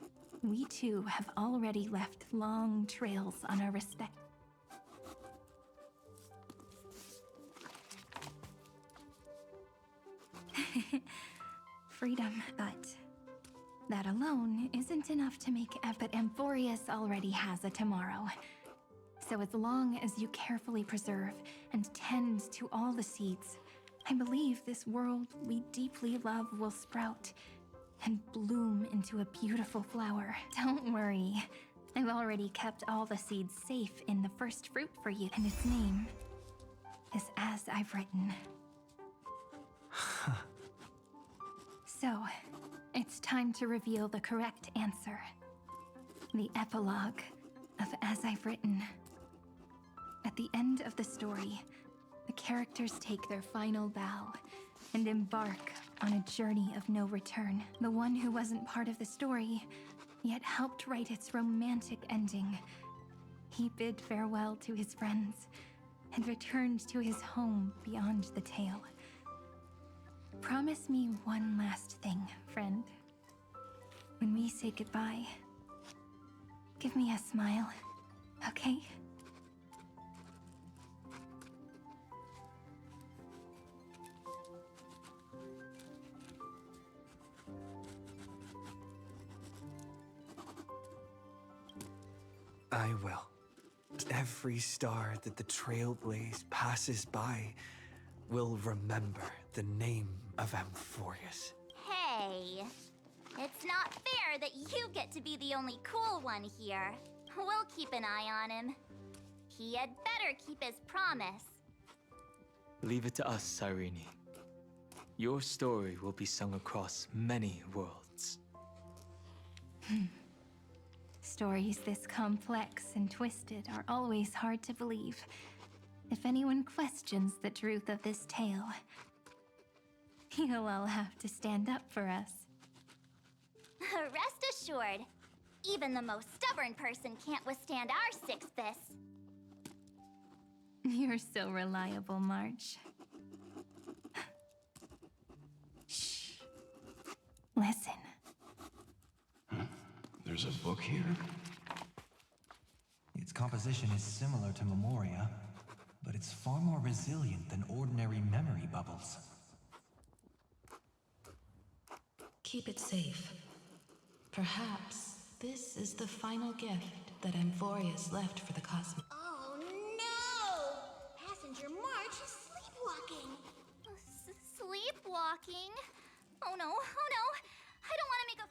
we too have already left long trails on our respect. Freedom, but that alone isn't enough to make but Amphoreus already has a tomorrow. So as long as you carefully preserve and tend to all the seeds, I believe this world we deeply love will sprout and bloom into a beautiful flower. Don't worry, I've already kept all the seeds safe in the first fruit for you, and its name is As I've Written. So, it's time to reveal the correct answer. The epilogue of As I've Written. At the end of the story, the characters take their final bow and embark on a journey of no return. The one who wasn't part of the story, yet helped write its romantic ending. He bid farewell to his friends and returned to his home beyond the tale. Promise me one last thing, friend. When we say goodbye, give me a smile, okay? I will. every star that the Trailblaze passes by will remember the name of Amphoreus. Hey, it's not fair that you get to be the only cool one here. We'll keep an eye on him. He had better keep his promise. Leave it to us, Cyrene. Your story will be sung across many worlds. Stories this complex and twisted are always hard to believe. If anyone questions the truth of this tale, you'll all have to stand up for us. Rest assured, even the most stubborn person can't withstand our six fists. You're so reliable, March. Shh. Listen. There's a book here? Its composition is similar to Memoria, but it's far more resilient than ordinary memory bubbles. Keep it safe. Perhaps this is the final gift that amphoreus left for the cosmos. Oh no! Passenger March is sleepwalking. Sleepwalking? Oh no, oh no! I don't want to make a...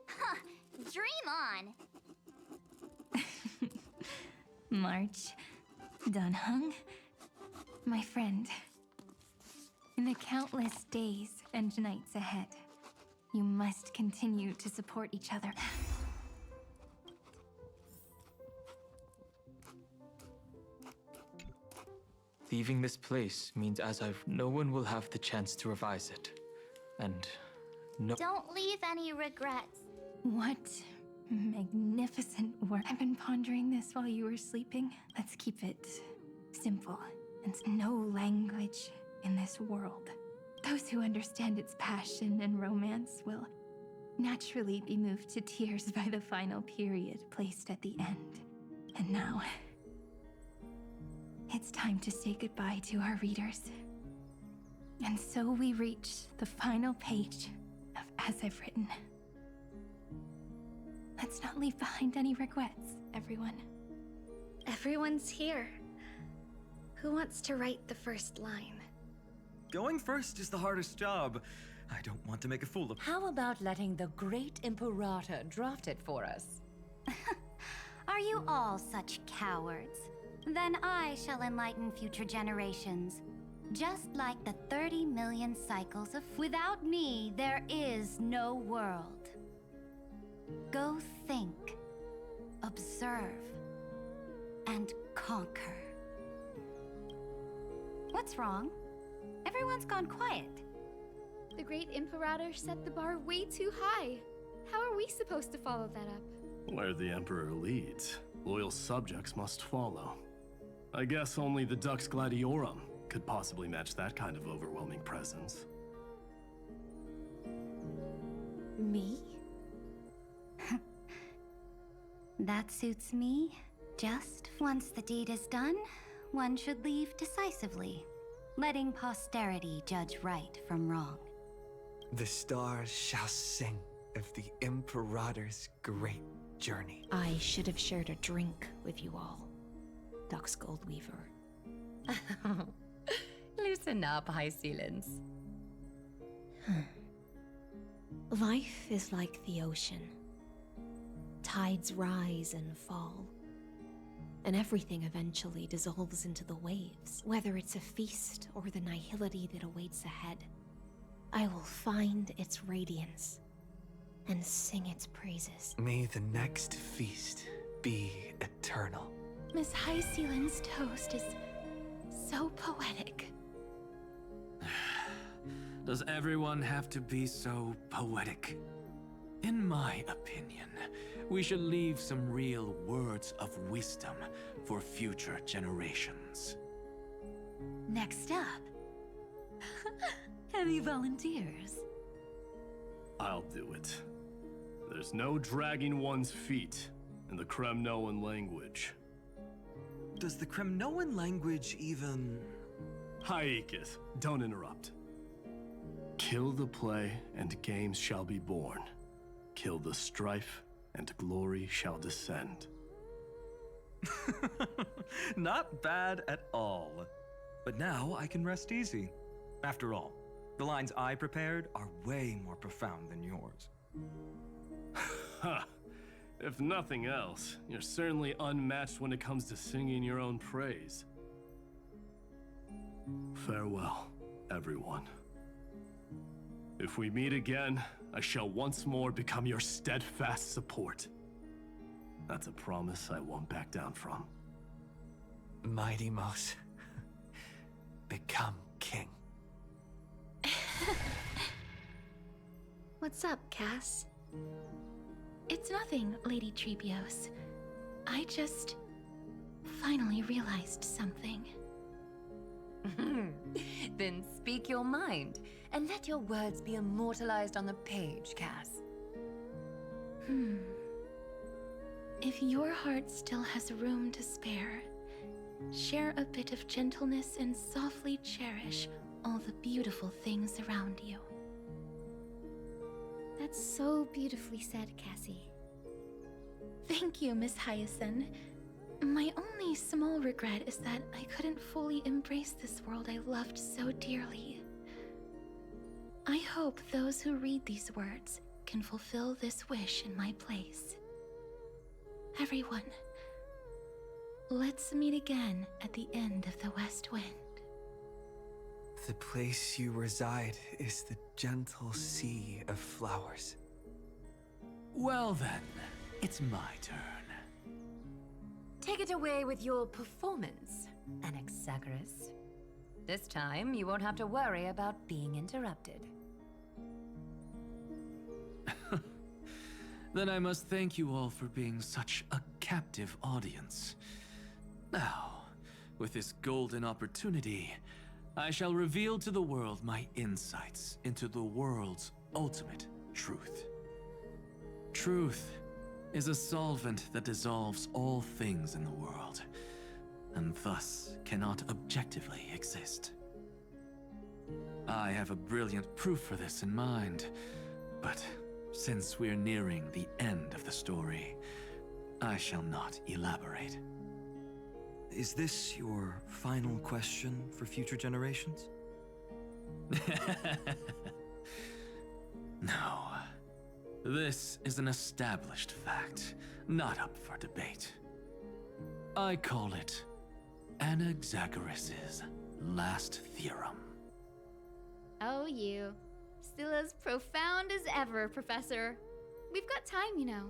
Huh, dream on! March, Dunhung, my friend. In the countless days and nights ahead, you must continue to support each other. Leaving this place means no one will have the chance to revise it. And no— Don't leave any regrets. What magnificent work. I've been pondering this while you were sleeping. Let's keep it simple and no language in this world. Those who understand its passion and romance will naturally be moved to tears by the final period placed at the end. And now, it's time to say goodbye to our readers. And so we reach the final page of As I've Written. Let's not leave behind any regrets, everyone. Everyone's here. Who wants to write the first line? Going first is the hardest job. I don't want to make a fool of— How about letting the great Imperator draft it for us? Are you all such cowards? Then I shall enlighten future generations. Just like the 30 million cycles of— Without me, there is no world. Go think, observe, and conquer. What's wrong? Everyone's gone quiet. The great Imperator set the bar way too high. How are we supposed to follow that up? Where the Emperor leads, loyal subjects must follow. I guess only the Dux Gladiorum could possibly match that kind of overwhelming presence. Me? That suits me. Just once the deed is done, one should leave decisively, letting posterity judge right from wrong. The stars shall sing of the Imperator's great journey. I should have shared a drink with you all, Dux Goldweaver. Loosen up, High Ceilings. Life is like the ocean. Tides rise and fall, and everything eventually dissolves into the waves. Whether it's a feast or the nihility that awaits ahead, I will find its radiance and sing its praises. May the next feast be eternal. Miss High Ceiling's toast is so poetic. Does everyone have to be so poetic? In my opinion, we should leave some real words of wisdom for future generations. Next up, any volunteers? I'll do it. There's no dragging one's feet in the Kremnoan language. Does the Kremnoan language even— Haikith, don't interrupt. Kill the play, and games shall be born. Kill the strife, and glory shall descend. Not bad at all. But now I can rest easy. After all, the lines I prepared are way more profound than yours. Ha! If nothing else, you're certainly unmatched when it comes to singing your own praise. Farewell, everyone. If we meet again, I shall once more become your steadfast support. That's a promise I won't back down from. Mighty Mouse, become king. What's up, Cass? It's nothing, Lady Trebios. I just finally realized something. Then speak your mind, and let your words be immortalized on the page, Cass. If your heart still has room to spare, share a bit of gentleness and softly cherish all the beautiful things around you. That's so beautifully said, Cassie. Thank you, Miss Hyacinth. My only small regret is that I couldn't fully embrace this world I loved so dearly. I hope those who read these words can fulfill this wish in my place. Everyone, let's meet again at the end of the West Wind. The place you reside is the gentle sea of flowers. Well then, it's my turn. Take it away with your performance, Anaxagoras. This time, you won't have to worry about being interrupted. Then I must thank you all for being such a captive audience. Now, with this golden opportunity, I shall reveal to the world my insights into the world's ultimate truth. Truth is a solvent that dissolves all things in the world, and thus cannot objectively exist. I have a brilliant proof for this in mind, but since we're nearing the end of the story, I shall not elaborate. Is this your final question for future generations? No. This is an established fact, not up for debate. I call it Anaxagoras' last theorem. Oh, you. Still as profound as ever, Professor. We've got time, you know.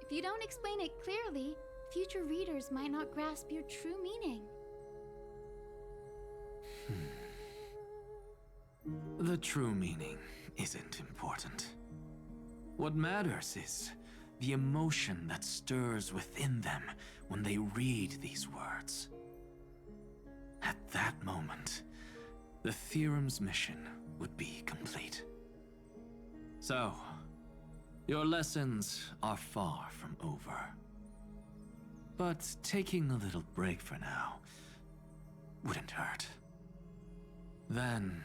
If you don't explain it clearly, future readers might not grasp your true meaning. The true meaning isn't important. What matters is the emotion that stirs within them when they read these words. At that moment, the theorem's mission would be complete. So, your lessons are far from over. But taking a little break for now wouldn't hurt. Then...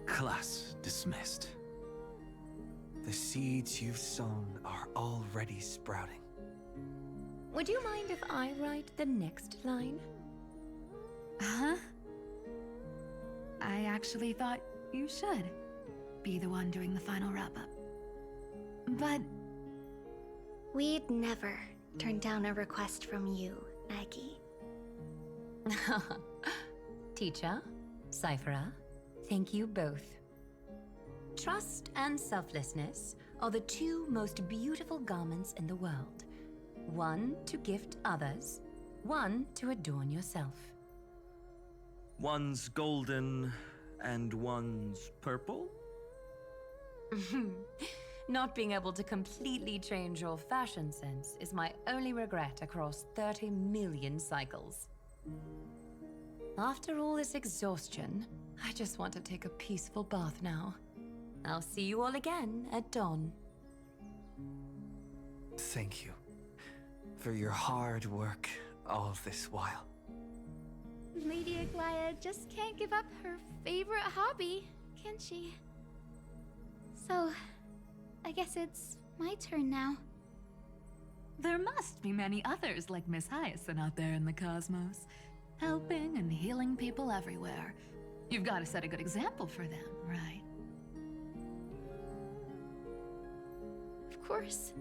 class dismissed. The seeds you've sown are already sprouting. Would you mind if I write the next line? Huh? I actually thought you should be the one doing the final wrap-up. But... We'd never turn down a request from you, Aggie. Teacher, Cyphera, thank you both. Trust and selflessness are the two most beautiful garments in the world. One to gift others, one to adorn yourself. One's golden and one's purple? Not being able to completely change your fashion sense is my only regret across 30 million cycles. After all this exhaustion, I just want to take a peaceful bath now. I'll see you all again at dawn. Thank you for your hard work all this while. Lady Aglaia just can't give up her favorite hobby, can she? So, I guess it's my turn now. There must be many others like Miss Hyacinth out there in the cosmos, helping and healing people everywhere. You've got to set a good example for them, right? Of course.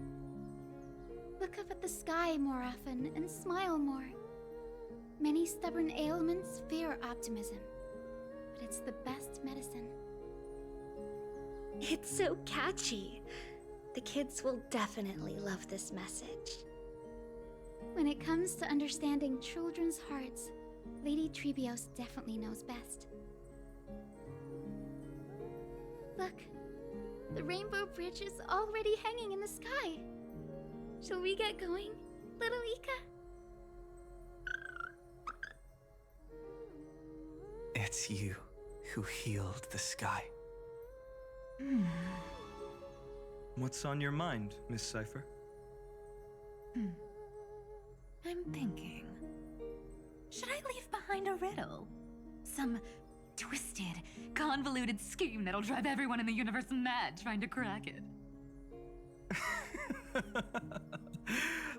Look up at the sky more often and smile more. Many stubborn ailments fear optimism, but it's the best medicine. It's so catchy. The kids will definitely love this message. When it comes to understanding children's hearts, Lady Trebios definitely knows best. Look, the Rainbow Bridge is already hanging in the sky. Shall we get going, little Ika? It's you who healed the sky. What's on your mind, Miss Cypher? I'm thinking. Should I leave behind a riddle? Some twisted, convoluted scheme that'll drive everyone in the universe mad trying to crack it.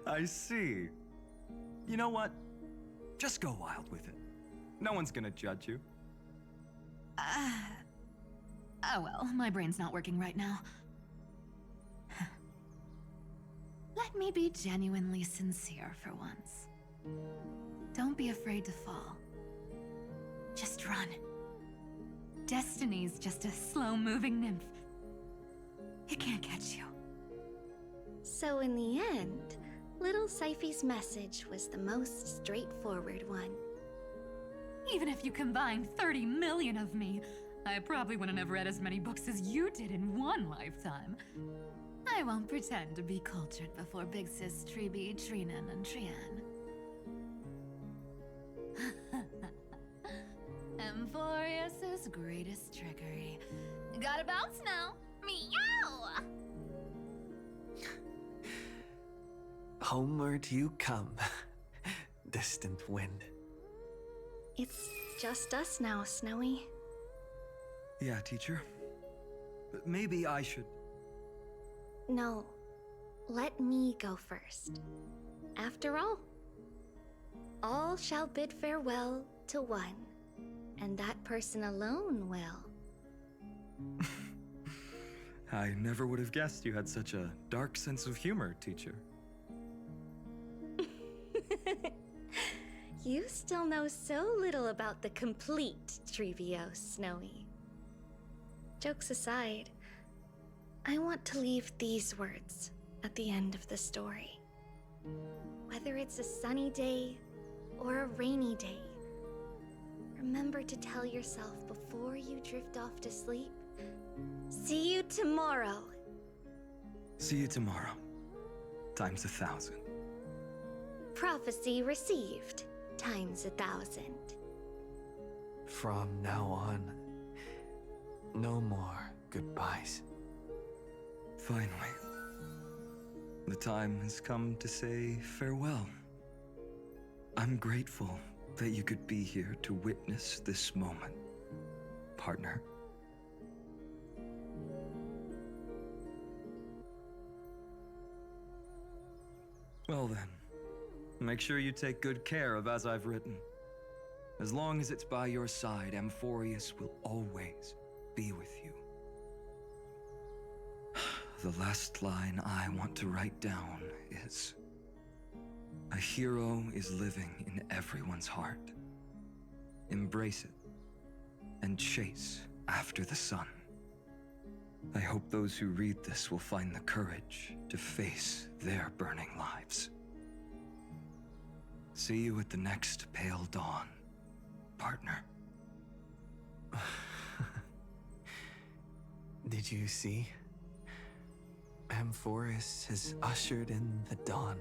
I see. You know what? Just go wild with it. No one's gonna judge you. Oh well, my brain's not working right now. Let me be genuinely sincere for once. Don't be afraid to fall. Just run. Destiny's just a slow-moving nymph. It can't catch you. So in the end, little Syphy's message was the most straightforward one. Even if you combined 30 million of me, I probably wouldn't have read as many books as you did in one lifetime. I won't pretend to be cultured before Big Sis Treeby, Trinan, and Trian. Amphoreus' greatest trickery. Gotta bounce now. Meow! Homeward you come, distant wind. It's just us now, Snowy. Yeah, teacher. But maybe I should... No, let me go first. After all shall bid farewell to one, and that person alone will. I never would have guessed you had such a dark sense of humor, teacher. You still know so little about the complete Trebios, Snowy. Jokes aside, I want to leave these words at the end of the story. Whether it's a sunny day or a rainy day, remember to tell yourself before you drift off to sleep, see you tomorrow. See you tomorrow. Times 1,000. Prophecy received. Times 1,000. From now on, no more goodbyes. Finally, the time has come to say farewell. I'm grateful that you could be here to witness this moment, partner. Well then, make sure you take good care of as I've written. As long as it's by your side, Amphoreus will always be with you. The last line I want to write down is, a hero is living in everyone's heart. Embrace it and chase after the sun. I hope those who read this will find the courage to face their burning lives. See you at the next pale dawn, partner. Did you see? Amphoreus has ushered in the dawn.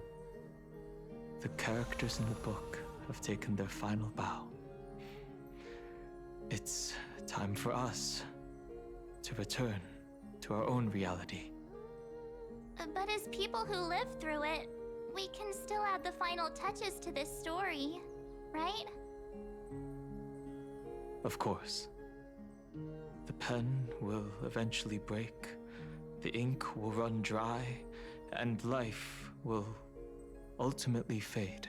The characters in the book have taken their final bow. It's time for us to return to our own reality. But as people who lived through it, we can still add the final touches to this story, right? of course. The pen will eventually break, the ink will run dry, and life will ultimately fade.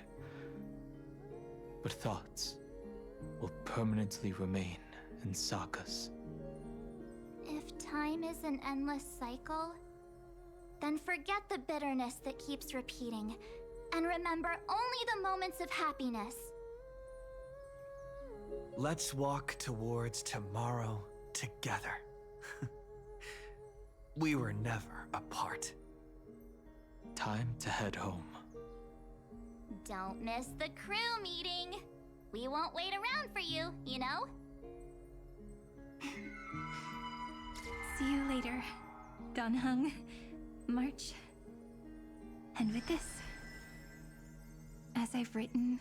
But thoughts will permanently remain in sagas. If time is an endless cycle, then forget the bitterness that keeps repeating, and remember only the moments of happiness. Let's walk towards tomorrow together. We were never apart. Time to head home. Don't miss the crew meeting. We won't wait around for you, you know? See you later, Donhung, March. And with this, as I've written,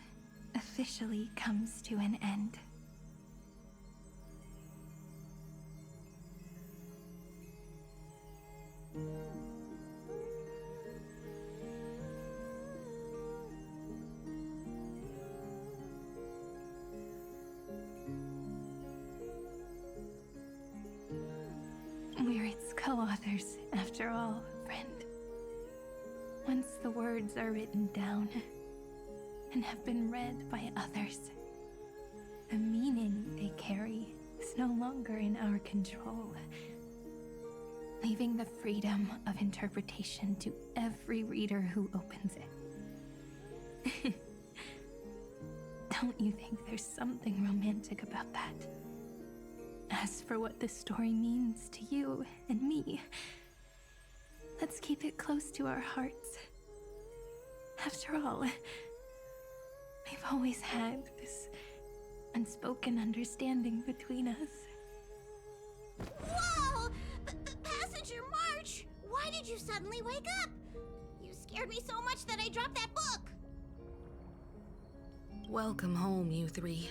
officially comes to an end. We're its co-authors, after all, friend. Once the words are written down and have been read by others, the meaning they carry is no longer in our control, leaving the freedom of interpretation to every reader who opens it. Don't you think there's something romantic about that? As for what this story means to you and me, let's keep it close to our hearts. After all, we've always had this unspoken understanding between us. Whoa! Passenger March! Why did you suddenly wake up? You scared me so much that I dropped that book! Welcome home, you three.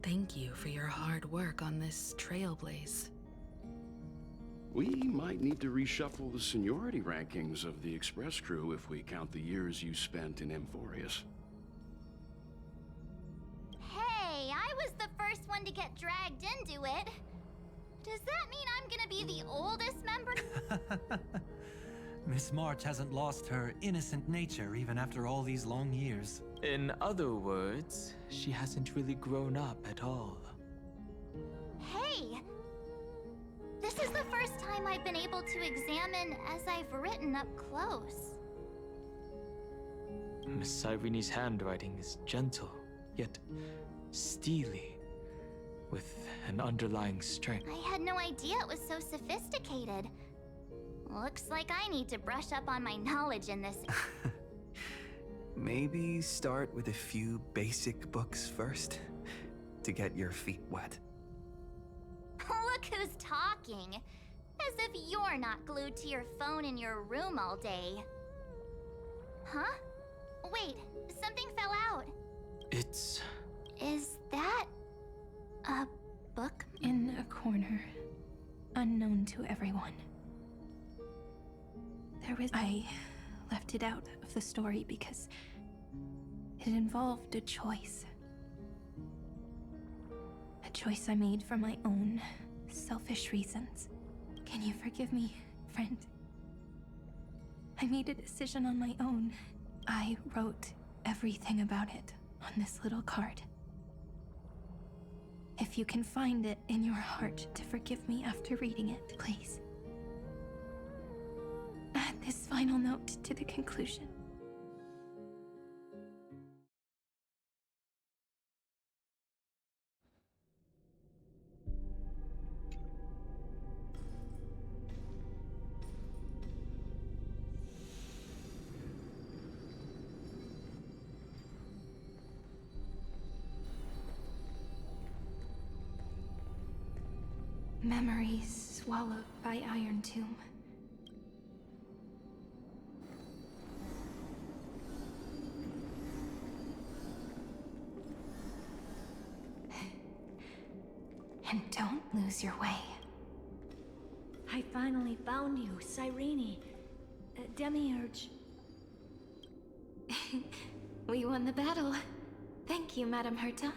Thank you for your hard work on this trailblaze. We might need to reshuffle the seniority rankings of the Express crew if we count the years you spent in Amphoreus. Hey, I was the first one to get dragged into it. Does that mean I'm gonna be the oldest member? Miss March hasn't lost her innocent nature even after all these long years. In other words, she hasn't really grown up at all. Hey! This is the first time I've been able to examine as I've written up close. Miss Irene's handwriting is gentle, yet steely, with an underlying strength. I had no idea it was so sophisticated. Looks like I need to brush up on my knowledge in this. Maybe start with a few basic books first, to get your feet wet. Look who's talking. As if you're not glued to your phone in your room all day. Huh? Wait, something fell out. It's... Is that... a book? In a corner, unknown to everyone. I left it out of the story because it involved a choice. A choice I made for my own selfish reasons. Can you forgive me, friend? I made a decision on my own. I wrote everything about it on this little card. If you can find it in your heart to forgive me after reading it, please. Add this final note to the conclusion. Memories swallowed by Iron Tomb. And don't lose your way. I finally found you, Cyrene. Demiurge. We won the battle. Thank you, Madame Herta.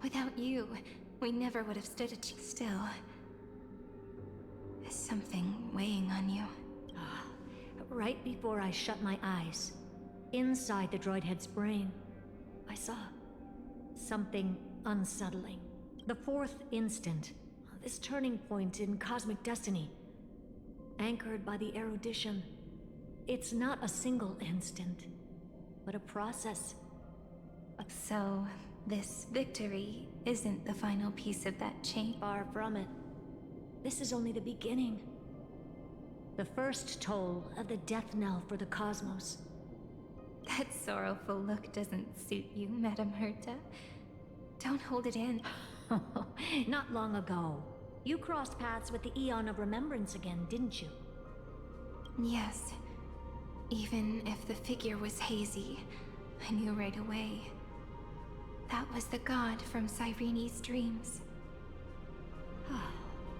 Without you, We never would have stood a chance. Still, is something weighing on you? Right before I shut my eyes, inside the droid head's brain, I saw something unsettling. The fourth instant, this turning point in cosmic destiny, anchored by the erudition. It's not a single instant, but a process. So, this victory isn't the final piece of that chain? Far from it. This is only the beginning. The first toll of the death knell for the cosmos. That sorrowful look doesn't suit you, Madame Herta. Don't hold it in. Not long ago, you crossed paths with the Eon of Remembrance again, didn't you? Yes. Even if the figure was hazy, I knew right away. That was the god from Cyrene's dreams.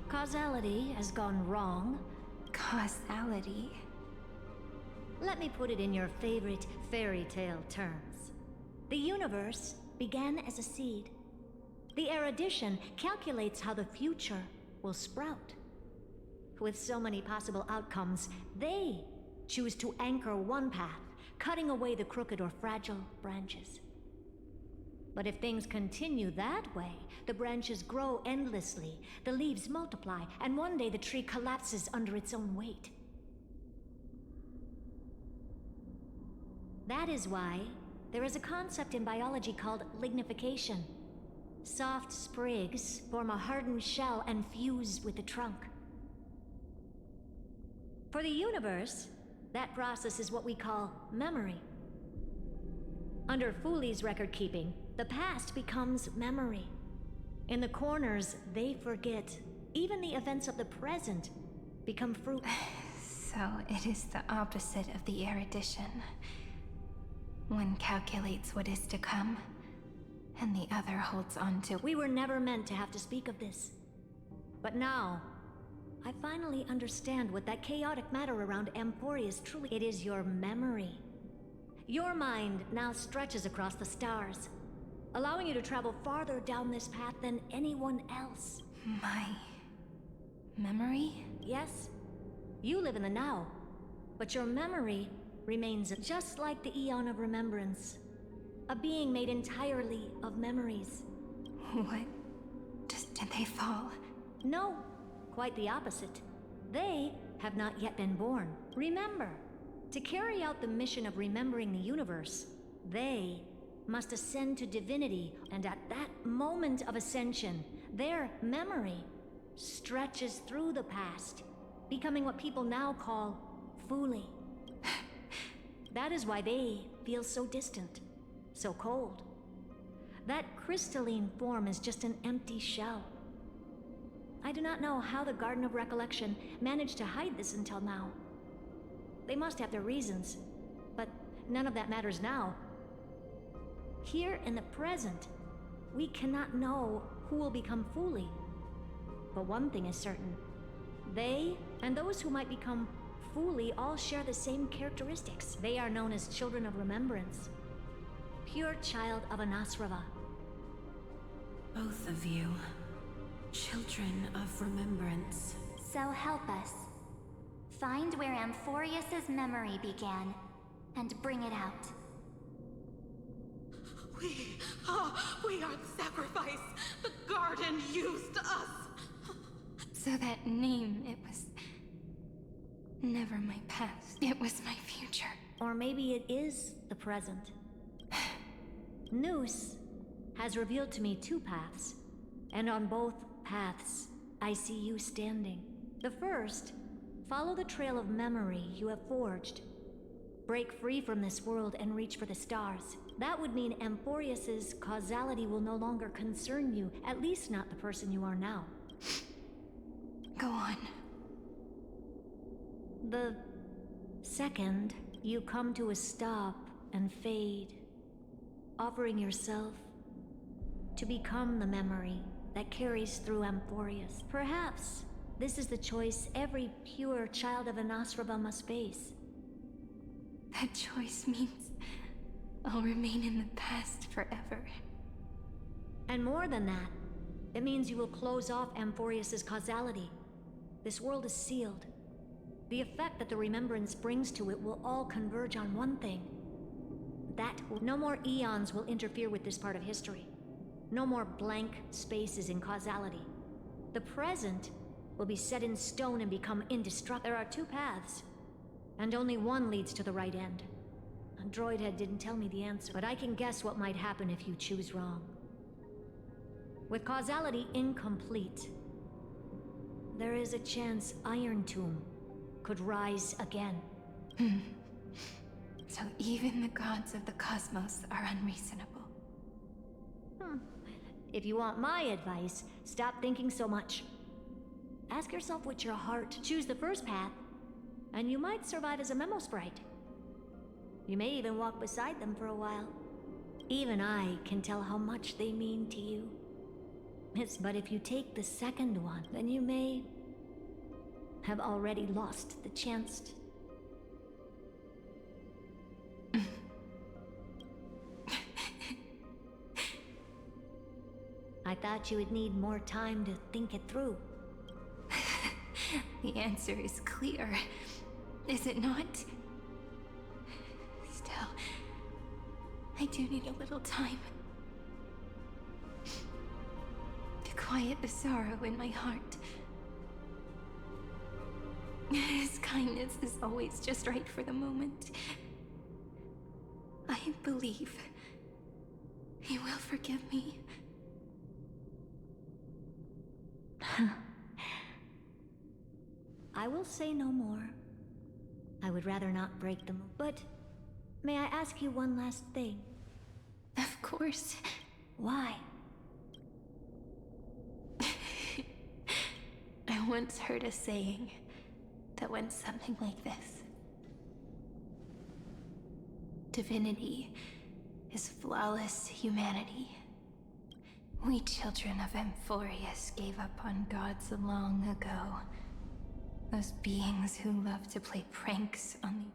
Causality has gone wrong. Causality? Let me put it in your favorite fairy tale terms. The universe began as a seed. The erudition calculates how the future will sprout. With so many possible outcomes, they choose to anchor one path, cutting away the crooked or fragile branches. But if things continue that way, the branches grow endlessly, the leaves multiply, and one day the tree collapses under its own weight. That is why there is a concept in biology called lignification. Soft sprigs form a hardened shell and fuse with the trunk. For the universe, that process is what we call memory. Under Fooley's record-keeping, the past becomes memory. In the corners, they forget. Even the events of the present become fruit. So it is the opposite of the erudition. One calculates what is to come, and the other holds on to... We were never meant to have to speak of this. But now, I finally understand what that chaotic matter around amphoreus truly... It is your memory. Your mind now stretches across the stars, allowing you to travel farther down this path than anyone else. My... memory? Yes. You live in the now, but your memory remains just like the Eon of Remembrance. A being made entirely of memories. What? Did they fall? No, quite the opposite. They have not yet been born. Remember, to carry out the mission of remembering the universe, they must ascend to divinity, and at that moment of ascension, their memory stretches through the past, becoming what people now call Fooley. That is why they feel so distant, so cold. That crystalline form is just an empty shell. I do not know how the Garden of Recollection managed to hide this until now. They must have their reasons, but none of that matters now. Here in the present, we cannot know who will become Fooley. But one thing is certain. They, and those who might become Fooley, all share the same characteristics. They are known as Children of Remembrance. Pure child of Anasrava. Both of you. Children of Remembrance. So help us. Find where Amphoreus's memory began, and bring it out. We are the sacrifice the garden used us. So that name, it was... never my past. It was my future. Or maybe it is the present. Noose has revealed to me two paths, and on both paths, I see you standing. The first, follow the trail of memory you have forged. Break free from this world and reach for the stars. That would mean Amphoreus's causality will no longer concern you, at least not the person you are now. Go on. The second, you come to a stop and fade, offering yourself to become the memory that carries through Amphoreus. Perhaps this is the choice every pure child of Anasrava must face. That choice means I'll remain in the past forever. And more than that, It means you will close off amphoreus' causality. This world is sealed. The effect that the remembrance brings to it will all converge on one thing. No more eons will interfere with this part of history. No more blank spaces in causality. The present will be set in stone and become indestructible. There are two paths, and only one leads to the right end. Droidhead didn't tell me the answer, but I can guess what might happen if you choose wrong. With causality incomplete, there is a chance Iron Tomb could rise again. So even the gods of the cosmos are unreasonable. If you want my advice, stop thinking so much. Ask yourself with your heart. Choose the first path, and you might survive as a memo sprite. You may even walk beside them for a while. Even I can tell how much they mean to you. But if you take the second one, then you may have already lost the chance to... I thought you would need more time to think it through. The answer is clear, is it not? Still, I do need a little time to quiet the sorrow in my heart. His kindness is always just right for the moment. I believe he will forgive me. I will say no more. I would rather not break them, but may I ask you one last thing? Of course. Why? I once heard a saying that went something like this. Divinity is flawless humanity. We children of Amphoreus gave up on gods long ago. Those beings who love to play pranks on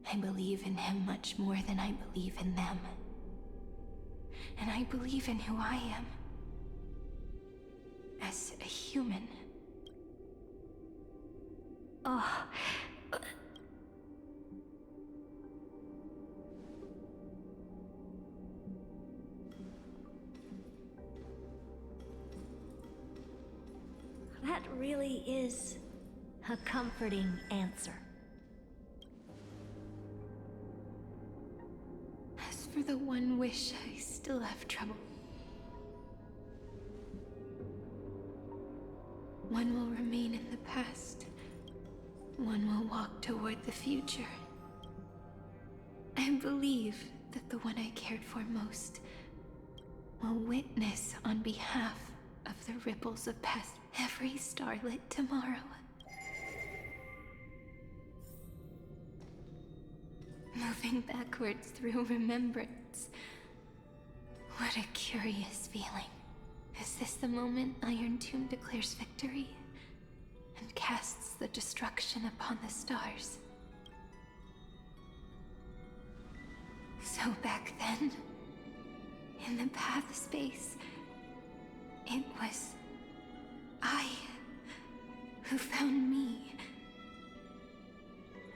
the... I believe in him much more than I believe in them. And I believe in who I am. As a human. Oh... That really is a comforting answer. As for the one wish, I still have trouble. One will remain in the past. One will walk toward the future. I believe that the one I cared for most will witness on behalf of the ripples of past every starlit tomorrow. Moving backwards through remembrance. What a curious feeling. Is this the moment Iron Tomb declares victory and casts the destruction upon the stars? So back then, in the path space, it was I who found me.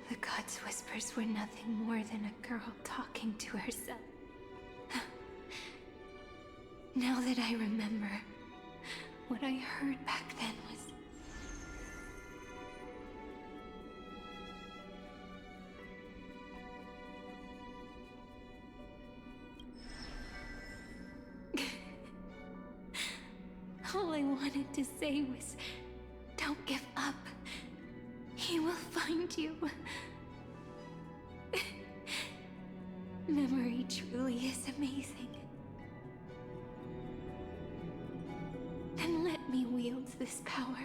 The gods' whispers were nothing more than a girl talking to herself. Now that I remember, what I heard back then was... All I wanted to say was, don't give up. He will find you. Memory truly is amazing. Then let me wield this power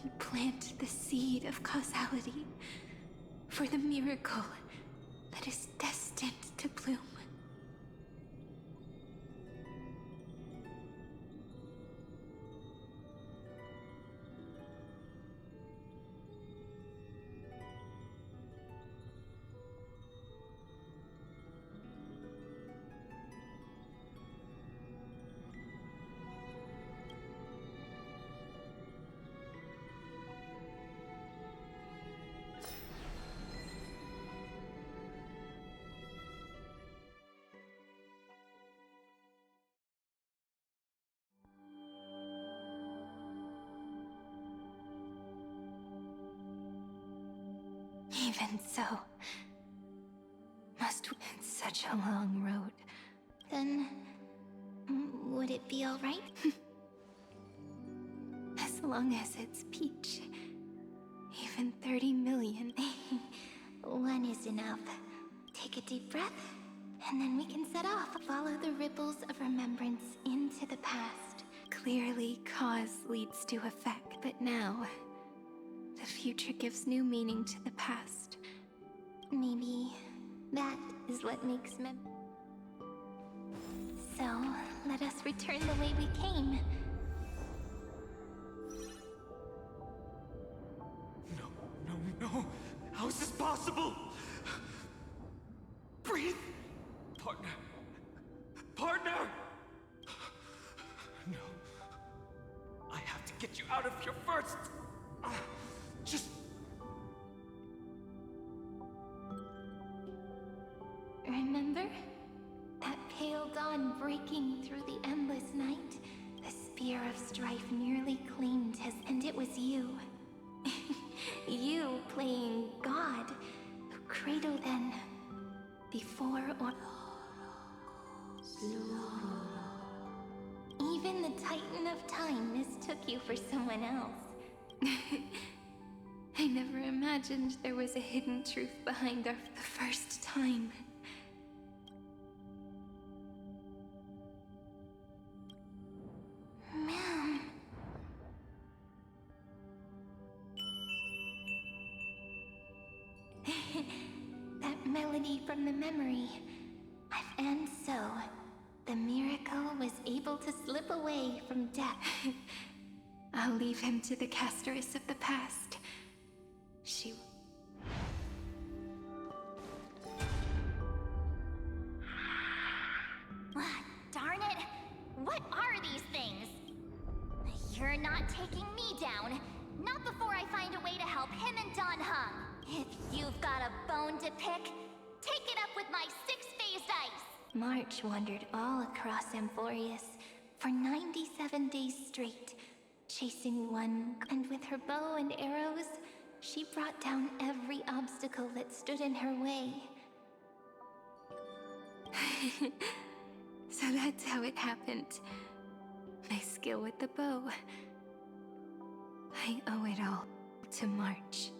and plant the seed of causality for the miracle that is destined to bloom. Even so, must we? It's such a long road. Then, would it be alright? As long as it's Peach. Even 30 million. One is enough. Take a deep breath, and then we can set off. Follow the ripples of remembrance into the past. Clearly, cause leads to effect, but now, the future gives new meaning to the past. Maybe that is what makes So, let us return the way we came. No. How is this possible? Breathe! Partner! Partner! No. I have to get you out of here first! Just... Remember? That pale dawn breaking through the endless night? The spear of strife nearly claimed his, and it was you. You playing God. Cradle then. Before or... Even the Titan of Time mistook you for someone else. I never imagined there was a hidden truth behind the first time. Man. That melody from the memory. And so, the miracle was able to slip away from death. I'll leave him to the castress of the past. She... Darn it! What are these things? You're not taking me down. Not before I find a way to help him and Don Hung. If you've got a bone to pick, take it up with my six-phased ice. March wandered all across amphoreus for 97 days straight, chasing one, and with her bow and arrows, she brought down every obstacle that stood in her way. So that's how it happened. My skill with the bow. I owe it all to March.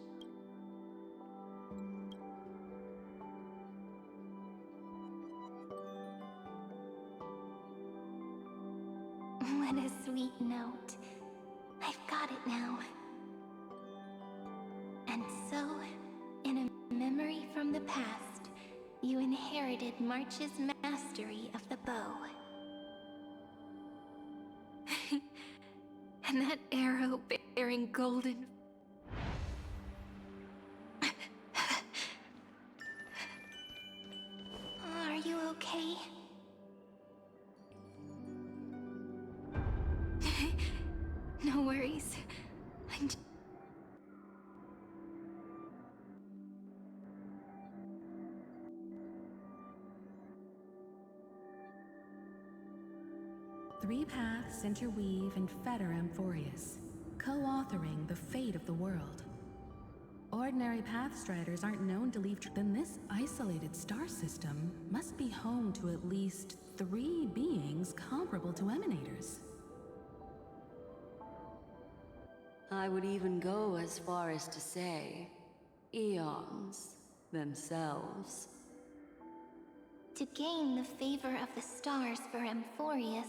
What a sweet note. I've got it now. And so, in a memory from the past, you inherited March's mastery of the bow. And that arrow bearing golden... Are you okay? No worries. I'm... Three paths interweave and fetter amphoreus, co-authoring the fate of the world. Ordinary pathstriders aren't known to leave. Then this isolated star system must be home to at least 3 beings comparable to emanators. I would even go as far as to say, eons themselves. To gain the favor of the stars for amphoreus,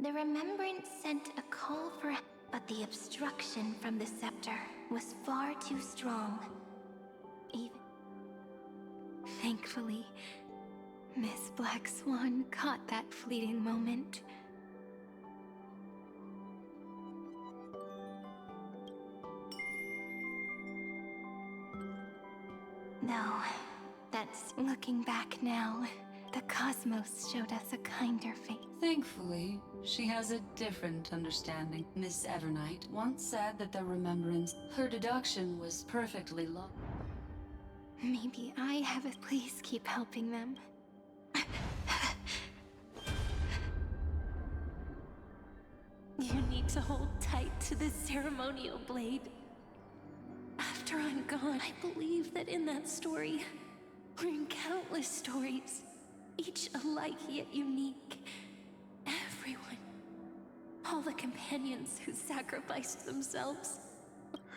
the Remembrance sent a call for... But the obstruction from the scepter was far too strong. Even... Thankfully, Miss Black Swan caught that fleeting moment. Though, that's looking back now. The cosmos showed us a kinder fate. Thankfully, she has a different understanding. Miss Evernight once said that the Remembrance, her deduction was perfectly logical. Maybe I have a... Please keep helping them. You need to hold tight to this ceremonial blade. After after I'm gone, I believe that in that story, or in countless stories, each alike yet unique, everyone, all the companions who sacrificed themselves.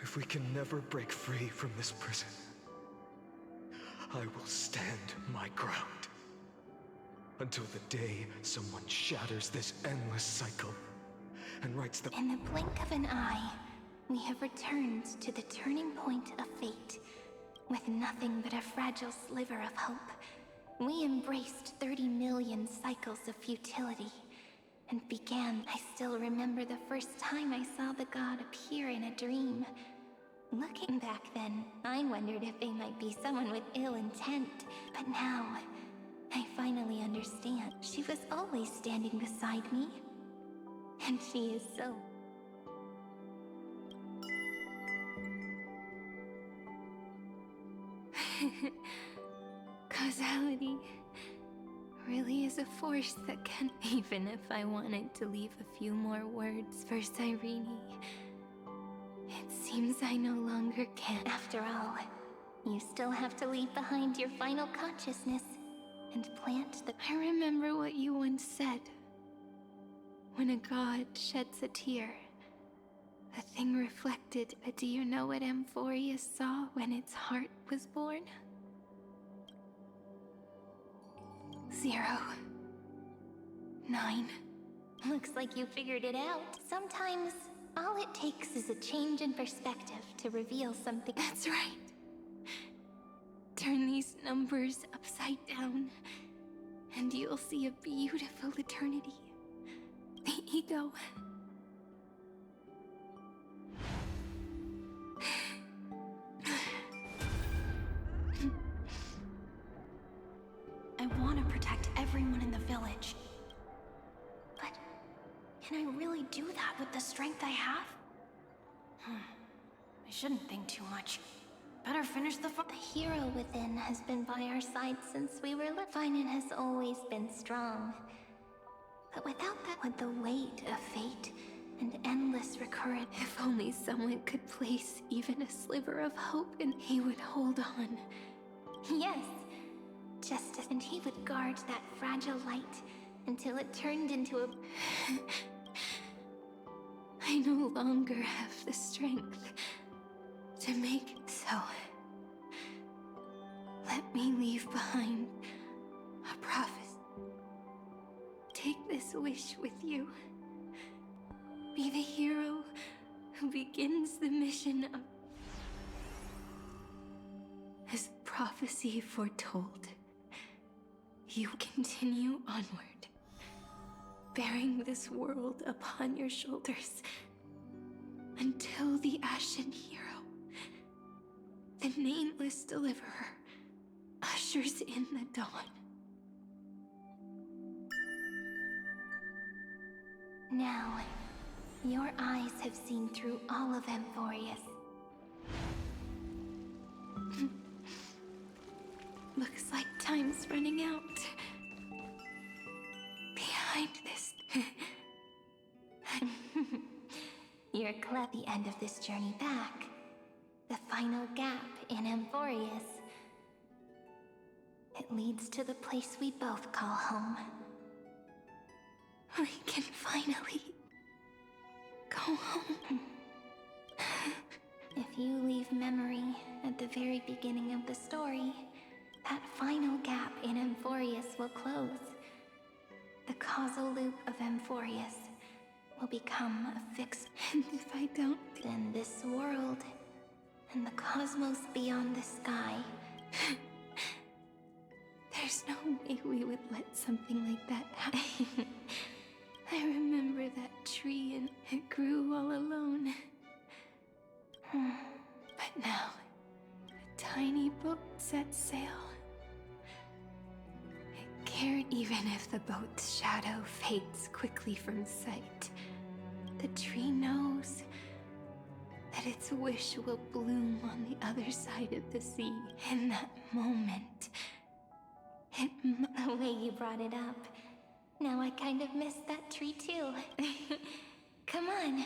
If we can never break free from this prison, I will stand my ground. Until the day someone shatters this endless cycle and writes the— In the blink of an eye, we have returned to the turning point of fate. With nothing but a fragile sliver of hope, we embraced 30 million cycles of futility and began— I still remember the first time I saw the god appear in a dream. Looking back then, I wondered if they might be someone with ill intent, but now, I finally understand. She was always standing beside me, and she is so— Causality really is a force that can— Even if I wanted to leave a few more words for Cyrene, it seems I no longer can. After all, you still have to leave behind your final consciousness and plant the— I remember what you once said. When a god sheds a tear, a thing reflected. But do you know what amphoreus saw when its heart was born? 0. 9. Looks like you figured it out. Sometimes, all it takes is a change in perspective to reveal something. That's right. Turn these numbers upside down, and you'll see a beautiful eternity. The ego. I want to protect everyone in the village. But can I really do that with the strength I have? I shouldn't think too much. Better finish the hero within has been by our side since we were little. Finan has always been strong. But without that, with the weight of fate and endless recurrence, if only someone could place even a sliver of hope and he would hold on. Yes, just as— and he would guard that fragile light until it turned into a— I no longer have the strength to make— so let me leave behind a prophecy. Take this wish with you. Be the hero who begins the mission of— as prophecy foretold. You continue onward, bearing this world upon your shoulders until the Ashen Hero, the nameless deliverer, ushers in the dawn. Now, your eyes have seen through all of amphoreus. Looks like time's running out. Behind this... You're clever. The end of this journey back. The final gap in amphoreus. It leads to the place we both call home. We can finally go home. If you leave memory at the very beginning of the story, that final gap in amphoreus will close. The causal loop of amphoreus will become a fixed— and if I don't, then this world and the cosmos beyond the sky, there's no way we would let something like that happen. I remember that tree and it grew all alone. But now, a tiny boat sets sail. It carried— even if the boat's shadow fades quickly from sight, the tree knows that its wish will bloom on the other side of the sea. In that moment, the way you brought it up, now I kind of miss that tree too. Come on,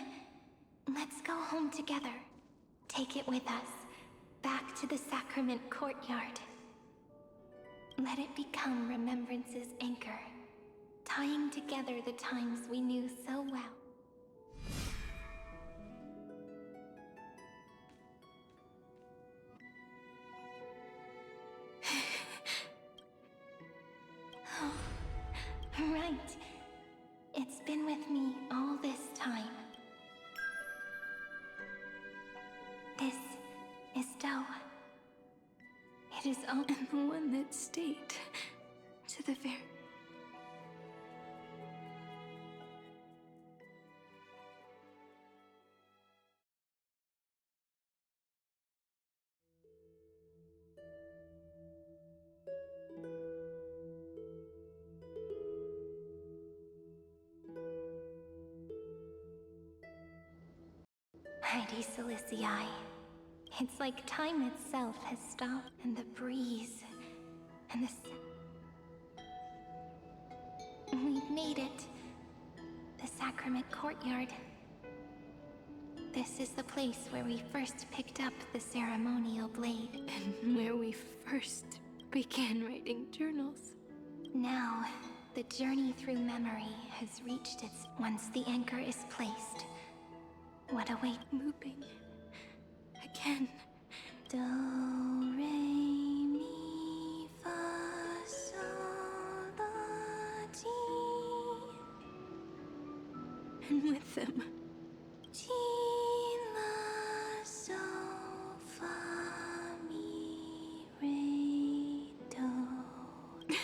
let's go home together. Take it with us. back to the sacrament courtyard. Let it become remembrance's anchor, tying together the times we knew so well. Oh, right. It's been with me all this time. This is dough. It is all and the one that stayed to the very... Heidi Silicii. It's like time itself has stopped, and the breeze, and the we've made it. The sacrament courtyard. This is the place where we first picked up the ceremonial blade. And where we first began writing journals. Now, the journey through memory has reached its... Once the anchor is placed, what awaits? Looping. Again. Do, re, mi, fa, sol, la, ti. And with them, Ti, la, sol, fa, mi, re, do.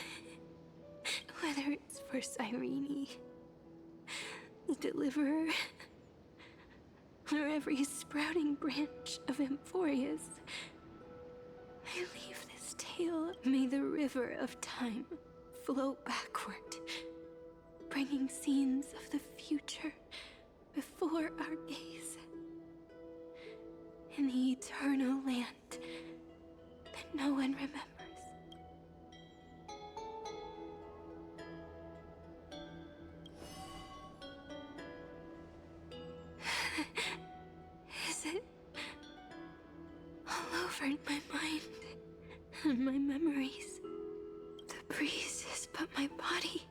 whether it's for Cyrene, the Deliverer, or every sprouting branch of amphoreus, I leave this tale. May the river of time flow backward, bringing scenes of the future before our gaze. In the eternal land that no one remembers. Is it all over in my mind and my memories? The breeze has but my body.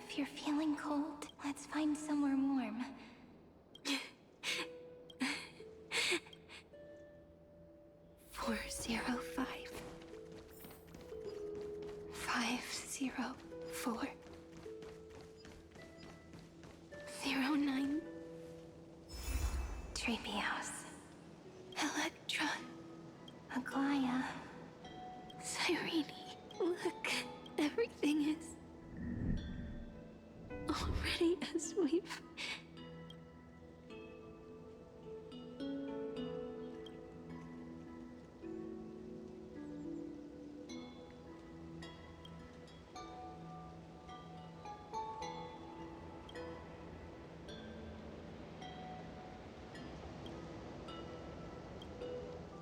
If you're feeling cold, let's find somewhere warm. 405 504 09 Treehouse. Electron. Aglaya. Cyrene. Look, everything is already as we've...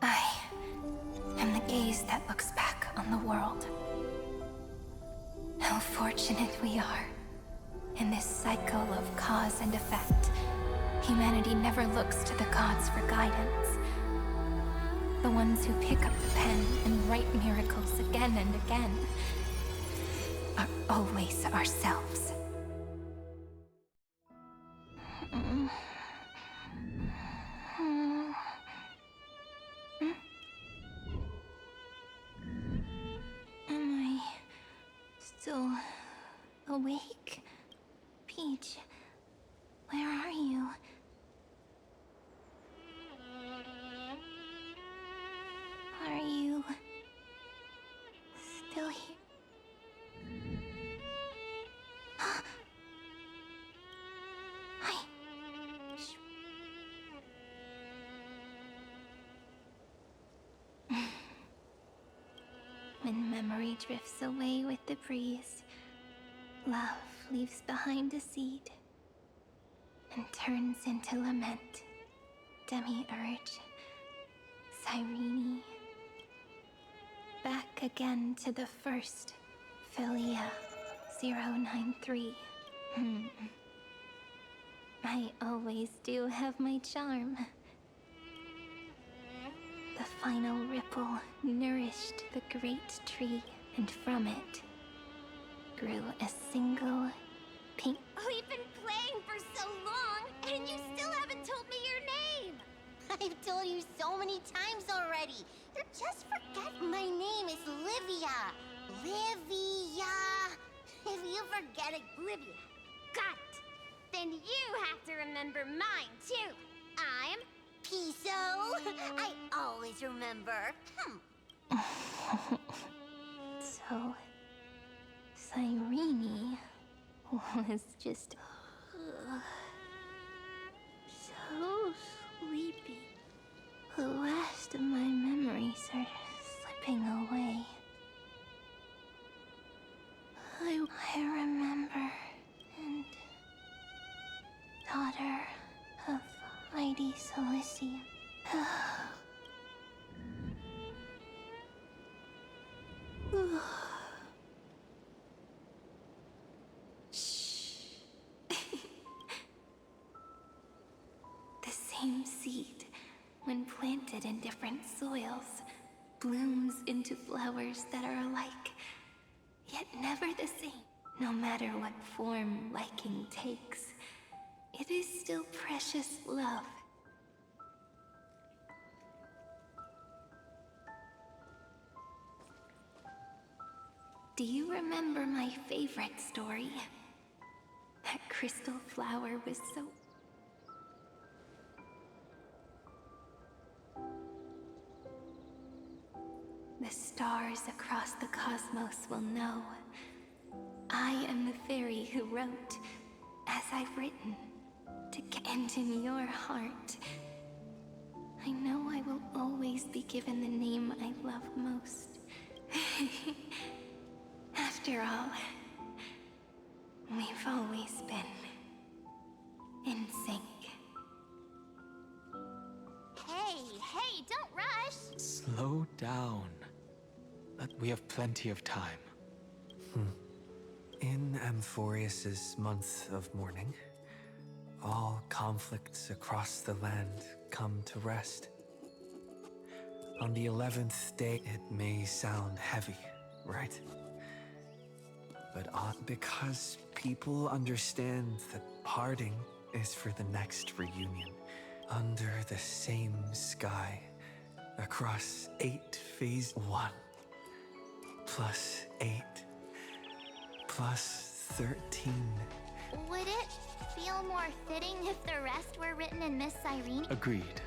I am the gaze that looks back on the world. How fortunate we are. In this cycle of cause and effect, humanity never looks to the gods for guidance. The ones who pick up the pen and write miracles again and again are always ourselves. Am I still awake? Peach, where are you? Are you still here? When memory drifts away with the breeze, love leaves behind a seed and turns into lament. Demiurge, Cyrene, back again to the first, Philia 093. I always do have my charm. final ripple nourished the great tree, and from it grew a single pink. We've been playing for so long, and you still haven't told me your name! I've told you so many times already. You just forget my name is Livia. Livia. If you forget it, Livia. Got it. Then you have to remember mine, too. I'm Piso. I always remember. So, Cyrene was just so sleepy. The last of my memories are slipping away. I remember, and daughter of Ides Elysium. The same seed, when planted in different soils, blooms into flowers that are alike, yet never the same. No matter what form liking takes, it is still precious love. Do you remember my favorite story? That crystal flower was so... The stars across the cosmos will know. I am the fairy who wrote, as I've written, and in your heart, I know I will always be given the name I love most. After all, we've always been in sync. Hey, don't rush! Slow down. We have plenty of time. In Amphoreus's month of mourning, all conflicts across the land come to rest. On the 11th day, it may sound heavy, right? But because people understand that parting is for the next reunion, under the same sky, across 8 phase 1, plus 8, plus 13. Would it feel more fitting if the rest were written in Miss Cyrene? Agreed.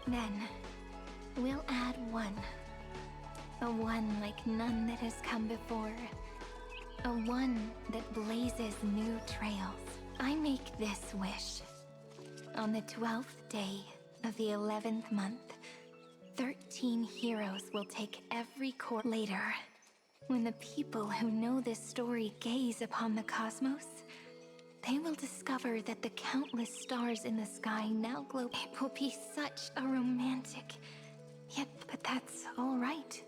Then, we'll add 1. A 1 like none that has come before. A 1 that blazes new trails. I make this wish. On the 12th day of the 11th month, 13 heroes will take every course. Later, when the people who know this story gaze upon the cosmos, they will discover that the countless stars in the sky now glow. It will be such a romantic, but that's all right.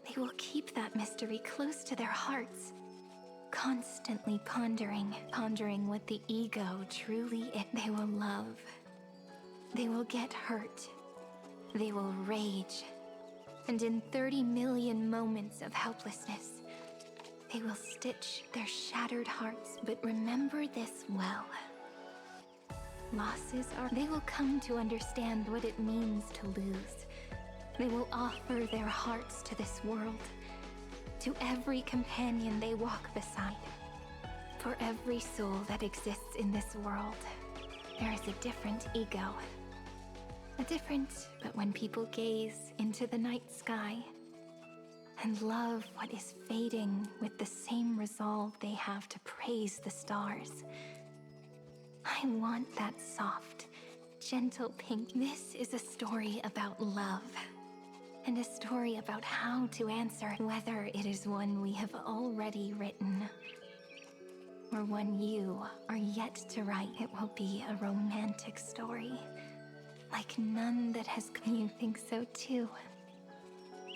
They will keep that mystery close to their hearts, constantly pondering what the ego truly is. They will love. They will get hurt. They will rage. And in 30 million moments of helplessness, they will stitch their shattered hearts. But remember this well. Losses are... They will come to understand what it means to lose. They will offer their hearts to this world, to every companion they walk beside. For every soul that exists in this world, there is a different ego. But when people gaze into the night sky and love what is fading with the same resolve they have to praise the stars, I want that soft, gentle pink. This is a story about love. And a story about how to answer whether it is one we have already written or one you are yet to write. It will be a romantic story, like none that has... You think so too,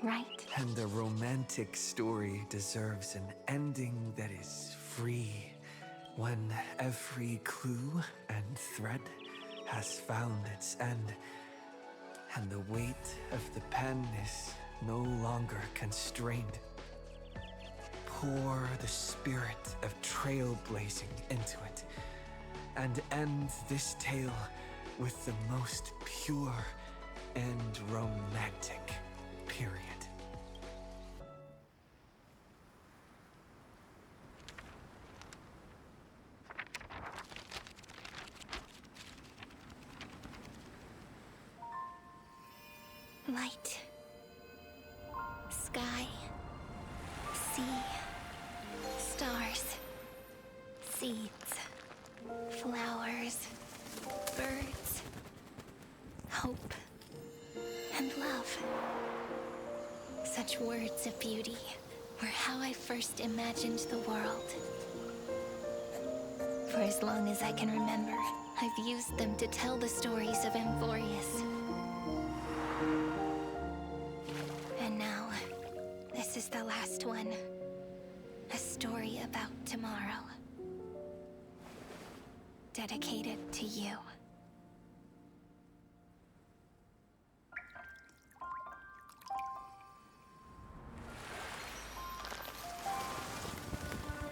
right? And a romantic story deserves an ending that is free, when every clue and thread has found its end. and the weight of the pen is no longer constrained. Pour the spirit of trailblazing into it, and end this tale with the most pure and romantic period. Light, sky, sea, stars, seeds, flowers, birds, hope, and love. Such words of beauty were how I first imagined the world. For as long as I can remember, I've used them to tell the stories of Amphoreus. And now, this is the last one. A story about tomorrow. Dedicated to you.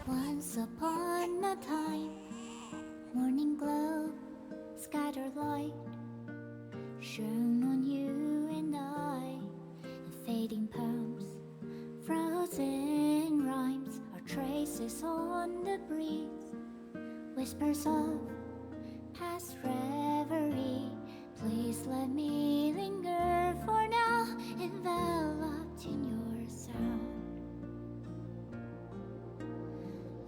Once upon a time, morning glow, scattered light, shone on you and I. Fading poems, frozen rhymes, are traces on the breeze, whispers of past reverie. Please let me linger for now, enveloped in your sound.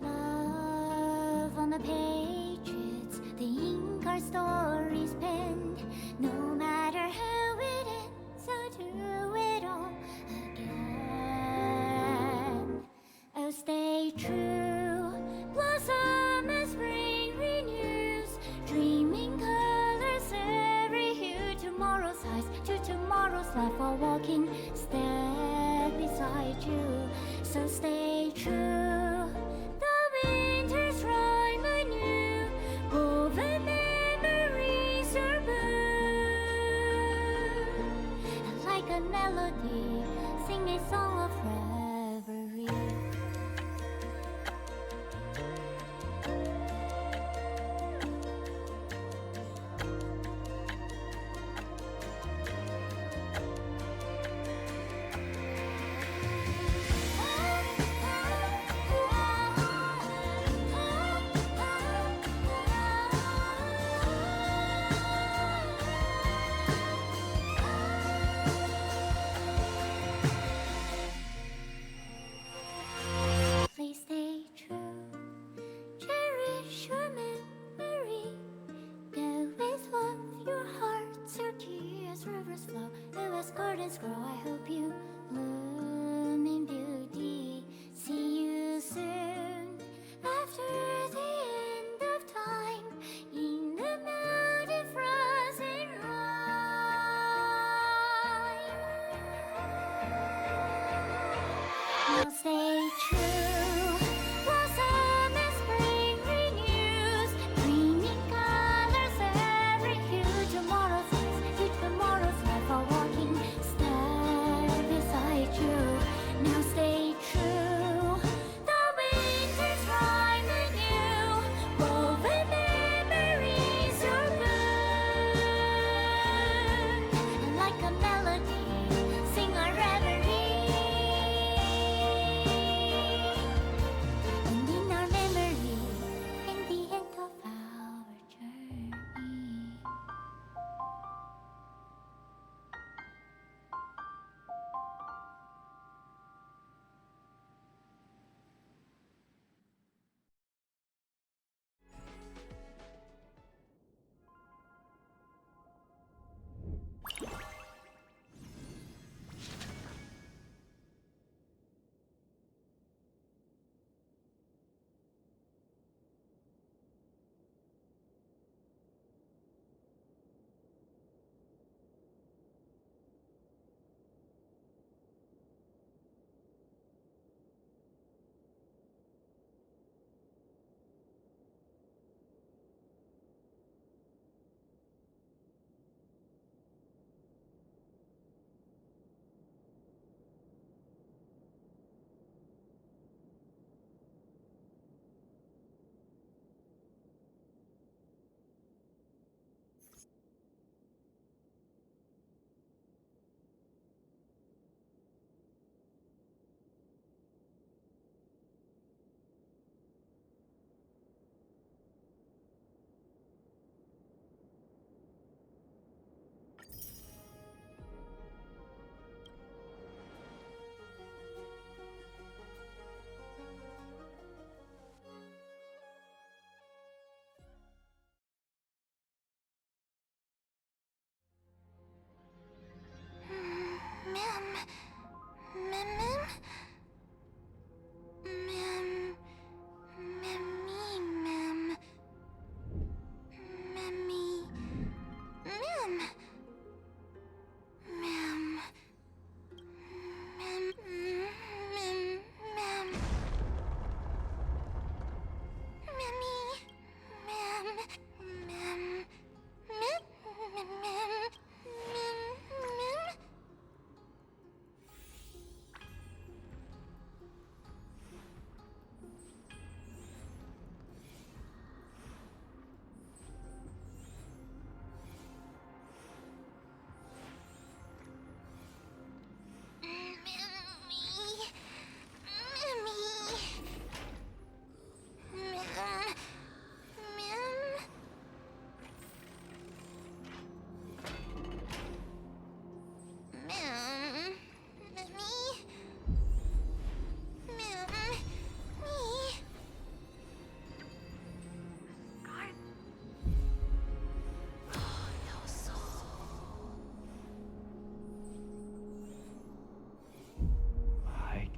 Love on the pages, the ink our stories penned. No matter how it ends, I'll do it all again. Oh, stay true, blossom as spring renews, dreaming colors every hue. Tomorrow's eyes to tomorrow's life, while walking step beside you. So stay true. The winter's rhyme anew, woven memories are blue. And like a melody, sing a song of reverie.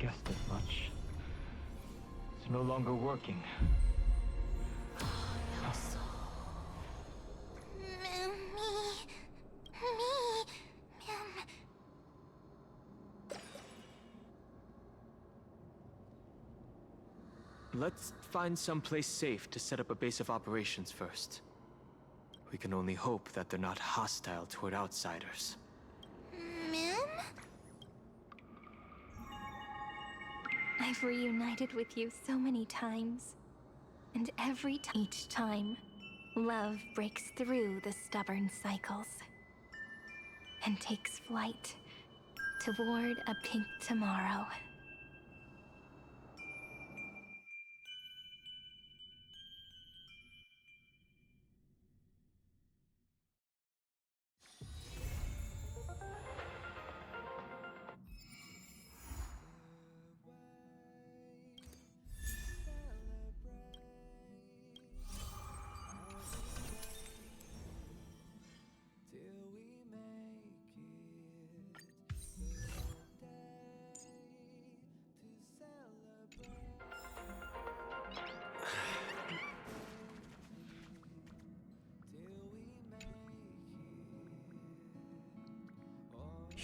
guessed as much. It's no longer working. Let's find someplace safe to set up a base of operations first. We can only hope that they're not hostile toward outsiders. I've reunited with you so many times. And each time, love breaks through the stubborn cycles and takes flight toward a pink tomorrow.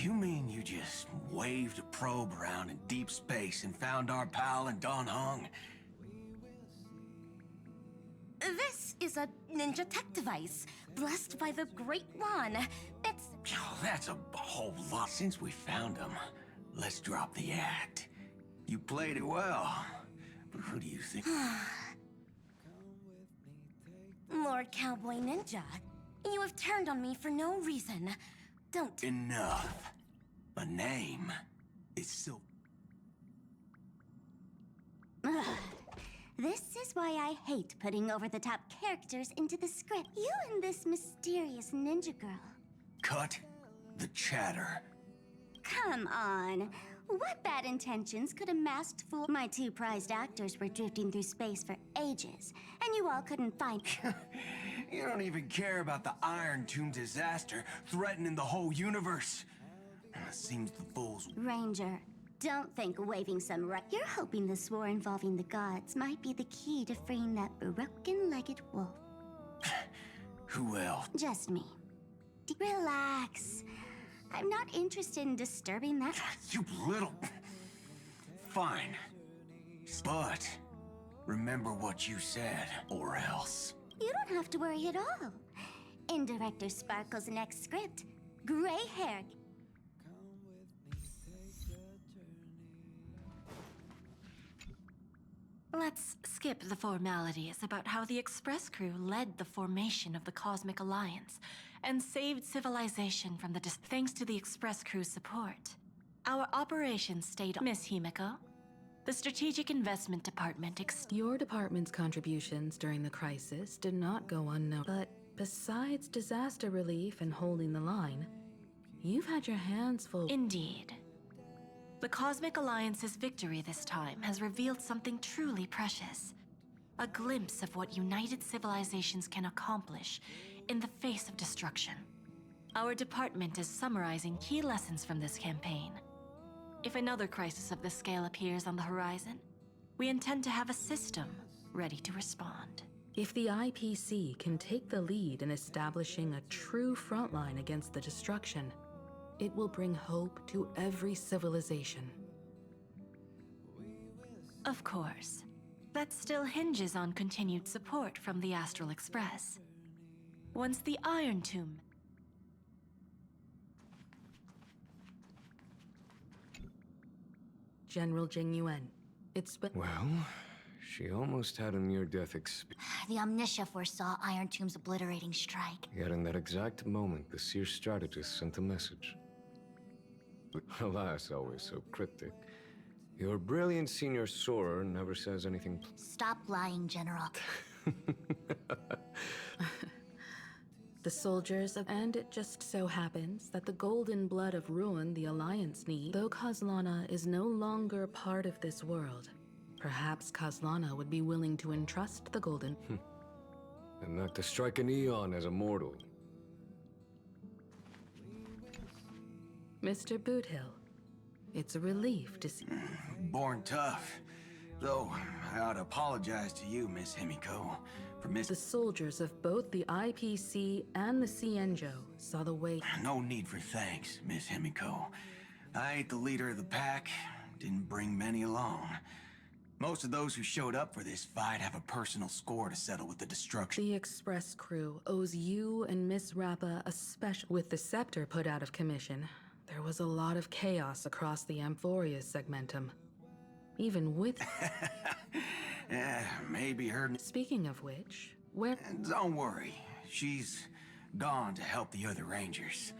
You mean you just waved a probe around in deep space and found our pal and Don Hung? This is a ninja tech device, blessed by the Great One. It's... Oh, that's a whole lot. Since we found him, let's drop the act. You played it well, but who do you think? Lord Cowboy Ninja, you have turned on me for no reason. Don't... Enough. A name is so... This is why I hate putting over-the-top characters into the script. You and this mysterious ninja girl. Cut the chatter. Come on. What bad intentions could a masked fool... My two prized actors were drifting through space for ages, and you all couldn't find... You don't even care about the Iron Tomb disaster threatening the whole universe. It seems the fools... Ranger, don't think waving some You're hoping this war involving the gods might be the key to freeing that broken-legged wolf. Who else? Just me. Relax. I'm not interested in disturbing that... You little... Fine. But remember what you said, or else. You don't have to worry at all. In Director Sparkle's next script, gray hair... Let's skip the formalities about how the Express crew led the formation of the Cosmic Alliance and saved civilization from the thanks to the Express crew's support. Our operations stayed... Miss Himiko, the Strategic Investment Department Your department's contributions during the crisis did not go unnoticed. But besides disaster relief and holding the line, you've had your hands full. Indeed. The Cosmic Alliance's victory this time has revealed something truly precious. A glimpse of what united civilizations can accomplish in the face of destruction. Our department is summarizing key lessons from this campaign. If another crisis of this scale appears on the horizon, we intend to have a system ready to respond. If the IPC can take the lead in establishing a true frontline against the destruction, it will bring hope to every civilization. Of course. That still hinges on continued support from the Astral Express. Once the Iron Tomb... General Jing Yuan, it's been... Well, she almost had a near-death experience. The Omniscia foresaw Iron Tomb's obliterating strike. Yet in that exact moment, the Seer strategist sent a message. Alas, always so cryptic. Your brilliant senior soarer never says anything. Stop lying, General. The soldiers of... And it just so happens that the golden blood of ruin the Alliance needs, though Kazlana is no longer part of this world, perhaps Kazlana would be willing to entrust the golden... And not to strike an eon as a mortal. Mr. Boothill, It's a relief to see. Born tough. Though, I ought to apologize to you, Miss Himiko, for The soldiers of both the IPC and the Cienjo saw the way. No need for thanks, Miss Himiko. I ain't the leader of the pack. Didn't bring many along. Most of those who showed up for this fight have a personal score to settle with the destruction. The Express crew owes you and Miss Rappa a special. With the scepter put out of commission, there was a lot of chaos across the amphoreus segmentum. Even with... Yeah, maybe her... Speaking of which, where... Don't worry. She's gone to help the other rangers.